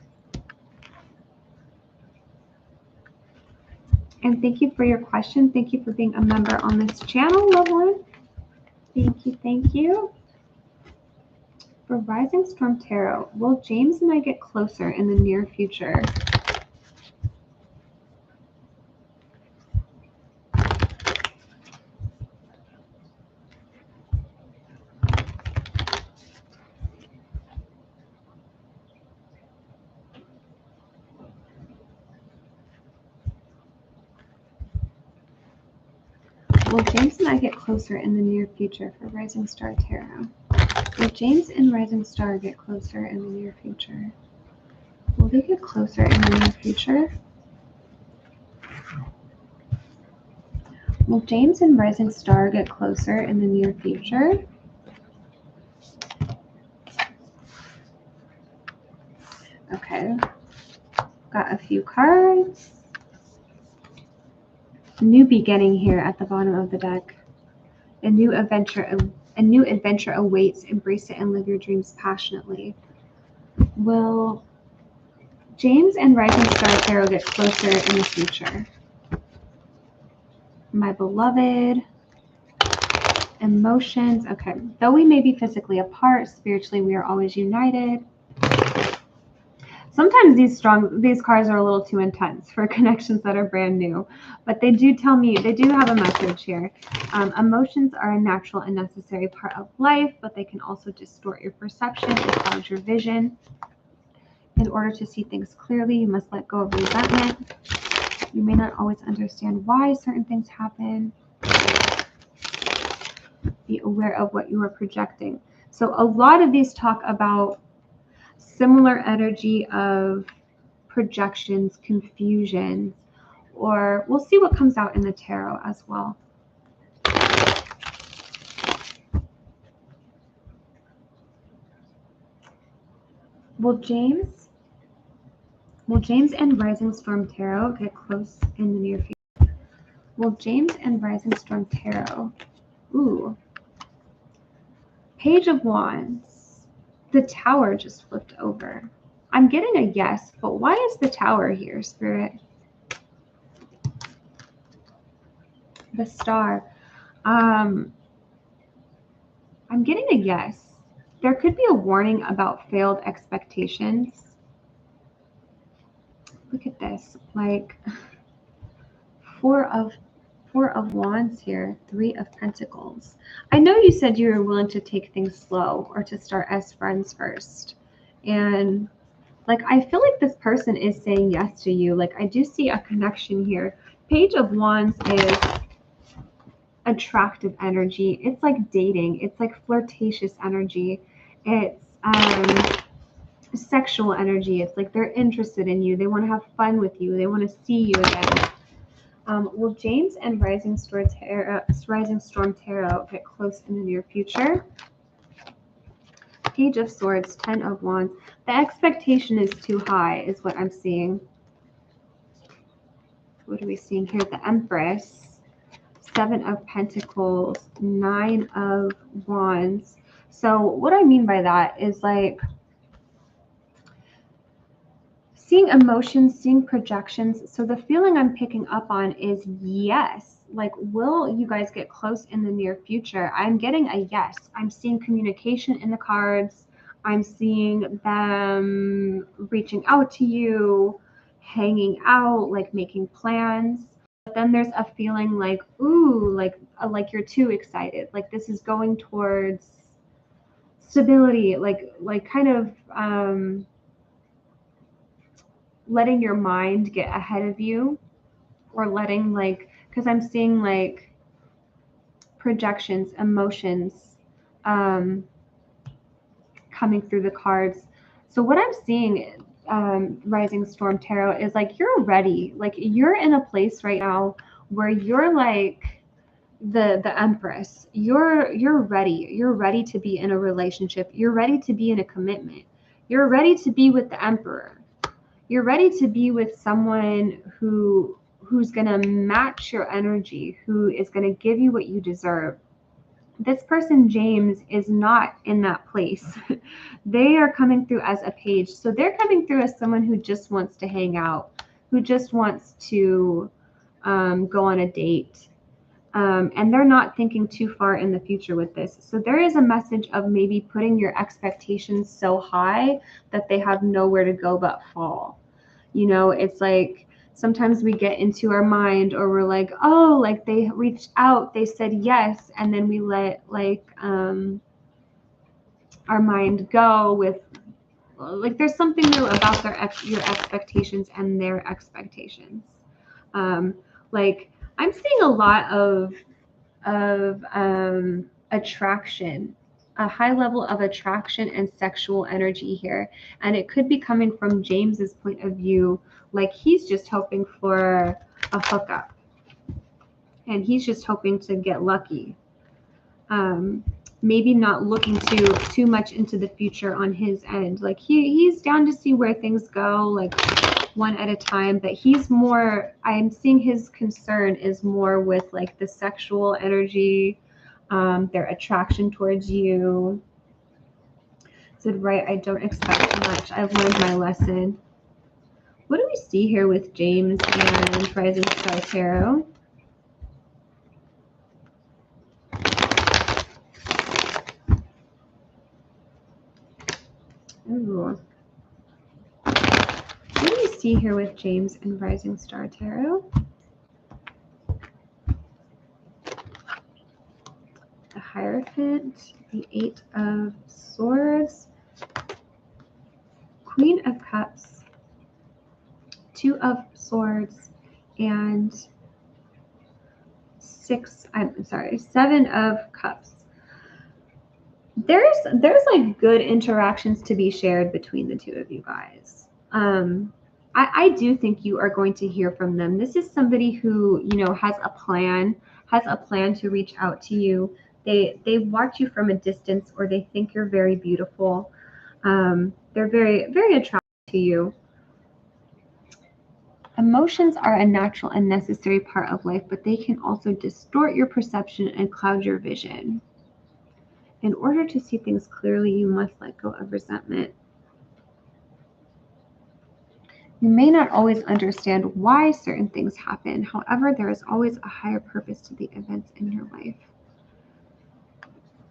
And thank you for your question. Thank you for being a member on this channel, loved one. Thank you, thank you. For Rising Storm Tarot, will James and I get closer in the near future? Will James and I get closer in the near future for Rising Star Tarot? Will James and Rising Star get closer in the near future? Will they get closer in the near future? Will James and Rising Star get closer in the near future? Okay. Got a few cards. New beginning here at the bottom of the deck. A new adventure awaits. Embrace it and live your dreams passionately. Will James and Rising Star Tarot get closer in the future? My beloved. Emotions. Okay. Though we may be physically apart, spiritually we are always united. Sometimes these cards are a little too intense for connections that are brand new, but they do tell me, they do have a message here. Emotions are a natural and necessary part of life, but they can also distort your perception and cloud your vision. In order to see things clearly, you must let go of resentment. You may not always understand why certain things happen. Be aware of what you are projecting. So a lot of these talk about similar energy of projections, confusion, or we'll see what comes out in the tarot as well. Will James and Rising Storm Tarot get close in the near future? Will James and Rising Storm Tarot? Ooh. Page of Wands. The Tower just flipped over. I'm getting a yes, but why is the Tower here, Spirit? The Star. I'm getting a yes. There could be a warning about failed expectations. Look at this, like Four of Wands here, Three of Pentacles. I know you said you were willing to take things slow or to start as friends first. And like, I feel like this person is saying yes to you. Like, I do see a connection here. Page of Wands is attractive energy. It's like dating. It's like flirtatious energy. It's sexual energy. It's like they're interested in you. They want to have fun with you. They want to see you again. Will James and Rising Storm Tarot get close in the near future? Page of Swords, Ten of Wands. The expectation is too high, is what I'm seeing. What are we seeing here? The Empress, Seven of Pentacles, Nine of Wands. So what I mean by that is like seeing emotions, seeing projections. So the feeling I'm picking up on is yes. Like, will you guys get close in the near future? I'm getting a yes. I'm seeing communication in the cards. I'm seeing them reaching out to you, hanging out, like making plans. But then there's a feeling like, ooh, like you're too excited. Like this is going towards stability, like kind of letting your mind get ahead of you, or letting like, because I'm seeing like projections, emotions coming through the cards. So what I'm seeing, Rising Storm Tarot, is like you're ready. Like you're in a place right now where you're like the Empress. You're ready. You're ready to be in a relationship. You're ready to be in a commitment. You're ready to be with the Emperor. You're ready to be with someone who's going to match your energy, who is going to give you what you deserve. This person, James, is not in that place. They are coming through as a page. So they're coming through as someone who just wants to hang out, who just wants to go on a date. And they're not thinking too far in the future with this. So there is a message of maybe putting your expectations so high that they have nowhere to go but fall. You know, it's like sometimes we get into our mind, or we're like, oh, like they reached out, they said yes, and then we let like our mind go with like there's something new about your expectations and their expectations. Like I'm seeing a lot of attraction, a high level of attraction and sexual energy here. And it could be coming from James's point of view, like he's just hoping for a hookup and he's just hoping to get lucky. Maybe not looking too much into the future on his end. Like he's down to see where things go, like one at a time, but he's more, I'm seeing his concern is more with like the sexual energy, their attraction towards you. Said, right, I don't expect much. I've learned my lesson. What do we see here with James and Rising Star Tarot? Ooh. What do we see here with James and Rising Star Tarot? The Hierophant, the Eight of Swords, Queen of Cups, Two of Swords, and Seven of Cups. There's like good interactions to be shared between the two of you guys. I do think you are going to hear from them. This is somebody who, you know, has a plan to reach out to you. They watch you from a distance, or they think you're very beautiful. They're very, very attracted to you. Emotions are a natural and necessary part of life, but they can also distort your perception and cloud your vision. In order to see things clearly, you must let go of resentment. You may not always understand why certain things happen. However, there is always a higher purpose to the events in your life.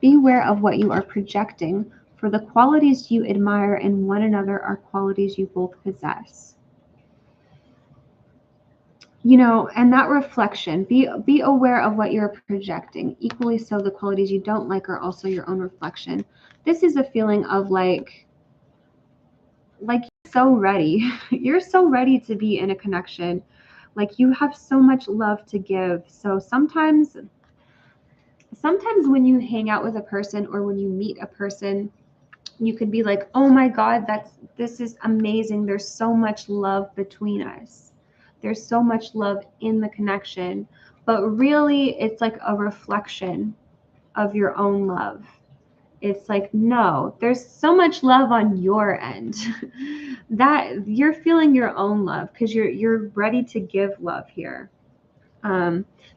Beware of what you are projecting, for the qualities you admire in one another are qualities you both possess. You know, and that reflection, be aware of what you're projecting. Equally so, the qualities you don't like are also your own reflection. This is a feeling of like you're so ready. You're so ready to be in a connection. Like you have so much love to give. So sometimes when you hang out with a person or when you meet a person, you could be like, oh my God, this is amazing. There's so much love between us. There's so much love in the connection, but really it's like a reflection of your own love. It's like, no, there's so much love on your end that you're feeling your own love because you're ready to give love here.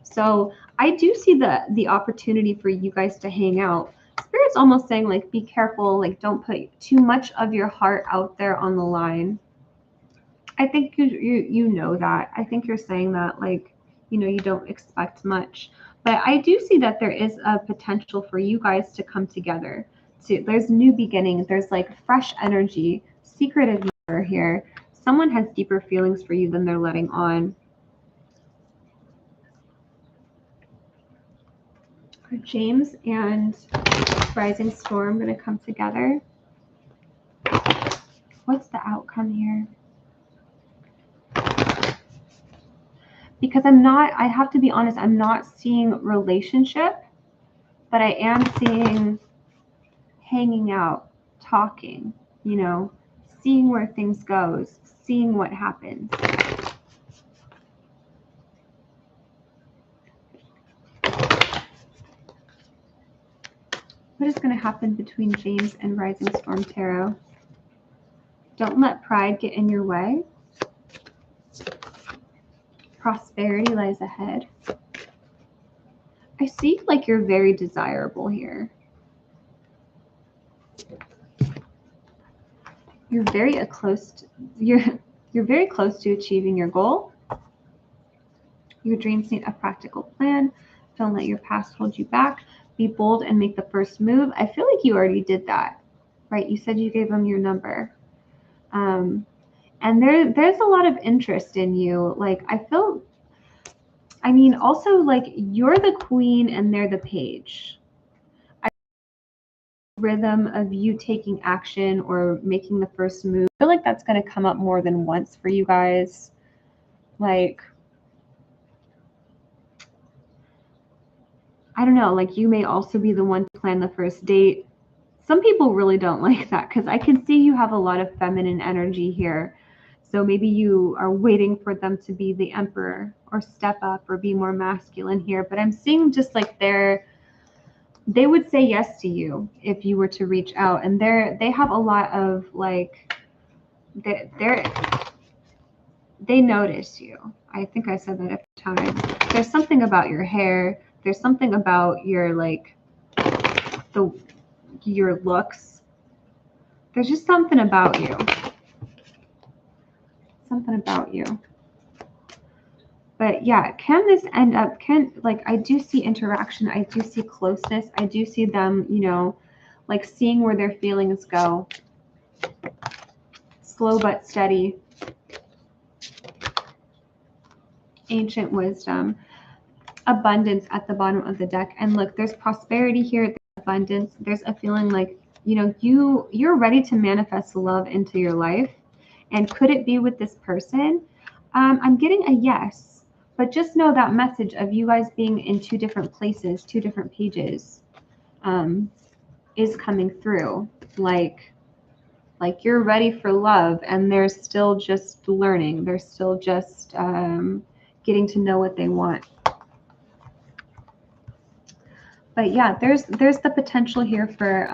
So I do see the opportunity for you guys to hang out. Spirit's almost saying like, be careful, like don't put too much of your heart out there on the line. I think you know that. I think you're saying that like, you know, you don't expect much. But I do see that there is a potential for you guys to come together. There's new beginnings. There's like fresh energy, secretive here. Someone has deeper feelings for you than they're letting on. James and Rising Storm going to come together. What's the outcome here? Because I have to be honest, I'm not seeing relationship, but I am seeing hanging out, talking, you know, seeing where things goes, seeing what happens. What is going to happen between James and Rising Storm Tarot? Don't let pride get in your way. Prosperity lies ahead. I see like you're very desirable here. You're very very close to achieving your goal. Your dreams need a practical plan. Don't let your past hold you back. Be bold and make the first move. I feel like you already did that, right? You said you gave them your number. And there's a lot of interest in you. Like also like you're the queen and they're the page. Rhythm of you taking action or making the first move. I feel like that's going to come up more than once for you guys. Like, I don't know, like you may also be the one to plan the first date. Some people really don't like that because I can see you have a lot of feminine energy here. So maybe you are waiting for them to be the emperor or step up or be more masculine here. But I'm seeing just like they would say yes to you if you were to reach out. And they have a lot of like, they notice you. I think I said that every time. There's something about your hair. There's something about your like your looks. There's just something about you. Something about you. But yeah, can this end up, I do see interaction. I do see closeness. I do see them, you know, like seeing where their feelings go. Slow but steady. Ancient wisdom. Abundance at the bottom of the deck. And look, there's prosperity here. There's abundance. There's a feeling like, you know, you're ready to manifest love into your life. And could it be with this person? I'm getting a yes. But just know that message of you guys being in two different places, two different pages, is coming through. Like you're ready for love, and they're still just learning. They're still just getting to know what they want. But yeah, there's the potential here for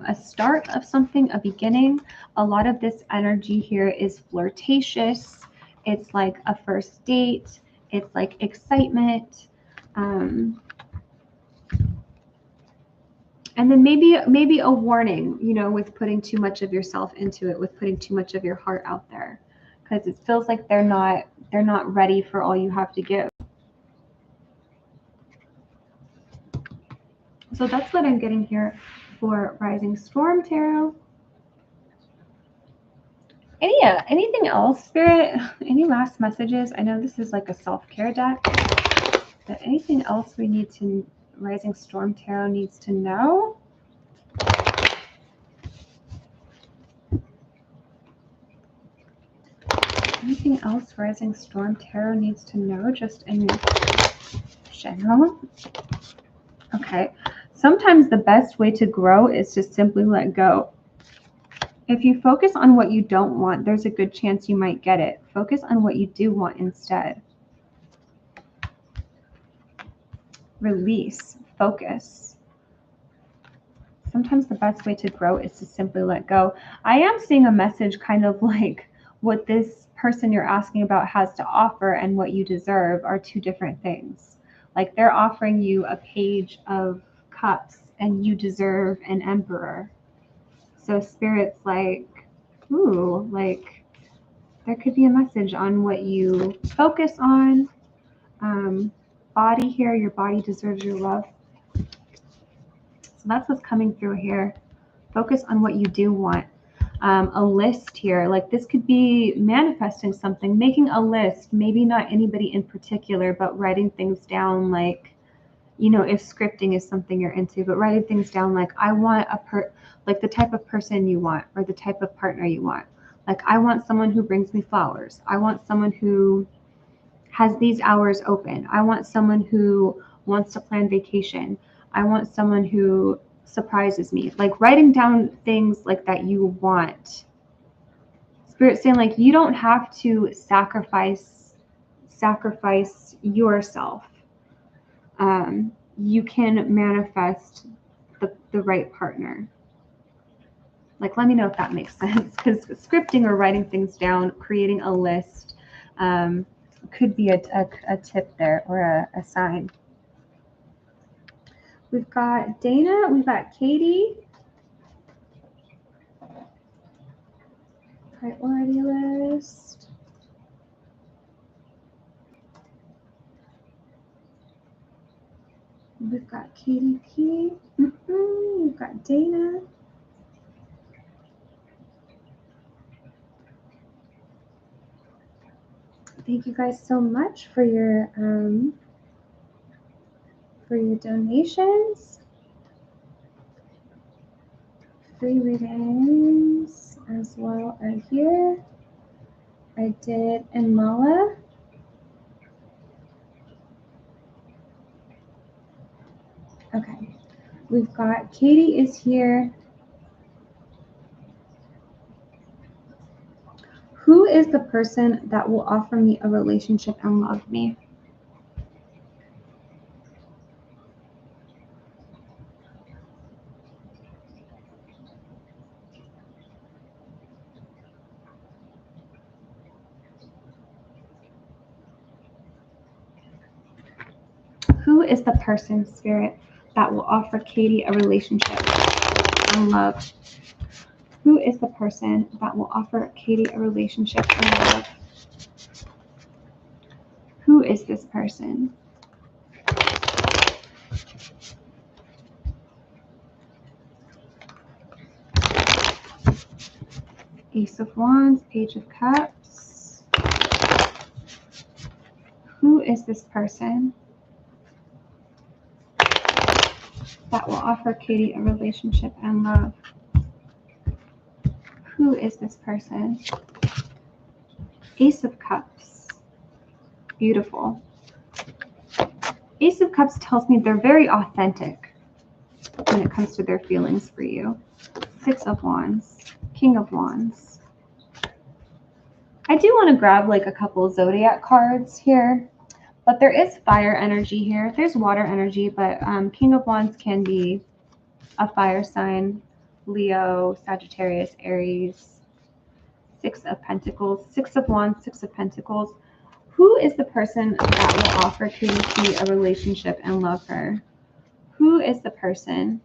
a start of something, a beginning. A lot of this energy here is flirtatious. It's like a first date. It's like excitement. And then maybe a warning, you know, with putting too much of yourself into it, with putting too much of your heart out there, because it feels like they're not ready for all you have to give. So that's what I'm getting here for Rising Storm Tarot. Anything else, Spirit? Any last messages? I know this is like a self-care deck, but anything else we need to, Rising Storm Tarot needs to know? Anything else Rising Storm Tarot needs to know, just in general? Okay. Sometimes the best way to grow is to simply let go. If you focus on what you don't want, there's a good chance you might get it. Focus on what you do want instead. Release. Focus. Sometimes the best way to grow is to simply let go. I am seeing a message kind of like what this person you're asking about has to offer and what you deserve are two different things. Like they're offering you a page of cups and you deserve an emperor. So Spirit's like, ooh, like there could be a message on what you focus on. Body here, your body deserves your love. So that's what's coming through here. Focus on what you do want. A list here, like this could be manifesting something, making a list, maybe not anybody in particular, but writing things down, like, you know, if scripting is something you're into, but writing things down like, I want like the type of person you want or the type of partner you want. Like, I want someone who brings me flowers. I want someone who has these hours open. I want someone who wants to plan vacation. I want someone who surprises me. Like writing down things like that you want. Spirit saying like you don't have to sacrifice yourself. You can manifest the right partner. Like, let me know if that makes sense, because scripting or writing things down, creating a list, could be a tip there, or a sign. We've got Dana, we've got Katie. Priority list. We've got Katie P. We've got Dana. Thank you guys so much for your donations. Free readings as well are here. I did Mala. Okay, we've got Katie is here. Who is the person that will offer me a relationship and love me? Who is the person, Spirit, that will offer Katie a relationship and love? Who is the person that will offer Katie a relationship and love? Who is this person? Ace of Wands, Page of Cups. Who is this person that will offer Katie a relationship and love? Who is this person? Ace of Cups. Beautiful. Ace of Cups tells me they're very authentic when it comes to their feelings for you. Six of Wands. King of Wands. I do want to grab like a couple of zodiac cards here, but there is fire energy here. There's water energy, but King of Wands can be a fire sign. Leo, Sagittarius, Aries. Six of Pentacles. Six of Wands, Six of Pentacles. Who is the person that will offer Katie a relationship and love her? Who is the person?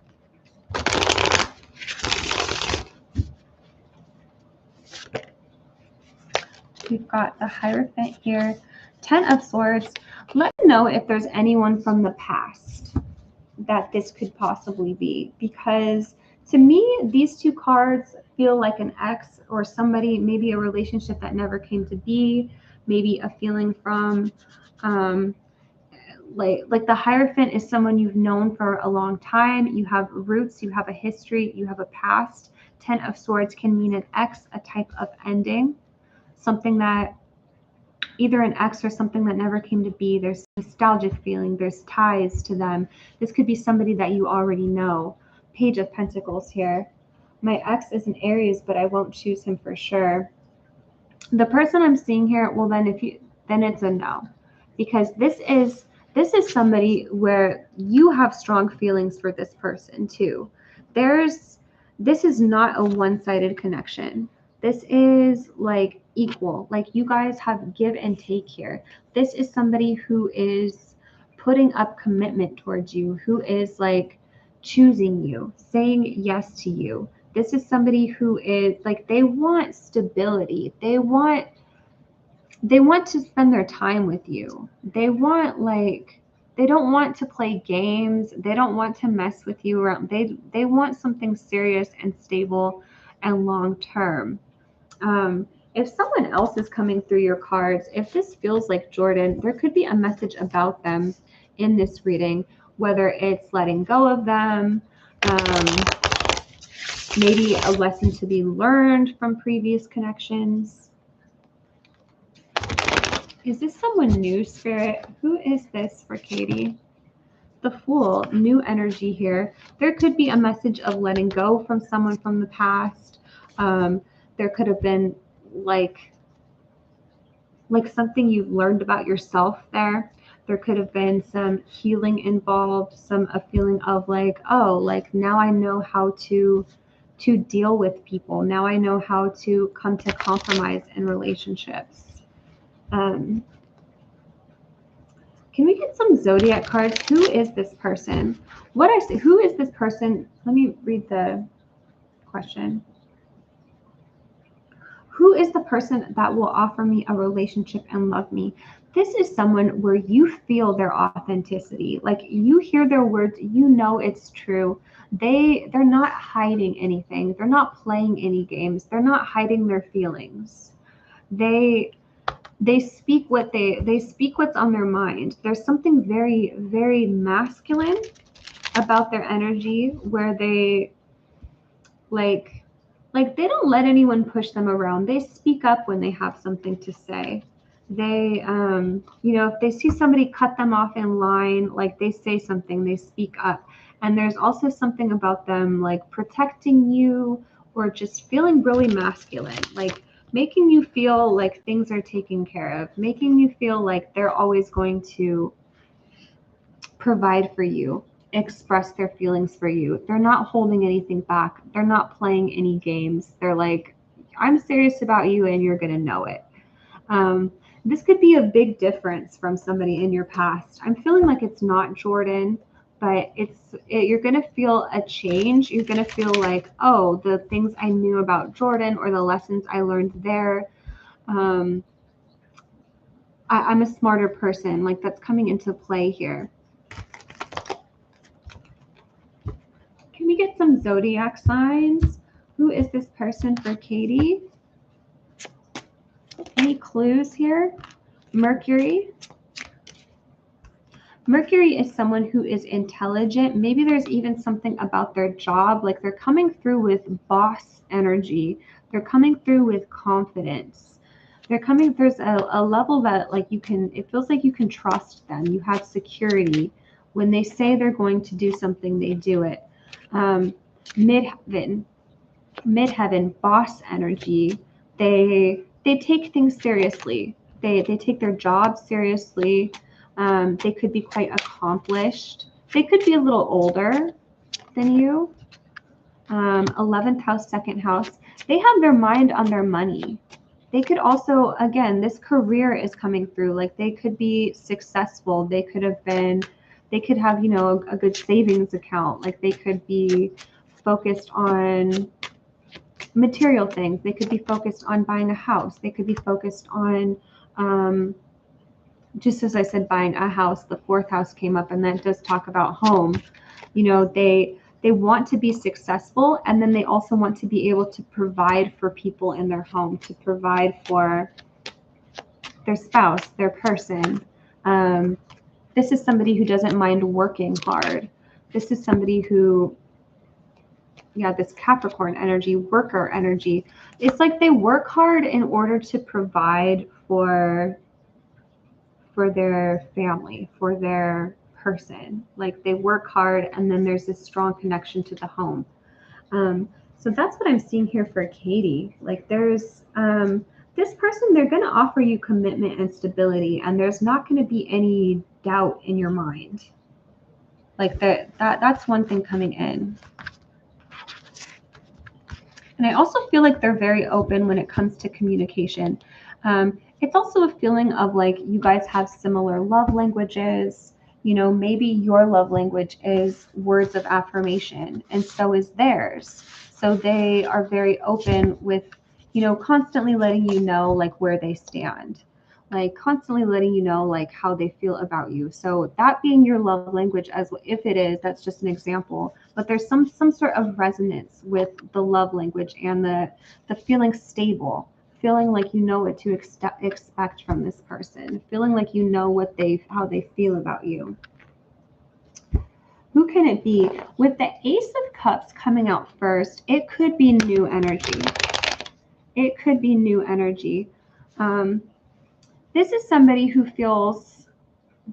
We've got the Hierophant here. 10 of Swords. Let me know if there's anyone from the past that this could possibly be, because to me, these two cards feel like an ex or somebody, maybe a relationship that never came to be, maybe a feeling from, like the Hierophant is someone you've known for a long time. You have roots, you have a history, you have a past. 10 of Swords can mean an ex, a type of ending, something that either an ex or something that never came to be. There's nostalgic feeling, there's ties to them. This could be somebody that you already know. Page of Pentacles here. My ex is an Aries, but I won't choose him for sure. The person I'm seeing here, well then it's a no, because this is somebody where you have strong feelings for this person too. This is not a one-sided connection. This is like equal, like you guys have give and take here. This is somebody who is putting up commitment towards you, who is like choosing you, saying yes to you. This is somebody who is like, they want stability. They want to spend their time with you. They want they don't want to play games. They don't want to mess with you around. They want something serious and stable and long term. If someone else is coming through your cards, if this feels like Jordan, there could be a message about them in this reading, whether it's letting go of them, maybe a lesson to be learned from previous connections. Is this someone new, Spirit? Who is this for Katie? The Fool, new energy here. There could be a message of letting go from someone from the past. There could have been like something you've learned about yourself there. There could have been some healing involved, a feeling of like, oh, like now I know how to to deal with people. Now I know how to come to compromise in relationships. Can we get some zodiac cards? Who is this person? What I say, who is this person? Let me read the question. Who is the person that will offer me a relationship and love me? This is someone where you feel their authenticity. Like you hear their words, you know it's true. They're not hiding anything. They're not playing any games. They're not hiding their feelings. They speak what they speak what's on their mind. There's something very, very masculine about their energy where they like they don't let anyone push them around. They speak up when they have something to say. They you know, if they see somebody cut them off in line, like they say something, they speak up. And there's also something about them like protecting you or just feeling really masculine, like making you feel like things are taken care of, making you feel like they're always going to provide for you, express their feelings for you. They're not holding anything back. They're not playing any games. They're like, I'm serious about you and you're going to know it. This could be a big difference from somebody in your past. I'm feeling like it's not Jordan, but you're going to feel a change. You're going to feel like, oh, the things I knew about Jordan or the lessons I learned there, I'm a smarter person. Like that's coming into play here. Can we get some zodiac signs? Who is this person for Katie? Any clues here? Mercury. Mercury is someone who is intelligent. Maybe there's even something about their job. Like they're coming through with boss energy. They're coming through with confidence. They're coming, there's a level that like you can, it feels like you can trust them. You have security. When they say they're going to do something, they do it. Midheaven, boss energy. They take things seriously. They take their job seriously. They could be quite accomplished. They could be a little older than you. 11th house, second house. They have their mind on their money. They could also, again, this career is coming through. Like they could be successful. They could have, you know, a good savings account. Like they could be focused on material things. They could be focused on buying a house. They could be focused on, just as I said, buying a house. The fourth house came up, and that does talk about home. You know, they want to be successful, and then they also want to be able to provide for people in their home, to provide for their spouse, their person. This is somebody who doesn't mind working hard. This is somebody who, yeah, this Capricorn energy, worker energy. It's like they work hard in order to provide for their family, for their person. Like they work hard, and then there's this strong connection to the home. So that's what I'm seeing here for Katie. Like there's this person, they're going to offer you commitment and stability, and there's not going to be any doubt in your mind. Like that's one thing coming in. And I also feel like they're very open when it comes to communication. It's also a feeling of like you guys have similar love languages. You know, maybe your love language is words of affirmation, and so is theirs. So they are very open with, you know, constantly letting you know like where they stand, like constantly letting you know like how they feel about you. So that being your love language, as if it is, that's just an example. But there's some sort of resonance with the love language and the feeling stable, feeling like you know what to expect from this person, feeling like you know how they feel about you. Who can it be? With the Ace of Cups coming out first, it could be new energy. It could be new energy. This is somebody who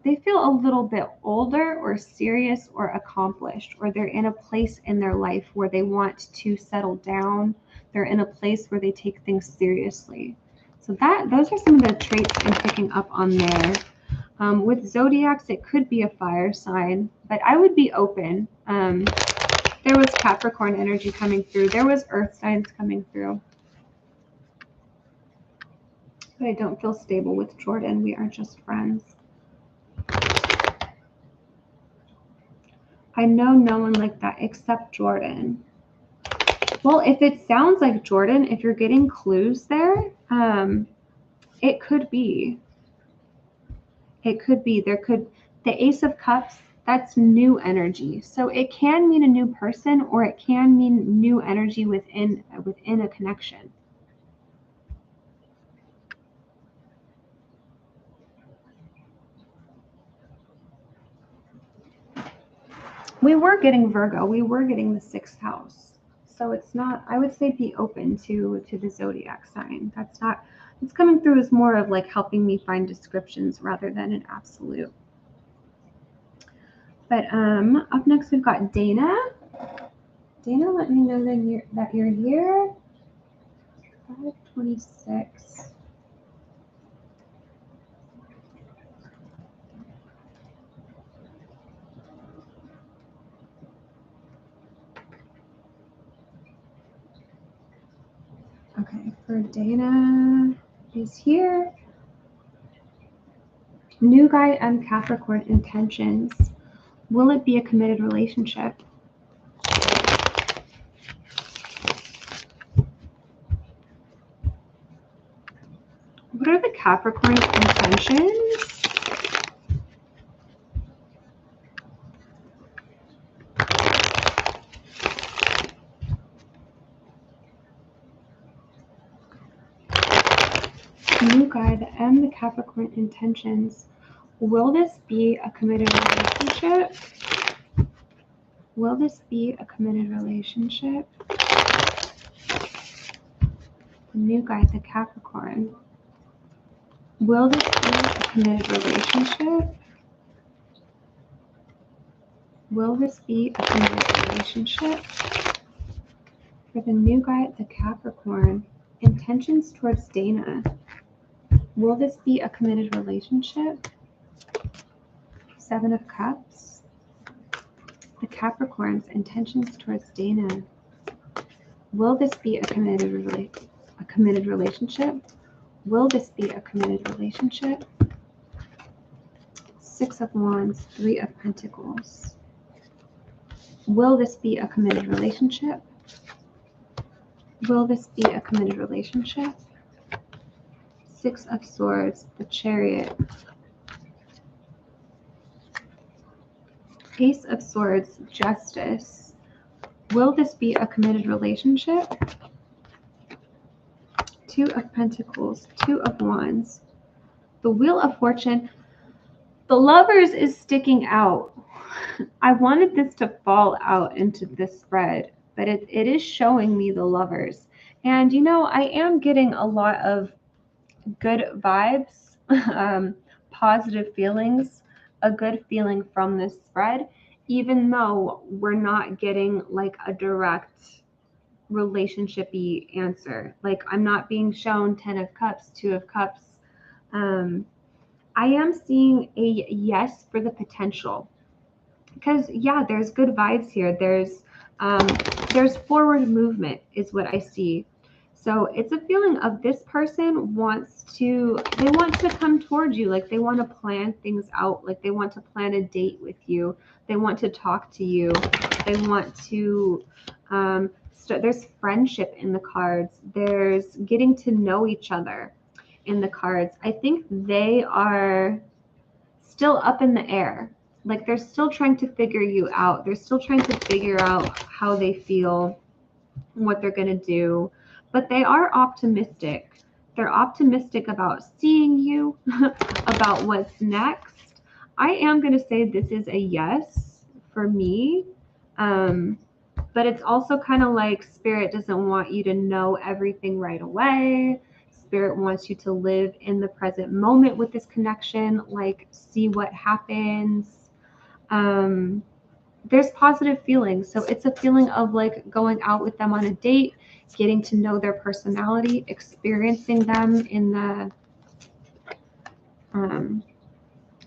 they feel a little bit older or serious or accomplished, or they're in a place in their life where they want to settle down. They're in a place where they take things seriously. So those are some of the traits I'm picking up on there. With zodiacs, it could be a fire sign, but I would be open. There was Capricorn energy coming through. There was earth signs coming through. But I don't feel stable with Jordan. We are just friends. I know no one like that except Jordan. Well, if it sounds like Jordan, if you're getting clues there, it could be. It could be. There could, the Ace of Cups, that's new energy. So it can mean a new person, or it can mean new energy within a connection. We were getting Virgo. We were getting the 6th house. So it's not, I would say be open to the zodiac sign. That's not, it's coming through as more of like helping me find descriptions rather than an absolute. But up next we've got Dana. Dana, let me know that you're here. 526. Okay, for Dana is here. New guy and Capricorn intentions. Will it be a committed relationship? What are the Capricorn's intentions? New guide and the Capricorn intentions. Will this be a committed relationship? Will this be a committed relationship? The new guide, the Capricorn. Will this be a committed relationship? Will this be a committed relationship? For the new guide, the Capricorn. Intentions towards Dana. Will this be a committed relationship? 7 of Cups. The Capricorn's intentions towards Dana. Will this be a committed relationship? Will this be a committed relationship? 6 of Wands, 3 of Pentacles. Will this be a committed relationship? Will this be a committed relationship? 6 of Swords, the Chariot. Ace of Swords, Justice. Will this be a committed relationship? 2 of Pentacles, 2 of Wands. The Wheel of Fortune. The Lovers is sticking out. I wanted this to fall out into this spread, but it is showing me the Lovers. And, you know, I am getting a lot of good vibes, positive feelings, a good feeling from this spread, even though we're not getting like a direct relationship-y answer. Like I'm not being shown 10 of Cups, 2 of Cups. I am seeing a yes for the potential, because yeah, there's good vibes here. There's forward movement is what I see. So it's a feeling of this person wants to come towards you. Like they want to plan things out. Like they want to plan a date with you. They want to talk to you. They want to, there's friendship in the cards. There's getting to know each other in the cards. I think they are still up in the air. Like they're still trying to figure you out. They're still trying to figure out how they feel, what they're going to do. But they are optimistic. They're optimistic about seeing you, about what's next. I am going to say this is a yes for me. But it's also kind of like Spirit doesn't want you to know everything right away. Spirit wants you to live in the present moment with this connection, like see what happens. There's positive feelings. So it's a feeling of like going out with them on a date, getting to know their personality, experiencing them in the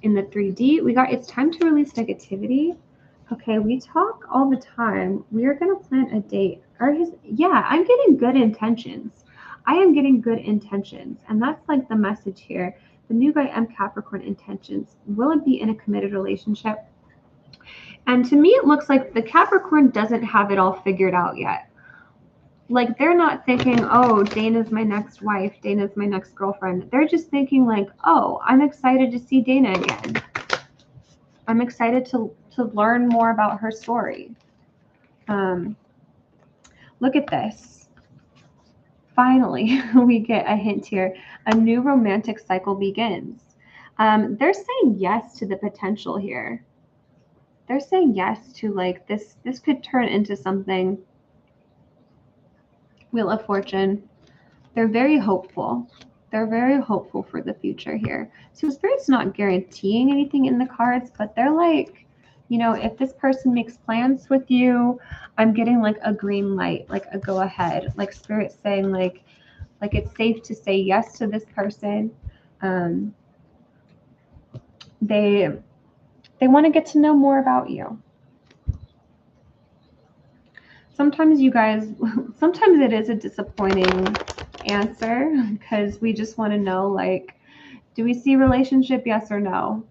3D. We got it's time to release negativity. Okay, we talk all the time. We are going to plan a date. Yeah, I'm getting good intentions. I am getting good intentions. And that's like the message here. The new guy M Capricorn intentions. Will it be in a committed relationship? And to me, it looks like the Capricorn doesn't have it all figured out yet. Like they're not thinking, oh, Dana's my next wife, Dana's my next girlfriend. They're just thinking like, oh, I'm excited to see Dana again. I'm excited to learn more about her story. Look at this. Finally, we get a hint here. A new romantic cycle begins. They're saying yes to the potential here. They're saying yes to like this could turn into something. Wheel of Fortune. They're very hopeful. They're very hopeful for the future here. So Spirit's not guaranteeing anything in the cards, but they're like, you know, if this person makes plans with you, I'm getting like a green light, like a go ahead. Like Spirit's saying like it's safe to say yes to this person. They want to get to know more about you. Sometimes you guys, sometimes it is a disappointing answer because we just want to know like, do we see relationship, yes or no?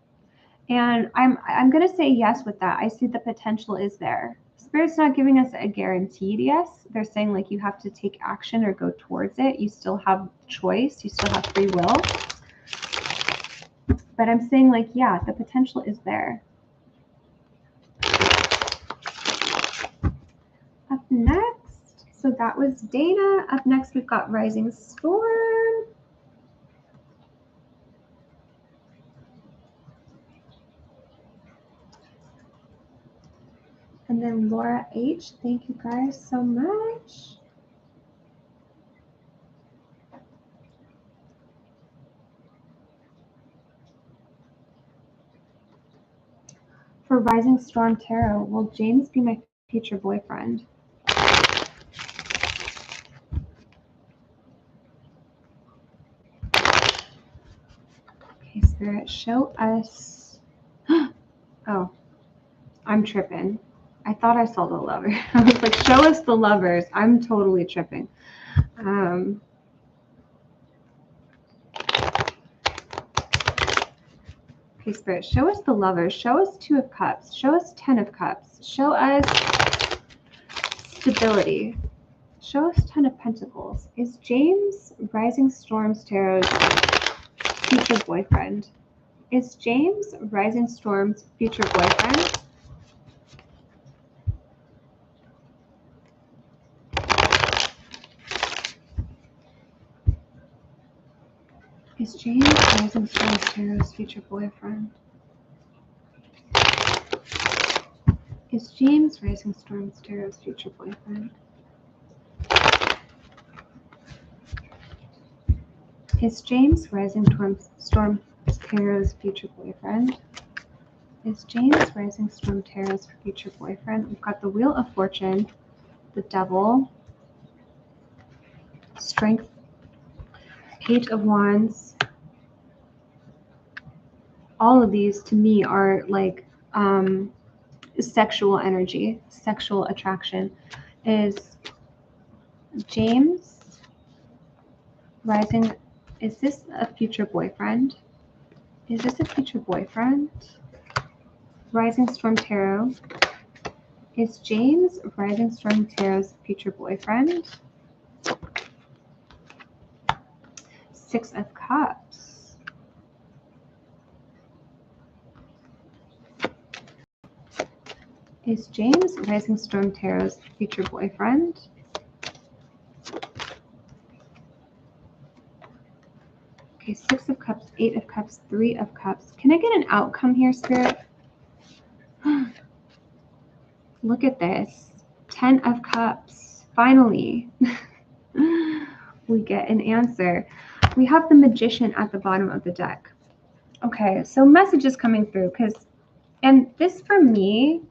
And I'm going to say yes with that. I see the potential is there. Spirit's not giving us a guaranteed yes. They're saying like you have to take action or go towards it. You still have choice. You still have free will. But I'm saying like, yeah, the potential is there. Up next, so that was Dana. Up next, we've got Rising Storm. And then Laura H. Thank you guys so much. For Rising Storm Tarot, will James be my future boyfriend? Okay, Spirit, show us. Oh, I'm tripping. I thought I saw the lover. I was like, show us the lovers. I'm totally tripping. Okay, Spirit, show us the lovers. Show us 2 of Cups. Show us 10 of Cups. Show us stability. Show us 10 of Pentacles. Is James Rising Storms Tarot's future boyfriend? Is James Rising Storm's future boyfriend? Is James Rising Storms Tarot's future boyfriend? Is James Rising Storms Tarot's future boyfriend? Is James Rising Storm Tarot's future boyfriend? Is James Rising Storm Tarot's future boyfriend? We've got the Wheel of Fortune, the Devil, Strength, Page of Wands. All of these to me are like sexual energy, sexual attraction. Is James Rising, is this a future boyfriend? Is this a future boyfriend? Rising Storm Tarot. Is James Rising Storm Tarot's future boyfriend? 6 of Cups. Is James Rising Storm Tarot's future boyfriend? Okay, 6 of Cups, 8 of Cups, 3 of Cups. Can I get an outcome here, Spirit? Look at this. 10 of Cups. Finally, we get an answer. We have the Magician at the bottom of the deck. Okay, so messages coming through and this for me,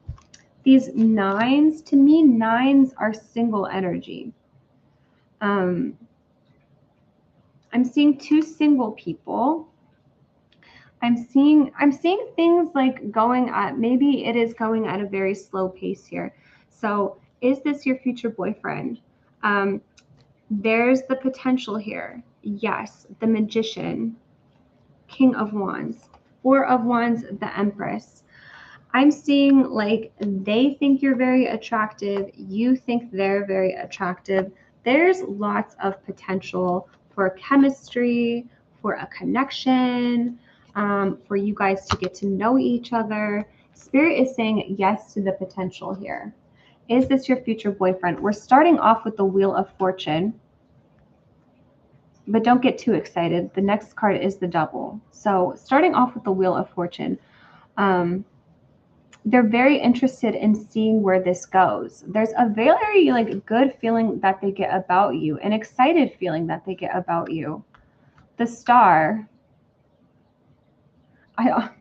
these 9s, to me, 9s are single energy. I'm seeing 2 single people. I'm seeing things like going at, maybe it is going at a very slow pace here. So is this your future boyfriend? There's the potential here. Yes, the Magician, King of Wands, Four of Wands, the Empress. I'm seeing like they think you're very attractive. You think they're very attractive. There's lots of potential for chemistry, for a connection, for you guys to get to know each other. Spirit is saying yes to the potential here. Is this your future boyfriend? We're starting off with the Wheel of Fortune, but don't get too excited. The next card is the Double. So starting off with the Wheel of Fortune, they're very interested in seeing where this goes. There's a very like good feeling that they get about you, an excited feeling that they get about you. The Star. I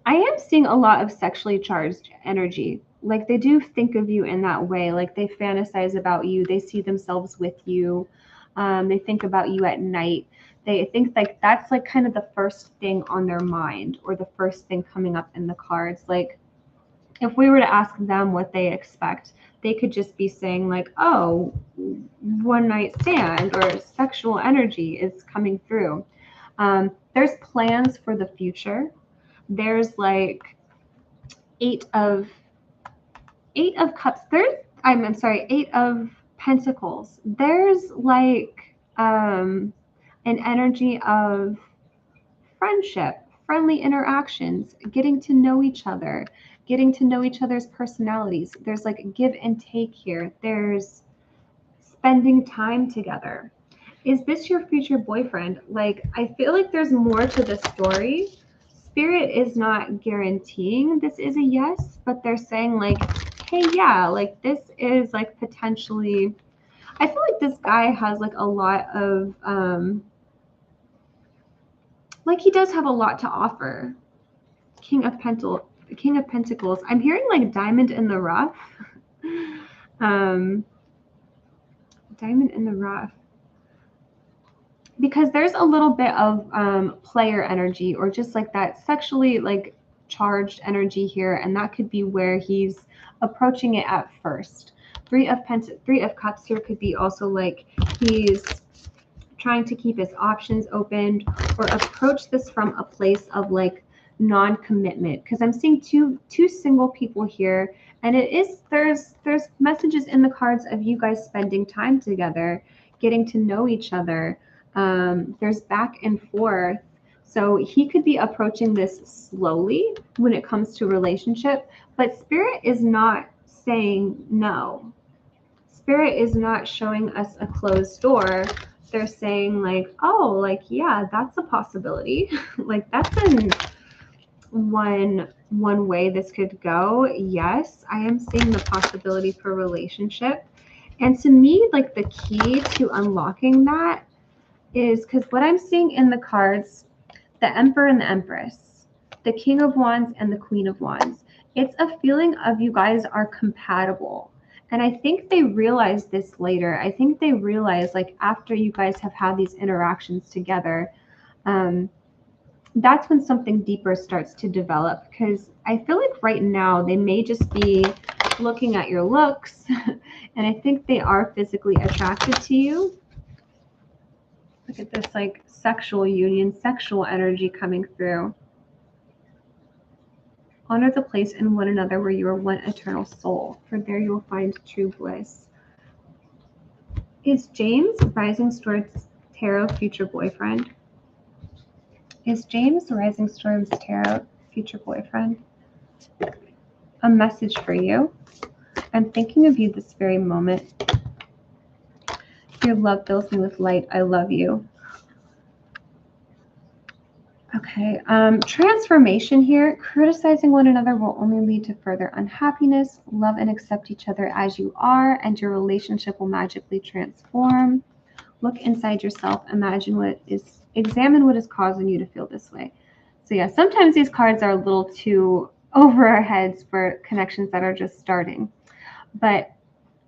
am seeing a lot of sexually charged energy. Like they do think of you in that way. Like they fantasize about you. They see themselves with you. They think about you at night. They think like that's like kind of the first thing on their mind, or the first thing coming up in the cards. Like if we were to ask them what they expect, they could just be saying like, oh, one night stand or sexual energy is coming through. There's plans for the future. There's like eight of cups. I'm sorry, 8 of pentacles. There's like an energy of friendship, friendly interactions, getting to know each other, getting to know each other's personalities. There's like give and take here. There's spending time together. Is this your future boyfriend? Like, I feel like there's more to the story. Spirit is not guaranteeing this is a yes, but they're saying like, hey, yeah, like this is like potentially, I feel like this guy has like a lot of, like he does have a lot to offer. King of Pentacles. I'm hearing like diamond in the rough. Diamond in the rough. Because there's a little bit of player energy, or just like that sexually like charged energy here, and that could be where he's approaching it at first. Three of Cups here could be also like he's trying to keep his options open, or approach this from a place of like non-commitment, because I'm seeing two single people here, and there's messages in the cards of you guys spending time together, getting to know each other. There's back and forth. So he could be approaching this slowly when it comes to relationship, but Spirit is not saying no. Spirit is not showing us a closed door. They're saying like, oh, like, yeah, that's a possibility. Like that's one way this could go. Yes, I am seeing the possibility for relationship. And to me, like the key to unlocking that is, because what I'm seeing in the cards, the Emperor and the Empress, the King of Wands and the Queen of Wands, it's a feeling of you guys are compatible. And I think they realize this later. I think they realize like after you guys have had these interactions together, that's when something deeper starts to develop. Because I feel like right now they may just be looking at your looks and I think they are physically attracted to you. Look at this like sexual union, sexual energy coming through. Honor the place in one another where you are one eternal soul, for there you will find true bliss. Is James Rising Storm's Tarot future boyfriend? Is James Rising Storm's Tarot future boyfriend? A message for you. I'm thinking of you this very moment. Your love fills me with light. I love you. Okay, transformation here. Criticizing one another will only lead to further unhappiness. Love and accept each other as you are, and your relationship will magically transform. Look inside yourself. Examine what is causing you to feel this way. So yeah, sometimes these cards are a little too over our heads for connections that are just starting. But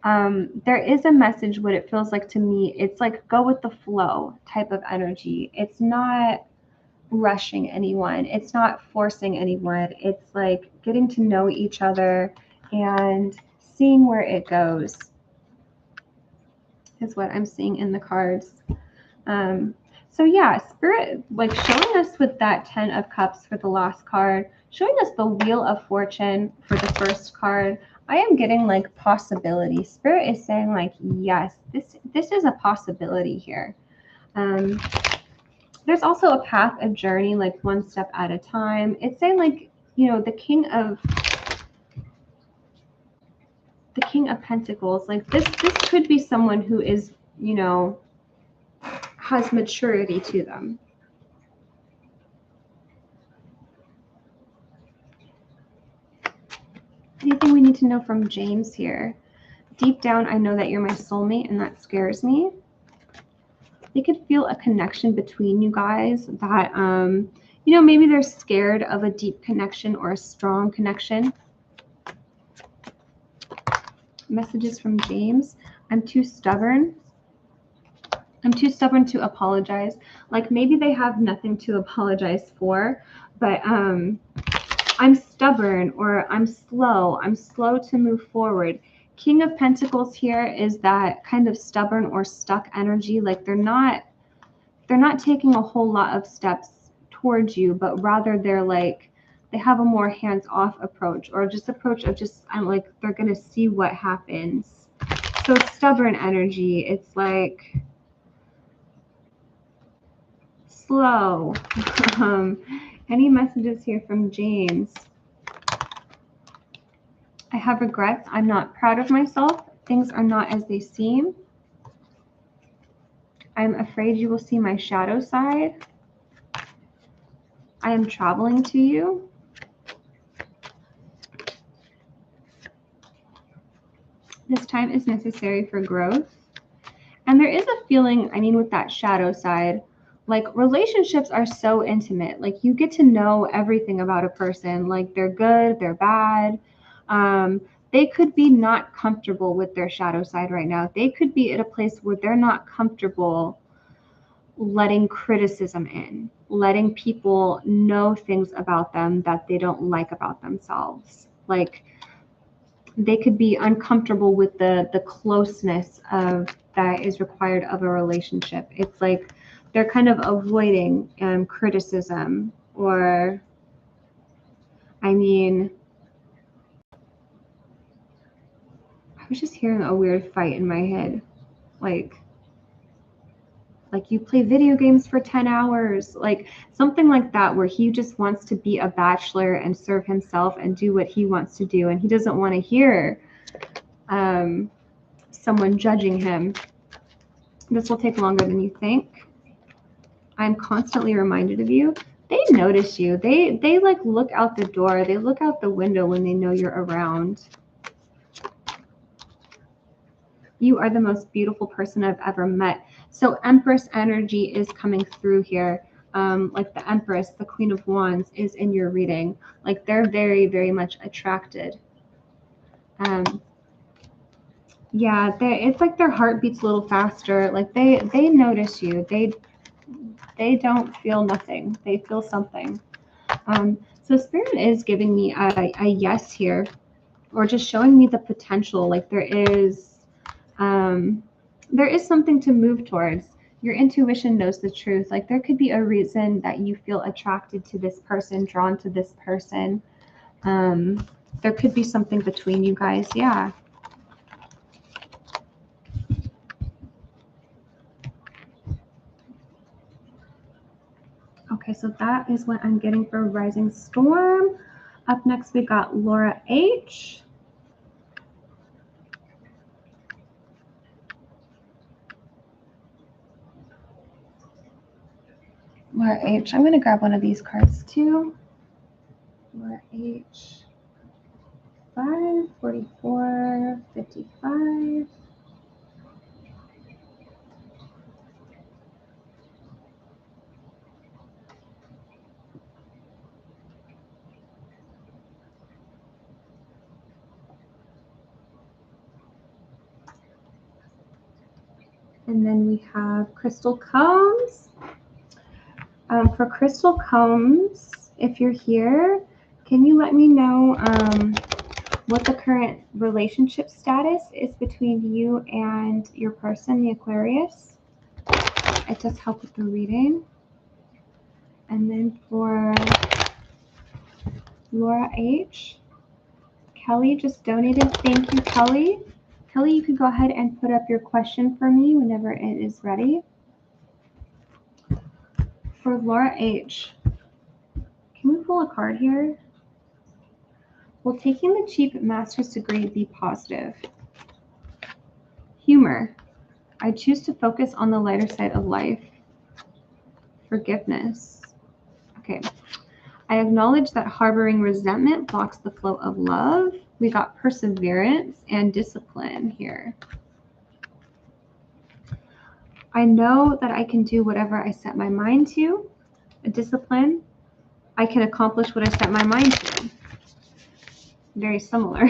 there is a message. What it feels like to me, it's like go with the flow type of energy. It's not rushing anyone. It's not forcing anyone. It's like getting to know each other and seeing where it goes is what I'm seeing in the cards. So yeah, Spirit, like showing us with that 10 of Cups for the last card, showing us the Wheel of Fortune for the first card. I am getting like possibility. Spirit is saying like, yes, this is a possibility here. There's also a path, a journey, like one step at a time. It's saying like, you know, the King of Pentacles, like this could be someone who is, you know, has maturity to them. Anything we need to know from James here? Deep down, I know that you're my soulmate, and that scares me. They could feel a connection between you guys that, you know, maybe they're scared of a deep connection or a strong connection. Messages from James. I'm too stubborn. I'm too stubborn to apologize. Like maybe they have nothing to apologize for, but I'm stubborn or I'm slow to move forward. King of Pentacles here is that kind of stubborn or stuck energy. Like they're not taking a whole lot of steps towards you, but rather they're like, they have a more hands-off approach, or just approach of just, I'm like, they're going to see what happens. So stubborn energy, it's like slow. Any messages here from James? I have regrets. I'm not proud of myself. Things are not as they seem. I'm afraid you will see my shadow side. I am traveling to you. This time is necessary for growth. And there is a feeling, I mean, with that shadow side, like relationships are so intimate. Like you get to know everything about a person. Like they're good, they're bad. They could be not comfortable with their shadow side right now. They could be at a place where they're not comfortable letting criticism in, letting people know things about them that they don't like about themselves. Like they could be uncomfortable with the closeness of that is required of a relationship. It's like they're kind of avoiding criticism, or I mean, I was just hearing a weird fight in my head. Like you play video games for 10 hours, like something like that, where he just wants to be a bachelor and serve himself and do what he wants to do. And he doesn't want to hear someone judging him. This will take longer than you think. I'm constantly reminded of you. They notice you. They like look out the door. They look out the window when they know you're around. You are the most beautiful person I've ever met. So Empress energy is coming through here. Like the Empress, the Queen of Wands is in your reading. Like they're very, very much attracted. Yeah, it's like their heart beats a little faster. Like they notice you. They don't feel nothing. They feel something. So Spirit is giving me a yes here, or just showing me the potential. Like there is something to move towards. Your intuition knows the truth. Like there could be a reason that you feel attracted to this person, drawn to this person. There could be something between you guys. Yeah. Okay, so that is what I'm getting for Rising Storm. Up next, we got Laura H. Laura H. I'm going to grab one of these cards too. Laura H. 5, 44, 55. And then we have Krystal Combs. For Krystal Combs, if you're here, can you let me know what the current relationship status is between you and your person, the Aquarius? It does help with the reading. And then for Laura H, Kelly just donated. Thank you, Kelly. Kelly, you can go ahead and put up your question for me whenever it is ready. For Laura H, can we pull a card here? Will taking the cheap master's degree be positive? Humor. I choose to focus on the lighter side of life. Forgiveness. Okay. I acknowledge that harboring resentment blocks the flow of love. We got perseverance and discipline here. I know that I can do whatever I set my mind to. A discipline. I can accomplish what I set my mind to. Very similar.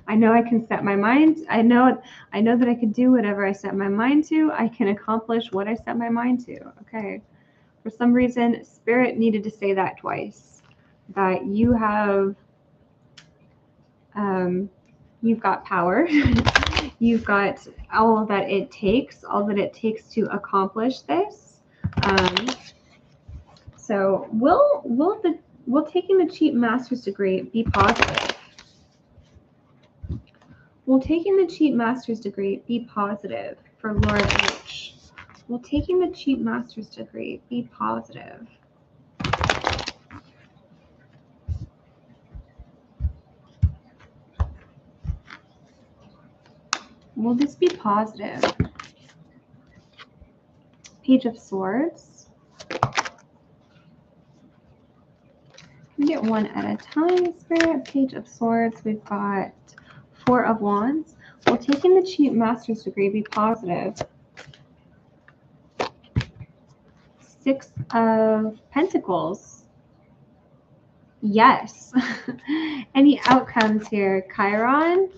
I know I can set my mind. I know that I can do whatever I set my mind to. I can accomplish what I set my mind to. Okay. For some reason, Spirit needed to say that twice. That you have, you've got power. You've got all that it takes to accomplish this. So will taking the cheap master's degree be positive? Will taking the cheap master's degree be positive for Laura H? Will taking the cheap master's degree be positive? Will this be positive? Page of Swords. We get one at a time, Spirit. Page of Swords. We've got Four of Wands. Will taking the cheap master's degree be positive? Six of Pentacles. Yes. Any outcomes here, Chiron?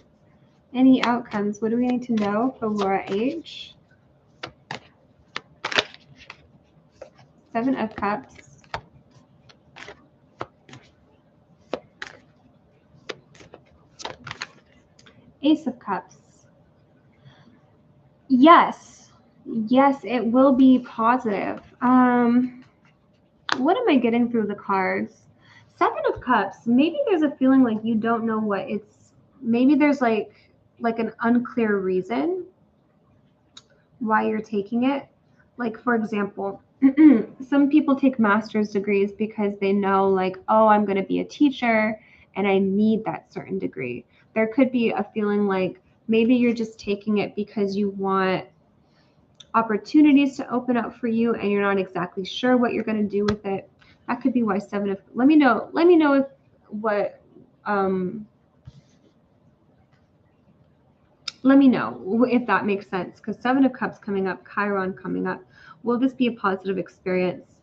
Any outcomes? What do we need to know for Laura H? Seven of Cups. Ace of Cups. Yes. Yes, it will be positive. What am I getting through the cards? Seven of Cups. Maybe there's a feeling like you don't know what it's. Maybe there's like an unclear reason why you're taking it. Like, for example, some people take master's degrees because they know, like, oh, I'm going to be a teacher and I need that certain degree. There could be a feeling like maybe you're just taking it because you want opportunities to open up for you and you're not exactly sure what you're going to do with it. That could be why seven of. Let me know if what let me know if that makes sense, because Seven of Cups coming up, Chiron coming up. Will this be a positive experience?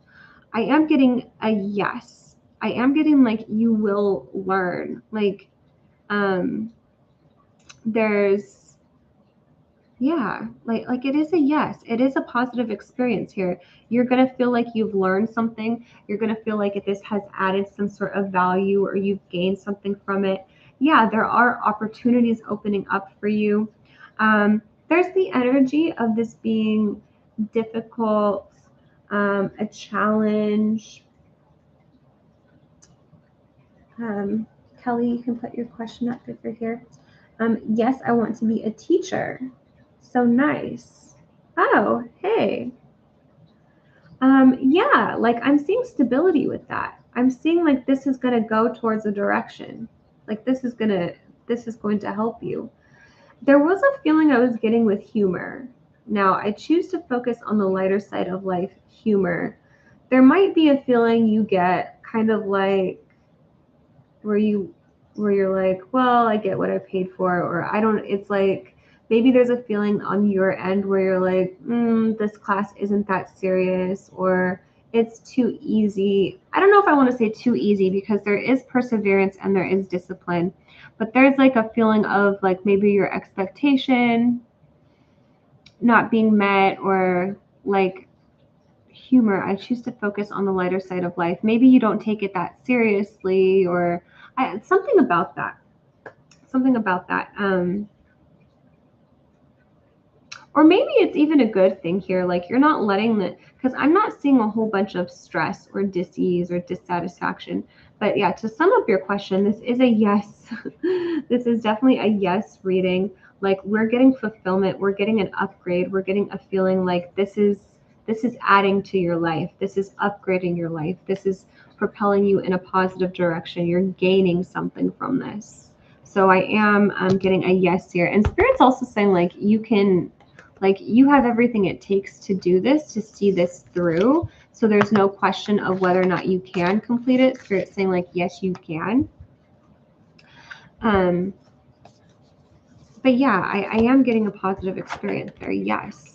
I am getting a yes. I am getting like you will learn. Like there's, yeah, like it is a yes. It is a positive experience here. You're going to feel like you've learned something. You're going to feel like this has added some sort of value or you've gained something from it. Yeah, there are opportunities opening up for you. There's the energy of this being difficult, a challenge. Kelly, you can put your question up if you're here. Yes, I want to be a teacher. So nice. Oh, hey. Yeah, like I'm seeing stability with that. I'm seeing like this is going to go towards a direction. Like this is going to help you. There was a feeling I was getting with humor. Now, I choose to focus on the lighter side of life, humor. There might be a feeling you get kind of like where you're like, well, I get what I paid for, or I don't, it's like maybe there's a feeling on your end where you're like, this class isn't that serious, or it's too easy. I don't know if I want to say too easy because there is perseverance and there is discipline, but there's like a feeling of like maybe your expectation not being met, or like humor. I choose to focus on the lighter side of life. Maybe you don't take it that seriously, or something about that. Something about that. Or maybe it's even a good thing here. Like you're not letting the, because I'm not seeing a whole bunch of stress or dis-ease or dissatisfaction. But yeah, to sum up your question, this is a yes. This is definitely a yes reading. Like we're getting fulfillment. We're getting an upgrade. We're getting a feeling like this is adding to your life. This is upgrading your life. This is propelling you in a positive direction. You're gaining something from this. So I am getting a yes here. And Spirit's also saying like you can, like you have everything it takes to do this, to see this through. So there's no question of whether or not you can complete it. Spirit's saying like, yes, you can. But yeah, I am getting a positive experience there. Yes.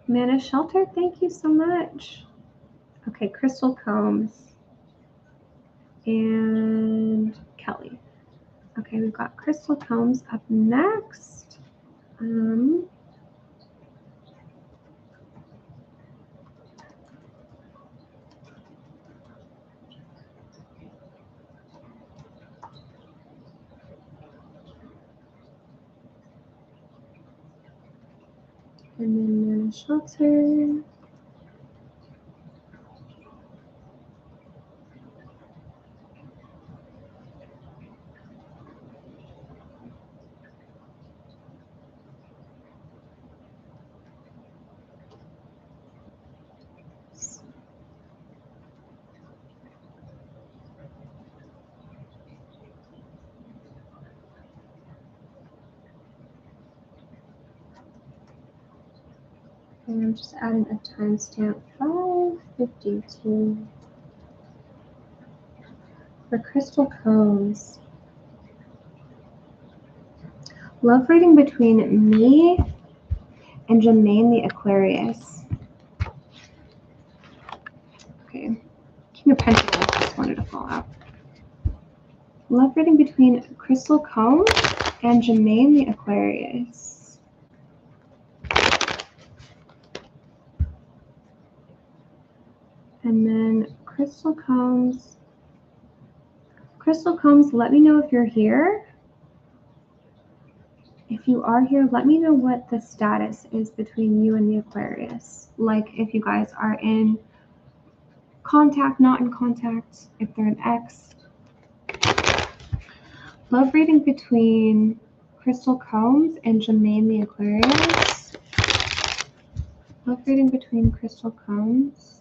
Manna Shelter, thank you so much. Okay, Krystal Combs and Kelly. Okay, we've got Krystal Combs up next. And then Manna Shelter. And I'm just adding a timestamp, 5:52. For Krystal Combs. Love reading between me and Jermaine the Aquarius. Okay. King of Pentacles just wanted to fall out. Love reading between Krystal Combs and Jermaine the Aquarius. And then Krystal Combs. Krystal Combs, let me know if you're here. If you are here, let me know what the status is between you and the Aquarius. Like if you guys are in contact, not in contact, if they're an ex. Love reading between Krystal Combs and Jermaine the Aquarius. Love reading between Krystal Combs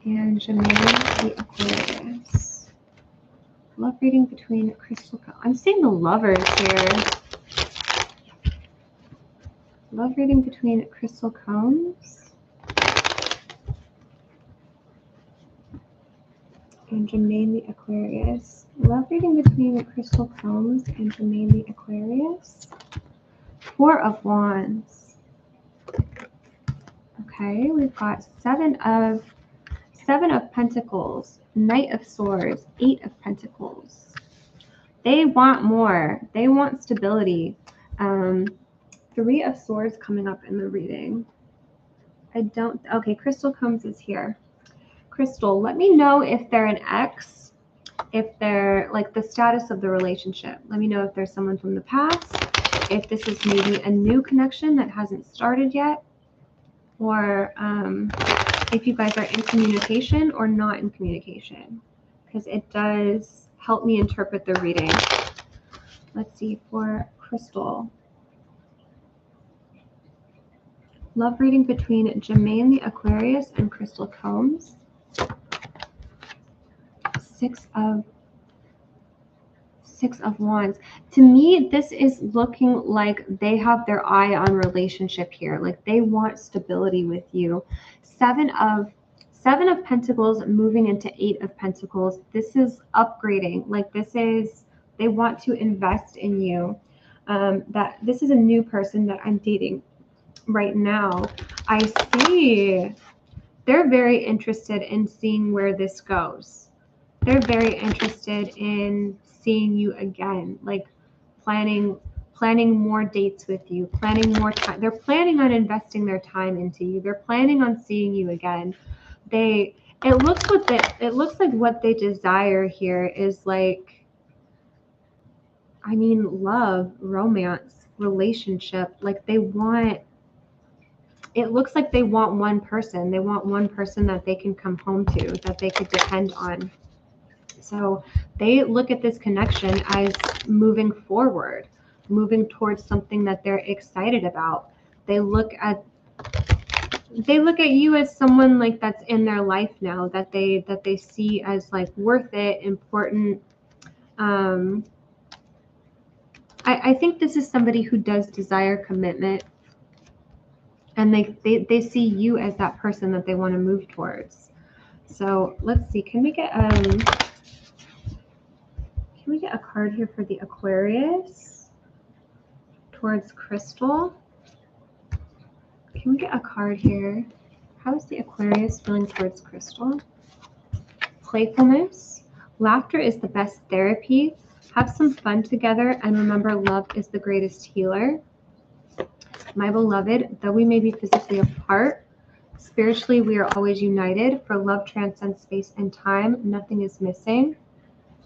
and Jermaine the Aquarius. Love reading between Krystal Combs. I'm seeing the Lovers here. Love reading between Krystal Combs and Jermaine the Aquarius. Love reading between Krystal Combs and Jermaine the Aquarius. Four of Wands. Okay, we've got Seven of Pentacles, Knight of Swords, Eight of Pentacles. They want more. They want stability. Three of Swords coming up in the reading. Okay, Krystal Combs is here. Krystal, let me know if they're an ex, if they're like the status of the relationship. Let me know if there's someone from the past, if this is maybe a new connection that hasn't started yet, or if you guys are in communication or not in communication, because it does help me interpret the reading. Let's see for Krystal. Love reading between Jermaine the Aquarius and Krystal Combs. Six of Wands. To me, this is looking like they have their eye on relationship here. Like they want stability with you. Seven of Pentacles moving into Eight of Pentacles. This is upgrading. Like they want to invest in you. That this is a new person that I'm dating. right now, I see they're very interested in seeing where this goes. They're very interested in seeing you again, like planning more dates with you, planning more time. They're planning on investing their time into you. They're planning on seeing you again. It looks like what they desire here is like, I mean, love, romance, relationship. Like it looks like they want one person. They want one person that they can come home to, that they could depend on. So they look at this connection as moving forward, moving towards something that they're excited about. They look at you as someone like that's in their life now, that they see as like worth it, important. I think this is somebody who does desire commitment, and they see you as that person that they want to move towards. So let's see, can we get a card here for the Aquarius towards Krystal? Can we get a card here? How is the Aquarius feeling towards Krystal? Playfulness. Laughter is the best therapy. Have some fun together, and remember, love is the greatest healer. My beloved, though we may be physically apart, spiritually we are always united, for love transcends space and time. Nothing is missing.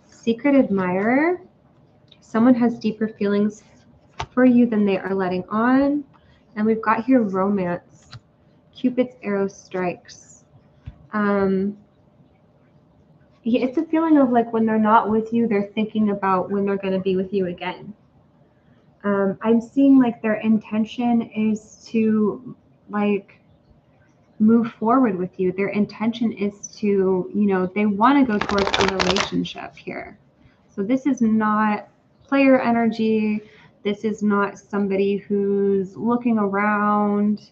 Secret admirer. Someone has deeper feelings for you than they are letting on. And we've got here romance. Cupid's arrow strikes. Yeah, it's a feeling of like when they're not with you, they're thinking about when they're going to be with you again. I'm seeing like their intention is to like move forward with you. Their intention is to, they want to go towards a relationship here. So this is not player energy. This is not somebody who's looking around.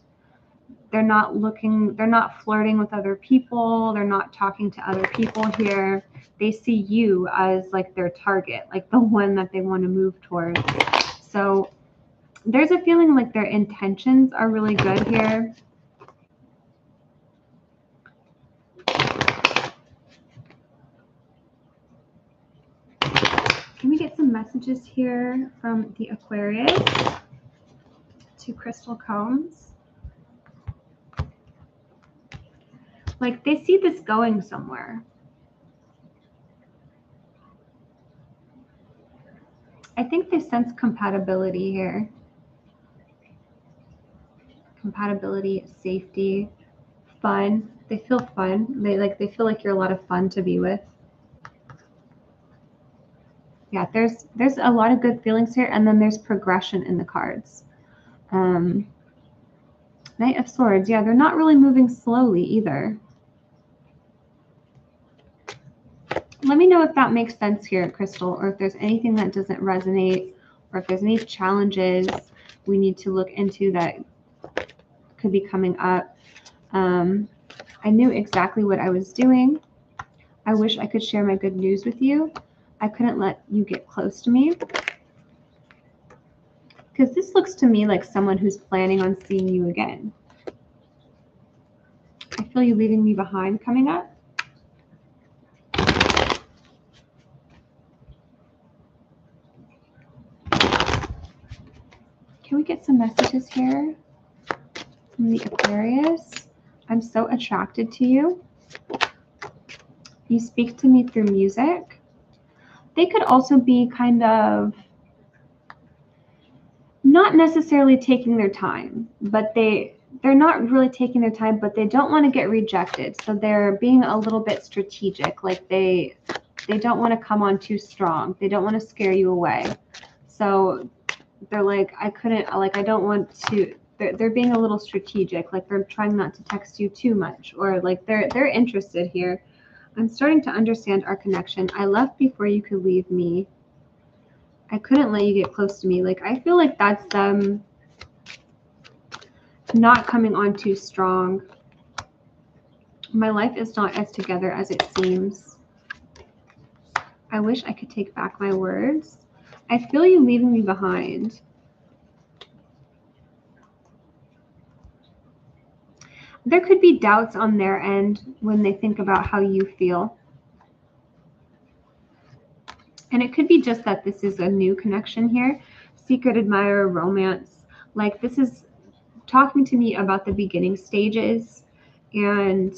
They're not flirting with other people. They're not talking to other people here. They see you as like their target, like the one that they want to move towards. So there's a feeling like their intentions are really good here. Can we get some messages here from the Aquarius to Krystal Combs? Like they see this going somewhere. I think they sense compatibility here. Compatibility, safety, fun. They feel fun. They feel like you're a lot of fun to be with. Yeah, there's a lot of good feelings here, and then there's progression in the cards. Knight of Swords. Yeah, they're not really moving slowly either. Let me know if that makes sense here, Krystal, or if there's anything that doesn't resonate, or if there's any challenges we need to look into that could be coming up. I knew exactly what I was doing. I wish I could share my good news with you. I couldn't let you get close to me. Because this looks to me like someone who's planning on seeing you again. I feel you leaving me behind coming up. Can we get some messages here from the Aquarius? I'm so attracted to you. You speak to me through music. They could also be kind of not necessarily taking their time, but they're not really taking their time, but they don't want to get rejected. So they're being a little bit strategic. Like they don't want to come on too strong. They don't want to scare you away. So they're like, I don't want to. They're being a little strategic. Like they're trying not to text you too much, or like they're interested here. I'm starting to understand our connection. I left before you could leave me. I couldn't let you get close to me. Like I feel like that's them not coming on too strong. My life is not as together as it seems. I wish I could take back my words. I feel you leaving me behind. there could be doubts on their end when they think about how you feel. And it could be just that this is a new connection here. Secret admirer, romance. Like this is talking to me about the beginning stages. And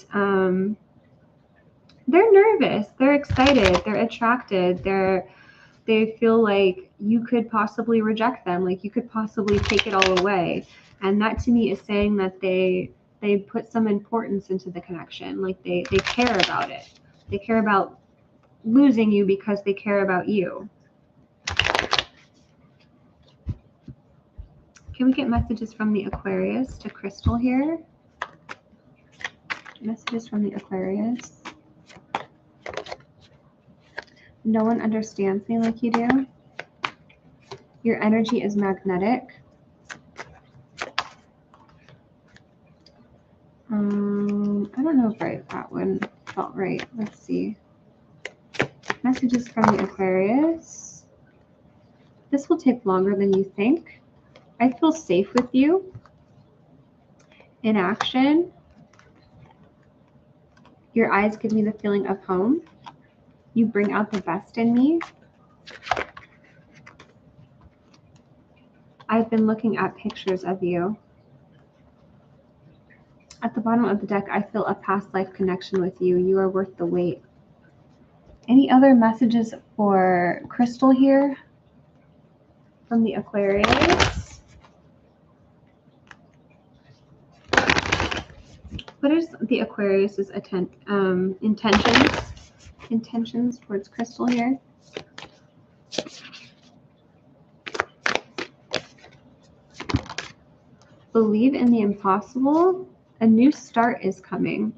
they're nervous. They're excited. They're attracted. They feel like you could possibly reject them. Like you could possibly take it all away. And that to me is saying that they put some importance into the connection. Like they care about it. They care about losing you because they care about you. Can we get messages from the Aquarius to Krystal here? Messages from the Aquarius. No one understands me like you do. Your energy is magnetic. I don't know if that one felt right. Let's see. Messages from the Aquarius. This will take longer than you think. I feel safe with you. In action. Your eyes give me the feeling of home. You bring out the best in me. I've been looking at pictures of you. At the bottom of the deck, I feel a past life connection with you. You are worth the wait. Any other messages for Krystal here from the Aquarius? What is the Aquarius's intentions towards Krystal here? Believe in the impossible. A new start is coming.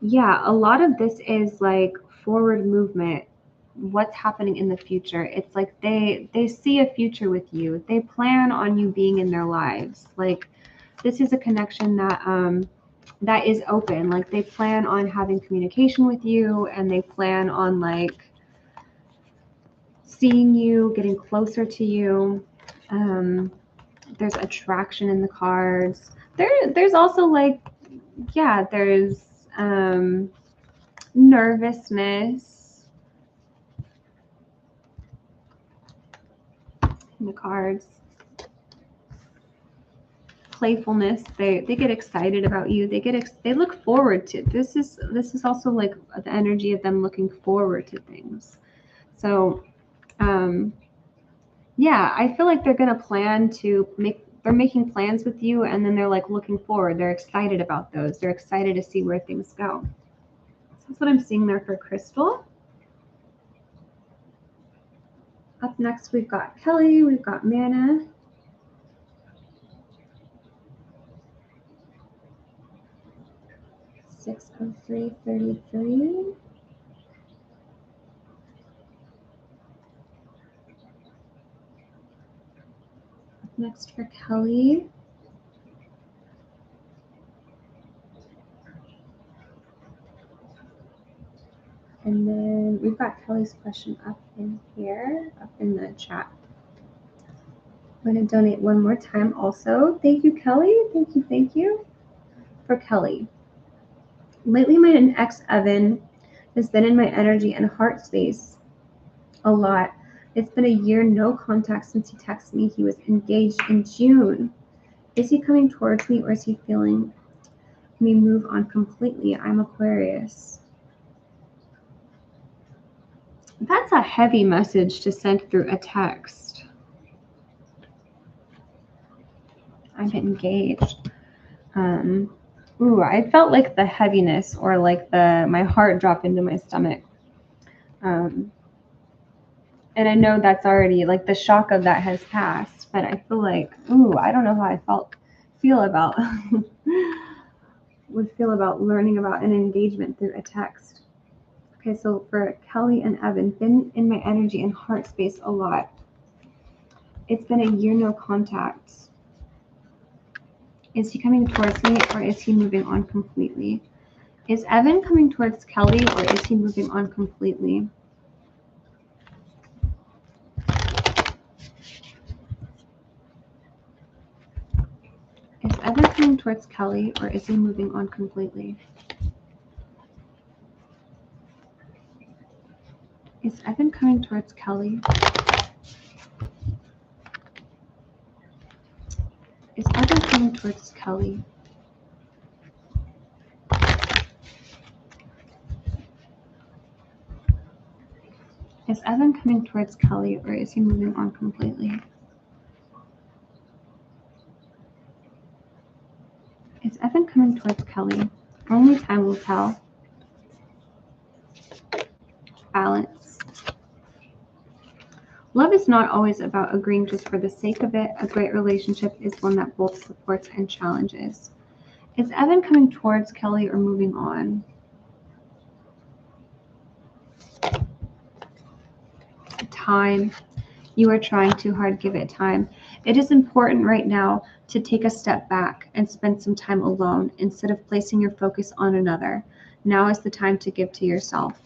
Yeah, a lot of this is like forward movement. What's happening in the future? It's like they see a future with you. They plan on you being in their lives. Like this is a connection that that is open. Like they plan on having communication with you, and they plan on like seeing you, getting closer to you. There's attraction in the cards. There's also like, yeah, there's nervousness in the cards. Playfulness. They get excited about you. They look forward to this is also like the energy of them looking forward to things. So yeah, I feel like they're gonna plan to they're making plans with you, and then they're like looking forward. They're excited about those. They're excited to see where things go. So that's what I'm seeing there for Krystal. Up next, we've got Kelly, we've got Manna. Six of 333. Next for Kelly. And then we've got Kelly's question up in here, up in the chat. I'm going to donate one more time also. Thank you, Kelly. Thank you. For Kelly. Lately, my ex, Evan, has been in my energy and heart space a lot. It's been a year, no contact since he texted me. He was engaged in June. Is he coming towards me, or is he feeling me move on completely? I'm Aquarius. That's a heavy message to send through a text. I'm engaged. Ooh, I felt like the heaviness, or like my heart drop into my stomach. And I know that's already, like, the shock of that has passed, but I feel like, ooh, I don't know how I feel about would feel about learning about an engagement through a text. Okay, so for Kelly and Evan, been in my energy and heart space a lot. It's been a year, no contact. Is he coming towards me, or is he moving on completely? Is Evan coming towards Kelly, or is he moving on completely? Is Evan coming towards Kelly, or is he moving on completely? Is Evan coming towards Kelly? Is Evan coming towards Kelly? Is Evan coming towards Kelly, or is he moving on completely? Is Evan coming towards Kelly? Only time will tell. Balance. Love is not always about agreeing just for the sake of it. A great relationship is one that both supports and challenges. Is Evan coming towards Kelly or moving on? Time. You are trying too hard. Give it time. It is important right now to take a step back and spend some time alone instead of placing your focus on another. Now is the time to give to yourself.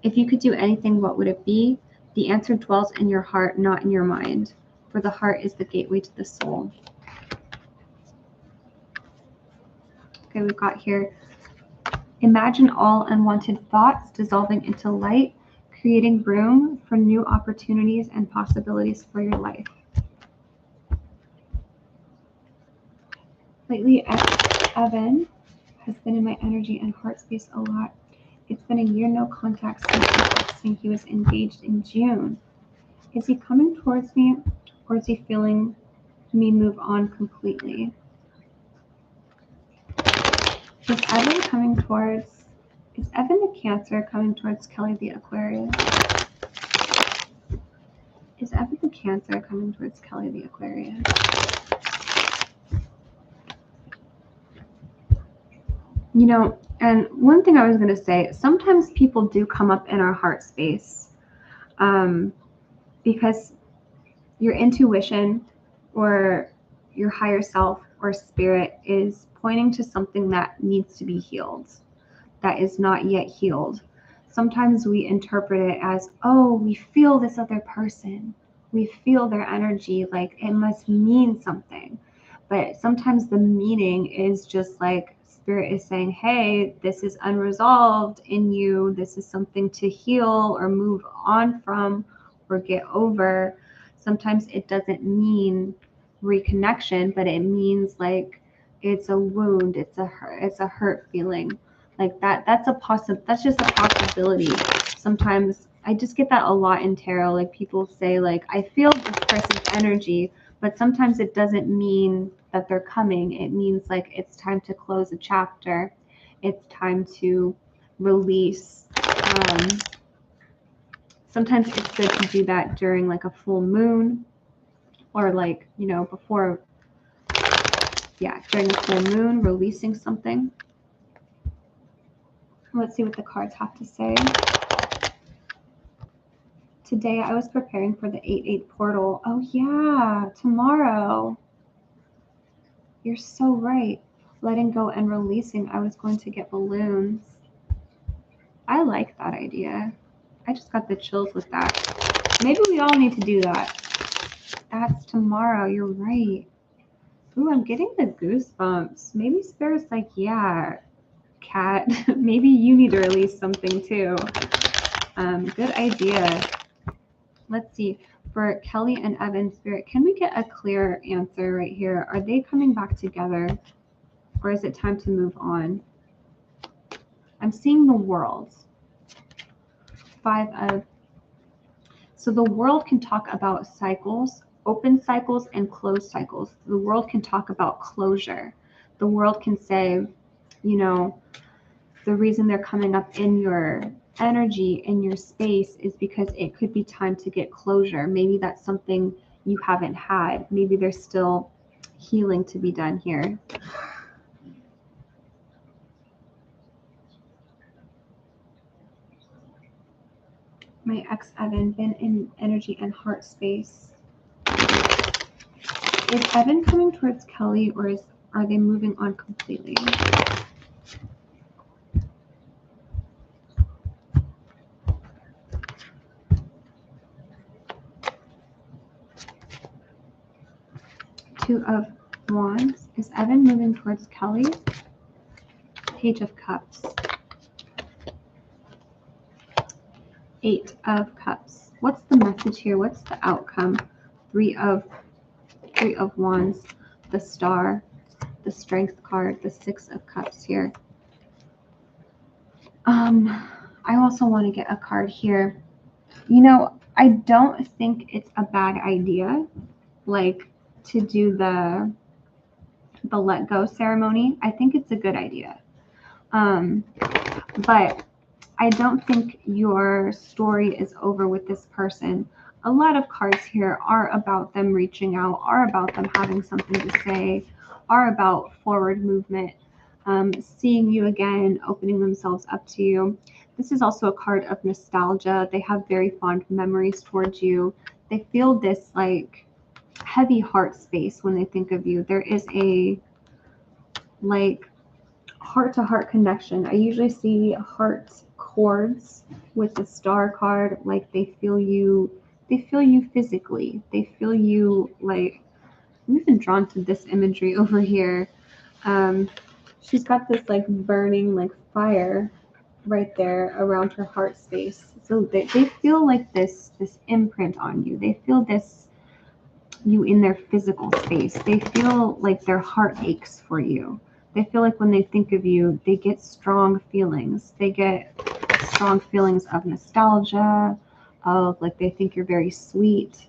If you could do anything, what would it be? The answer dwells in your heart, not in your mind, for the heart is the gateway to the soul. Okay, we've got here, imagine all unwanted thoughts dissolving into light, creating room for new opportunities and possibilities for your life. Lately, Evan has been in my energy and heart space a lot. It's been a year no contact since texting. He was engaged in June. Is he coming towards me, or is he feeling me move on completely? Is Evan the Cancer coming towards Kelly the Aquarius? Is Evan the Cancer coming towards Kelly the Aquarius? You know, and one thing I was going to say, sometimes people do come up in our heart space because your intuition or your higher self or spirit is pointing to something that needs to be healed, that is not yet healed. Sometimes we interpret it as, oh, we feel this other person. We feel their energy, like it must mean something. But sometimes the meaning is just like spirit is saying, hey, this is unresolved in you. This is something to heal or move on from or get over. Sometimes it doesn't mean reconnection, but it means like it's a wound, it's a hurt feeling. Like that's just a possibility. Sometimes I just get that a lot in tarot. Like people say like, I feel this person's energy, but sometimes it doesn't mean that they're coming. It means like it's time to close a chapter. It's time to release. Sometimes it's good to do that during like a full moon, or like, you know, before, during a full moon, releasing something. Let's see what the cards have to say. Today I was preparing for the 8/8 portal. Oh yeah, tomorrow. You're so right. Letting go and releasing. I was going to get balloons. I like that idea. I just got the chills with that. Maybe we all need to do that. That's tomorrow. You're right. Ooh, I'm getting the goosebumps. Maybe Spirit's like, yeah, Cat, maybe you need to release something too. Good idea. Let's see. For Kelly and Evan, Spirit, can we get a clear answer right here? Are they coming back together, or is it time to move on? I'm seeing the world. So the world can talk about cycles, open cycles and closed cycles. The world can talk about closure. The world can say, you know, the reason they're coming up in your energy, in your space, is because it could be time to get closure. Maybe that's something you haven't had. Maybe there's still healing to be done here. My ex Evan, been in energy and heart space. Is Evan coming towards Kelly, or are they moving on completely? Two of Wands. Is Evan moving towards Kelly? Page of Cups. 8 of Cups. What's the message here? What's the outcome? 3 of Wands, the Star, the Strength card, the 6 of Cups here. I also want to get a card here. You know, I don't think it's a bad idea, like, to do the let go ceremony. I think it's a good idea. But I don't think your story is over with this person. A lot of cards here are about them reaching out, are about them having something to say, are about forward movement, seeing you again, opening themselves up to you. This is also a card of nostalgia. They have very fond memories towards you. They feel this like heavy heart space when they think of you. There is a like heart-to-heart connection. I usually see heart chords with the Star card, like they feel you physically. They feel you, like, I'm even drawn to this imagery over here. She's got this like burning like fire right there around her heart space. So they feel like this imprint on you. They feel this you in their physical space. They feel like their heart aches for you. They feel like when they think of you, they get strong feelings. They get strong feelings of nostalgia, of like they think you're very sweet.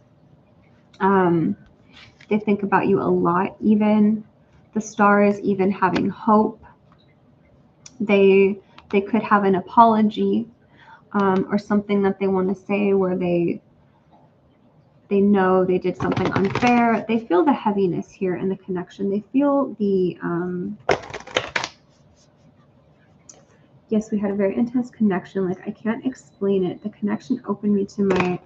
They think about you a lot even. The Star is even having hope. They could have an apology or something that they want to say where they know they did something unfair. They feel the heaviness here in the connection. They feel the, yes, we had a very intense connection. Like, I can't explain it. The connection opened me to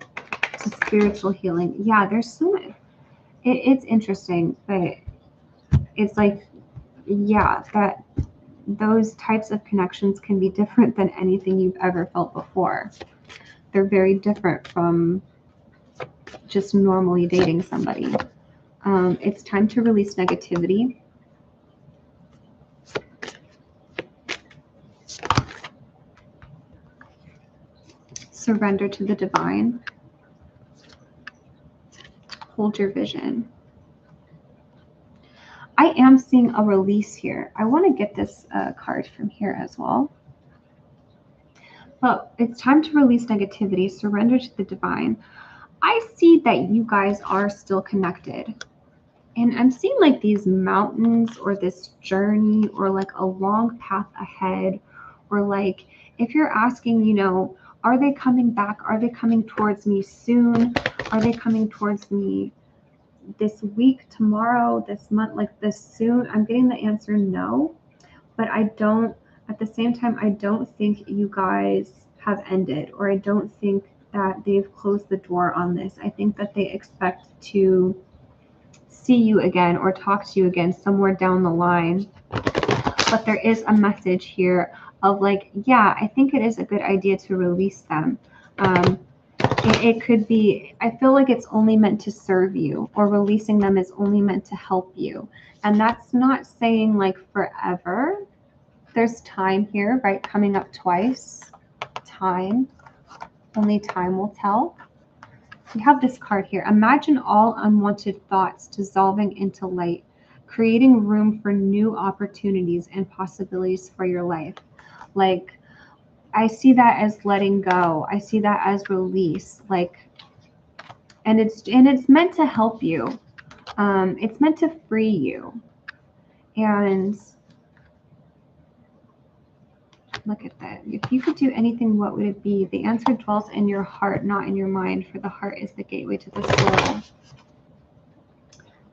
spiritual healing. Yeah, there's so much. It's interesting, but it's like, yeah, that those types of connections can be different than anything you've ever felt before. They're very different from just normally dating somebody. It's time to release negativity. Surrender to the divine. Hold your vision. I am seeing a release here. I want to get this card from here as well. But it's time to release negativity. Surrender to the divine. I see that you guys are still connected. And I'm seeing like these mountains or this journey or like a long path ahead, or like if you're asking, you know, are they coming back? Are they coming towards me soon? Are they coming towards me this week, tomorrow, this month, like this soon? I'm getting the answer no, but I don't, at the same time, I don't think you guys have ended, or I don't think that they've closed the door on this. I think that they expect to see you again or talk to you again somewhere down the line. But there is a message here of like, yeah, I think it is a good idea to release them. It could be, I feel like it's only meant to serve you, or releasing them is only meant to help you. And that's not saying like forever. There's time here, right? Coming up twice. Time. Only time will tell. We have this card here. Imagine all unwanted thoughts dissolving into light, creating room for new opportunities and possibilities for your life. Like, I see that as letting go. I see that as release. Like, and it's meant to help you. It's meant to free you. And look at that. If you could do anything, what would it be? The answer dwells in your heart, not in your mind, for the heart is the gateway to the soul.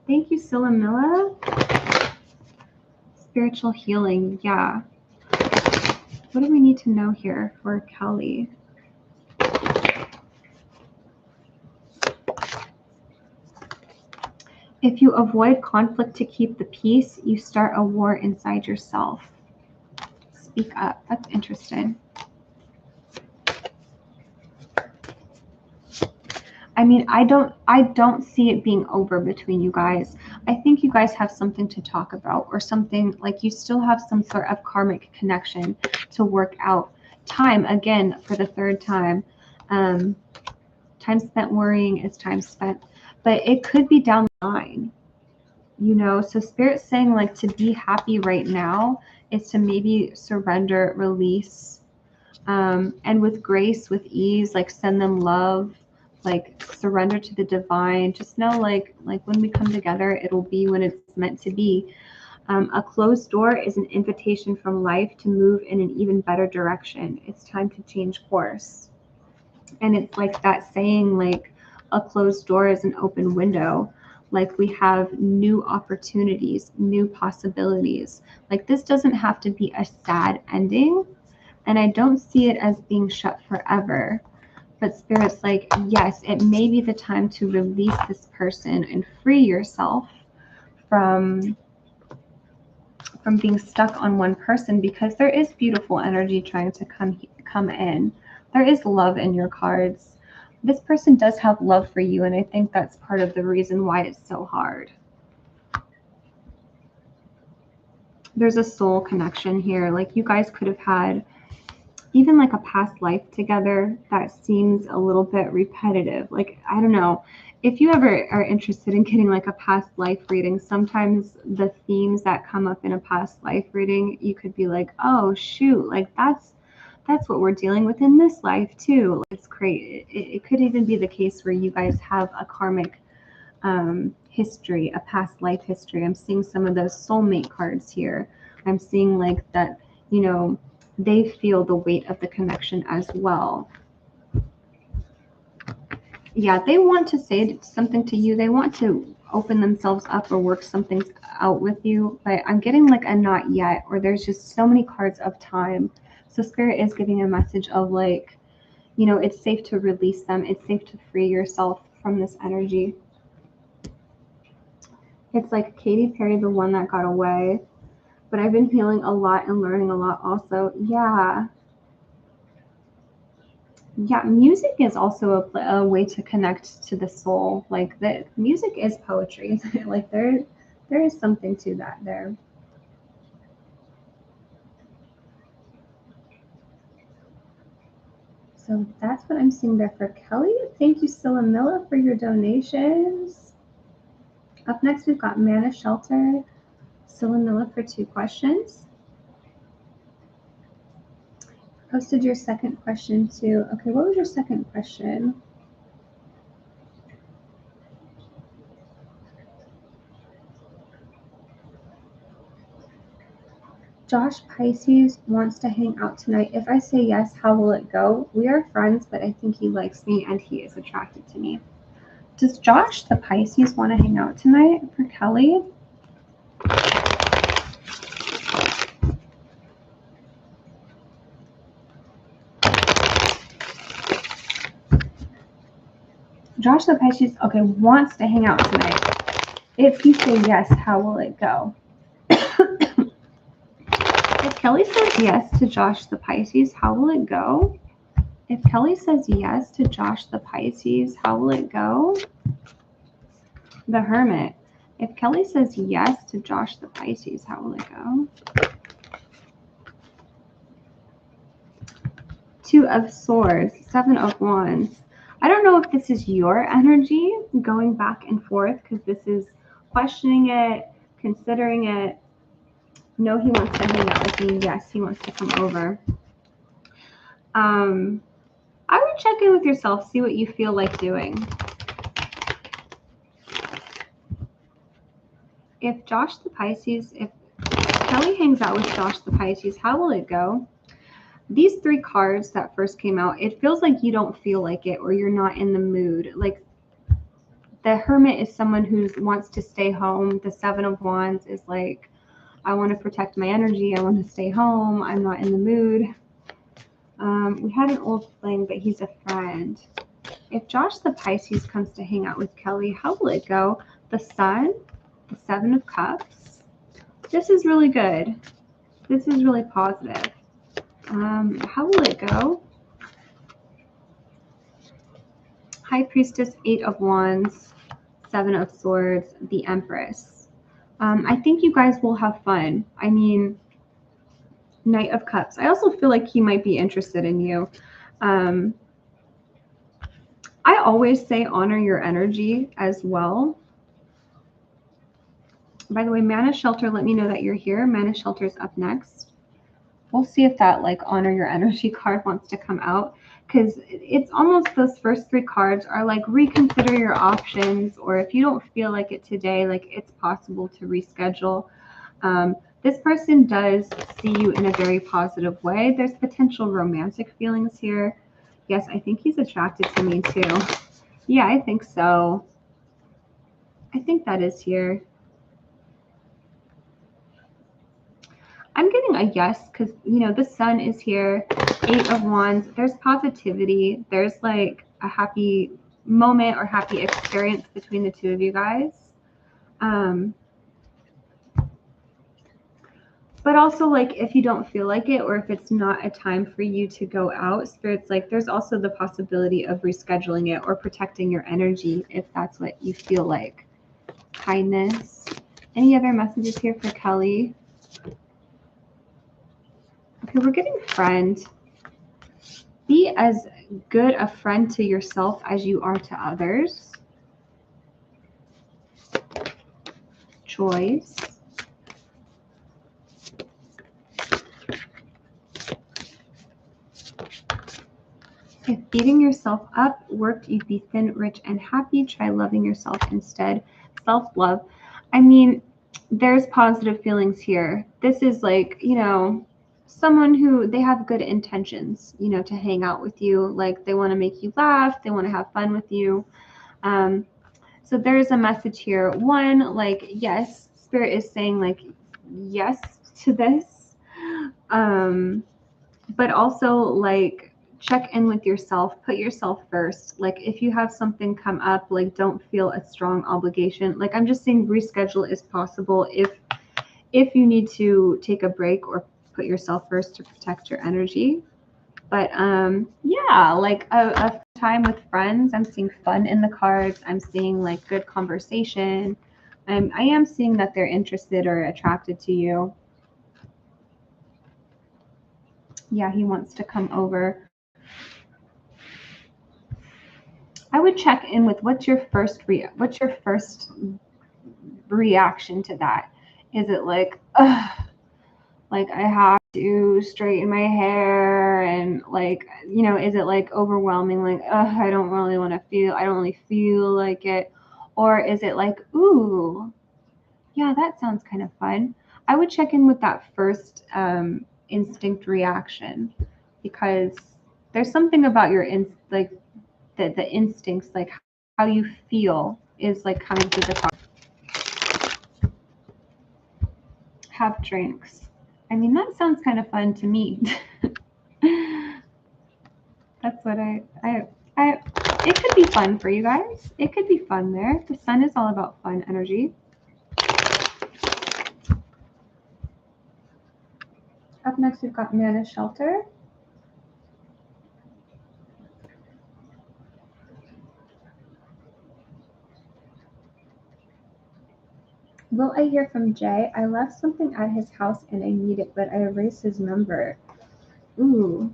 Thank you, Sila Mila. Spiritual healing, yeah. What do we need to know here for Kelly? If you avoid conflict to keep the peace, you start a war inside yourself. Speak up. That's interesting. I mean, I don't see it being over between you guys. I think you guys have something to talk about, or something like you still have some sort of karmic connection to work out. Time, again, for the third time. Time spent worrying is time spent, but it could be down the line, you know. So Spirit's saying like to be happy right now is to maybe surrender, release, and with grace, with ease, like send them love, like surrender to the divine. Just know like when we come together, it'll be when it's meant to be. A closed door is an invitation from life to move in an even better direction. It's time to change course. And it's like that saying, like a closed door is an open window. Like we have new opportunities, new possibilities. Like this doesn't have to be a sad ending. And I don't see it as being shut forever. But Spirit's like, yes, it may be the time to release this person and free yourself from being stuck on one person, because there is beautiful energy trying to come in. There is love in your cards. This person does have love for you, and I think that's part of the reason why it's so hard. There's a soul connection here. Like you guys could have had even like a past life together that seems a little bit repetitive. Like, I don't know. If you ever are interested in getting like a past life reading, sometimes the themes that come up in a past life reading, you could be like, oh shoot, like that's what we're dealing with in this life too. It's great. It could even be the case where you guys have a karmic history, a past life history. I'm seeing some of those soulmate cards here. I'm seeing like that, you know, they feel the weight of the connection as well. Yeah, they want to say something to you. They want to open themselves up or work something out with you. But I'm getting like a not yet, or there's just so many cards of time. So Spirit is giving a message of like, you know, it's safe to release them. It's safe to free yourself from this energy. It's like Katy Perry, the one that got away. But I've been healing a lot and learning a lot also. Yeah. Yeah, music is also a way to connect to the soul. Like the music is poetry. Like there is something to that there. So that's what I'm seeing there for Kelly. Thank you, Sila Mila, for your donations. Up next, we've got Manna Shelter. Sila Mila for 2 questions. Posted your second question too. Okay, what was your second question? Josh Pisces wants to hang out tonight. If I say yes, how will it go? We are friends, but I think he likes me and he is attracted to me. Does Josh the Pisces want to hang out tonight for Kelly? Josh the Pisces, okay, wants to hang out tonight. If you say yes, how will it go? If Kelly says yes to Josh the Pisces, how will it go? If Kelly says yes to Josh the Pisces, how will it go? The Hermit. If Kelly says yes to Josh the Pisces, how will it go? 2 of Swords, 7 of Wands. I don't know if this is your energy going back and forth, because this is questioning it, considering it. No, he wants to hang out with me. Yes, he wants to come over. I would check in with yourself, see what you feel like doing. If Josh the Pisces, if Kelly hangs out with Josh the Pisces, how will it go? These 3 cards that first came out, it feels like you don't feel like it, or you're not in the mood. Like the Hermit is someone who wants to stay home. The 7 of Wands is like, I want to protect my energy. I want to stay home. I'm not in the mood. We had an old fling, but he's a friend. If Josh the Pisces comes to hang out with Kelly, how will it go? The Sun, the 7 of Cups. This is really good. This is really positive. How will it go? High Priestess, 8 of Wands, 7 of Swords, the Empress. I think you guys will have fun. I mean, Knight of Cups. I also feel like he might be interested in you. I always say honor your energy as well. By the way, Manna Shelter, let me know that you're here. Manna Shelter's up next. We'll see if that like honor your energy card wants to come out, because it's almost those first 3 cards are like reconsider your options, or if you don't feel like it today, like it's possible to reschedule. This person does see you in a very positive way. There's potential romantic feelings here. Yes, I think he's attracted to me too. Yeah, I think so. I think that is here. I'm getting a yes because, you know, the sun is here. 8 of Wands. There's positivity. There's like a happy moment or happy experience between the two of you guys. But also, like, if you don't feel like it, or if it's not a time for you to go out, Spirit's like, there's also the possibility of rescheduling it or protecting your energy if that's what you feel like. Kindness. Any other messages here for Kelly? Okay, we're getting friend. Be as good a friend to yourself as you are to others. Choice. If beating yourself up worked, you'd be thin, rich, and happy. Try loving yourself instead. Self-love. I mean, there's positive feelings here. This is like, you know, someone who they have good intentions, you know, to hang out with you. Like they want to make you laugh. They want to have fun with you. So there's a message here. One, like, yes, Spirit is saying like yes to this. But also like check in with yourself, put yourself first. Like if you have something come up, like don't feel a strong obligation. Like I'm just saying reschedule is possible if you need to take a break or put yourself first to protect your energy. But yeah, like a time with friends. I'm seeing fun in the cards. I'm seeing like good conversation. I am seeing that they're interested or attracted to you. Yeah, he wants to come over. I would check in with what's your first reaction to that? Is it like, ugh, like I have to straighten my hair, and like, you know, is it like overwhelming, like, ugh, I don't really feel like it? Or is it like, ooh, yeah, that sounds kind of fun? I would check in with that first instinct reaction, because there's something about your like the instincts, like how you feel is like coming through the card. Have drinks. I mean, that sounds kind of fun to me. That's what it could be fun for you guys. It could be fun there. The sun is all about fun energy. Up next, we've got Manna Shelter. Will I hear from Jay? I left something at his house and I need it, but I erased his number. Ooh.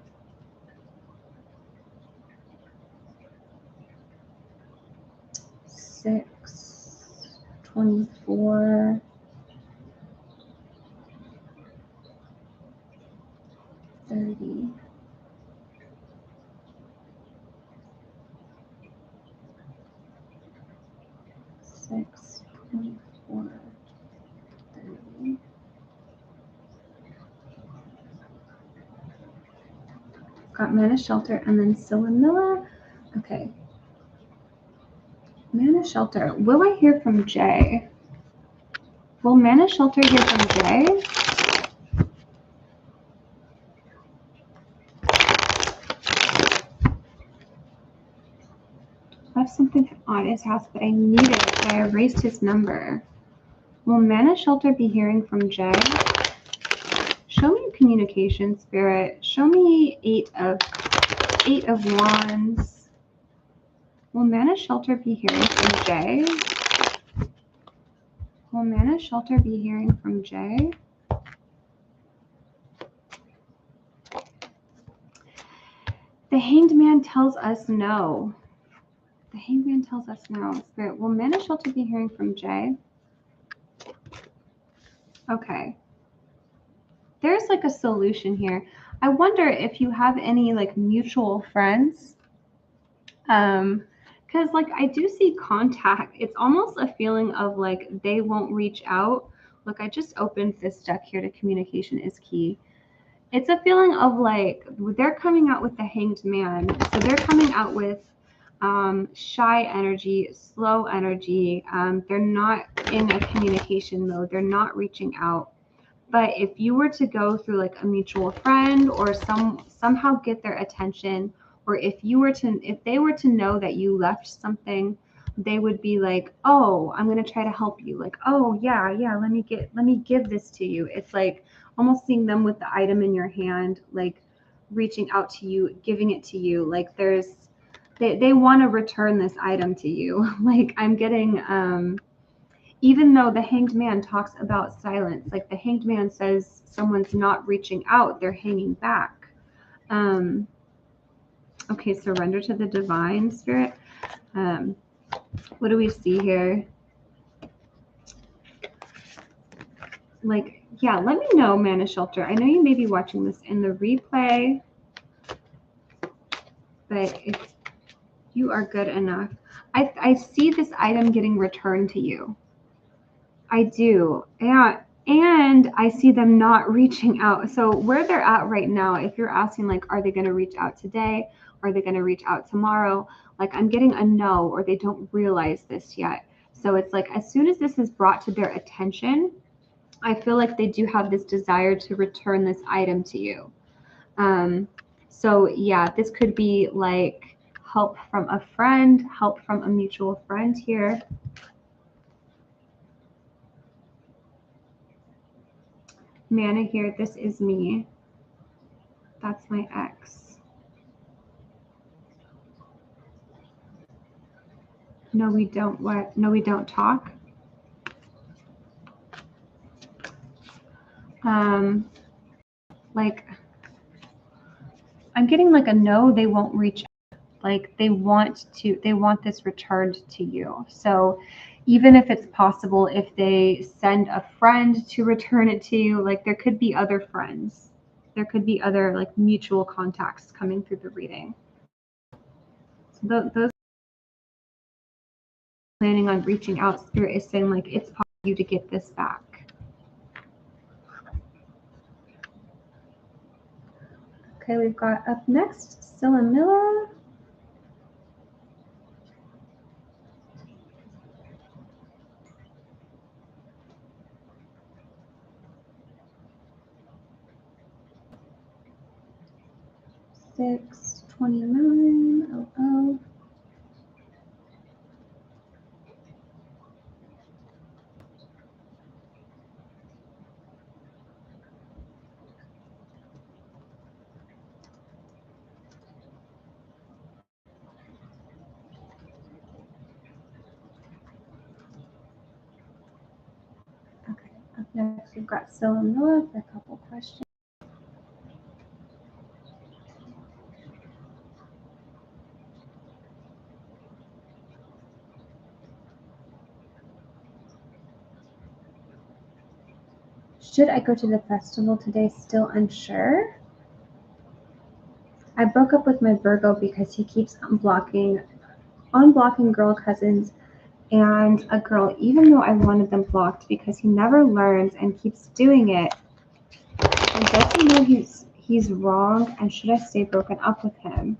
Six, 24. 30. 6, 24, 30. Got Manna Shelter and then Sila Mila. Okay. Manna Shelter. Will I hear from Jay? Will Manna Shelter hear from Jay? I have something on his house, but I need it, but I erased his number. Will Manna Shelter be hearing from Jay? Show me communication, Spirit. Show me 8 of Wands. Will Manna Shelter be hearing from Jay? Will Manna Shelter be hearing from Jay? The Hanged Man tells us no. The Hanged Man tells us no. Spirit, will Manna Shelter be hearing from Jay? Okay. There's like a solution here. I wonder if you have any like mutual friends. Because like I do see contact. It's almost a feeling of like they won't reach out. Look, I just opened this deck here to communication is key. It's a feeling of like they're coming out with the Hanged Man. So they're coming out with shy energy, slow energy. They're not in a communication mode. They're not reaching out. But if you were to go through like a mutual friend or somehow get their attention, or if they were to know that you left something, they would be like, oh, I'm gonna try to help you. Like, oh yeah, let me give this to you. It's like almost seeing them with the item in your hand, like reaching out to you, giving it to you. Like they want to return this item to you. Like I'm getting even though the Hanged Man talks about silence, like the Hanged Man says someone's not reaching out, they're hanging back. Okay, surrender to the divine, Spirit. What do we see here? Like, yeah, let me know, Manna Shelter. I know you may be watching this in the replay, but if you are good enough. I see this item getting returned to you. I do. And I see them not reaching out. So where they're at right now, if you're asking like, are they going to reach out today? Are they going to reach out tomorrow? Like I'm getting a no, or they don't realize this yet. So it's like, as soon as this is brought to their attention, I feel like they do have this desire to return this item to you. So yeah, this could be like help from a friend, help from a mutual friend here. Manna here, this is me. That's my ex. No, we don't. What? No, we don't talk. Like, I'm getting like a no, they won't reach out. Like they want this returned to you. So even if it's possible, if they send a friend to return it to you, like there could be other friends. There could be other like mutual contacts coming through the reading. So those planning on reaching out, Spirit is saying like it's possible for you to get this back. Okay, we've got up next Sila Mila. $629. Oh. Okay, up next we've got Sila Mila for a couple questions. Should I go to the festival today? Still unsure. I broke up with my Virgo because he keeps unblocking girl cousins and a girl, even though I wanted them blocked, because he never learns and keeps doing it. And does he know he's wrong? And should I stay broken up with him?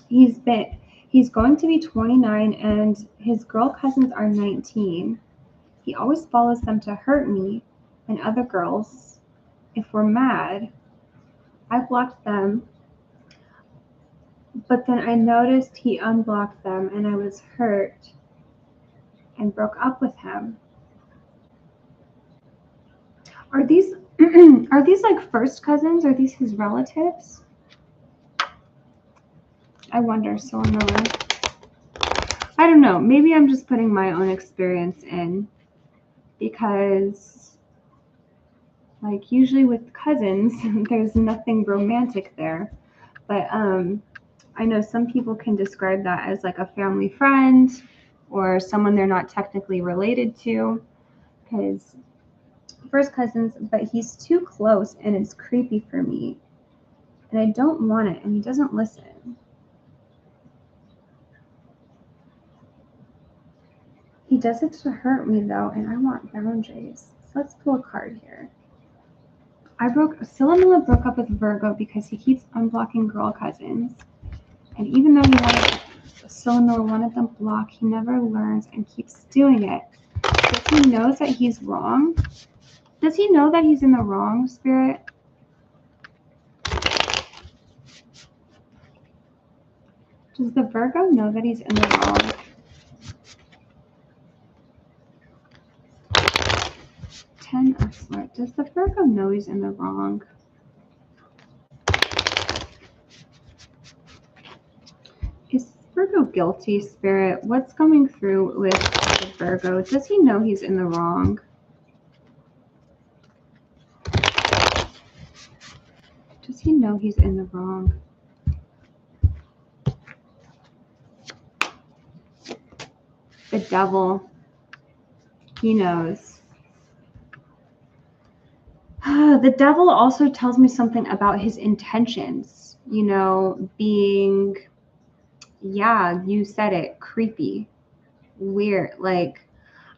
He's going to be 29 and his girl cousins are 19. He always follows them to hurt me and other girls. If we're mad, I blocked them, but then I noticed he unblocked them and I was hurt and broke up with him. Are these like first cousins? Are these his relatives? I wonder, Sila Mila. I don't know, maybe I'm just putting my own experience in, because like usually with cousins, there's nothing romantic there. But I know some people can describe that as like a family friend or someone they're not technically related to, because first cousins, but he's too close and it's creepy for me. And I don't want it, and he doesn't listen. He does it to hurt me though, and I want boundaries. So let's pull a card here. Sila Mila broke up with Virgo because he keeps unblocking girl cousins. And even though Sila Mila wanted them blocked, he never learns and keeps doing it. If he knows that he's wrong, does he know that he's in the wrong, Spirit? Does the Virgo know that he's in the wrong? Ten of Swords. Does the Virgo know he's in the wrong? Is Virgo guilty, Spirit? What's coming through with the Virgo? Does he know he's in the wrong? Does he know he's in the wrong? The Devil. He knows. The Devil also tells me something about his intentions. You know, being, yeah, you said it, creepy, weird. Like,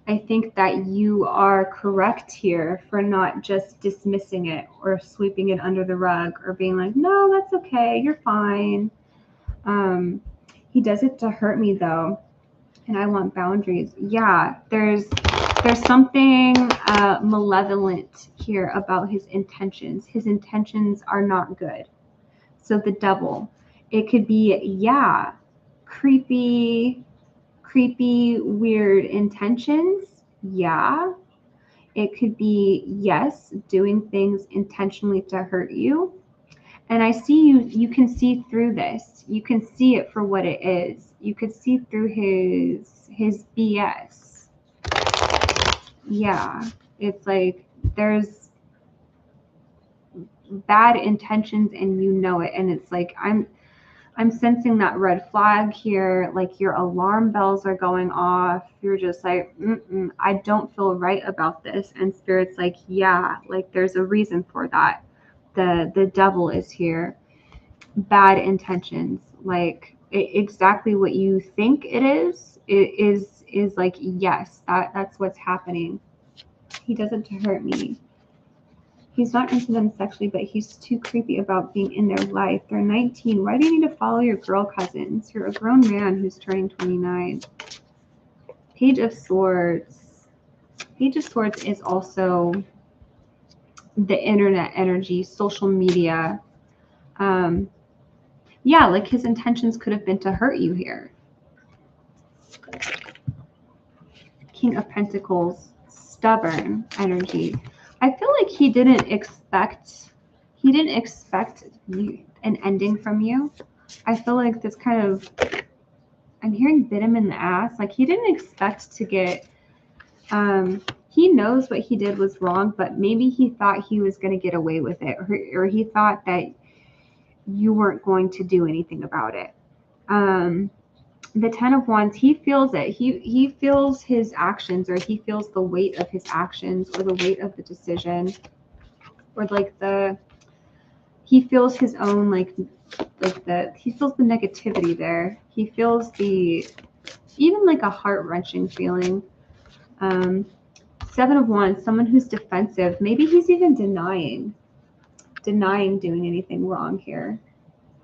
I think that you are correct here for not just dismissing it or sweeping it under the rug or being like, no, that's okay, you're fine. He does it to hurt me though, and I want boundaries. Yeah, there's something malevolent here about his intentions. His intentions are not good. So the Devil, it could be, yeah, creepy, weird intentions. Yeah. It could be, yes, doing things intentionally to hurt you. And I see you can see through this. You can see it for what it is. You could see through his BS. Yeah. It's like there's bad intentions and you know it. And it's like I'm sensing that red flag here, like your alarm bells are going off. You're just like, I don't feel right about this. And Spirit's like, yeah, like there's a reason for that. The Devil is here. Bad intentions, like exactly what you think it is like, yes, that's what's happening. He does it to hurt me. He's not into them sexually, but he's too creepy about being in their life. They're 19. Why do you need to follow your girl cousins? You're a grown man who's turning 29. Page of Swords. Page of Swords is also the internet energy, social media. Yeah, like his intentions could have been to hurt you here. King of Pentacles, stubborn energy. I feel like he didn't expect an ending from you. I feel like this kind of, I'm hearing bit him in the ass. Like he didn't expect to get, he knows what he did was wrong, but maybe he thought he was going to get away with it, or he thought that you weren't going to do anything about it. The Ten of Wands, he feels it. He feels his actions, or he feels the weight of his actions, or the weight of the decision, or like he feels his own he feels the negativity there. He feels even like a heart-wrenching feeling. Seven of Wands, someone who's defensive. Maybe he's even denying doing anything wrong here.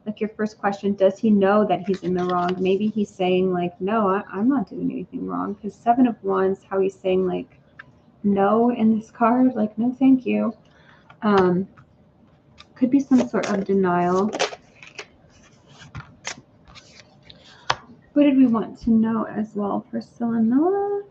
Like your first question, does he know that he's in the wrong? Maybe he's saying like, no, I'm not doing anything wrong. Because Seven of Wands, how he's saying like, no in this card, like, no, thank you. Could be some sort of denial. What did we want to know as well for Sila Mila?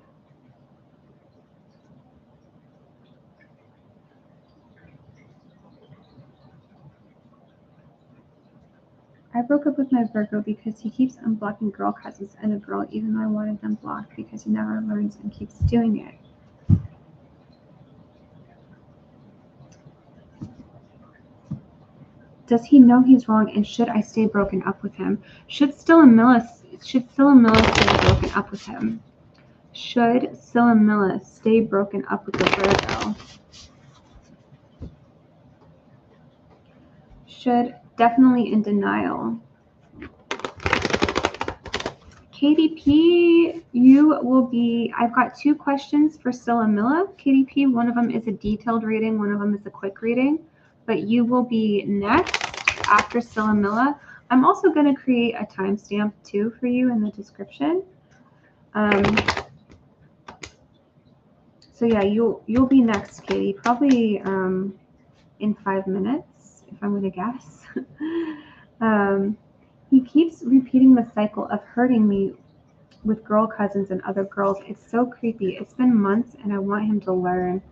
I broke up with my Virgo because he keeps unblocking girl cousins and a girl, even though I wanted them blocked, because he never learns and keeps doing it. Does he know he's wrong, and should I stay broken up with him? Should Sila Mila stay broken up with him? Should Sila Mila stay broken up with the Virgo? Should definitely in denial. KDP, you will be, I've got 2 questions for Sila Mila. KDP, one of them is a detailed reading, one of them is a quick reading, but you will be next after Sila Mila. I'm also going to create a timestamp too for you in the description. So yeah, you'll be next, Katie, probably in 5 minutes, if I'm going to guess. He keeps repeating the cycle of hurting me with girl cousins and other girls. It's so creepy. It's been months and I want him to learn.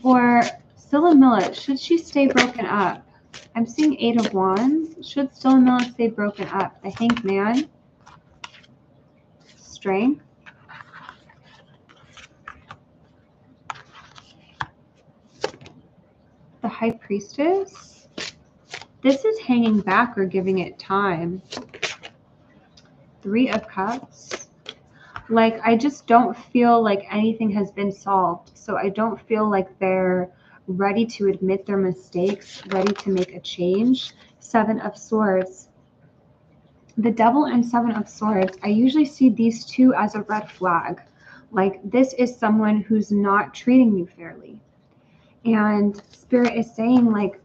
For Sila Mila, should she stay broken up? I'm seeing 8 of Wands. Should Sila Mila stay broken up? The Hanged Man. Strength. The High Priestess. This is hanging back or giving it time. 3 of Cups. Like, I just don't feel like anything has been solved. So I don't feel like they're ready to admit their mistakes, ready to make a change. 7 of Swords. The Devil and 7 of Swords. I usually see these 2 as a red flag. Like, this is someone who's not treating you fairly. And Spirit is saying, like,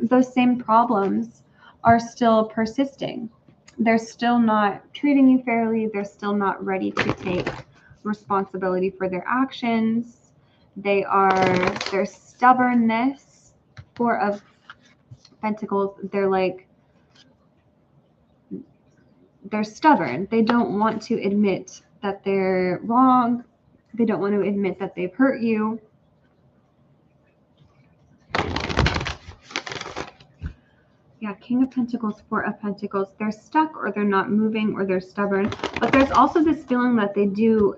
those same problems are still persisting. They're still not treating you fairly. They're still not ready to take responsibility for their actions. Their stubbornness. 4 of Pentacles. They're stubborn. They don't want to admit that they're wrong. They don't want to admit that they've hurt you. Yeah, King of Pentacles, 4 of Pentacles. They're stuck, or they're not moving, or they're stubborn. But there's also this feeling that they do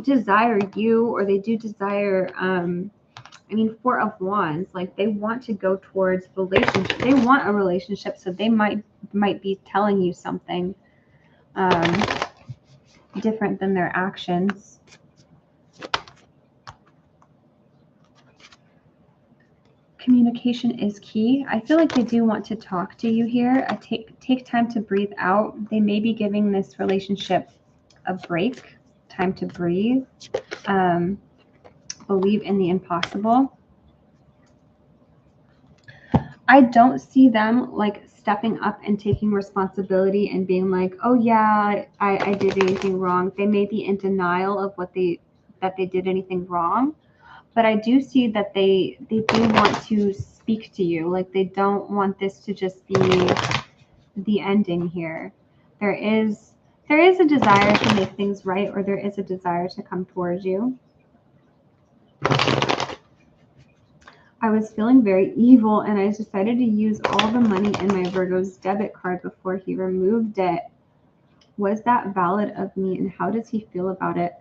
desire you, or they do desire, 4 of Wands. Like, they want to go towards relationship. They want a relationship, so they might be telling you something different than their actions. Communication is key. I feel like they do want to talk to you here. Take time to breathe out. They may be giving this relationship a break, time to breathe. Believe in the impossible. I don't see them like stepping up and taking responsibility and being like, oh yeah, I did anything wrong. They may be in denial of that they did anything wrong. But I do see that they do want to speak to you. Like, they don't want this to just be the ending here. There is a desire to make things right, or there is a desire to come towards you. I was feeling very evil, and I decided to use all the money in my Virgo's debit card before he removed it. Was that valid of me, and how does he feel about it?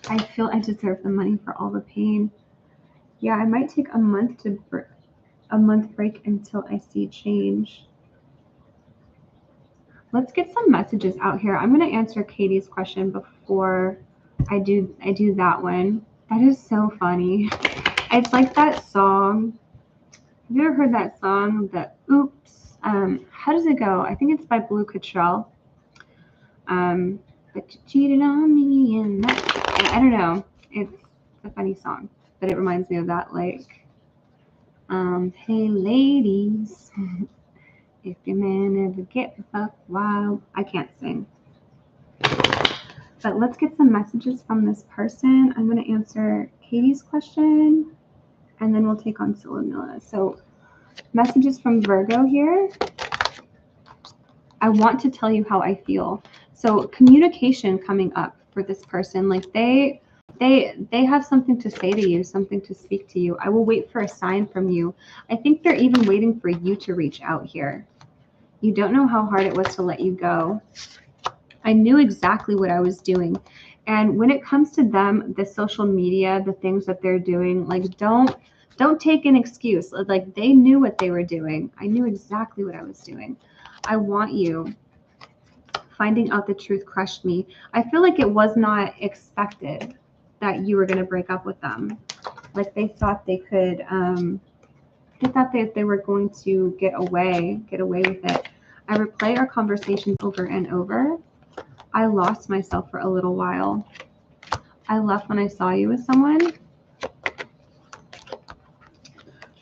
I feel I deserve the money for all the pain. Yeah, I might take a month break until I see change. Let's get some messages out here. I'm going to answer Katie's question before I do that one. That is so funny. It's like that song. Have you ever heard that song? The Oops. How does it go? I think it's by Blue Cottrell. But you cheated on me, and I don't know. It's a funny song, but it reminds me of that, like, hey ladies, if your man ever get buck wild. I can't sing. But let's get some messages from this person. I'm going to answer Katie's question, and then we'll take on Sila Mila. So, messages from Virgo here. I want to tell you how I feel. So communication coming up for this person, like they They have something to say to you, something to speak to you. I will wait for a sign from you. I think they're even waiting for you to reach out here. You don't know how hard it was to let you go. I knew exactly what I was doing. And when it comes to them, the social media, the things that they're doing, like don't take an excuse. Like they knew what they were doing. I knew exactly what I was doing. I want you. Finding out the truth crushed me. I feel like it was not expected that you were going to break up with them. Like they thought they could, they thought that they were going to get away with it. I replay our conversations over and over. I lost myself for a little while. I left when I saw you with someone.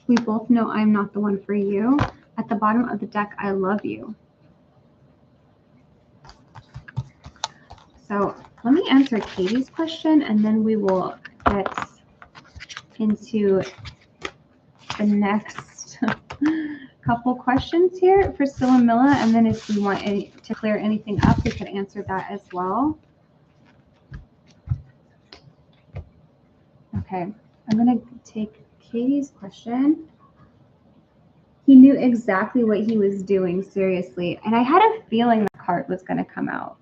We both know I'm not the one for you. At the bottom of the deck, I love you. So let me answer Katie's question, and then we will get into the next couple questions here for Sila Mila. And then if we want to clear anything up, we could answer that as well. Okay, I'm going to take Katie's question. He knew exactly what he was doing, seriously. And I had a feeling the card was going to come out.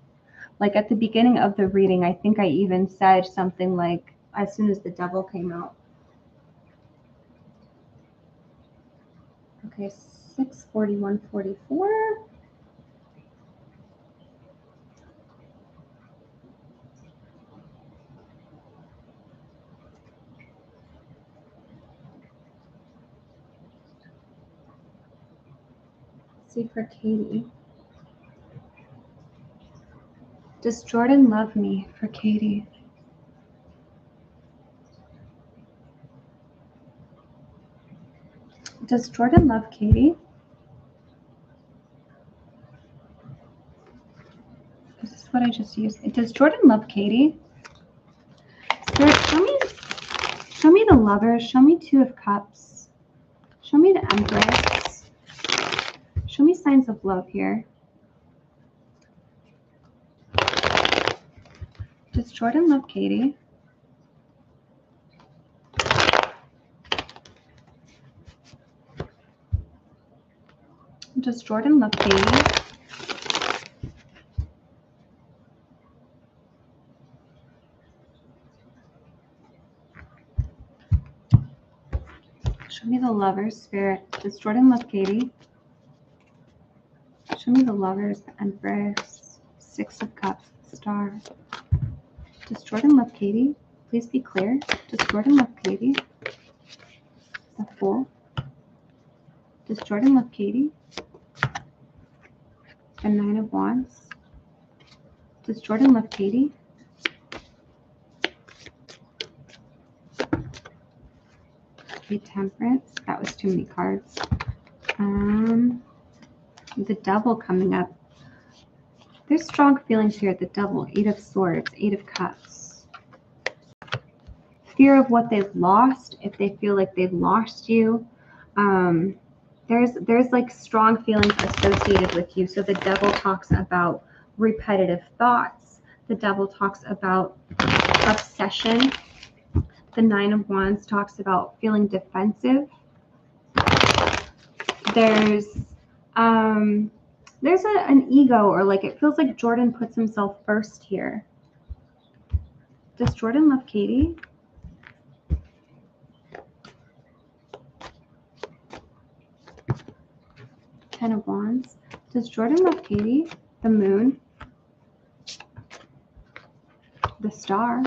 Like at the beginning of the reading, I think I even said something like, as soon as the devil came out. Okay, 64144. See for Katie. Does Jordan love me for Katie? Does Jordan love Katie? This is what I just used. Does Jordan love Katie? Spirit, show me the Lovers. Show me Two of Cups. Show me the Empress. Show me signs of love here. Does Jordan love Katie? Does Jordan love Katie? Show me the Lovers, Spirit. Does Jordan love Katie? Show me the Lovers, the Empress, Six of Cups, Star. Does Jordan love Katie? Please be clear. Does Jordan love Katie? The Fool. Does Jordan love Katie? The Nine of Wands. Does Jordan love Katie? The Temperance. That was too many cards. The Devil coming up. There's strong feelings here. The Devil, Eight of Swords, Eight of Cups. Fear of what they've lost. If they feel like they've lost you, there's like strong feelings associated with you. So the Devil talks about repetitive thoughts. The Devil talks about obsession. The Nine of Wands talks about feeling defensive. There's an ego, or like it feels like Jordan puts himself first here. Does Jordan love Katie? Ten of Wands. Does Jordan love Katie? The Moon. The Star.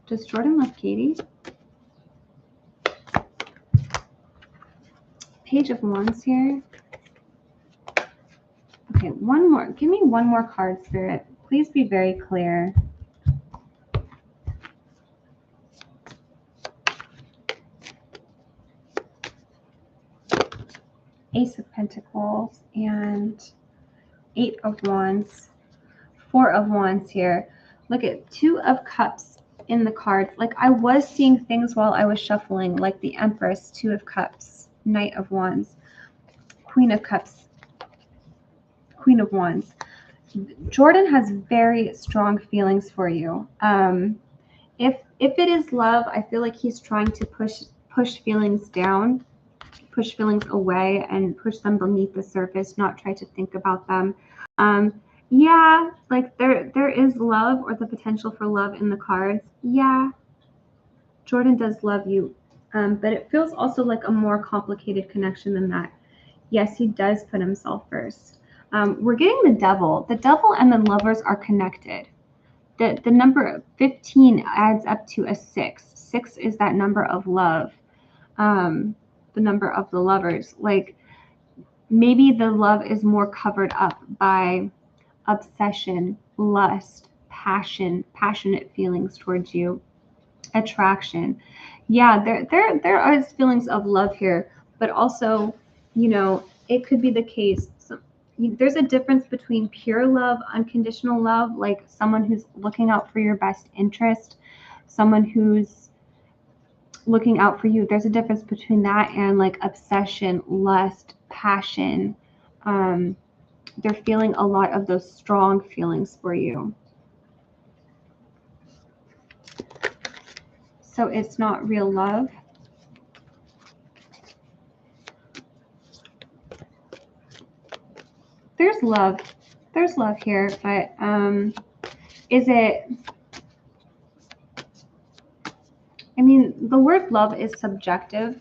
Does Jordan love Katie? Page of Wands here. Okay, one more. Give me one more card, Spirit. Please be very clear. Ace of Pentacles and Eight of Wands. Four of Wands here. Look at Two of Cups in the cards. Like I was seeing things while I was shuffling, like the Empress, Two of Cups, Knight of Wands, Queen of Cups, Queen of Wands. Jordan has very strong feelings for you. If it is love, I feel like he's trying to push feelings down, push feelings away, and push them beneath the surface, not try to think about them. Yeah, like there is love or the potential for love in the cards. Yeah, Jordan does love you, but it feels also like a more complicated connection than that. Yes, he does put himself first. We're getting the devil. The devil and the lovers are connected. The number 15 adds up to a 6. 6 is that number of love, the number of the lovers. Like maybe the love is more covered up by obsession, lust, passion, passionate feelings towards you, attraction. Yeah, there are feelings of love here, but also, you know, it could be the case. There's a difference between pure love, unconditional love, like someone who's looking out for your best interest, someone who's looking out for you. There's a difference between that and like obsession, lust, passion. They're feeling a lot of those strong feelings for you. So it's not real love. There's love. There's love here, but is it? I mean, the word love is subjective,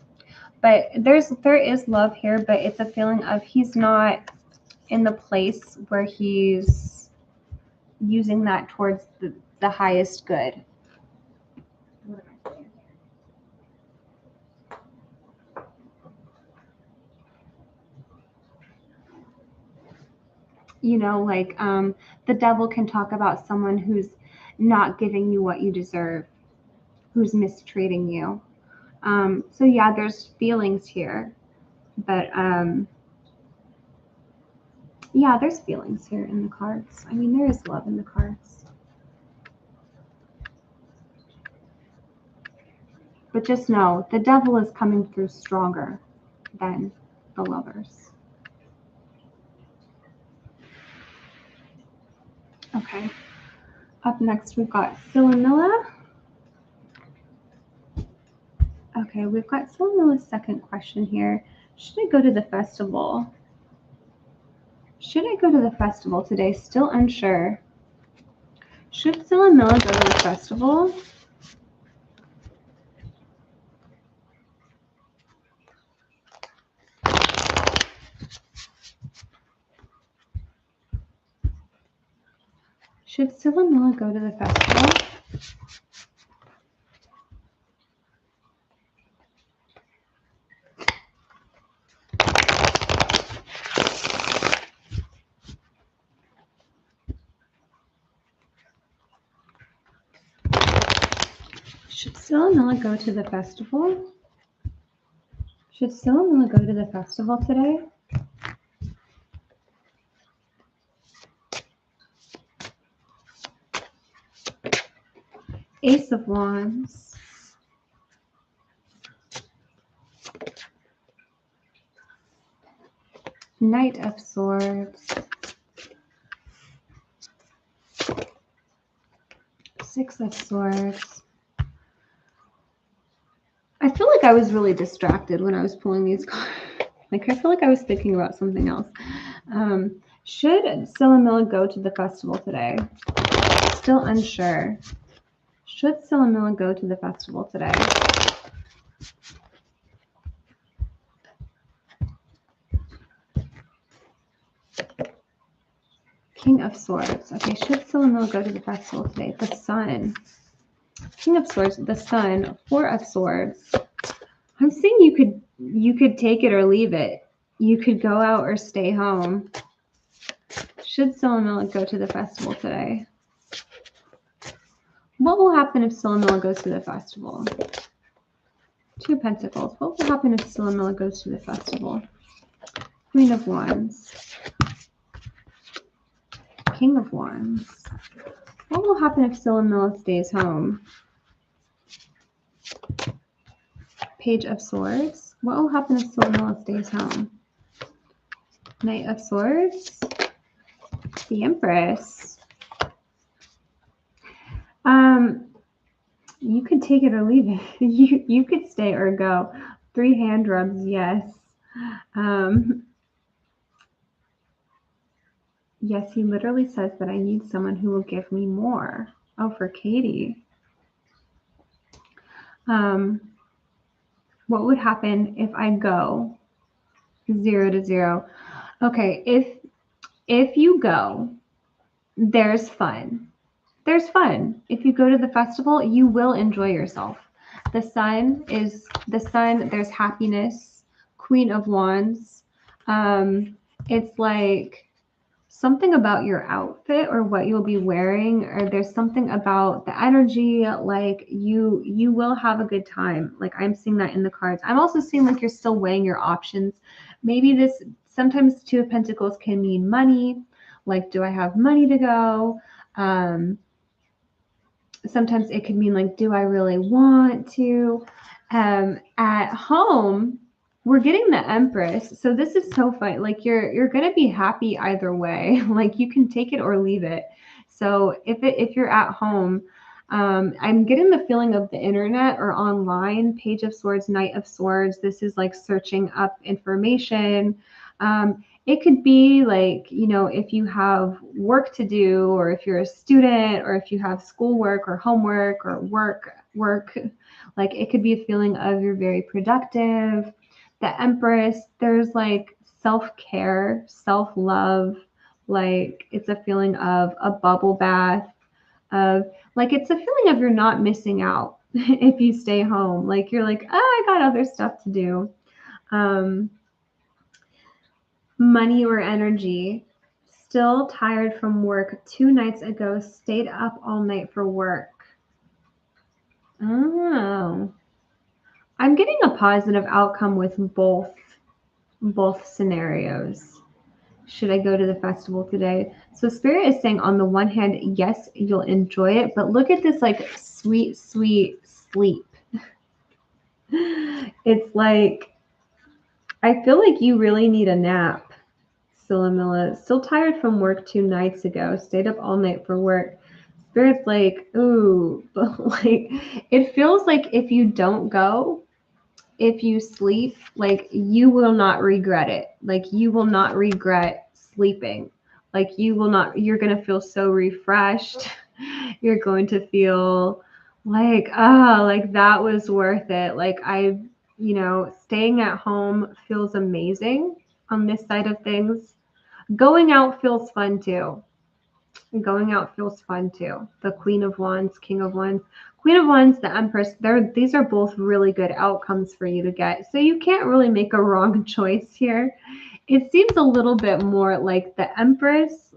but there is love here, but it's a feeling of he's not in the place where he's using that towards the highest good. You know, like the devil can talk about someone who's not giving you what you deserve, who's mistreating you. So yeah, there's feelings here, but yeah, there's feelings here in the cards. I mean, there is love in the cards. But just know, the devil is coming through stronger than the lovers. Okay. Up next, we've got Sila Mila. Okay, we've got Sila Mila's second question here. Should I go to the festival? Should I go to the festival today? Still unsure. Should Sila Mila go to the festival? Should Sila Mila go to the festival? Should Sila Mila go to the festival? Should Sila Mila go to the festival today? Ace of Wands. Knight of Swords. Six of Swords. I feel like I was really distracted when I was pulling these cards. Like, I feel like I was thinking about something else. Should Sila Mila go to the festival today? Still unsure. Should Sila Mila go to the festival today? King of Swords. Okay, should Sila Mila go to the festival today? The Sun. King of Swords, the Sun, Four of Swords. I'm saying you could take it or leave it. You could go out or stay home. Should Sila Mila go to the festival today? What will happen if Sila Mila goes to the festival? Two of Pentacles. What will happen if Sila Mila goes to the festival? Queen of Wands. King of Wands. What will happen if Sila Mila stays home? Page of Swords. What will happen if Sila Mila stays home? Knight of Swords. The Empress. You could take it or leave it. You could stay or go. 3 hand rubs, yes. Yes, he literally says that I need someone who will give me more. Oh, for Katie. What would happen if I go 0 to 0? Okay, if you go, there's fun. There's fun. If you go to the festival, you will enjoy yourself. The sun, there's happiness, Queen of Wands. It's like something about your outfit or what you'll be wearing, or there's something about the energy, like you will have a good time. Like I'm seeing that in the cards. I'm also seeing like you're still weighing your options. Maybe this, sometimes 2 of Pentacles can mean money. Like, do I have money to go? Sometimes it could mean like, do I really want to? At home, we're getting the Empress. So this is so fun. Like you're gonna be happy either way. Like you can take it or leave it. So if you're at home, I'm getting the feeling of the internet or online, Page of Swords, Knight of Swords. This is like searching up information. It could be like, you know, if you have work to do, or if you're a student, or if you have schoolwork or homework or work, like it could be a feeling of you're very productive. The Empress, there's like self-care, self-love, like it's a feeling of a bubble bath, of like it's a feeling of you're not missing out if you stay home. Like you're like, oh, I got other stuff to do. Money or energy, still tired from work. 2 nights ago, stayed up all night for work. Oh, I'm getting a positive outcome with both scenarios. Should I go to the festival today? So Spirit is saying on the one hand, yes, you'll enjoy it, but look at this like sweet, sweet sleep. It's like, I feel like you really need a nap. Sila Mila, still tired from work 2 nights ago, stayed up all night for work. Spirit's like, ooh, but like, it feels like if you don't go, if you sleep, like you will not regret it. Like you will not regret sleeping. Like you will not, you're going to feel so refreshed. You're going to feel like, oh, like that was worth it. Like staying at home feels amazing on this side of things. Going out feels fun too. Going out feels fun too. The Queen of Wands, King of Wands. Queen of Wands, the Empress, these are both really good outcomes for you to get. So you can't really make a wrong choice here. It seems a little bit more like the Empress.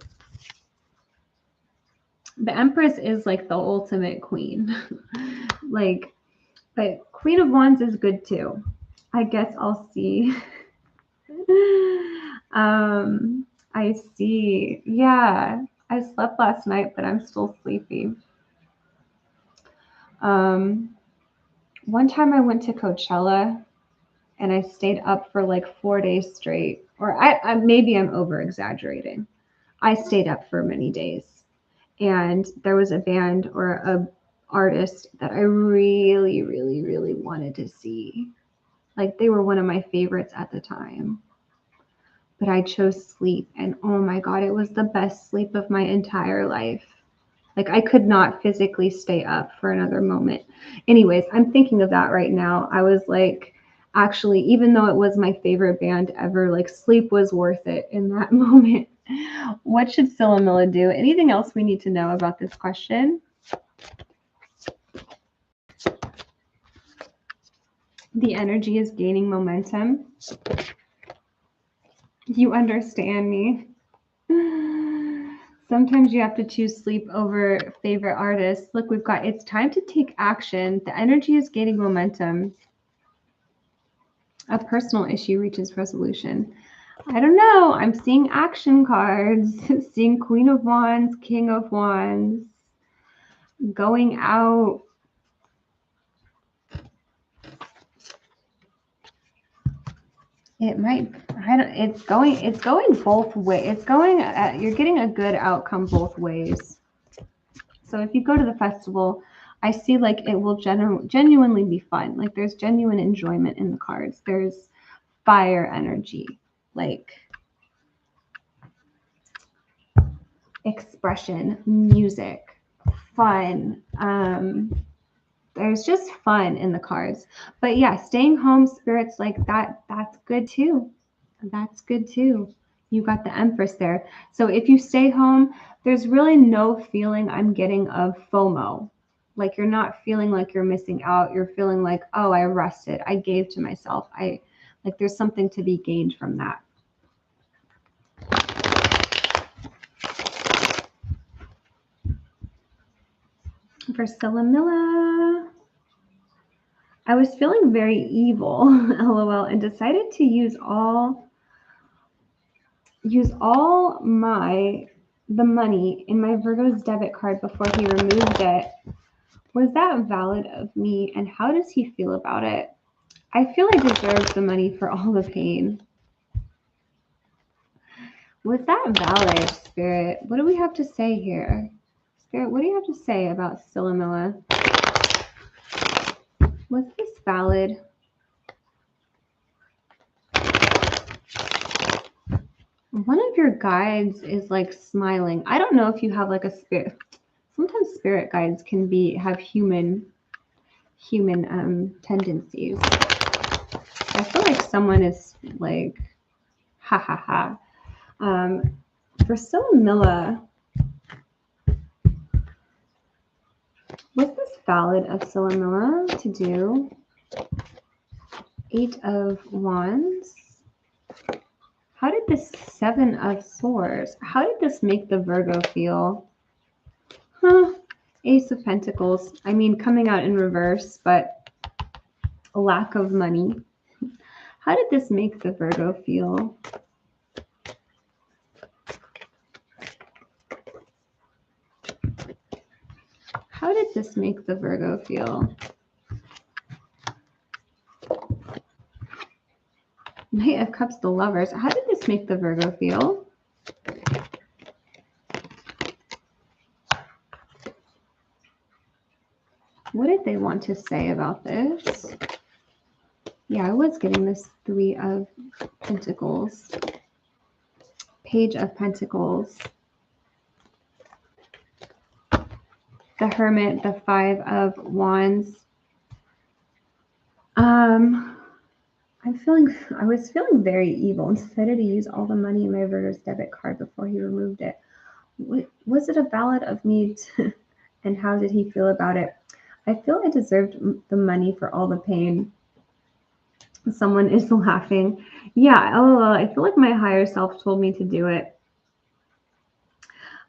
The Empress is like the ultimate queen. Like, but Queen of Wands is good too. I guess I'll see. I see. Yeah. I slept last night, but I'm still sleepy. One time I went to Coachella and I stayed up for like 4 days straight, or I maybe I'm over exaggerating. I stayed up for many days, and there was a band or a artist that I really, really, really wanted to see. Like they were one of my favorites at the time. But I chose sleep, and oh my God, it was the best sleep of my entire life. Like I could not physically stay up for another moment. Anyways, I'm thinking of that right now. I was like, actually, even though it was my favorite band ever, like sleep was worth it in that moment. What should Sila Mila do? Anything else we need to know about this question? The energy is gaining momentum. You understand me. Sometimes you have to choose sleep over favorite artists. Look, we've got, it's time to take action. The energy is gaining momentum. A personal issue reaches resolution. I don't know. I'm seeing action cards, seeing Queen of Wands, King of Wands, going out. It might, I don't, it's going both ways. It's going, you're getting a good outcome both ways. So if you go to the festival, I see like it will genuinely be fun. Like there's genuine enjoyment in the cards. There's fire energy, like expression, music, fun. There's just fun in the cards. But yeah, staying home spirits like that, that's good too. That's good too. You got the Empress there. So if you stay home, there's really no feeling I'm getting of FOMO. Like you're not feeling like you're missing out. You're feeling like, oh, I rested. I gave to myself. Like there's something to be gained from that. For Sila Mila, I was feeling very evil, lol, and decided to use all the money in my Virgo's debit card before he removed it. Was that valid of me, and how does he feel about it? I feel I deserve the money for all the pain. Was that valid, Spirit? What do we have to say here? Spirit, what do you have to say about Sila Mila? Was this valid? One of your guides is like smiling. I don't know if you have like a spirit. Sometimes spirit guides can have human tendencies. I feel like someone is like, ha ha ha. For Sila Mila, was this valid of Sila Mila to do? 8 of Wands. How did this 7 of Swords? How did this make the Virgo feel? Ace of Pentacles. I mean, coming out in reverse, but a lack of money. How did this make the Virgo feel? How did this make the Virgo feel? Knight of Cups, the Lovers. How did this make the Virgo feel? What did they want to say about this? Yeah, I was getting this 3 of Pentacles. Page of Pentacles. The Hermit, the 5 of Wands. I was feeling very evil and decided to use all the money in my Virgo's debit card before he removed it. Was it a ballad of me? And how did he feel about it? I feel I deserved the money for all the pain. Someone is laughing. Yeah, LOL, I feel like my higher self told me to do it.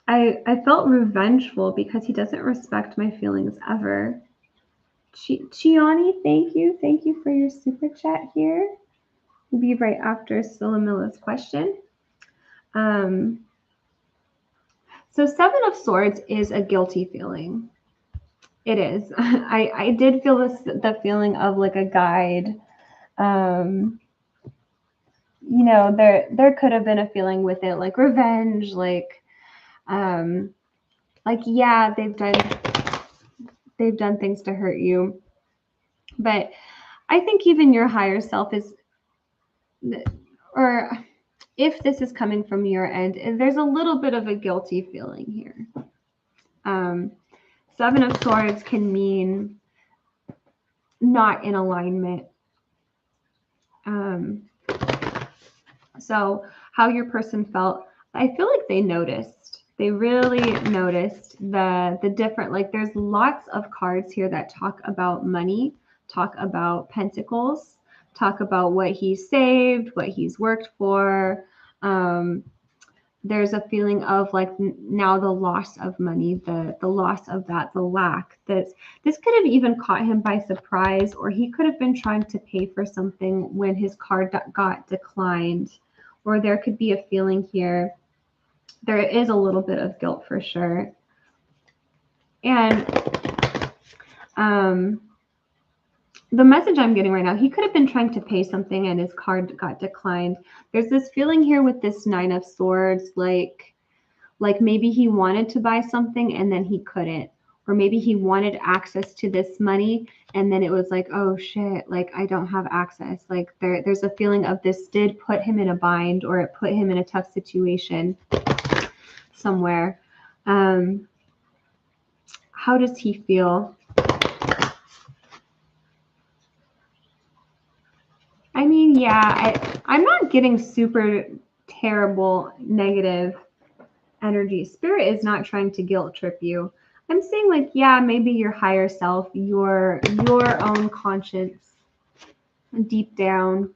I felt revengeful because he doesn't respect my feelings ever. Chiani, thank you. Thank you for your super chat here. We'll be right after Sila Mila's question. So 7 of Swords is a guilty feeling. It is. I did feel the feeling of like a guide. You know, there could have been a feeling with it, like revenge, like yeah, they've done things to hurt you. But I think even your higher self is, or if this is coming from your end, there's a little bit of a guilty feeling here. 7 of Swords can mean not in alignment. So how your person felt, I feel like they noticed. They really noticed the different, like there's lots of cards here that talk about money, talk about pentacles, talk about what he saved, what he's worked for. There's a feeling of like now the loss of money, the loss of that, the lack. This could have even caught him by surprise, or he could have been trying to pay for something when his card got declined, or there could be a feeling here. There is a little bit of guilt for sure. And the message I'm getting right now, he could have been trying to pay something and his card got declined. There's this feeling here with this 9 of Swords, like maybe he wanted to buy something and then he couldn't, or maybe he wanted access to this money, and then it was like, oh shit, like I don't have access. Like there's a feeling of this did put him in a bind, or it put him in a tough situation somewhere. How does he feel? I mean, yeah, I'm not getting super terrible negative energy. Spirit is not trying to guilt trip you. I'm saying, like, yeah, maybe your higher self, your own conscience deep down.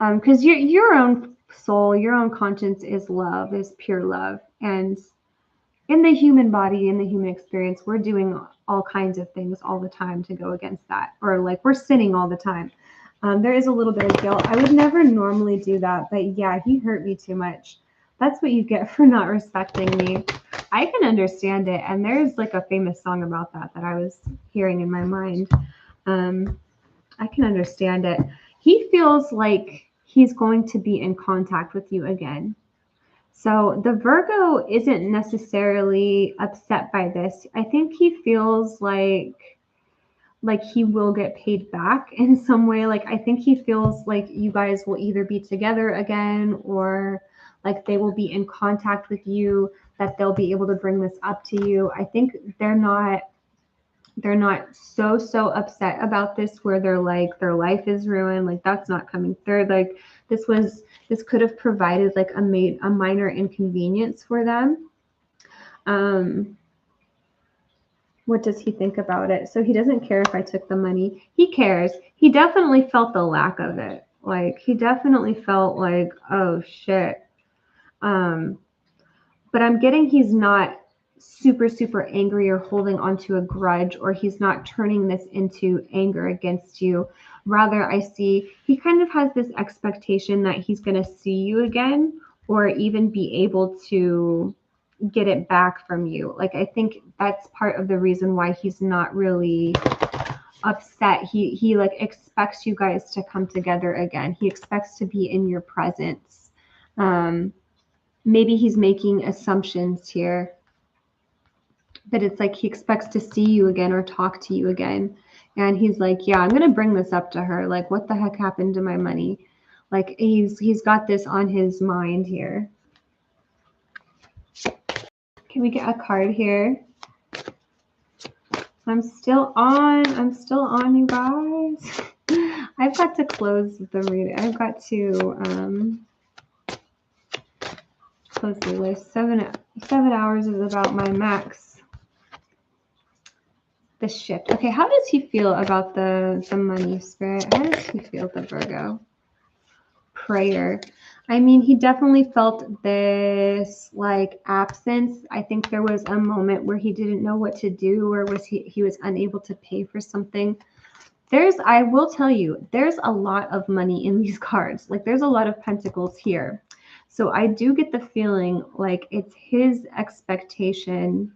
Because your own soul, your own conscience is love, is pure love. And in the human body, in the human experience, we're doing all kinds of things all the time to go against that. Or like we're sinning all the time. There is a little bit of guilt. I would never normally do that, but yeah, he hurt me too much. That's what you get for not respecting me. I can understand it. And there's like a famous song about that I was hearing in my mind. I can understand it. He feels like he's going to be in contact with you again. So the Virgo isn't necessarily upset by this. I think he feels like he will get paid back in some way. Like I think he feels like you guys will either be together again, or like they will be in contact with you, that they'll be able to bring this up to you. I think they're not so upset about this where they're like their life is ruined. Like that's not coming through. Like this could have provided like a minor inconvenience for them. What does he think about it? So he doesn't care if I took the money. He cares. He definitely felt the lack of it. Like he definitely felt like, oh shit. But I'm getting he's not super angry or holding onto a grudge, or he's not turning this into anger against you. Rather, I see he kind of has this expectation that he's going to see you again, or even be able to get it back from you. Like I think that's part of the reason why he's not really upset. He like expects you guys to come together again. He expects to be in your presence. Maybe he's making assumptions here, but it's like he expects to see you again or talk to you again. And he's like, yeah, I'm going to bring this up to her. Like, what the heck happened to my money? Like he's got this on his mind here. Can we get a card here? I'm still on, you guys. I've got to close the reading. I've got to close the list. 7 hours is about my max. The shift. Okay, how does he feel about the money, Spirit? How does he feel, the Virgo? Prayer. I mean, he definitely felt this like absence. I think there was a moment where he didn't know what to do, or was he was unable to pay for something. I will tell you, there's a lot of money in these cards. Like there's a lot of pentacles here. So I do get the feeling like it's his expectation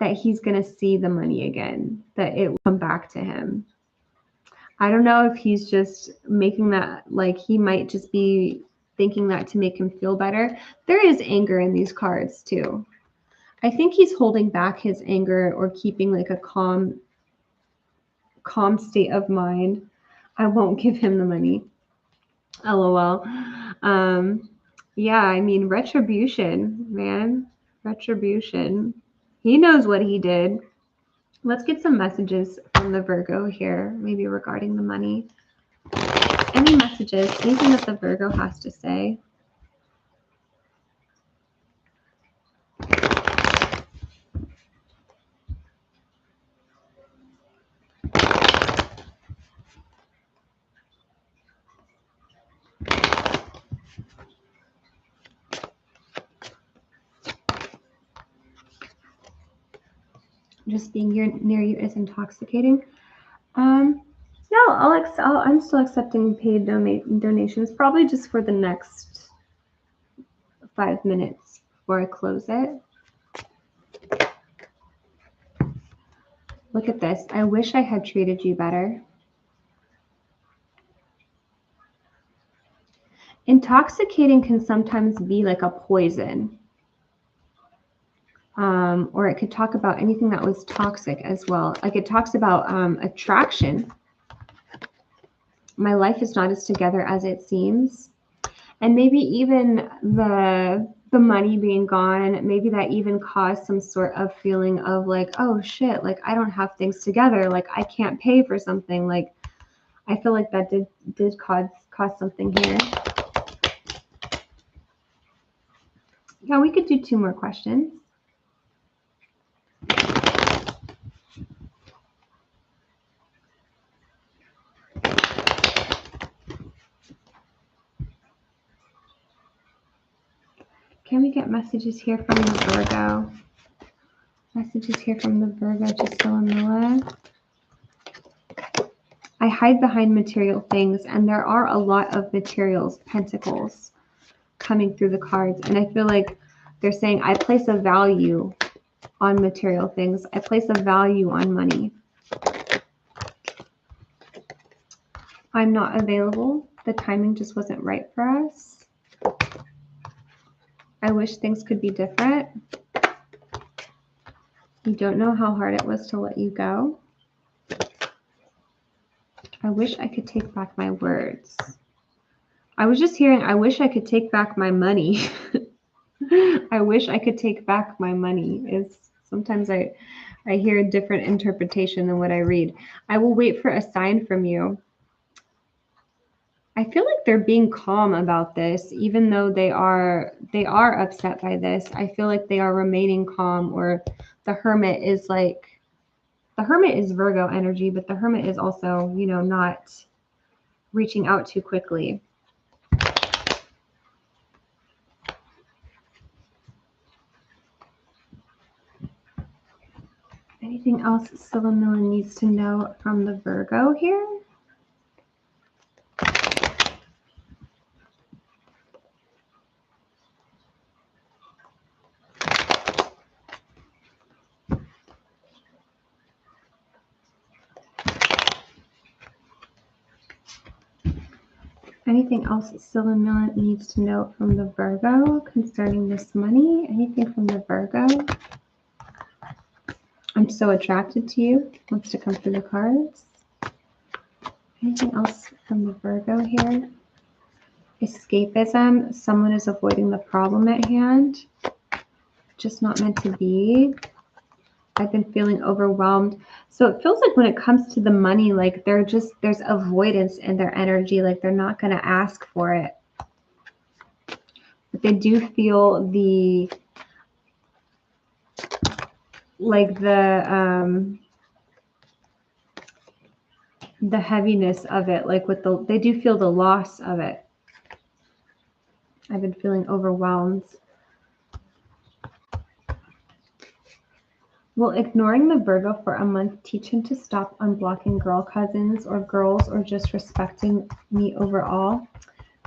that he's going to see the money again, that it will come back to him. I don't know if he's just making that, like he might just be thinking that to make him feel better. There is anger in these cards too. I think he's holding back his anger or keeping like a calm state of mind. I won't give him the money. LOL. Yeah, I mean, retribution, man. Retribution. He knows what he did. Let's get some messages from the Virgo here, maybe regarding the money. Any messages, anything that the Virgo has to say? Just being near you is intoxicating. No, I'm still accepting paid donations, probably just for the next 5 minutes before I close it. Look at this. I wish I had treated you better. Intoxicating can sometimes be like a poison. Or it could talk about anything that was toxic as well. Like it talks about attraction. My life is not as together as it seems. And maybe even the money being gone, maybe that even caused some sort of feeling of like, oh shit, like I don't have things together, like I can't pay for something. Like I feel like that did cause something here. Yeah, we could do 2 more questions. Can we get messages here from the Virgo? Messages here from the Virgo to Sila Mila. I hide behind material things, and there are a lot of materials, pentacles, coming through the cards. And I feel like they're saying, I place a value on material things. I place a value on money. I'm not available. The timing just wasn't right for us. I wish things could be different. You don't know how hard it was to let you go. I wish I could take back my words. I was just hearing, I wish I could take back my money. I wish I could take back my money. Is sometimes I hear a different interpretation than what I read. I will wait for a sign from you. I feel like they're being calm about this, even though they are upset by this. I feel like they are remaining calm, or the Hermit is like, the Hermit is Virgo energy, but the Hermit is also, you know, not reaching out too quickly. Anything else Sila Mila needs to know from the Virgo here? Anything else Sila Mila needs to know from the Virgo concerning this money? Anything from the Virgo? I'm so attracted to you. Wants to come through the cards. Anything else from the Virgo here? Escapism. Someone is avoiding the problem at hand. Just not meant to be. I've been feeling overwhelmed. So it feels like when it comes to the money, like there's avoidance in their energy. Like they're not going to ask for it. But they do feel the heaviness of it, like they do feel the loss of it. I've been feeling overwhelmed. Will ignoring the Virgo for a month teach him to stop unblocking girl cousins or girls, or just respecting me overall?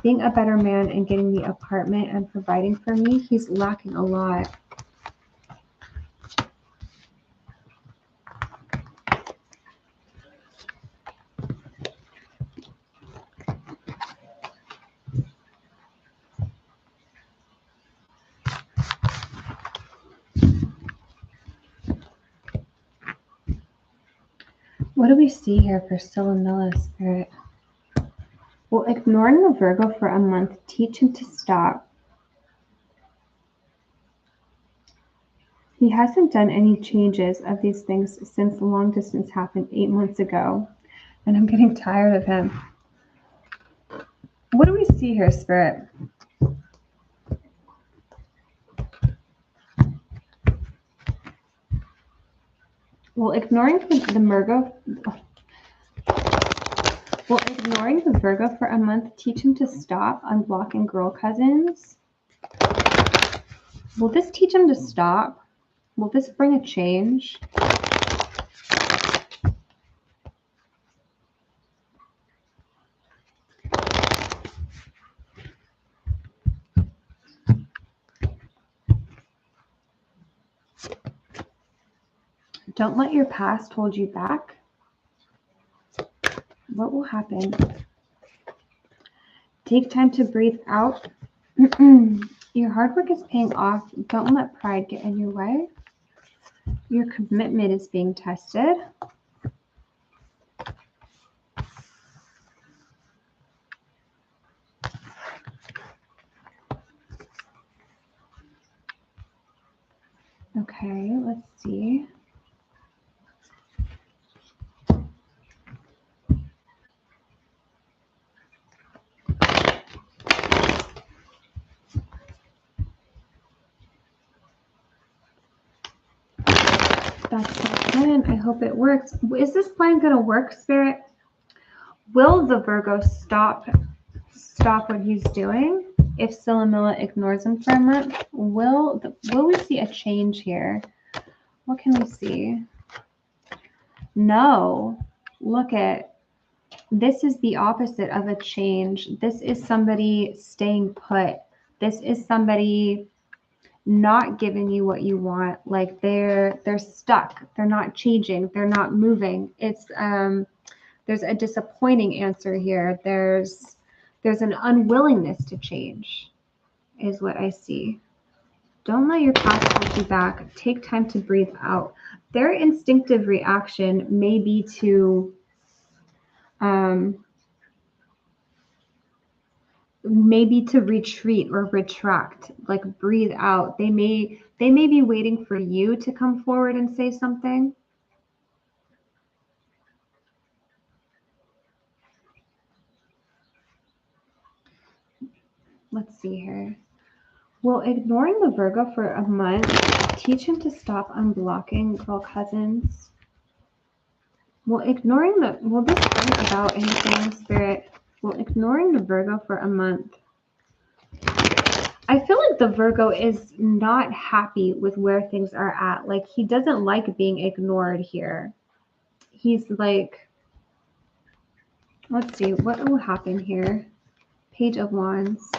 Being a better man and getting the apartment and providing for me, he's lacking a lot. What do we see here for Sila Mila, Spirit? Will ignoring the Virgo for a month teach him to stop? He hasn't done any changes of these things since the long distance happened 8 months ago, and I'm getting tired of him. What do we see here, Spirit? Will ignoring the Virgo for a month teach him to stop unblocking girl cousins? Will this teach him to stop? Will this bring a change? Don't let your past hold you back. What will happen? Take time to breathe out. Your hard work is paying off. Don't let pride get in your way. Your commitment is being tested. Okay, let's see. That's the plan. I hope it works. Is this plan going to work, Spirit? Will the Virgo stop what he's doing if Sila Mila ignores him for a month? Will we see a change here? What can we see? No. Look at this is the opposite of a change. This is somebody staying put. This is somebody not giving you what you want. Like they're stuck. They're not changing. They're not moving. It's there's a disappointing answer here. There's an unwillingness to change is what I see. Don't let your past hold you back. Take time to breathe out. Their instinctive reaction may be to retreat or retract, like breathe out. They may be waiting for you to come forward and say something. Let's see here. Will ignoring the Virgo for a month teach him to stop unblocking girl cousins? Will this bring about anything, Spirit? Will ignoring the Virgo for a month? I feel like the Virgo is not happy with where things are at. Like he doesn't like being ignored here. He's like, let's see, what will happen here? Page of Wands.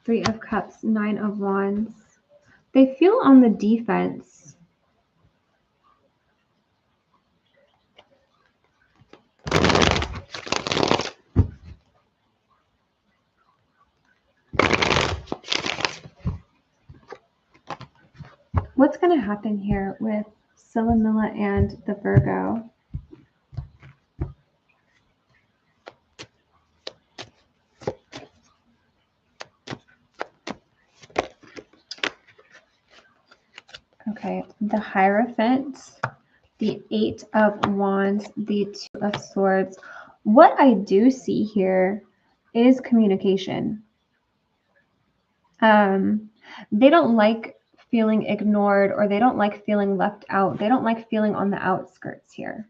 Three of Cups, Nine of Wands. They feel on the defense. What's going to happen here with Sila Mila and the Virgo? Okay, the Hierophant, the Eight of Wands, the Two of Swords. What I do see here is communication. They don't like feeling ignored, or they don't like feeling left out. They don't like feeling on the outskirts here.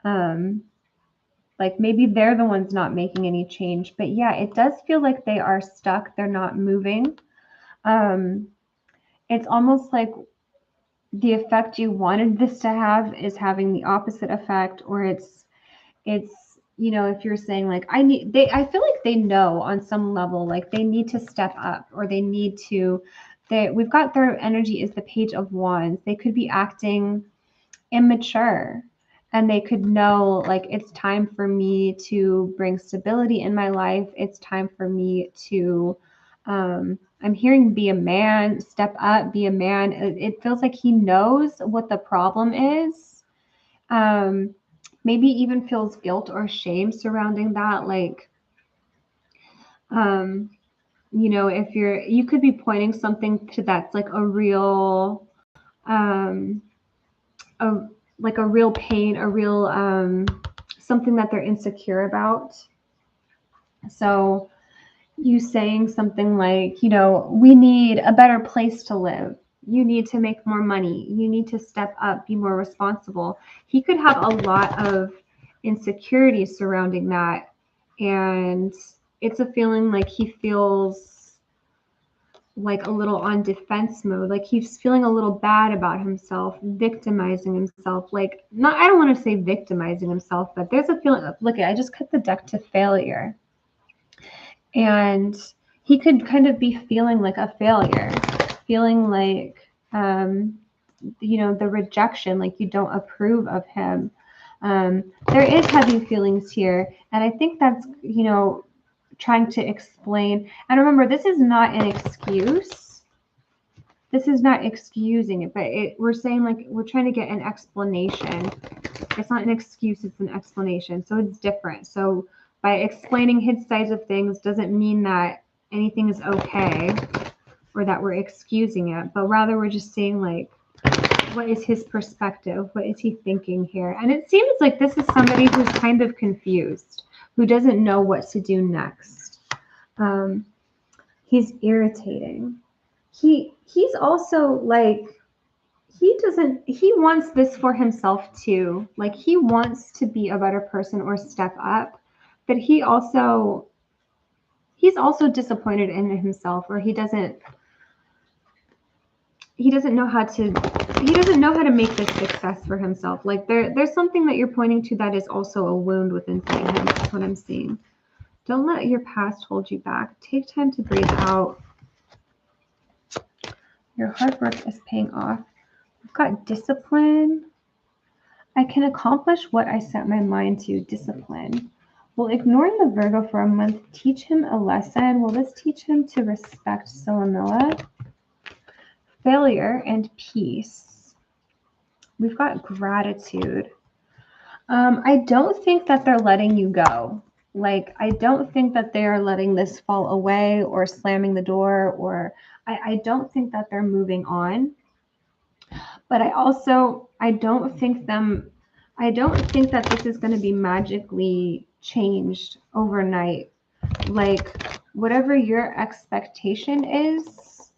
Like maybe they're the ones not making any change, but yeah, it does feel like they are stuck. They're not moving. It's almost like the effect you wanted this to have is having the opposite effect, or it's you know, if you're saying like I feel like they know on some level, like they need to step up, or they need to, we've got their energy is the Page of Wands. They could be acting immature, and they could know like it's time for me to bring stability in my life. It's time for me to I'm hearing be a man, step up, be a man. It feels like he knows what the problem is. Maybe even feels guilt or shame surrounding that. Like, you know, if you could be pointing something to that's like a real, like a real pain, a real, something that they're insecure about. So you saying something like, you know, we need a better place to live. You need to make more money. You need to step up, be more responsible. He could have a lot of insecurity surrounding that. And it's a feeling like he feels like a little on defense mode. Like he's feeling a little bad about himself, victimizing himself. Like, I don't want to say victimizing himself, but there's a feeling of, look, I just cut the deck to failure. And he could kind of be feeling like a failure, feeling like, you know, the rejection, like you don't approve of him. There is heavy feelings here. And I think that's, you know, trying to explain. And remember, this is not an excuse. This is not excusing it, but we're saying like we're trying to get an explanation. It's not an excuse, it's an explanation. So it's different. So by explaining his sides of things doesn't mean that anything is okay or that we're excusing it, but rather we're just saying like, what is his perspective? What is he thinking here? And it seems like this is somebody who's kind of confused, who doesn't know what to do next. He's irritating. He's also like, he wants this for himself too. Like he wants to be a better person or step up, but he's also disappointed in himself, or he doesn't know how to make this success for himself. Like there's something that you're pointing to that is also a wound within him. That's what I'm seeing. Don't let your past hold you back. Take time to breathe out. Your hard work is paying off. I've got discipline. I can accomplish what I set my mind to. Discipline. Will ignoring the Virgo for a month teach him a lesson? Will this teach him to respect Sila Mila? Failure and peace. We've got gratitude. I don't think that they're letting you go. Like, I don't think that they are letting this fall away or slamming the door, or I don't think that they're moving on. But I don't think that this is going to be magically changed overnight. Like, whatever your expectation is,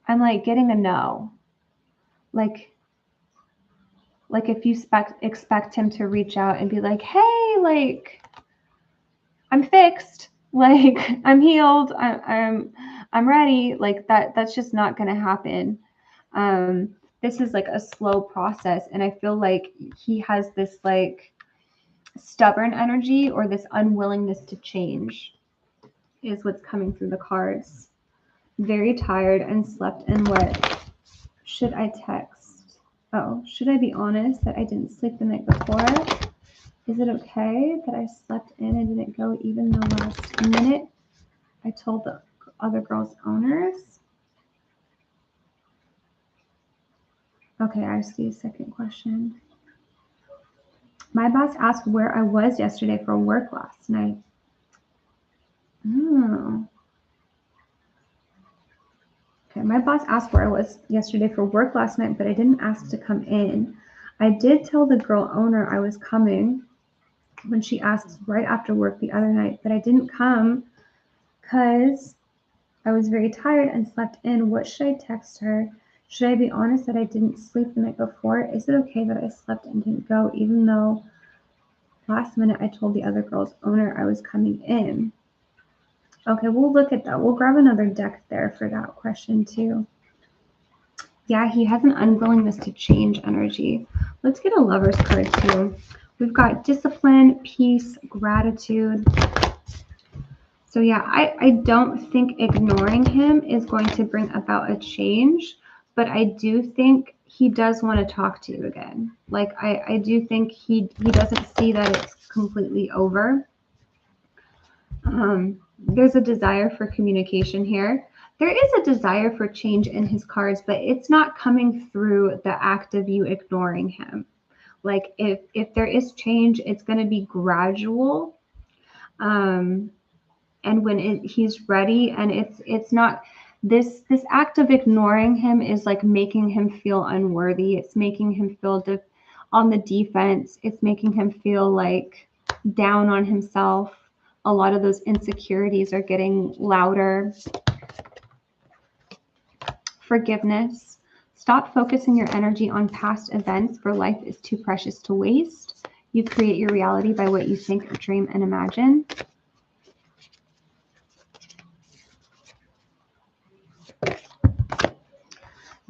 I'm like getting a no. Like if you expect him to reach out and be like, hey, like, I'm fixed, like I'm healed, I'm ready, like that's just not going to happen. This is like a slow process, and I feel like he has this like stubborn energy or this unwillingness to change is what's coming through the cards. Very tired and slept in. What should I text? Oh, should I be honest that I didn't sleep the night before? Is it okay that I slept in and didn't go even the last minute I told the other girls' owners? Okay, I see a second question. My boss asked where I was yesterday for work last night. Oh. Okay, my boss asked where I was yesterday for work last night, but I didn't ask to come in. I did tell the girl owner I was coming when she asked right after work the other night, but I didn't come because I was very tired and slept in. What should I text her? Should I be honest that I didn't sleep the night before? Is it okay that I slept and didn't go, even though last minute I told the other girl's owner I was coming in? Okay, we'll look at that. We'll grab another deck there for that question too. Yeah, he has an unwillingness to change energy. Let's get a Lover's card too. We've got discipline, peace, gratitude. So yeah, I don't think ignoring him is going to bring about a change, but I do think he does want to talk to you again. Like I do think he doesn't see that it's completely over. There's a desire for communication here. There is a desire for change in his cards, but it's not coming through the act of you ignoring him. Like if there is change, it's going to be gradual. And when he's ready, and it's not this act of ignoring him is like making him feel unworthy. It's making him feel on the defense. It's making him feel like down on himself. A lot of those insecurities are getting louder. Forgiveness. Stop focusing your energy on past events, for life is too precious to waste. You create your reality by what you think, dream, and imagine.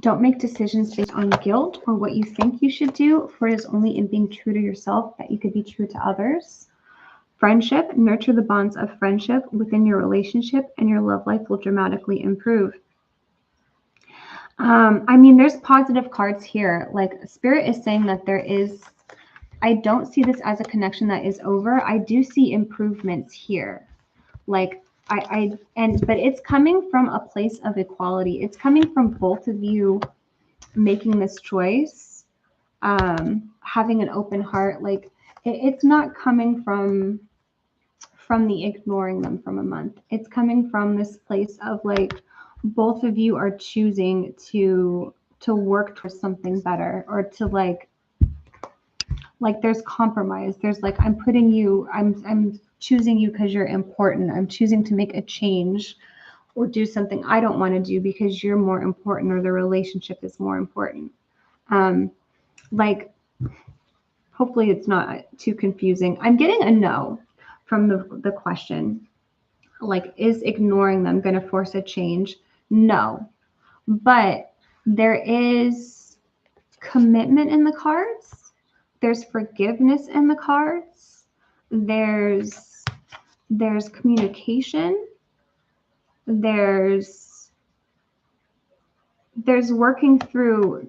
Don't make decisions based on guilt or what you think you should do, for it is only in being true to yourself that you could be true to others. Friendship. Nurture the bonds of friendship within your relationship, and your love life will dramatically improve. I mean, there's positive cards here. Like Spirit is saying that there is I don't see this as a connection that is over. I do see improvements here. Like but it's coming from a place of equality. It's coming from both of you making this choice, having an open heart. Like it's not coming from the ignoring them from a month. It's coming from this place of like both of you are choosing to work towards something better, or to like there's compromise. There's like, I'm choosing you because you're important. I'm choosing to make a change or do something I don't want to do because you're more important, or the relationship is more important. Like, hopefully it's not too confusing. I'm getting a no from the question. Like, is ignoring them going to force a change? No. But there is commitment in the cards. There's forgiveness in the cards. There's communication. There's working through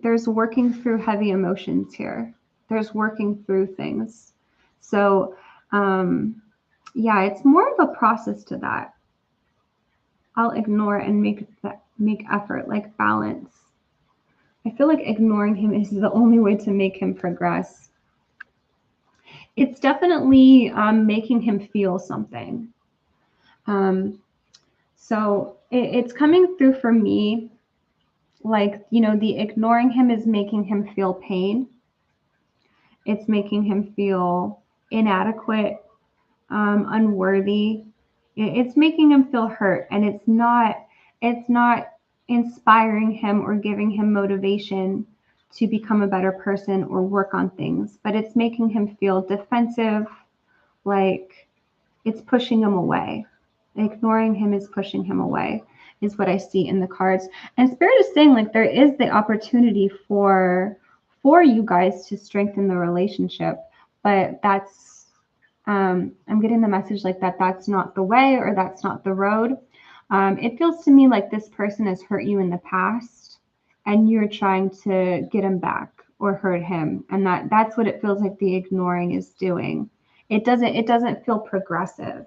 heavy emotions here. There's working through things. So yeah, it's more of a process to that. I'll ignore and make effort, like balance. I feel like ignoring him is the only way to make him progress. It's definitely making him feel something. So it's coming through for me. Like, you know, the ignoring him is making him feel pain. It's making him feel inadequate, unworthy. It's making him feel hurt, and it's not inspiring him or giving him motivation to become a better person or work on things, but it's making him feel defensive, like it's pushing him away. Ignoring him is pushing him away, is what I see in the cards. And Spirit is saying, like, there is the opportunity for you guys to strengthen the relationship, but that's I'm getting the message like that's not the way, or that's not the road. It feels to me like this person has hurt you in the past, and you're trying to get him back or hurt him, and that's what it feels like the ignoring is doing. It doesn't feel progressive.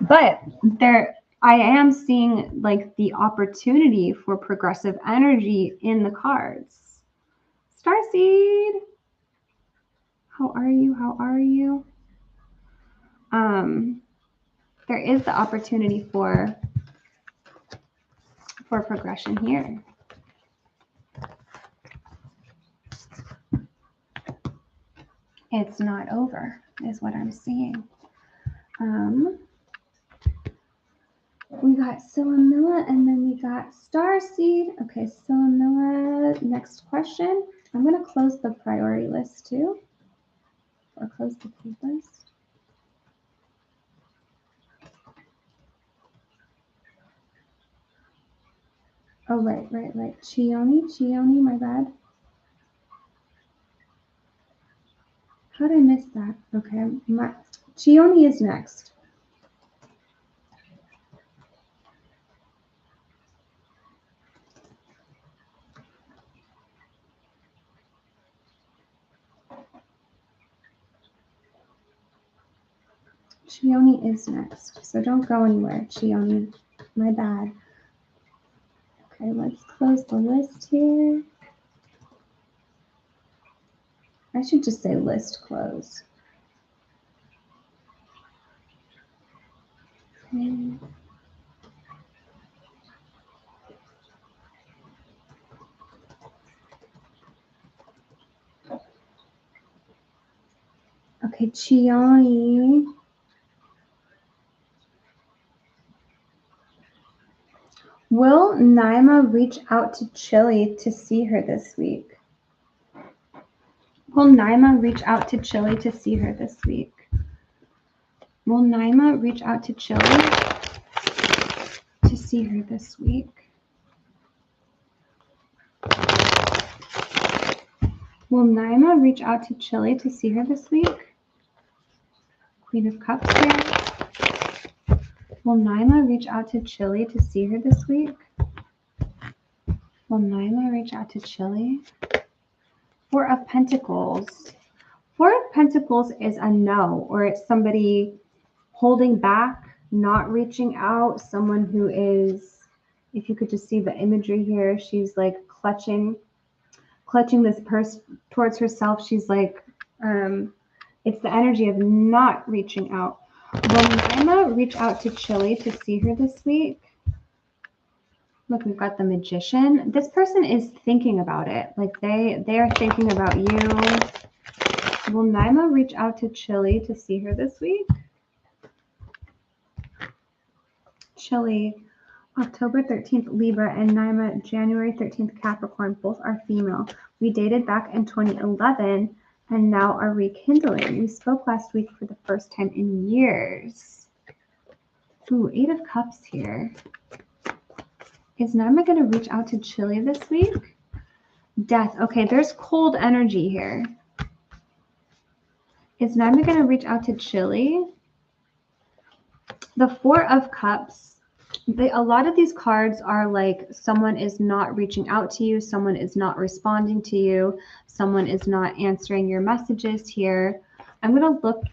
But I am seeing like the opportunity for progressive energy in the cards. Starseed, how are you? How are you? There is the opportunity for progression here. It's not over, is what I'm seeing. We got Sila Mila, and then we got Starseed. Okay, Sila Mila, next question. I'm going to close the priority list too, or close the food list. Oh, right. Chioni, my bad. How did I miss that? Okay, Chioni is next. Chioni is next, so don't go anywhere, Chioni. My bad. Okay, let's close the list here. I should just say list close. Okay. Okay, Chioni. Will Naima reach out to Chile to see her this week? Will Naima reach out to Chile to see her this week? Will Naima reach out to Chile to see her this week? Will Naima reach out to Chile to see her this week? Queen of Cups here. Will Naima reach out to Chile to see her this week? Will Naima reach out to Chile? Four of Pentacles. Four of Pentacles is a no, or it's somebody holding back, not reaching out, someone who is, if you could just see the imagery here, she's like clutching this purse towards herself. She's like, it's the energy of not reaching out. Will Lina reach out to Chile to see her this week? Look, we've got the Magician. This person is thinking about it. Like they are thinking about you. Will Naima reach out to Chile to see her this week? Chile, October 13th, Libra, and Naima, January 13th, Capricorn. Both are female. We dated back in 2011 and now are rekindling. We spoke last week for the first time in years. Ooh, Eight of Cups here. Is Naima going to reach out to Chile this week? Death. Okay, there's cold energy here. Is Naima going to reach out to Chile? The Four of Cups. A lot of these cards are like someone is not reaching out to you, someone is not responding to you, someone is not answering your messages here. I'm going to look,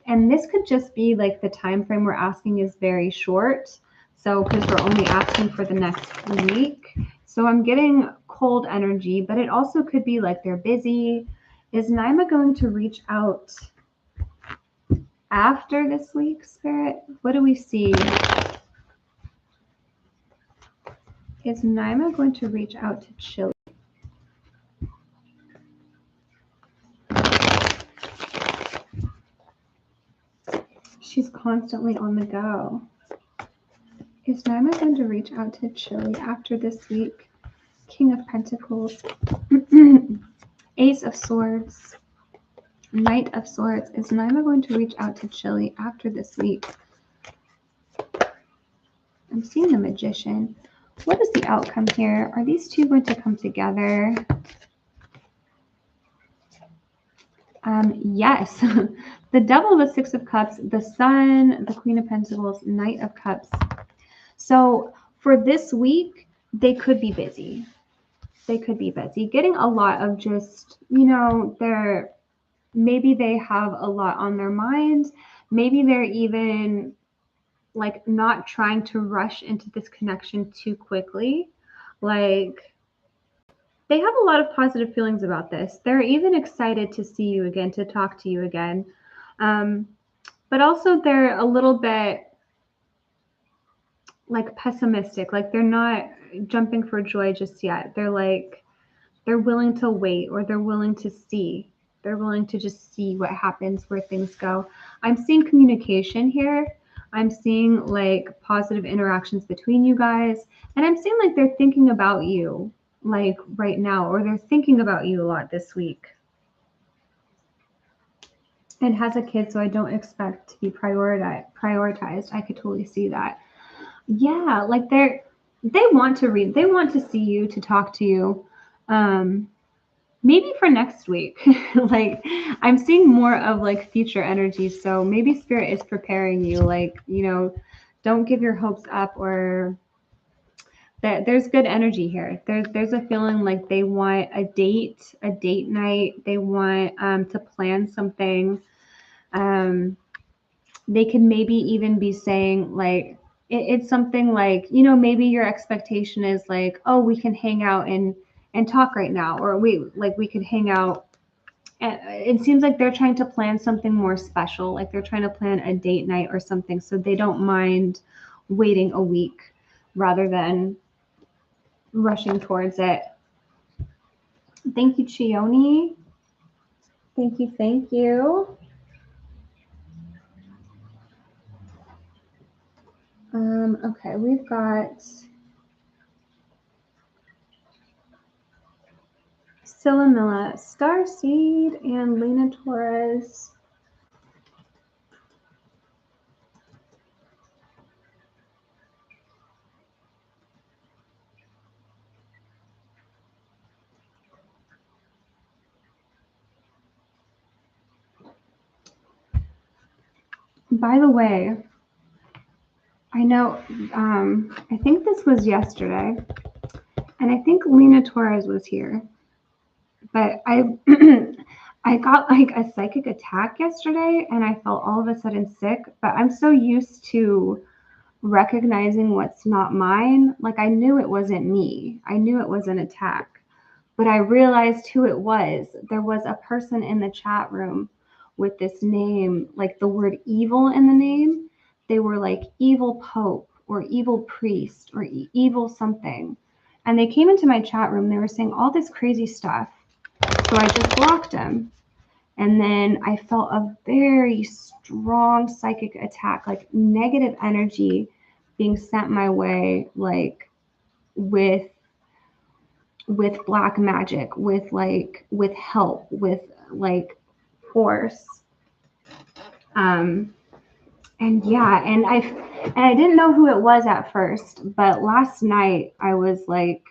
and this could just be like the time frame we're asking is very short. So because we're only asking for the next week. So I'm getting cold energy, but it also could be like they're busy. Is Naima going to reach out after this week, Spirit? What do we see? Is Naima going to reach out to Chile? She's constantly on the go. Is Naima going to reach out to Chile after this week? King of Pentacles, Ace of Swords, Knight of Swords. Is Naima going to reach out to Chile after this week? I'm seeing the Magician. What is the outcome here? Are these two going to come together? Yes. The Devil, the Six of Cups, the Sun, the Queen of Pentacles, Knight of Cups. So for this week, they could be busy. They could be busy. Getting a lot of just, you know, maybe they have a lot on their mind. Maybe they're even like not trying to rush into this connection too quickly. Like they have a lot of positive feelings about this. They're even excited to see you again, to talk to you again. But also they're a little bit like pessimistic. Like they're not jumping for joy just yet. They're like, they're willing to wait, or they're willing to see. They're willing to just see what happens, where things go. I'm seeing communication here. I'm seeing like positive interactions between you guys. And I'm seeing like they're thinking about you like right now, or they're thinking about you a lot this week. And has a kid, so I don't expect to be prioritized. I could totally see that. Yeah, like they want to read. They want to see you, to talk to you. Maybe for next week. Like I'm seeing more of like future energy. So maybe Spirit is preparing you, like, you know, don't give your hopes up, or that there's good energy here. There's a feeling like they want a date night. They want to plan something. They could maybe even be saying like it's something like, you know, maybe your expectation is like, oh, we can hang out and talk right now, or we could hang out. And it seems like they're trying to plan something more special, like they're trying to plan a date night or something, so they don't mind waiting a week rather than rushing towards it. Thank you, Chioni. Thank you. Okay, we've got Sila Mila, Starseed, and Lina, Torres. By the way, I know, I think this was yesterday, and I think Lina Torres was here. But I I got like a psychic attack yesterday and I felt all of a sudden sick, but I'm so used to recognizing what's not mine. Like I knew it wasn't me. I knew it was an attack, but I realized who it was. There was a person in the chat room with this name, like the word evil in the name. They were like evil pope or evil priest or evil something. And they came into my chat room. They were saying all this crazy stuff. So I just blocked them. And then I felt a very strong psychic attack, like negative energy being sent my way, like with black magic, with help, with like force. And yeah, and I didn't know who it was at first, but last night I was like,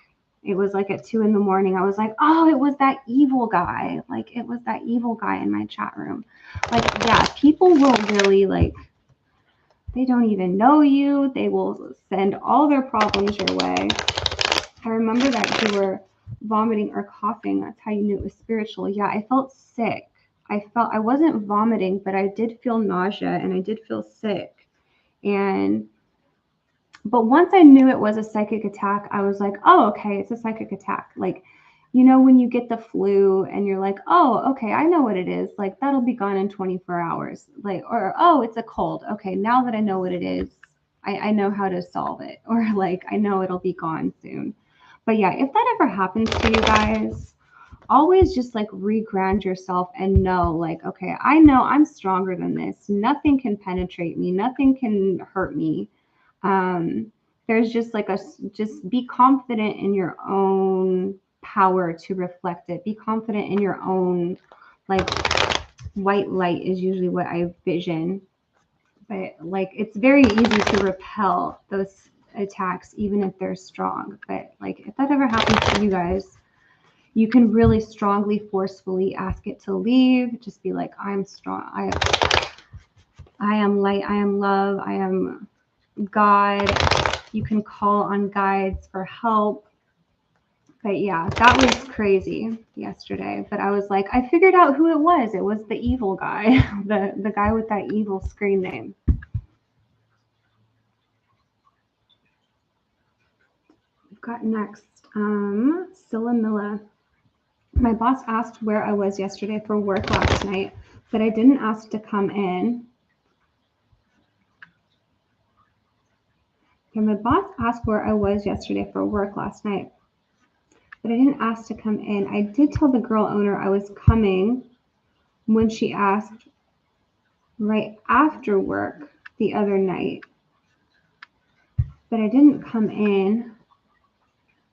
it was like at 2 a.m. I was like, oh, it was that evil guy. Like it was that evil guy in my chat room. Like, yeah, people will really like, they don't even know you. They will send all their problems your way. I remember that you were vomiting or coughing. That's how you knew it was spiritual. Yeah, I felt sick. I wasn't vomiting, but I did feel nausea and I did feel sick. But once I knew it was a psychic attack, I was like, oh, okay, it's a psychic attack. Like, you know, when you get the flu and you're like, oh, okay, I know what it is. Like, that'll be gone in 24 hours. Like, or, oh, it's a cold. Okay, now that I know what it is, I know how to solve it. Or like, I know it'll be gone soon. But yeah, if that ever happens to you guys, always just like reground yourself and know like, okay, I know I'm stronger than this. Nothing can penetrate me. Nothing can hurt me. There's just like just be confident in your own power to reflect it. Be confident in your own, like, white light is usually what I vision. But like, it's very easy to repel those attacks, even if they're strong. But like, if that ever happens to you guys, you can really strongly, forcefully ask it to leave. Just be like, I'm strong. I am light. I am love. I am God. You can call on guides for help. But yeah, that was crazy yesterday. But I was like, I figured out who it was. It was the evil guy, the guy with that evil screen name. We've got next, Sila Mila. My boss asked where I was yesterday for work last night, but I didn't ask to come in. Okay, my boss asked where I was yesterday for work last night, but I didn't ask to come in. I did tell the girl owner I was coming when she asked right after work the other night, but I didn't come in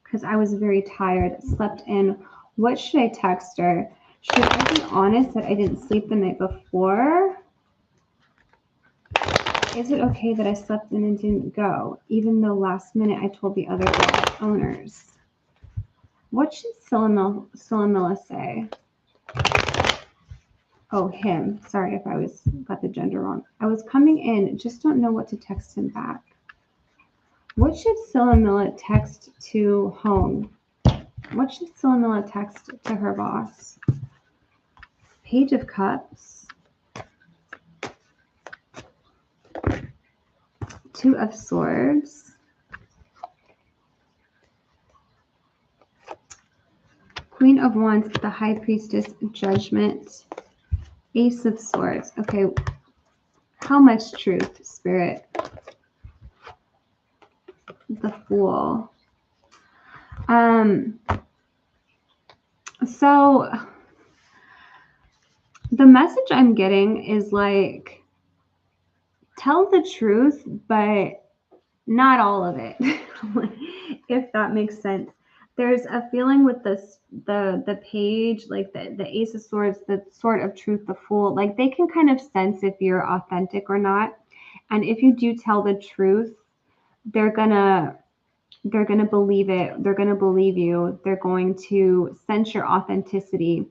because I was very tired, slept in. What should I text her? Should I be honest that I didn't sleep the night before? Is it okay that I slept in and didn't go, even though last minute I told the other girl owners? What should Sila Mila say? Oh, him. Sorry if I got the gender wrong. I was coming in, just don't know what to text him back. What should Sila Mila text to home? What should Sila Mila text to her boss? Page of Cups. Two of Swords. Queen of Wands, the High Priestess, Judgment. Ace of Swords. Okay, how much truth, Spirit? The Fool. So the message I'm getting is like, tell the truth, but not all of it, if that makes sense. There's a feeling with the page, like the Ace of Swords, the Sword of Truth, the Fool, like they can kind of sense if you're authentic or not. And if you do tell the truth, they're gonna believe it. They're gonna believe you. They're going to sense your authenticity.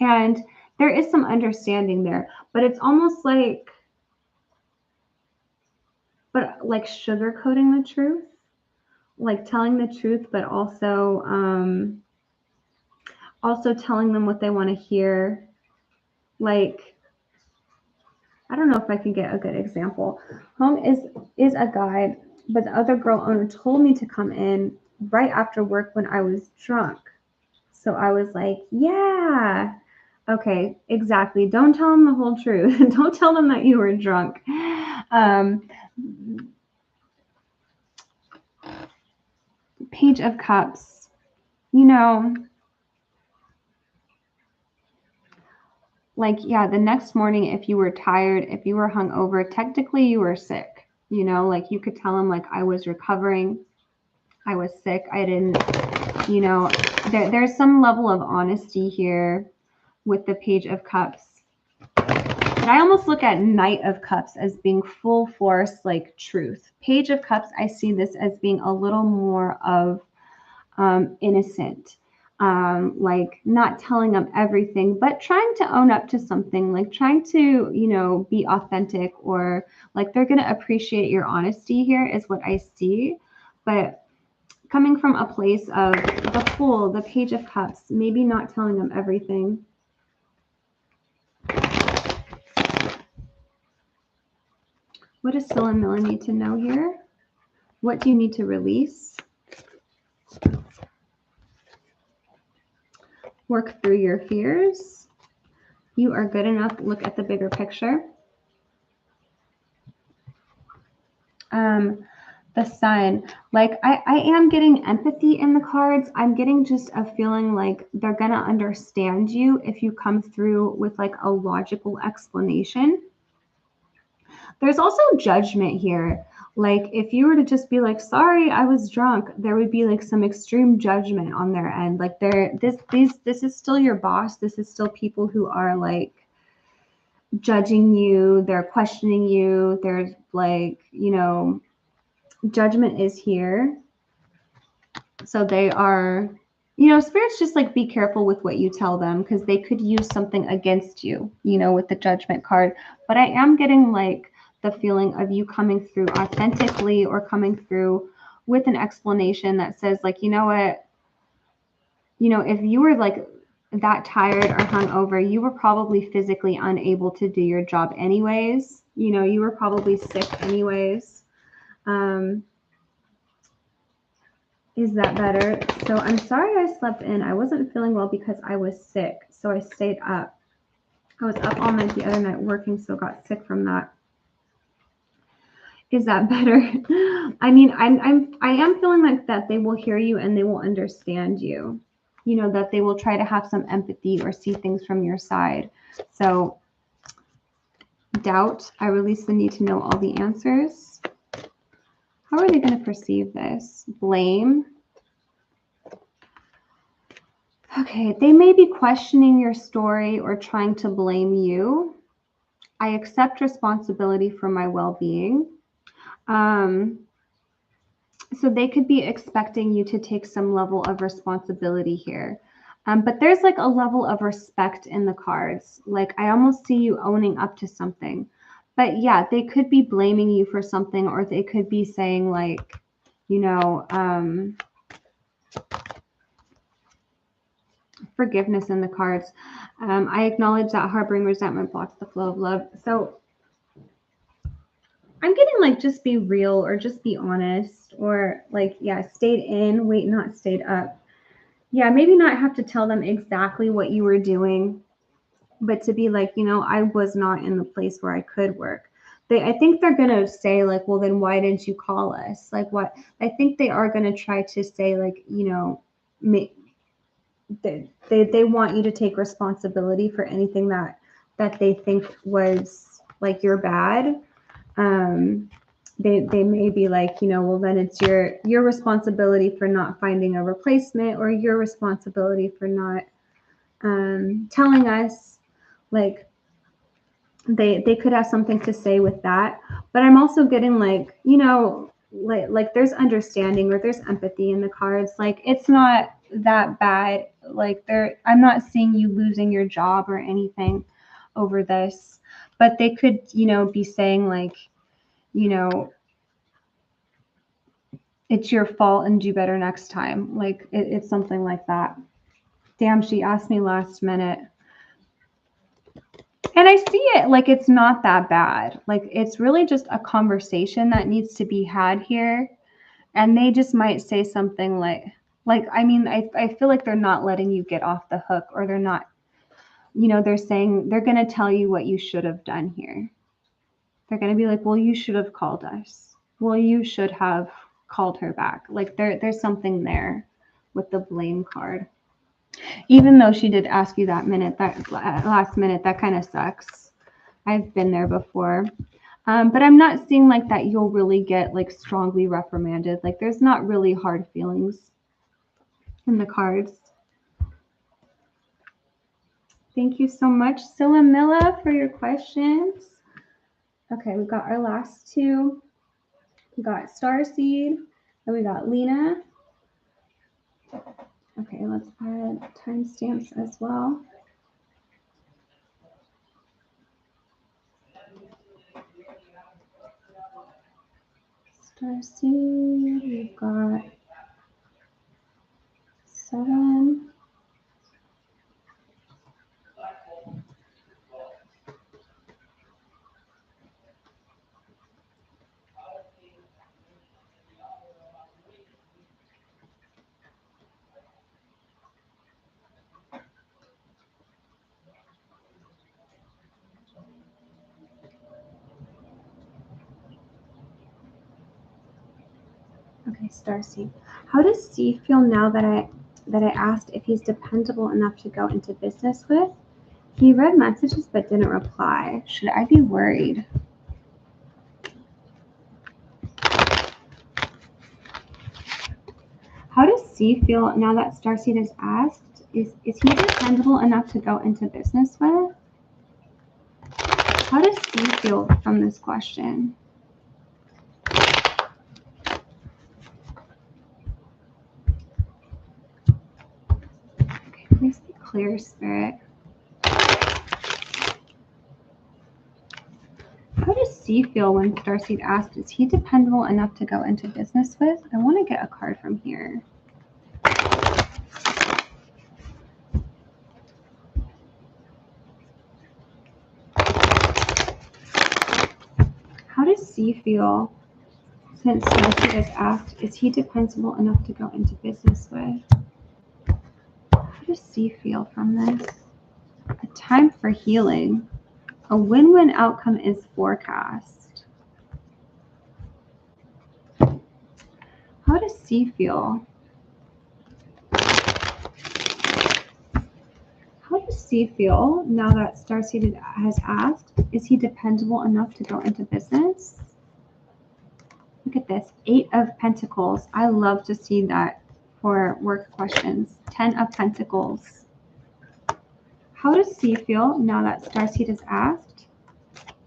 And there is some understanding there, but it's almost like, sugarcoating the truth, like telling the truth, but also also telling them what they want to hear. Like, I don't know if I can get a good example. Home is a guide, but the other girl owner told me to come in right after work when I was drunk. So I was like, yeah, okay, exactly. Don't tell them the whole truth. Don't tell them that you were drunk. Page of Cups, you know, like, yeah, the next morning, if you were tired, if you were hungover, technically you were sick, you know, like you could tell them like I was recovering, I was sick, I didn't, you know, there's some level of honesty here with the Page of Cups. But I almost look at Knight of Cups as being full force, like truth. Page of Cups, I see this as being a little more of innocent. Like not telling them everything, but trying to own up to something, like trying to, you know, be authentic, or like they're going to appreciate your honesty here is what I see. But coming from a place of the Fool, the Page of Cups, maybe not telling them everything. What does Sila Mila need to know here? What do you need to release? Work through your fears. You are good enough. Look at the bigger picture. The Sun, like I am getting empathy in the cards. I'm getting just a feeling like they're gonna understand you if you come through with like a logical explanation. There's also judgment here. Like if you were to just be like, sorry, I was drunk, there would be like some extreme judgment on their end. Like this is still your boss. This is still people who are like judging you, they're questioning you, there's like, you know, judgment is here. So they are, you know, spirits just like be careful with what you tell them because they could use something against you, you know, with the Judgment card. But I am getting like the feeling of you coming through authentically or coming through with an explanation that says like, you know what, you know, if you were like that tired or hungover, you were probably physically unable to do your job anyways. You know, you were probably sick anyways. Is that better? So I'm sorry I slept in. I wasn't feeling well because I was sick. So I stayed up. I was up all night the other night working, so got sick from that. Is that better? I mean, I am feeling like that they will hear you and they will understand you. You know, that they will try to have some empathy or see things from your side. So doubt, I release the need to know all the answers. How are they going to perceive this? Blame. Okay, they may be questioning your story or trying to blame you. I accept responsibility for my well-being. So they could be expecting you to take some level of responsibility here. But there's like a level of respect in the cards. Like I almost see you owning up to something. But yeah, they could be blaming you for something, or they could be saying like, you know, forgiveness in the cards. I acknowledge that harboring resentment blocks the flow of love. So I'm getting like just be real or just be honest, or like, yeah, stayed in, wait, not stayed up. Yeah, maybe not have to tell them exactly what you were doing, but to be like, you know, I was not in the place where I could work. I think they're going to say like, well, then why didn't you call us? Like what? I think they are going to try to say like, you know, they want you to take responsibility for anything that they think was like your bad. They may be like, you know, well then it's your responsibility for not finding a replacement, or your responsibility for not telling us. Like they could have something to say with that. But I'm also getting like, you know, like there's understanding or there's empathy in the cards. Like it's not that bad. Like I'm not seeing you losing your job or anything over this, but they could, you know, be saying like, you know, it's your fault and do better next time. Like it's something like that. Damn, she asked me last minute. And I see it like it's not that bad. Like it's really just a conversation that needs to be had here. And they just might say something like I mean, I feel like they're not letting you get off the hook, or they're not, you know, they're saying they're going to tell you what you should have done here. They're going to be like, well, you should have called us. Well, you should have called her back. Like there's something there with the blame card. Even though she did ask you that last minute, that kind of sucks. I've been there before. But I'm not seeing like that you'll really get like strongly reprimanded. Like there's not really hard feelings in the cards. Thank you so much, Sila Mila, for your questions. Okay, we got our last two. We got Starseed and we got Lina. Okay, let's add timestamps as well. Starseed, we've got 7. Okay, Starseed. How does C feel now that I asked if he's dependable enough to go into business with? He read messages but didn't reply. Should I be worried? How does C feel now that Starseed is asked? Is he dependable enough to go into business with? How does C feel from this question? Okay, please be clear, Spirit. How does C feel when Starseed asked, is he dependable enough to go into business with? I want to get a card from here. How does C feel since Starseed has asked, is he dependable enough to go into business with? How does C feel from this? A time for healing. A win-win outcome is forecast. How does C feel? How does C feel now that Starseed has asked, is he dependable enough to go into business? Look at this, 8 of Pentacles. I love to see that for work questions. 10 of Pentacles. How does C feel now that Starseed has asked?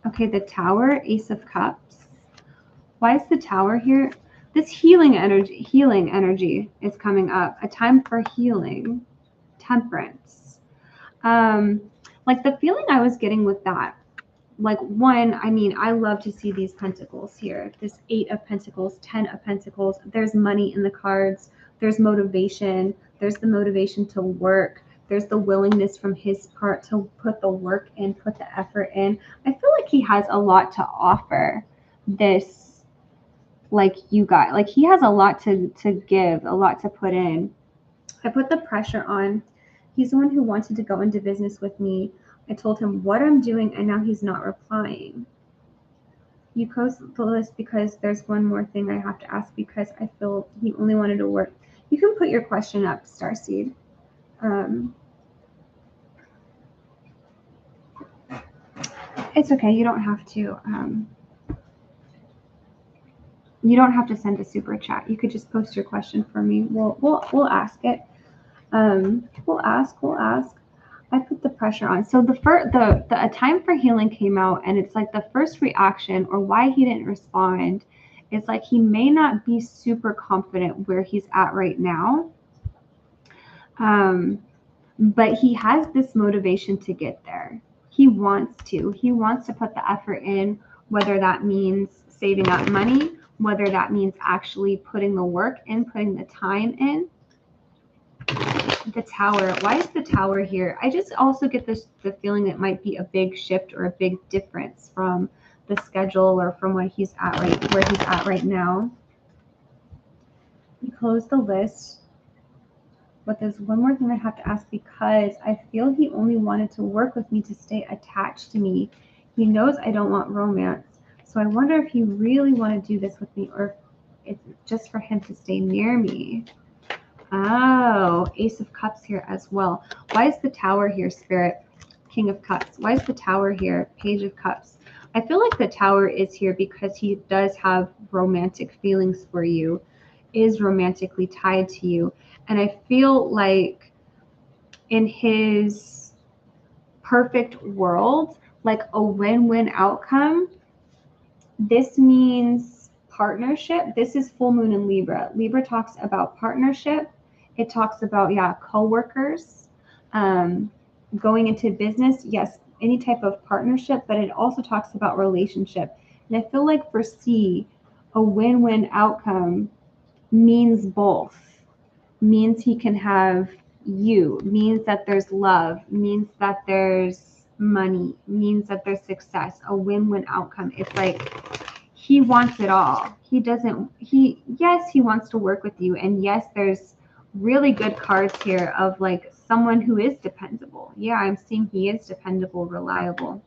Okay, the Tower, Ace of Cups. Why is the Tower here? This healing energy is coming up. A time for healing. Temperance. Like the feeling I was getting with that, like one, I mean, I love to see these pentacles here. This 8 of Pentacles, 10 of Pentacles. There's money in the cards. There's motivation. There's the motivation to work. There's the willingness from his part to put the work in, put the effort in. I feel like he has a lot to offer this, like you got, like he has a lot to give, a lot to put in. I put the pressure on. He's the one who wanted to go into business with me. I told him what I'm doing, and now he's not replying. You closed the list because there's one more thing I have to ask because I feel he only wanted to work. You can put your question up, Starseed. It's okay. You don't have to. You don't have to send a super chat. You could just post your question for me. We'll ask it. We'll ask. I put the pressure on. So a time for healing came out, and it's like the first reaction or why he didn't respond is like he may not be super confident where he's at right now. But he has this motivation to get there. He wants to put the effort in, whether that means saving up money, whether that means actually putting the work in, putting the time in. The Tower. Why is the Tower here? I just also get the feeling it might be a big shift or a big difference from the schedule or from what he's at where he's at right now. We close the list. But there's one more thing I have to ask, because I feel he only wanted to work with me to stay attached to me. He knows I don't want romance. So I wonder if he really want to do this with me, or if it's just for him to stay near me. Oh, Ace of Cups here as well. Why is the Tower here, Spirit? King of Cups. Why is the Tower here? Page of Cups. I feel like the Tower is here because he does have romantic feelings for you, is romantically tied to you. And I feel like in his perfect world, like a win-win outcome, this means partnership. This is full moon in Libra. Libra talks about partnership. It talks about, co-workers, going into business. Yes, any type of partnership, but it also talks about relationship. And I feel like for C, a win-win outcome means both. Means he can have you, means that there's love, means that there's money, means that there's success, a win-win outcome. It's like he wants it all. Yes, he wants to work with you. And yes, there's really good cards here of like someone who is dependable. Yeah, I'm seeing he is dependable, reliable.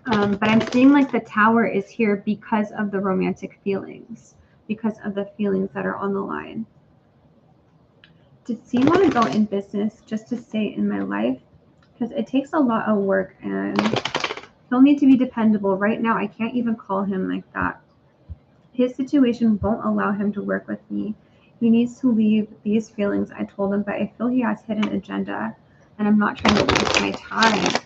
But I'm seeing like the Tower is here because of the romantic feelings, because of the feelings that are on the line. Does he want to go in business just to stay in my life? Because it takes a lot of work and he'll need to be dependable. Right now, I can't even call him like that. His situation won't allow him to work with me. He needs to leave these feelings, I told him, but I feel he has hidden agenda, and I'm not trying to waste my time.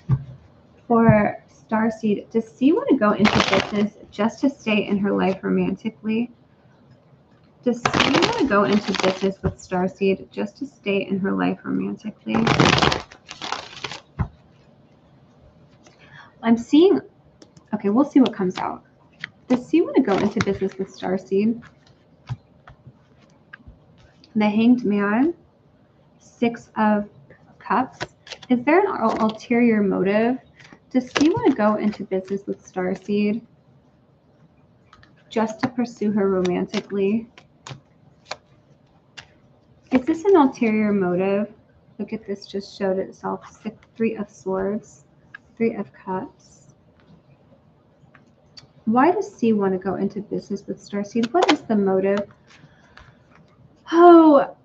For Starseed, does C want to go into business just to stay in her life romantically? Does C want to go into business with Starseed just to stay in her life romantically? I'm seeing, okay, we'll see what comes out. Does C want to go into business with Starseed? The Hanged Man, 6 of Cups. Is there an ulterior motive? Does C want to go into business with Starseed just to pursue her romantically? Is this an ulterior motive? Look at this, just showed itself. 3 of Swords, 3 of Cups. Why does C want to go into business with Starseed? What is the motive? Oh,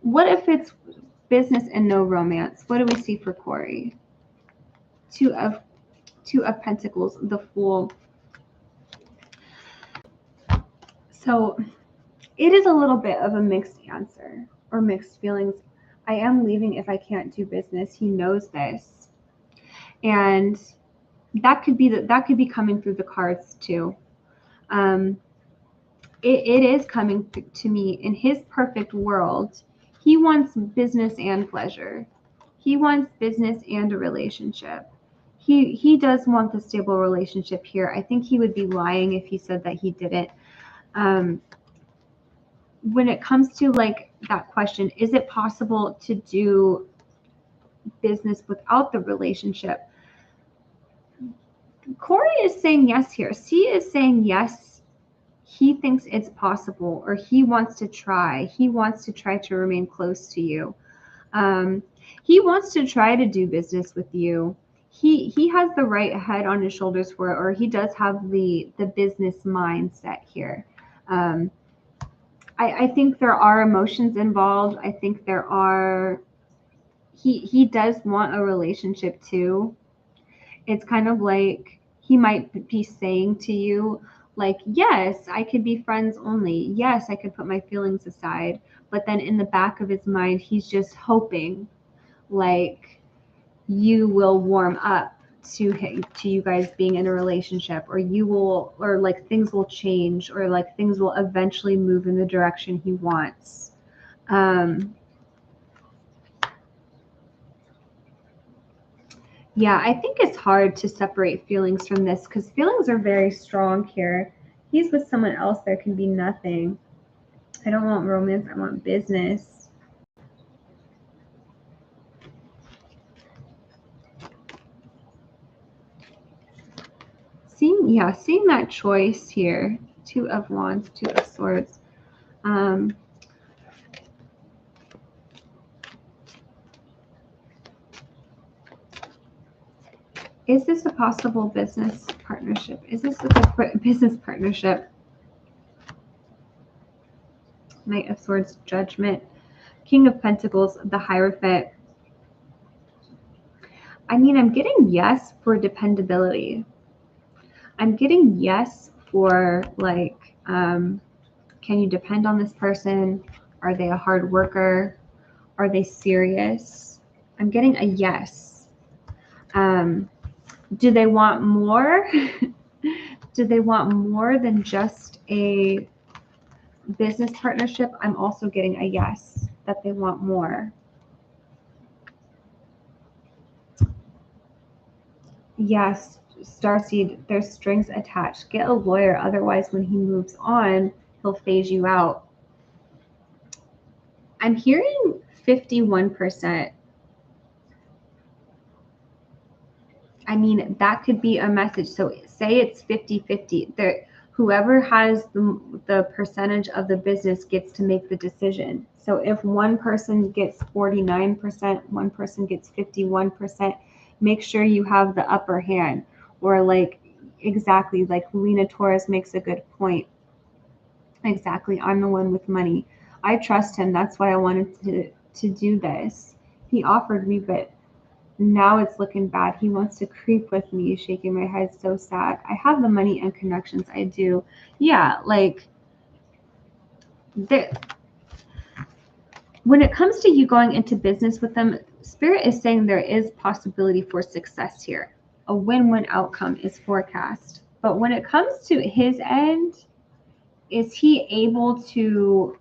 what if it's business and no romance? What do we see for Corey? 2 of Pentacles, the Fool. So it is a little bit of a mixed answer or mixed feelings. I am leaving if I can't do business. He knows this. And that could be coming through the cards too. It is coming to me in his perfect world. He wants business and pleasure. He wants business and a relationship. He does want the stable relationship here. I think he would be lying if he said that he didn't. When it comes to like that question, is it possible to do business without the relationship? Corey is saying yes here. C is saying yes. He thinks it's possible, or he wants to try. He wants to try to remain close to you. He wants to try to do business with you. He has the right head on his shoulders for it, or he does have the business mindset here. I think there are emotions involved. I think there are. He does want a relationship too. It's kind of like he might be saying to you, like, yes, I could be friends only. Yes, I could put my feelings aside. But then in the back of his mind, he's just hoping like you will warm up to you guys being in a relationship, or like things will change, or like things will eventually move in the direction he wants. Yeah, I think it's hard to separate feelings from this because feelings are very strong here. He's with someone else, there can be nothing. I don't want romance, I want business. Seeing that choice here. 2 of Wands, 2 of Swords. Is this a possible business partnership? Is this a good business partnership? Knight of Swords, Judgment. King of Pentacles, the Hierophant. I mean, I'm getting yes for dependability. I'm getting yes for like, can you depend on this person? Are they a hard worker? Are they serious? I'm getting a yes. Do they want more? Do they want more than just a business partnership? I'm also getting a yes, that they want more. Yes, Starseed, there's strings attached. Get a lawyer, otherwise when he moves on, he'll phase you out. I'm hearing 51%. I mean, that could be a message. So say it's 50-50. Whoever has the percentage of the business gets to make the decision. So if one person gets 49%, one person gets 51%, make sure you have the upper hand. Or like, exactly, like Lina Torres makes a good point. Exactly, I'm the one with money. I trust him. That's why I wanted to do this. He offered me, but now it's looking bad. He wants to creep with me, shaking my head, so sad. I have the money and connections. I do. Yeah, like, when it comes to you going into business with them, Spirit is saying there is possibility for success here. A win-win outcome is forecast. But when it comes to his end, is he able to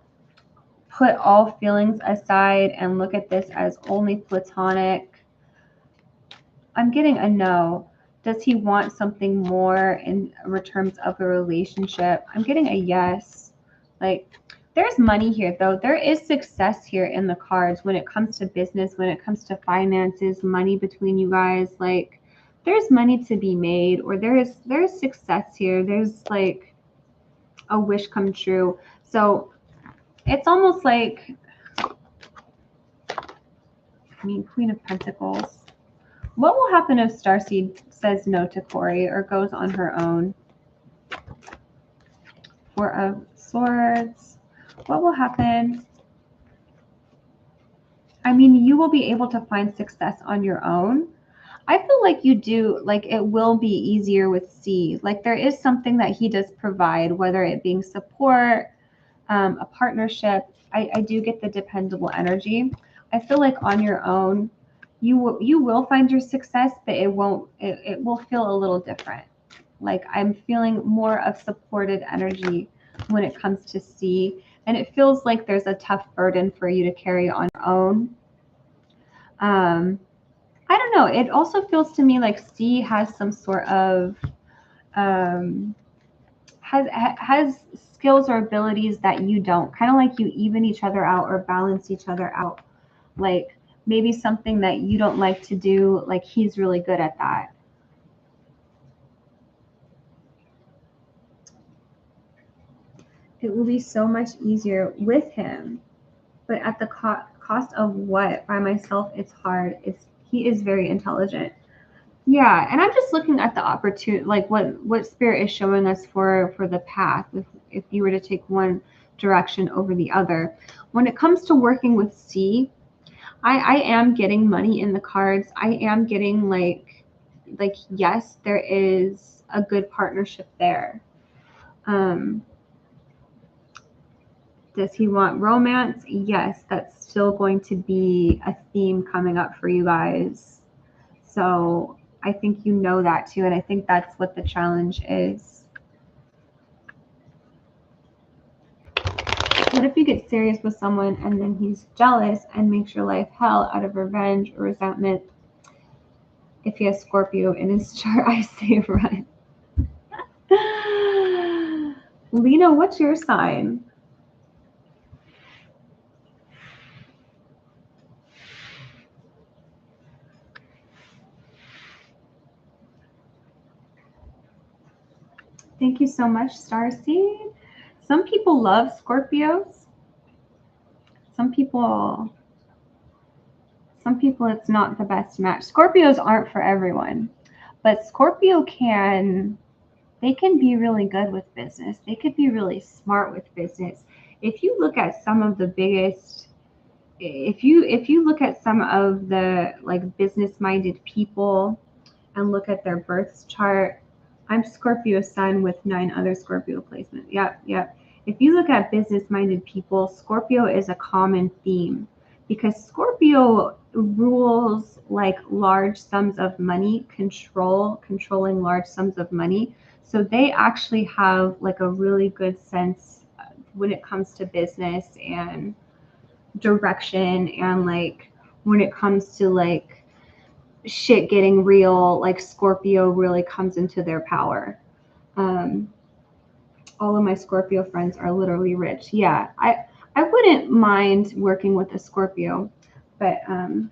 put all feelings aside and look at this as only platonic? I'm getting a no. Does he want something more in terms of a relationship? I'm getting a yes. Like, there's money here, though. There is success here in the cards when it comes to business, when it comes to finances, money between you guys. Like, there's money to be made, or there's success here. There's like a wish come true. So it's almost like, I mean, Queen of Pentacles. What will happen if Starseed says no to Corey or goes on her own? 4 of Swords. What will happen? I mean, you will be able to find success on your own. I feel like you do, like it will be easier with C. Like there is something that he does provide, whether it being support, a partnership. I do get the dependable energy. I feel like on your own, you will find your success, but it will feel a little different. Like I'm feeling more of supported energy when it comes to C, and it feels like there's a tough burden for you to carry on your own. I don't know. It also feels to me like C has some sort of has skills or abilities that you don't. Kind of like you even each other out or balance each other out. Like maybe something that you don't like to do, like he's really good at that. It will be so much easier with him, but at the cost of what? By myself, it's hard. He is very intelligent. Yeah, and I'm just looking at the opportunity, like what Spirit is showing us for the path. If you were to take one direction over the other, when it comes to working with C, I am getting money in the cards. I am getting like yes, there is a good partnership there. Does he want romance? Yes, that's still going to be a theme coming up for you guys. So I think you know that too, and I think that's what the challenge is. What if you get serious with someone and then he's jealous and makes your life hell out of revenge or resentment? If he has Scorpio in his chart, I say run. Lina, what's your sign? Thank you so much, Starseed. Some people love Scorpios. Some people it's not the best match. Scorpios aren't for everyone, but Scorpio they can be really good with business. They could be really smart with business. If you look at some of the biggest, if you look at some of the like business-minded people and look at their birth chart, I'm Scorpio Sun with 9 other Scorpio placements. Yep. If you look at business-minded people, Scorpio is a common theme because Scorpio rules like large sums of money, controlling large sums of money. So they actually have like a really good sense when it comes to business and direction, and like when it comes to like shit getting real, like Scorpio really comes into their power. All of my Scorpio friends are literally rich. Yeah, I wouldn't mind working with a Scorpio, but I'm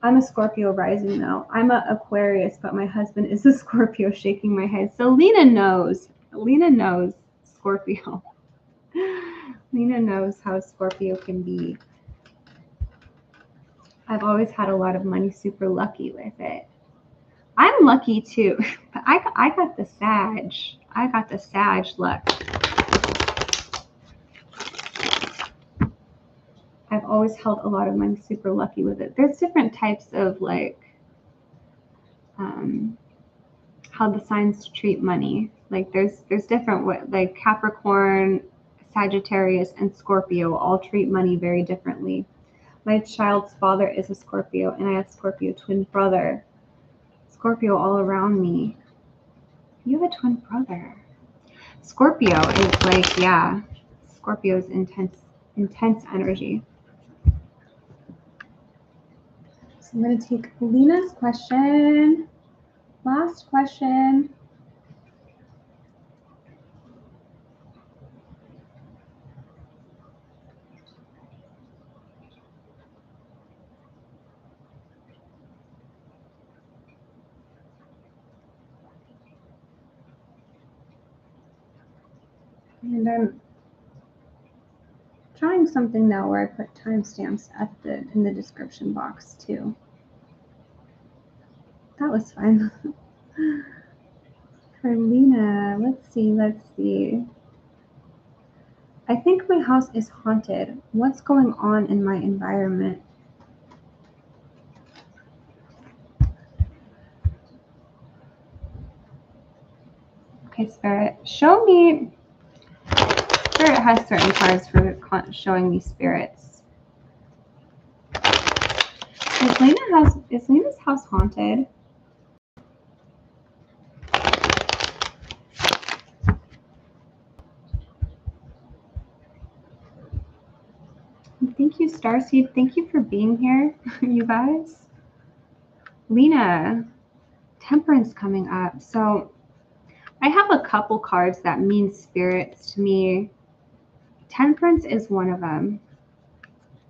a Scorpio rising though. I'm a Aquarius, but my husband is a Scorpio, shaking my head. So Lina knows Scorpio. Lina knows how Scorpio can be. I've always had a lot of money, super lucky with it. I'm lucky too, but I got the Sag. I got the Sag luck. I've always held a lot of money, super lucky with it. There's different types of like how the signs treat money. Like there's different like Capricorn, Sagittarius, and Scorpio all treat money very differently. My child's father is a Scorpio, and I have Scorpio twin brother. Scorpio all around me. You have a twin brother. Scorpio is like, yeah, Scorpio's intense energy. So I'm going to take Lina's question. Last question. And I'm trying something now where I put timestamps in the description box too. That was fun. For Lina, let's see. I think my house is haunted. What's going on in my environment? Okay, Spirit, show me. Spirit has certain cards for showing me spirits. Is Lina's house haunted? Thank you, Starseed. Thank you for being here, you guys. Lina, Temperance coming up. So I have a couple cards that mean spirits to me. Temperance is one of them.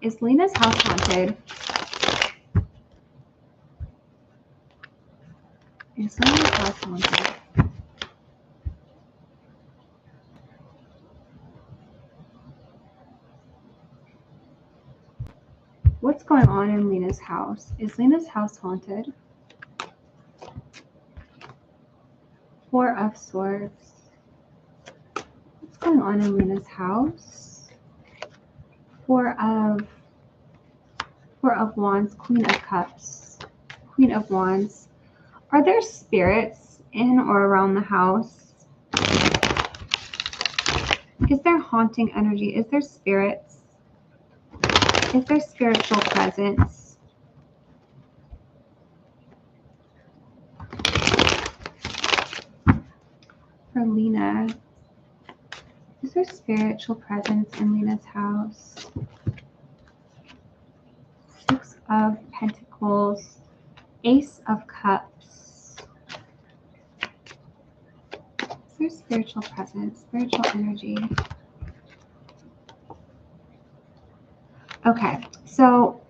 Is Lina's house haunted? Is Lina's house haunted? What's going on in Lina's house? Is Lina's house haunted? 4 of Swords. What's going on in Lina's house? 4 of Wands, Queen of Cups, Queen of Wands. Are there spirits in or around the house? Is there haunting energy? Is there spirits? Is there spiritual presence? For Lina, is there spiritual presence in Lina's house? 6 of Pentacles, Ace of Cups. Is there spiritual presence, spiritual energy? Okay, so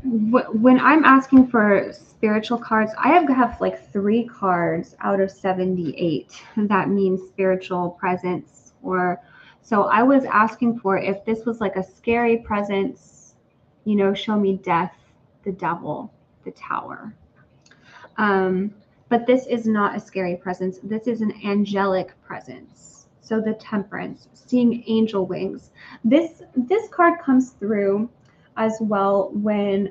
when I'm asking for spiritual cards, I have like 3 cards out of 78 that means spiritual presence. Or so I was asking for, if this was like a scary presence, you know, show me death, the devil, the tower. But this is not a scary presence. This is an angelic presence. So the temperance, seeing angel wings. This card comes through as well when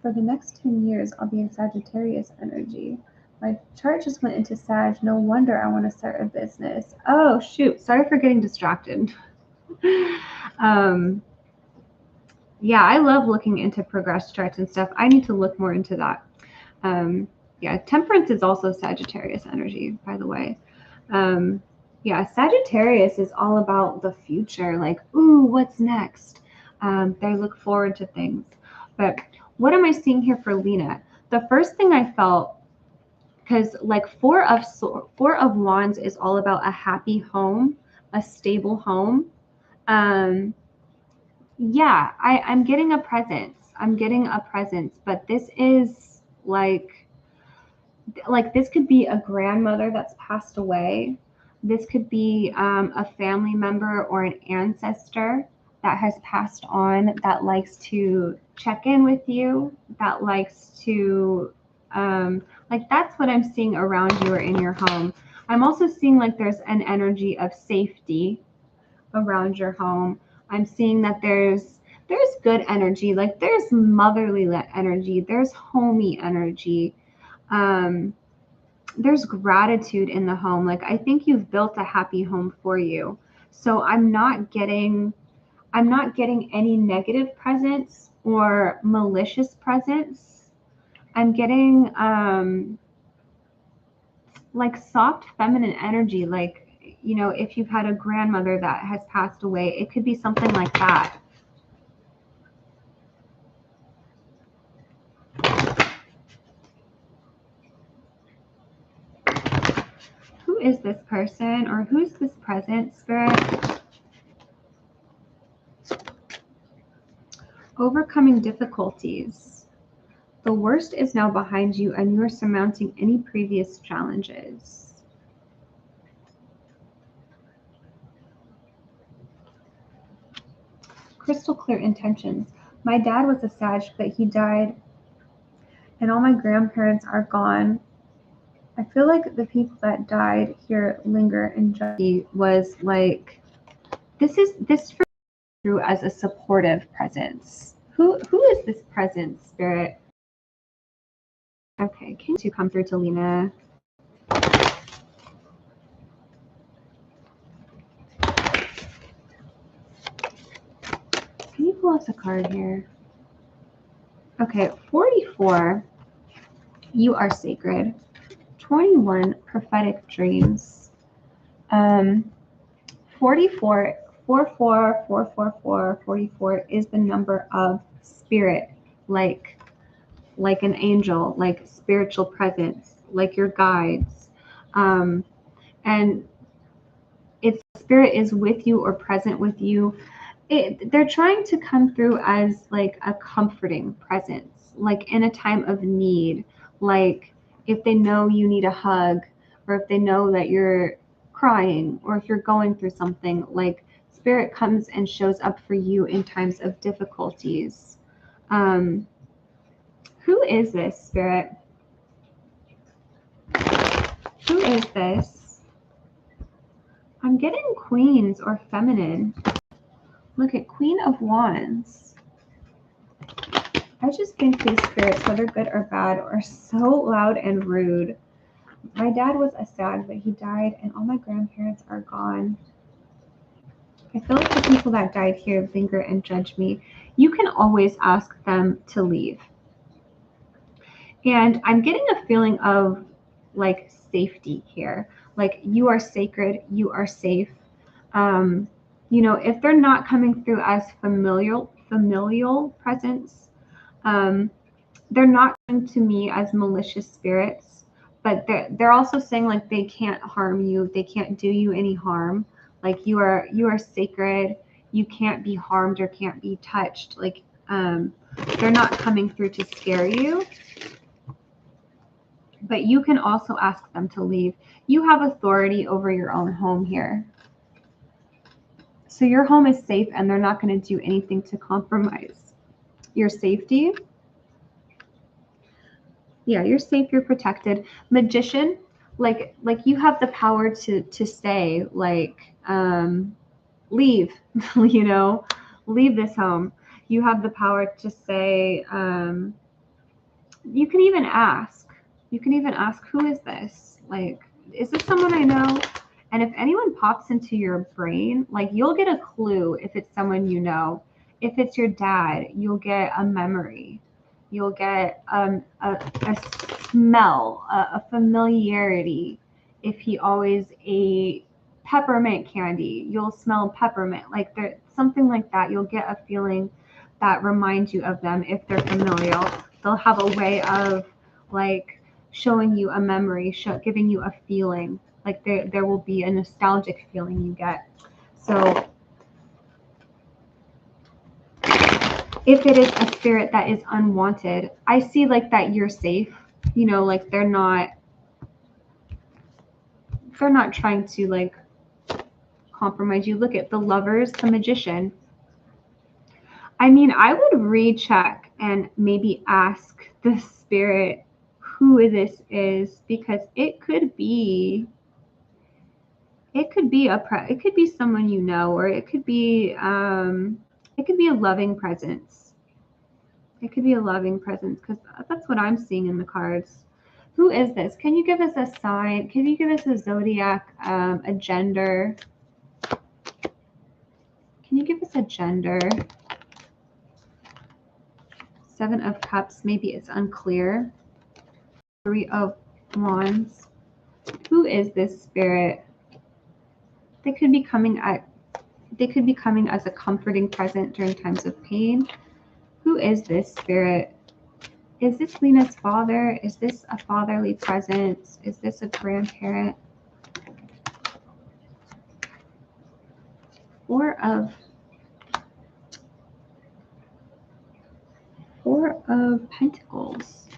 for the next 10 years I'll be in Sagittarius energy. My chart just went into Sag. No wonder I want to start a business. Oh shoot, sorry for getting distracted. Yeah, I love looking into progress charts and stuff. I need to look more into that. Yeah, temperance is also Sagittarius energy, by the way. Yeah, Sagittarius is all about the future, like, ooh, what's next? They look forward to things. But what am I seeing here for Lina? The first thing I felt, because like Four of Wands is all about a happy home, a stable home. Yeah, I'm getting a presence. I'm getting a presence, but this is like this could be a grandmother that's passed away. This could be a family member or an ancestor that has passed on, that likes to check in with you, that likes to like, that's what I'm seeing around you or in your home. I'm also seeing like there's an energy of safety around your home. I'm seeing that there's good energy, like there's motherly energy, there's homey energy. There's gratitude in the home. Like, I think you've built a happy home for you. So I'm not getting any negative presence or malicious presence. I'm getting like soft feminine energy. Like, you know, if you've had a grandmother that has passed away, it could be something like that. Who is this person, or who's this present, Spirit? Overcoming difficulties. The worst is now behind you, and you are surmounting any previous challenges. Crystal clear intentions. My dad was a Sag, but he died, and all my grandparents are gone. I feel like the people that died here linger and judge. Was like, this for through as a supportive presence. Who is this presence, Spirit? Okay, can you come through to Lina? Can you pull us a card here? Okay, 44, you are sacred. 21, prophetic dreams. 44, 44, 444, 44 is the number of spirit, like an angel, like spiritual presence, like your guides. And if spirit is with you or present with you, they're trying to come through as like a comforting presence, like in a time of need, like if they know you need a hug, or if they know that you're crying, or if you're going through something, like spirit comes and shows up for you in times of difficulties. Who is this, Spirit? Who is this? I'm getting queens or feminine. Look at Queen of Wands. I just think these spirits, whether good or bad, are so loud and rude. My dad was a Sag, but he died, and all my grandparents are gone. I feel like the people that died here linger and judge me. You can always ask them to leave. And I'm getting a feeling of like safety here. Like, you are sacred, you are safe. You know, if they're not coming through as familial presence, they're not coming to me as malicious spirits, but they're also saying like they can't harm you, they can't do you any harm. Like, you are sacred, you can't be harmed or can't be touched. Like they're not coming through to scare you. But you can also ask them to leave. You have authority over your own home here. So your home is safe and they're not going to do anything to compromise your safety. Yeah, you're safe, you're protected. Magician, like you have the power to say, like, leave, you know, leave this home. You have the power to say, you can even ask. You can even ask, who is this? Like, is this someone I know? And if anyone pops into your brain, like you'll get a clue if it's someone you know. If it's your dad, you'll get a memory. You'll get a smell, a familiarity. If he always ate peppermint candy, you'll smell peppermint. Like there, something like that. You'll get a feeling that reminds you of them if they're familial. They'll have a way of like showing you a memory, giving you a feeling. Like there will be a nostalgic feeling you get. So if it is a spirit that is unwanted, I see like that you're safe, you know, like they're not trying to like compromise you. Look at the Lovers, the Magician. I mean, I would recheck and maybe ask the spirit who this is, because it could be someone you know, or it could be a loving presence. It could be a loving presence, because that's what I'm seeing in the cards. Who is this? Can you give us a sign? Can you give us a zodiac, a gender? Can you give us a gender? 7 of Cups, maybe it's unclear. 3 of Wands. Who is this spirit? They could be coming as a comforting present during times of pain. Who is this spirit? Is this Lina's father? Is this a fatherly presence? Is this a grandparent? 4 of Pentacles.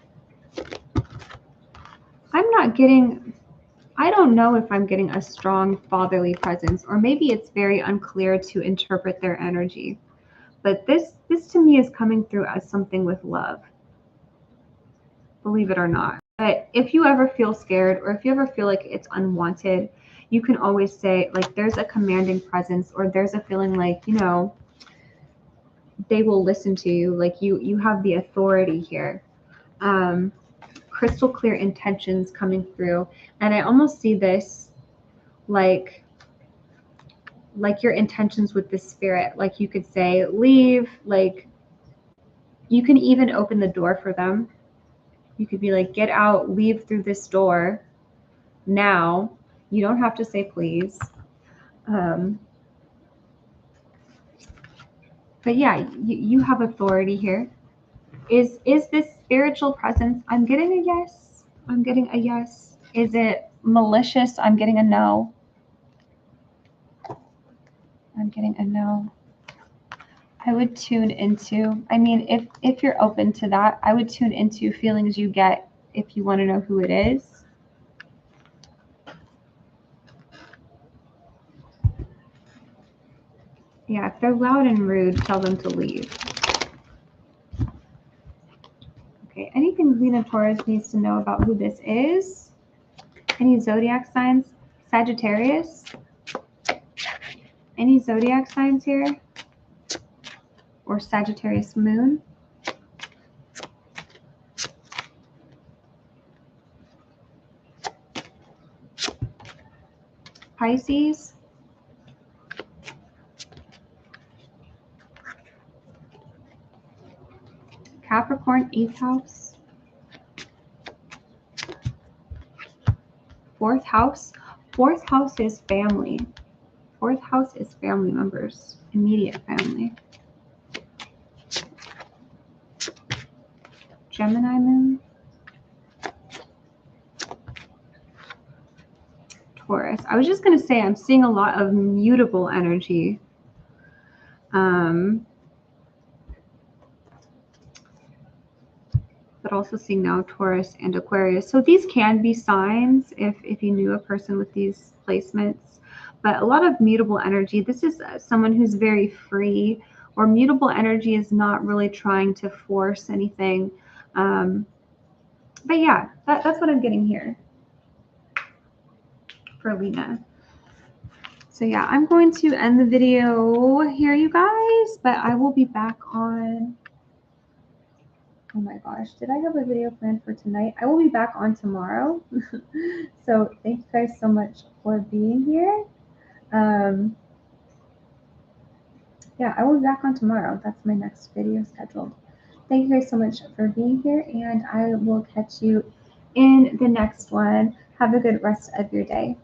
I don't know if I'm getting a strong fatherly presence, or maybe it's very unclear to interpret their energy. But this to me is coming through as something with love, believe it or not. But if you ever feel scared, or if you ever feel like it's unwanted, you can always say, like, there's a commanding presence, or there's a feeling like, you know, they will listen to you, like you have the authority here. Crystal clear intentions coming through, and I almost see this like your intentions with the spirit. Like you could say, leave, like you can even open the door for them. You could be like, get out, leave through this door now. You don't have to say please. But yeah, you have authority here. Is this spiritual presence? I'm getting a yes. I'm getting a yes. Is it malicious? I'm getting a no. I'm getting a no. I would tune into, I mean, if you're open to that, I would tune into feelings you get if you want to know who it is. Yeah, if they're loud and rude, tell them to leave. Okay, anything Lina Torres needs to know about who this is? Any zodiac signs? Sagittarius? Any zodiac signs here? Or Sagittarius moon? Pisces? Capricorn, 8th house. 4th house. 4th house is family. 4th house is family members, immediate family. Gemini moon. Taurus. I was just going to say, I'm seeing a lot of mutable energy. But also seeing now Taurus and Aquarius. So these can be signs if you knew a person with these placements. But a lot of mutable energy. This is someone who's very free, or mutable energy is not really trying to force anything. But yeah, that's what I'm getting here for Lina. So yeah, I'm going to end the video here, you guys, but I will be back on, oh my gosh, did I have a video planned for tonight? I will be back on tomorrow. So thank you guys so much for being here. Yeah, I will be back on tomorrow. That's my next video scheduled. Thank you guys so much for being here, and I will catch you in the next one. Have a good rest of your day.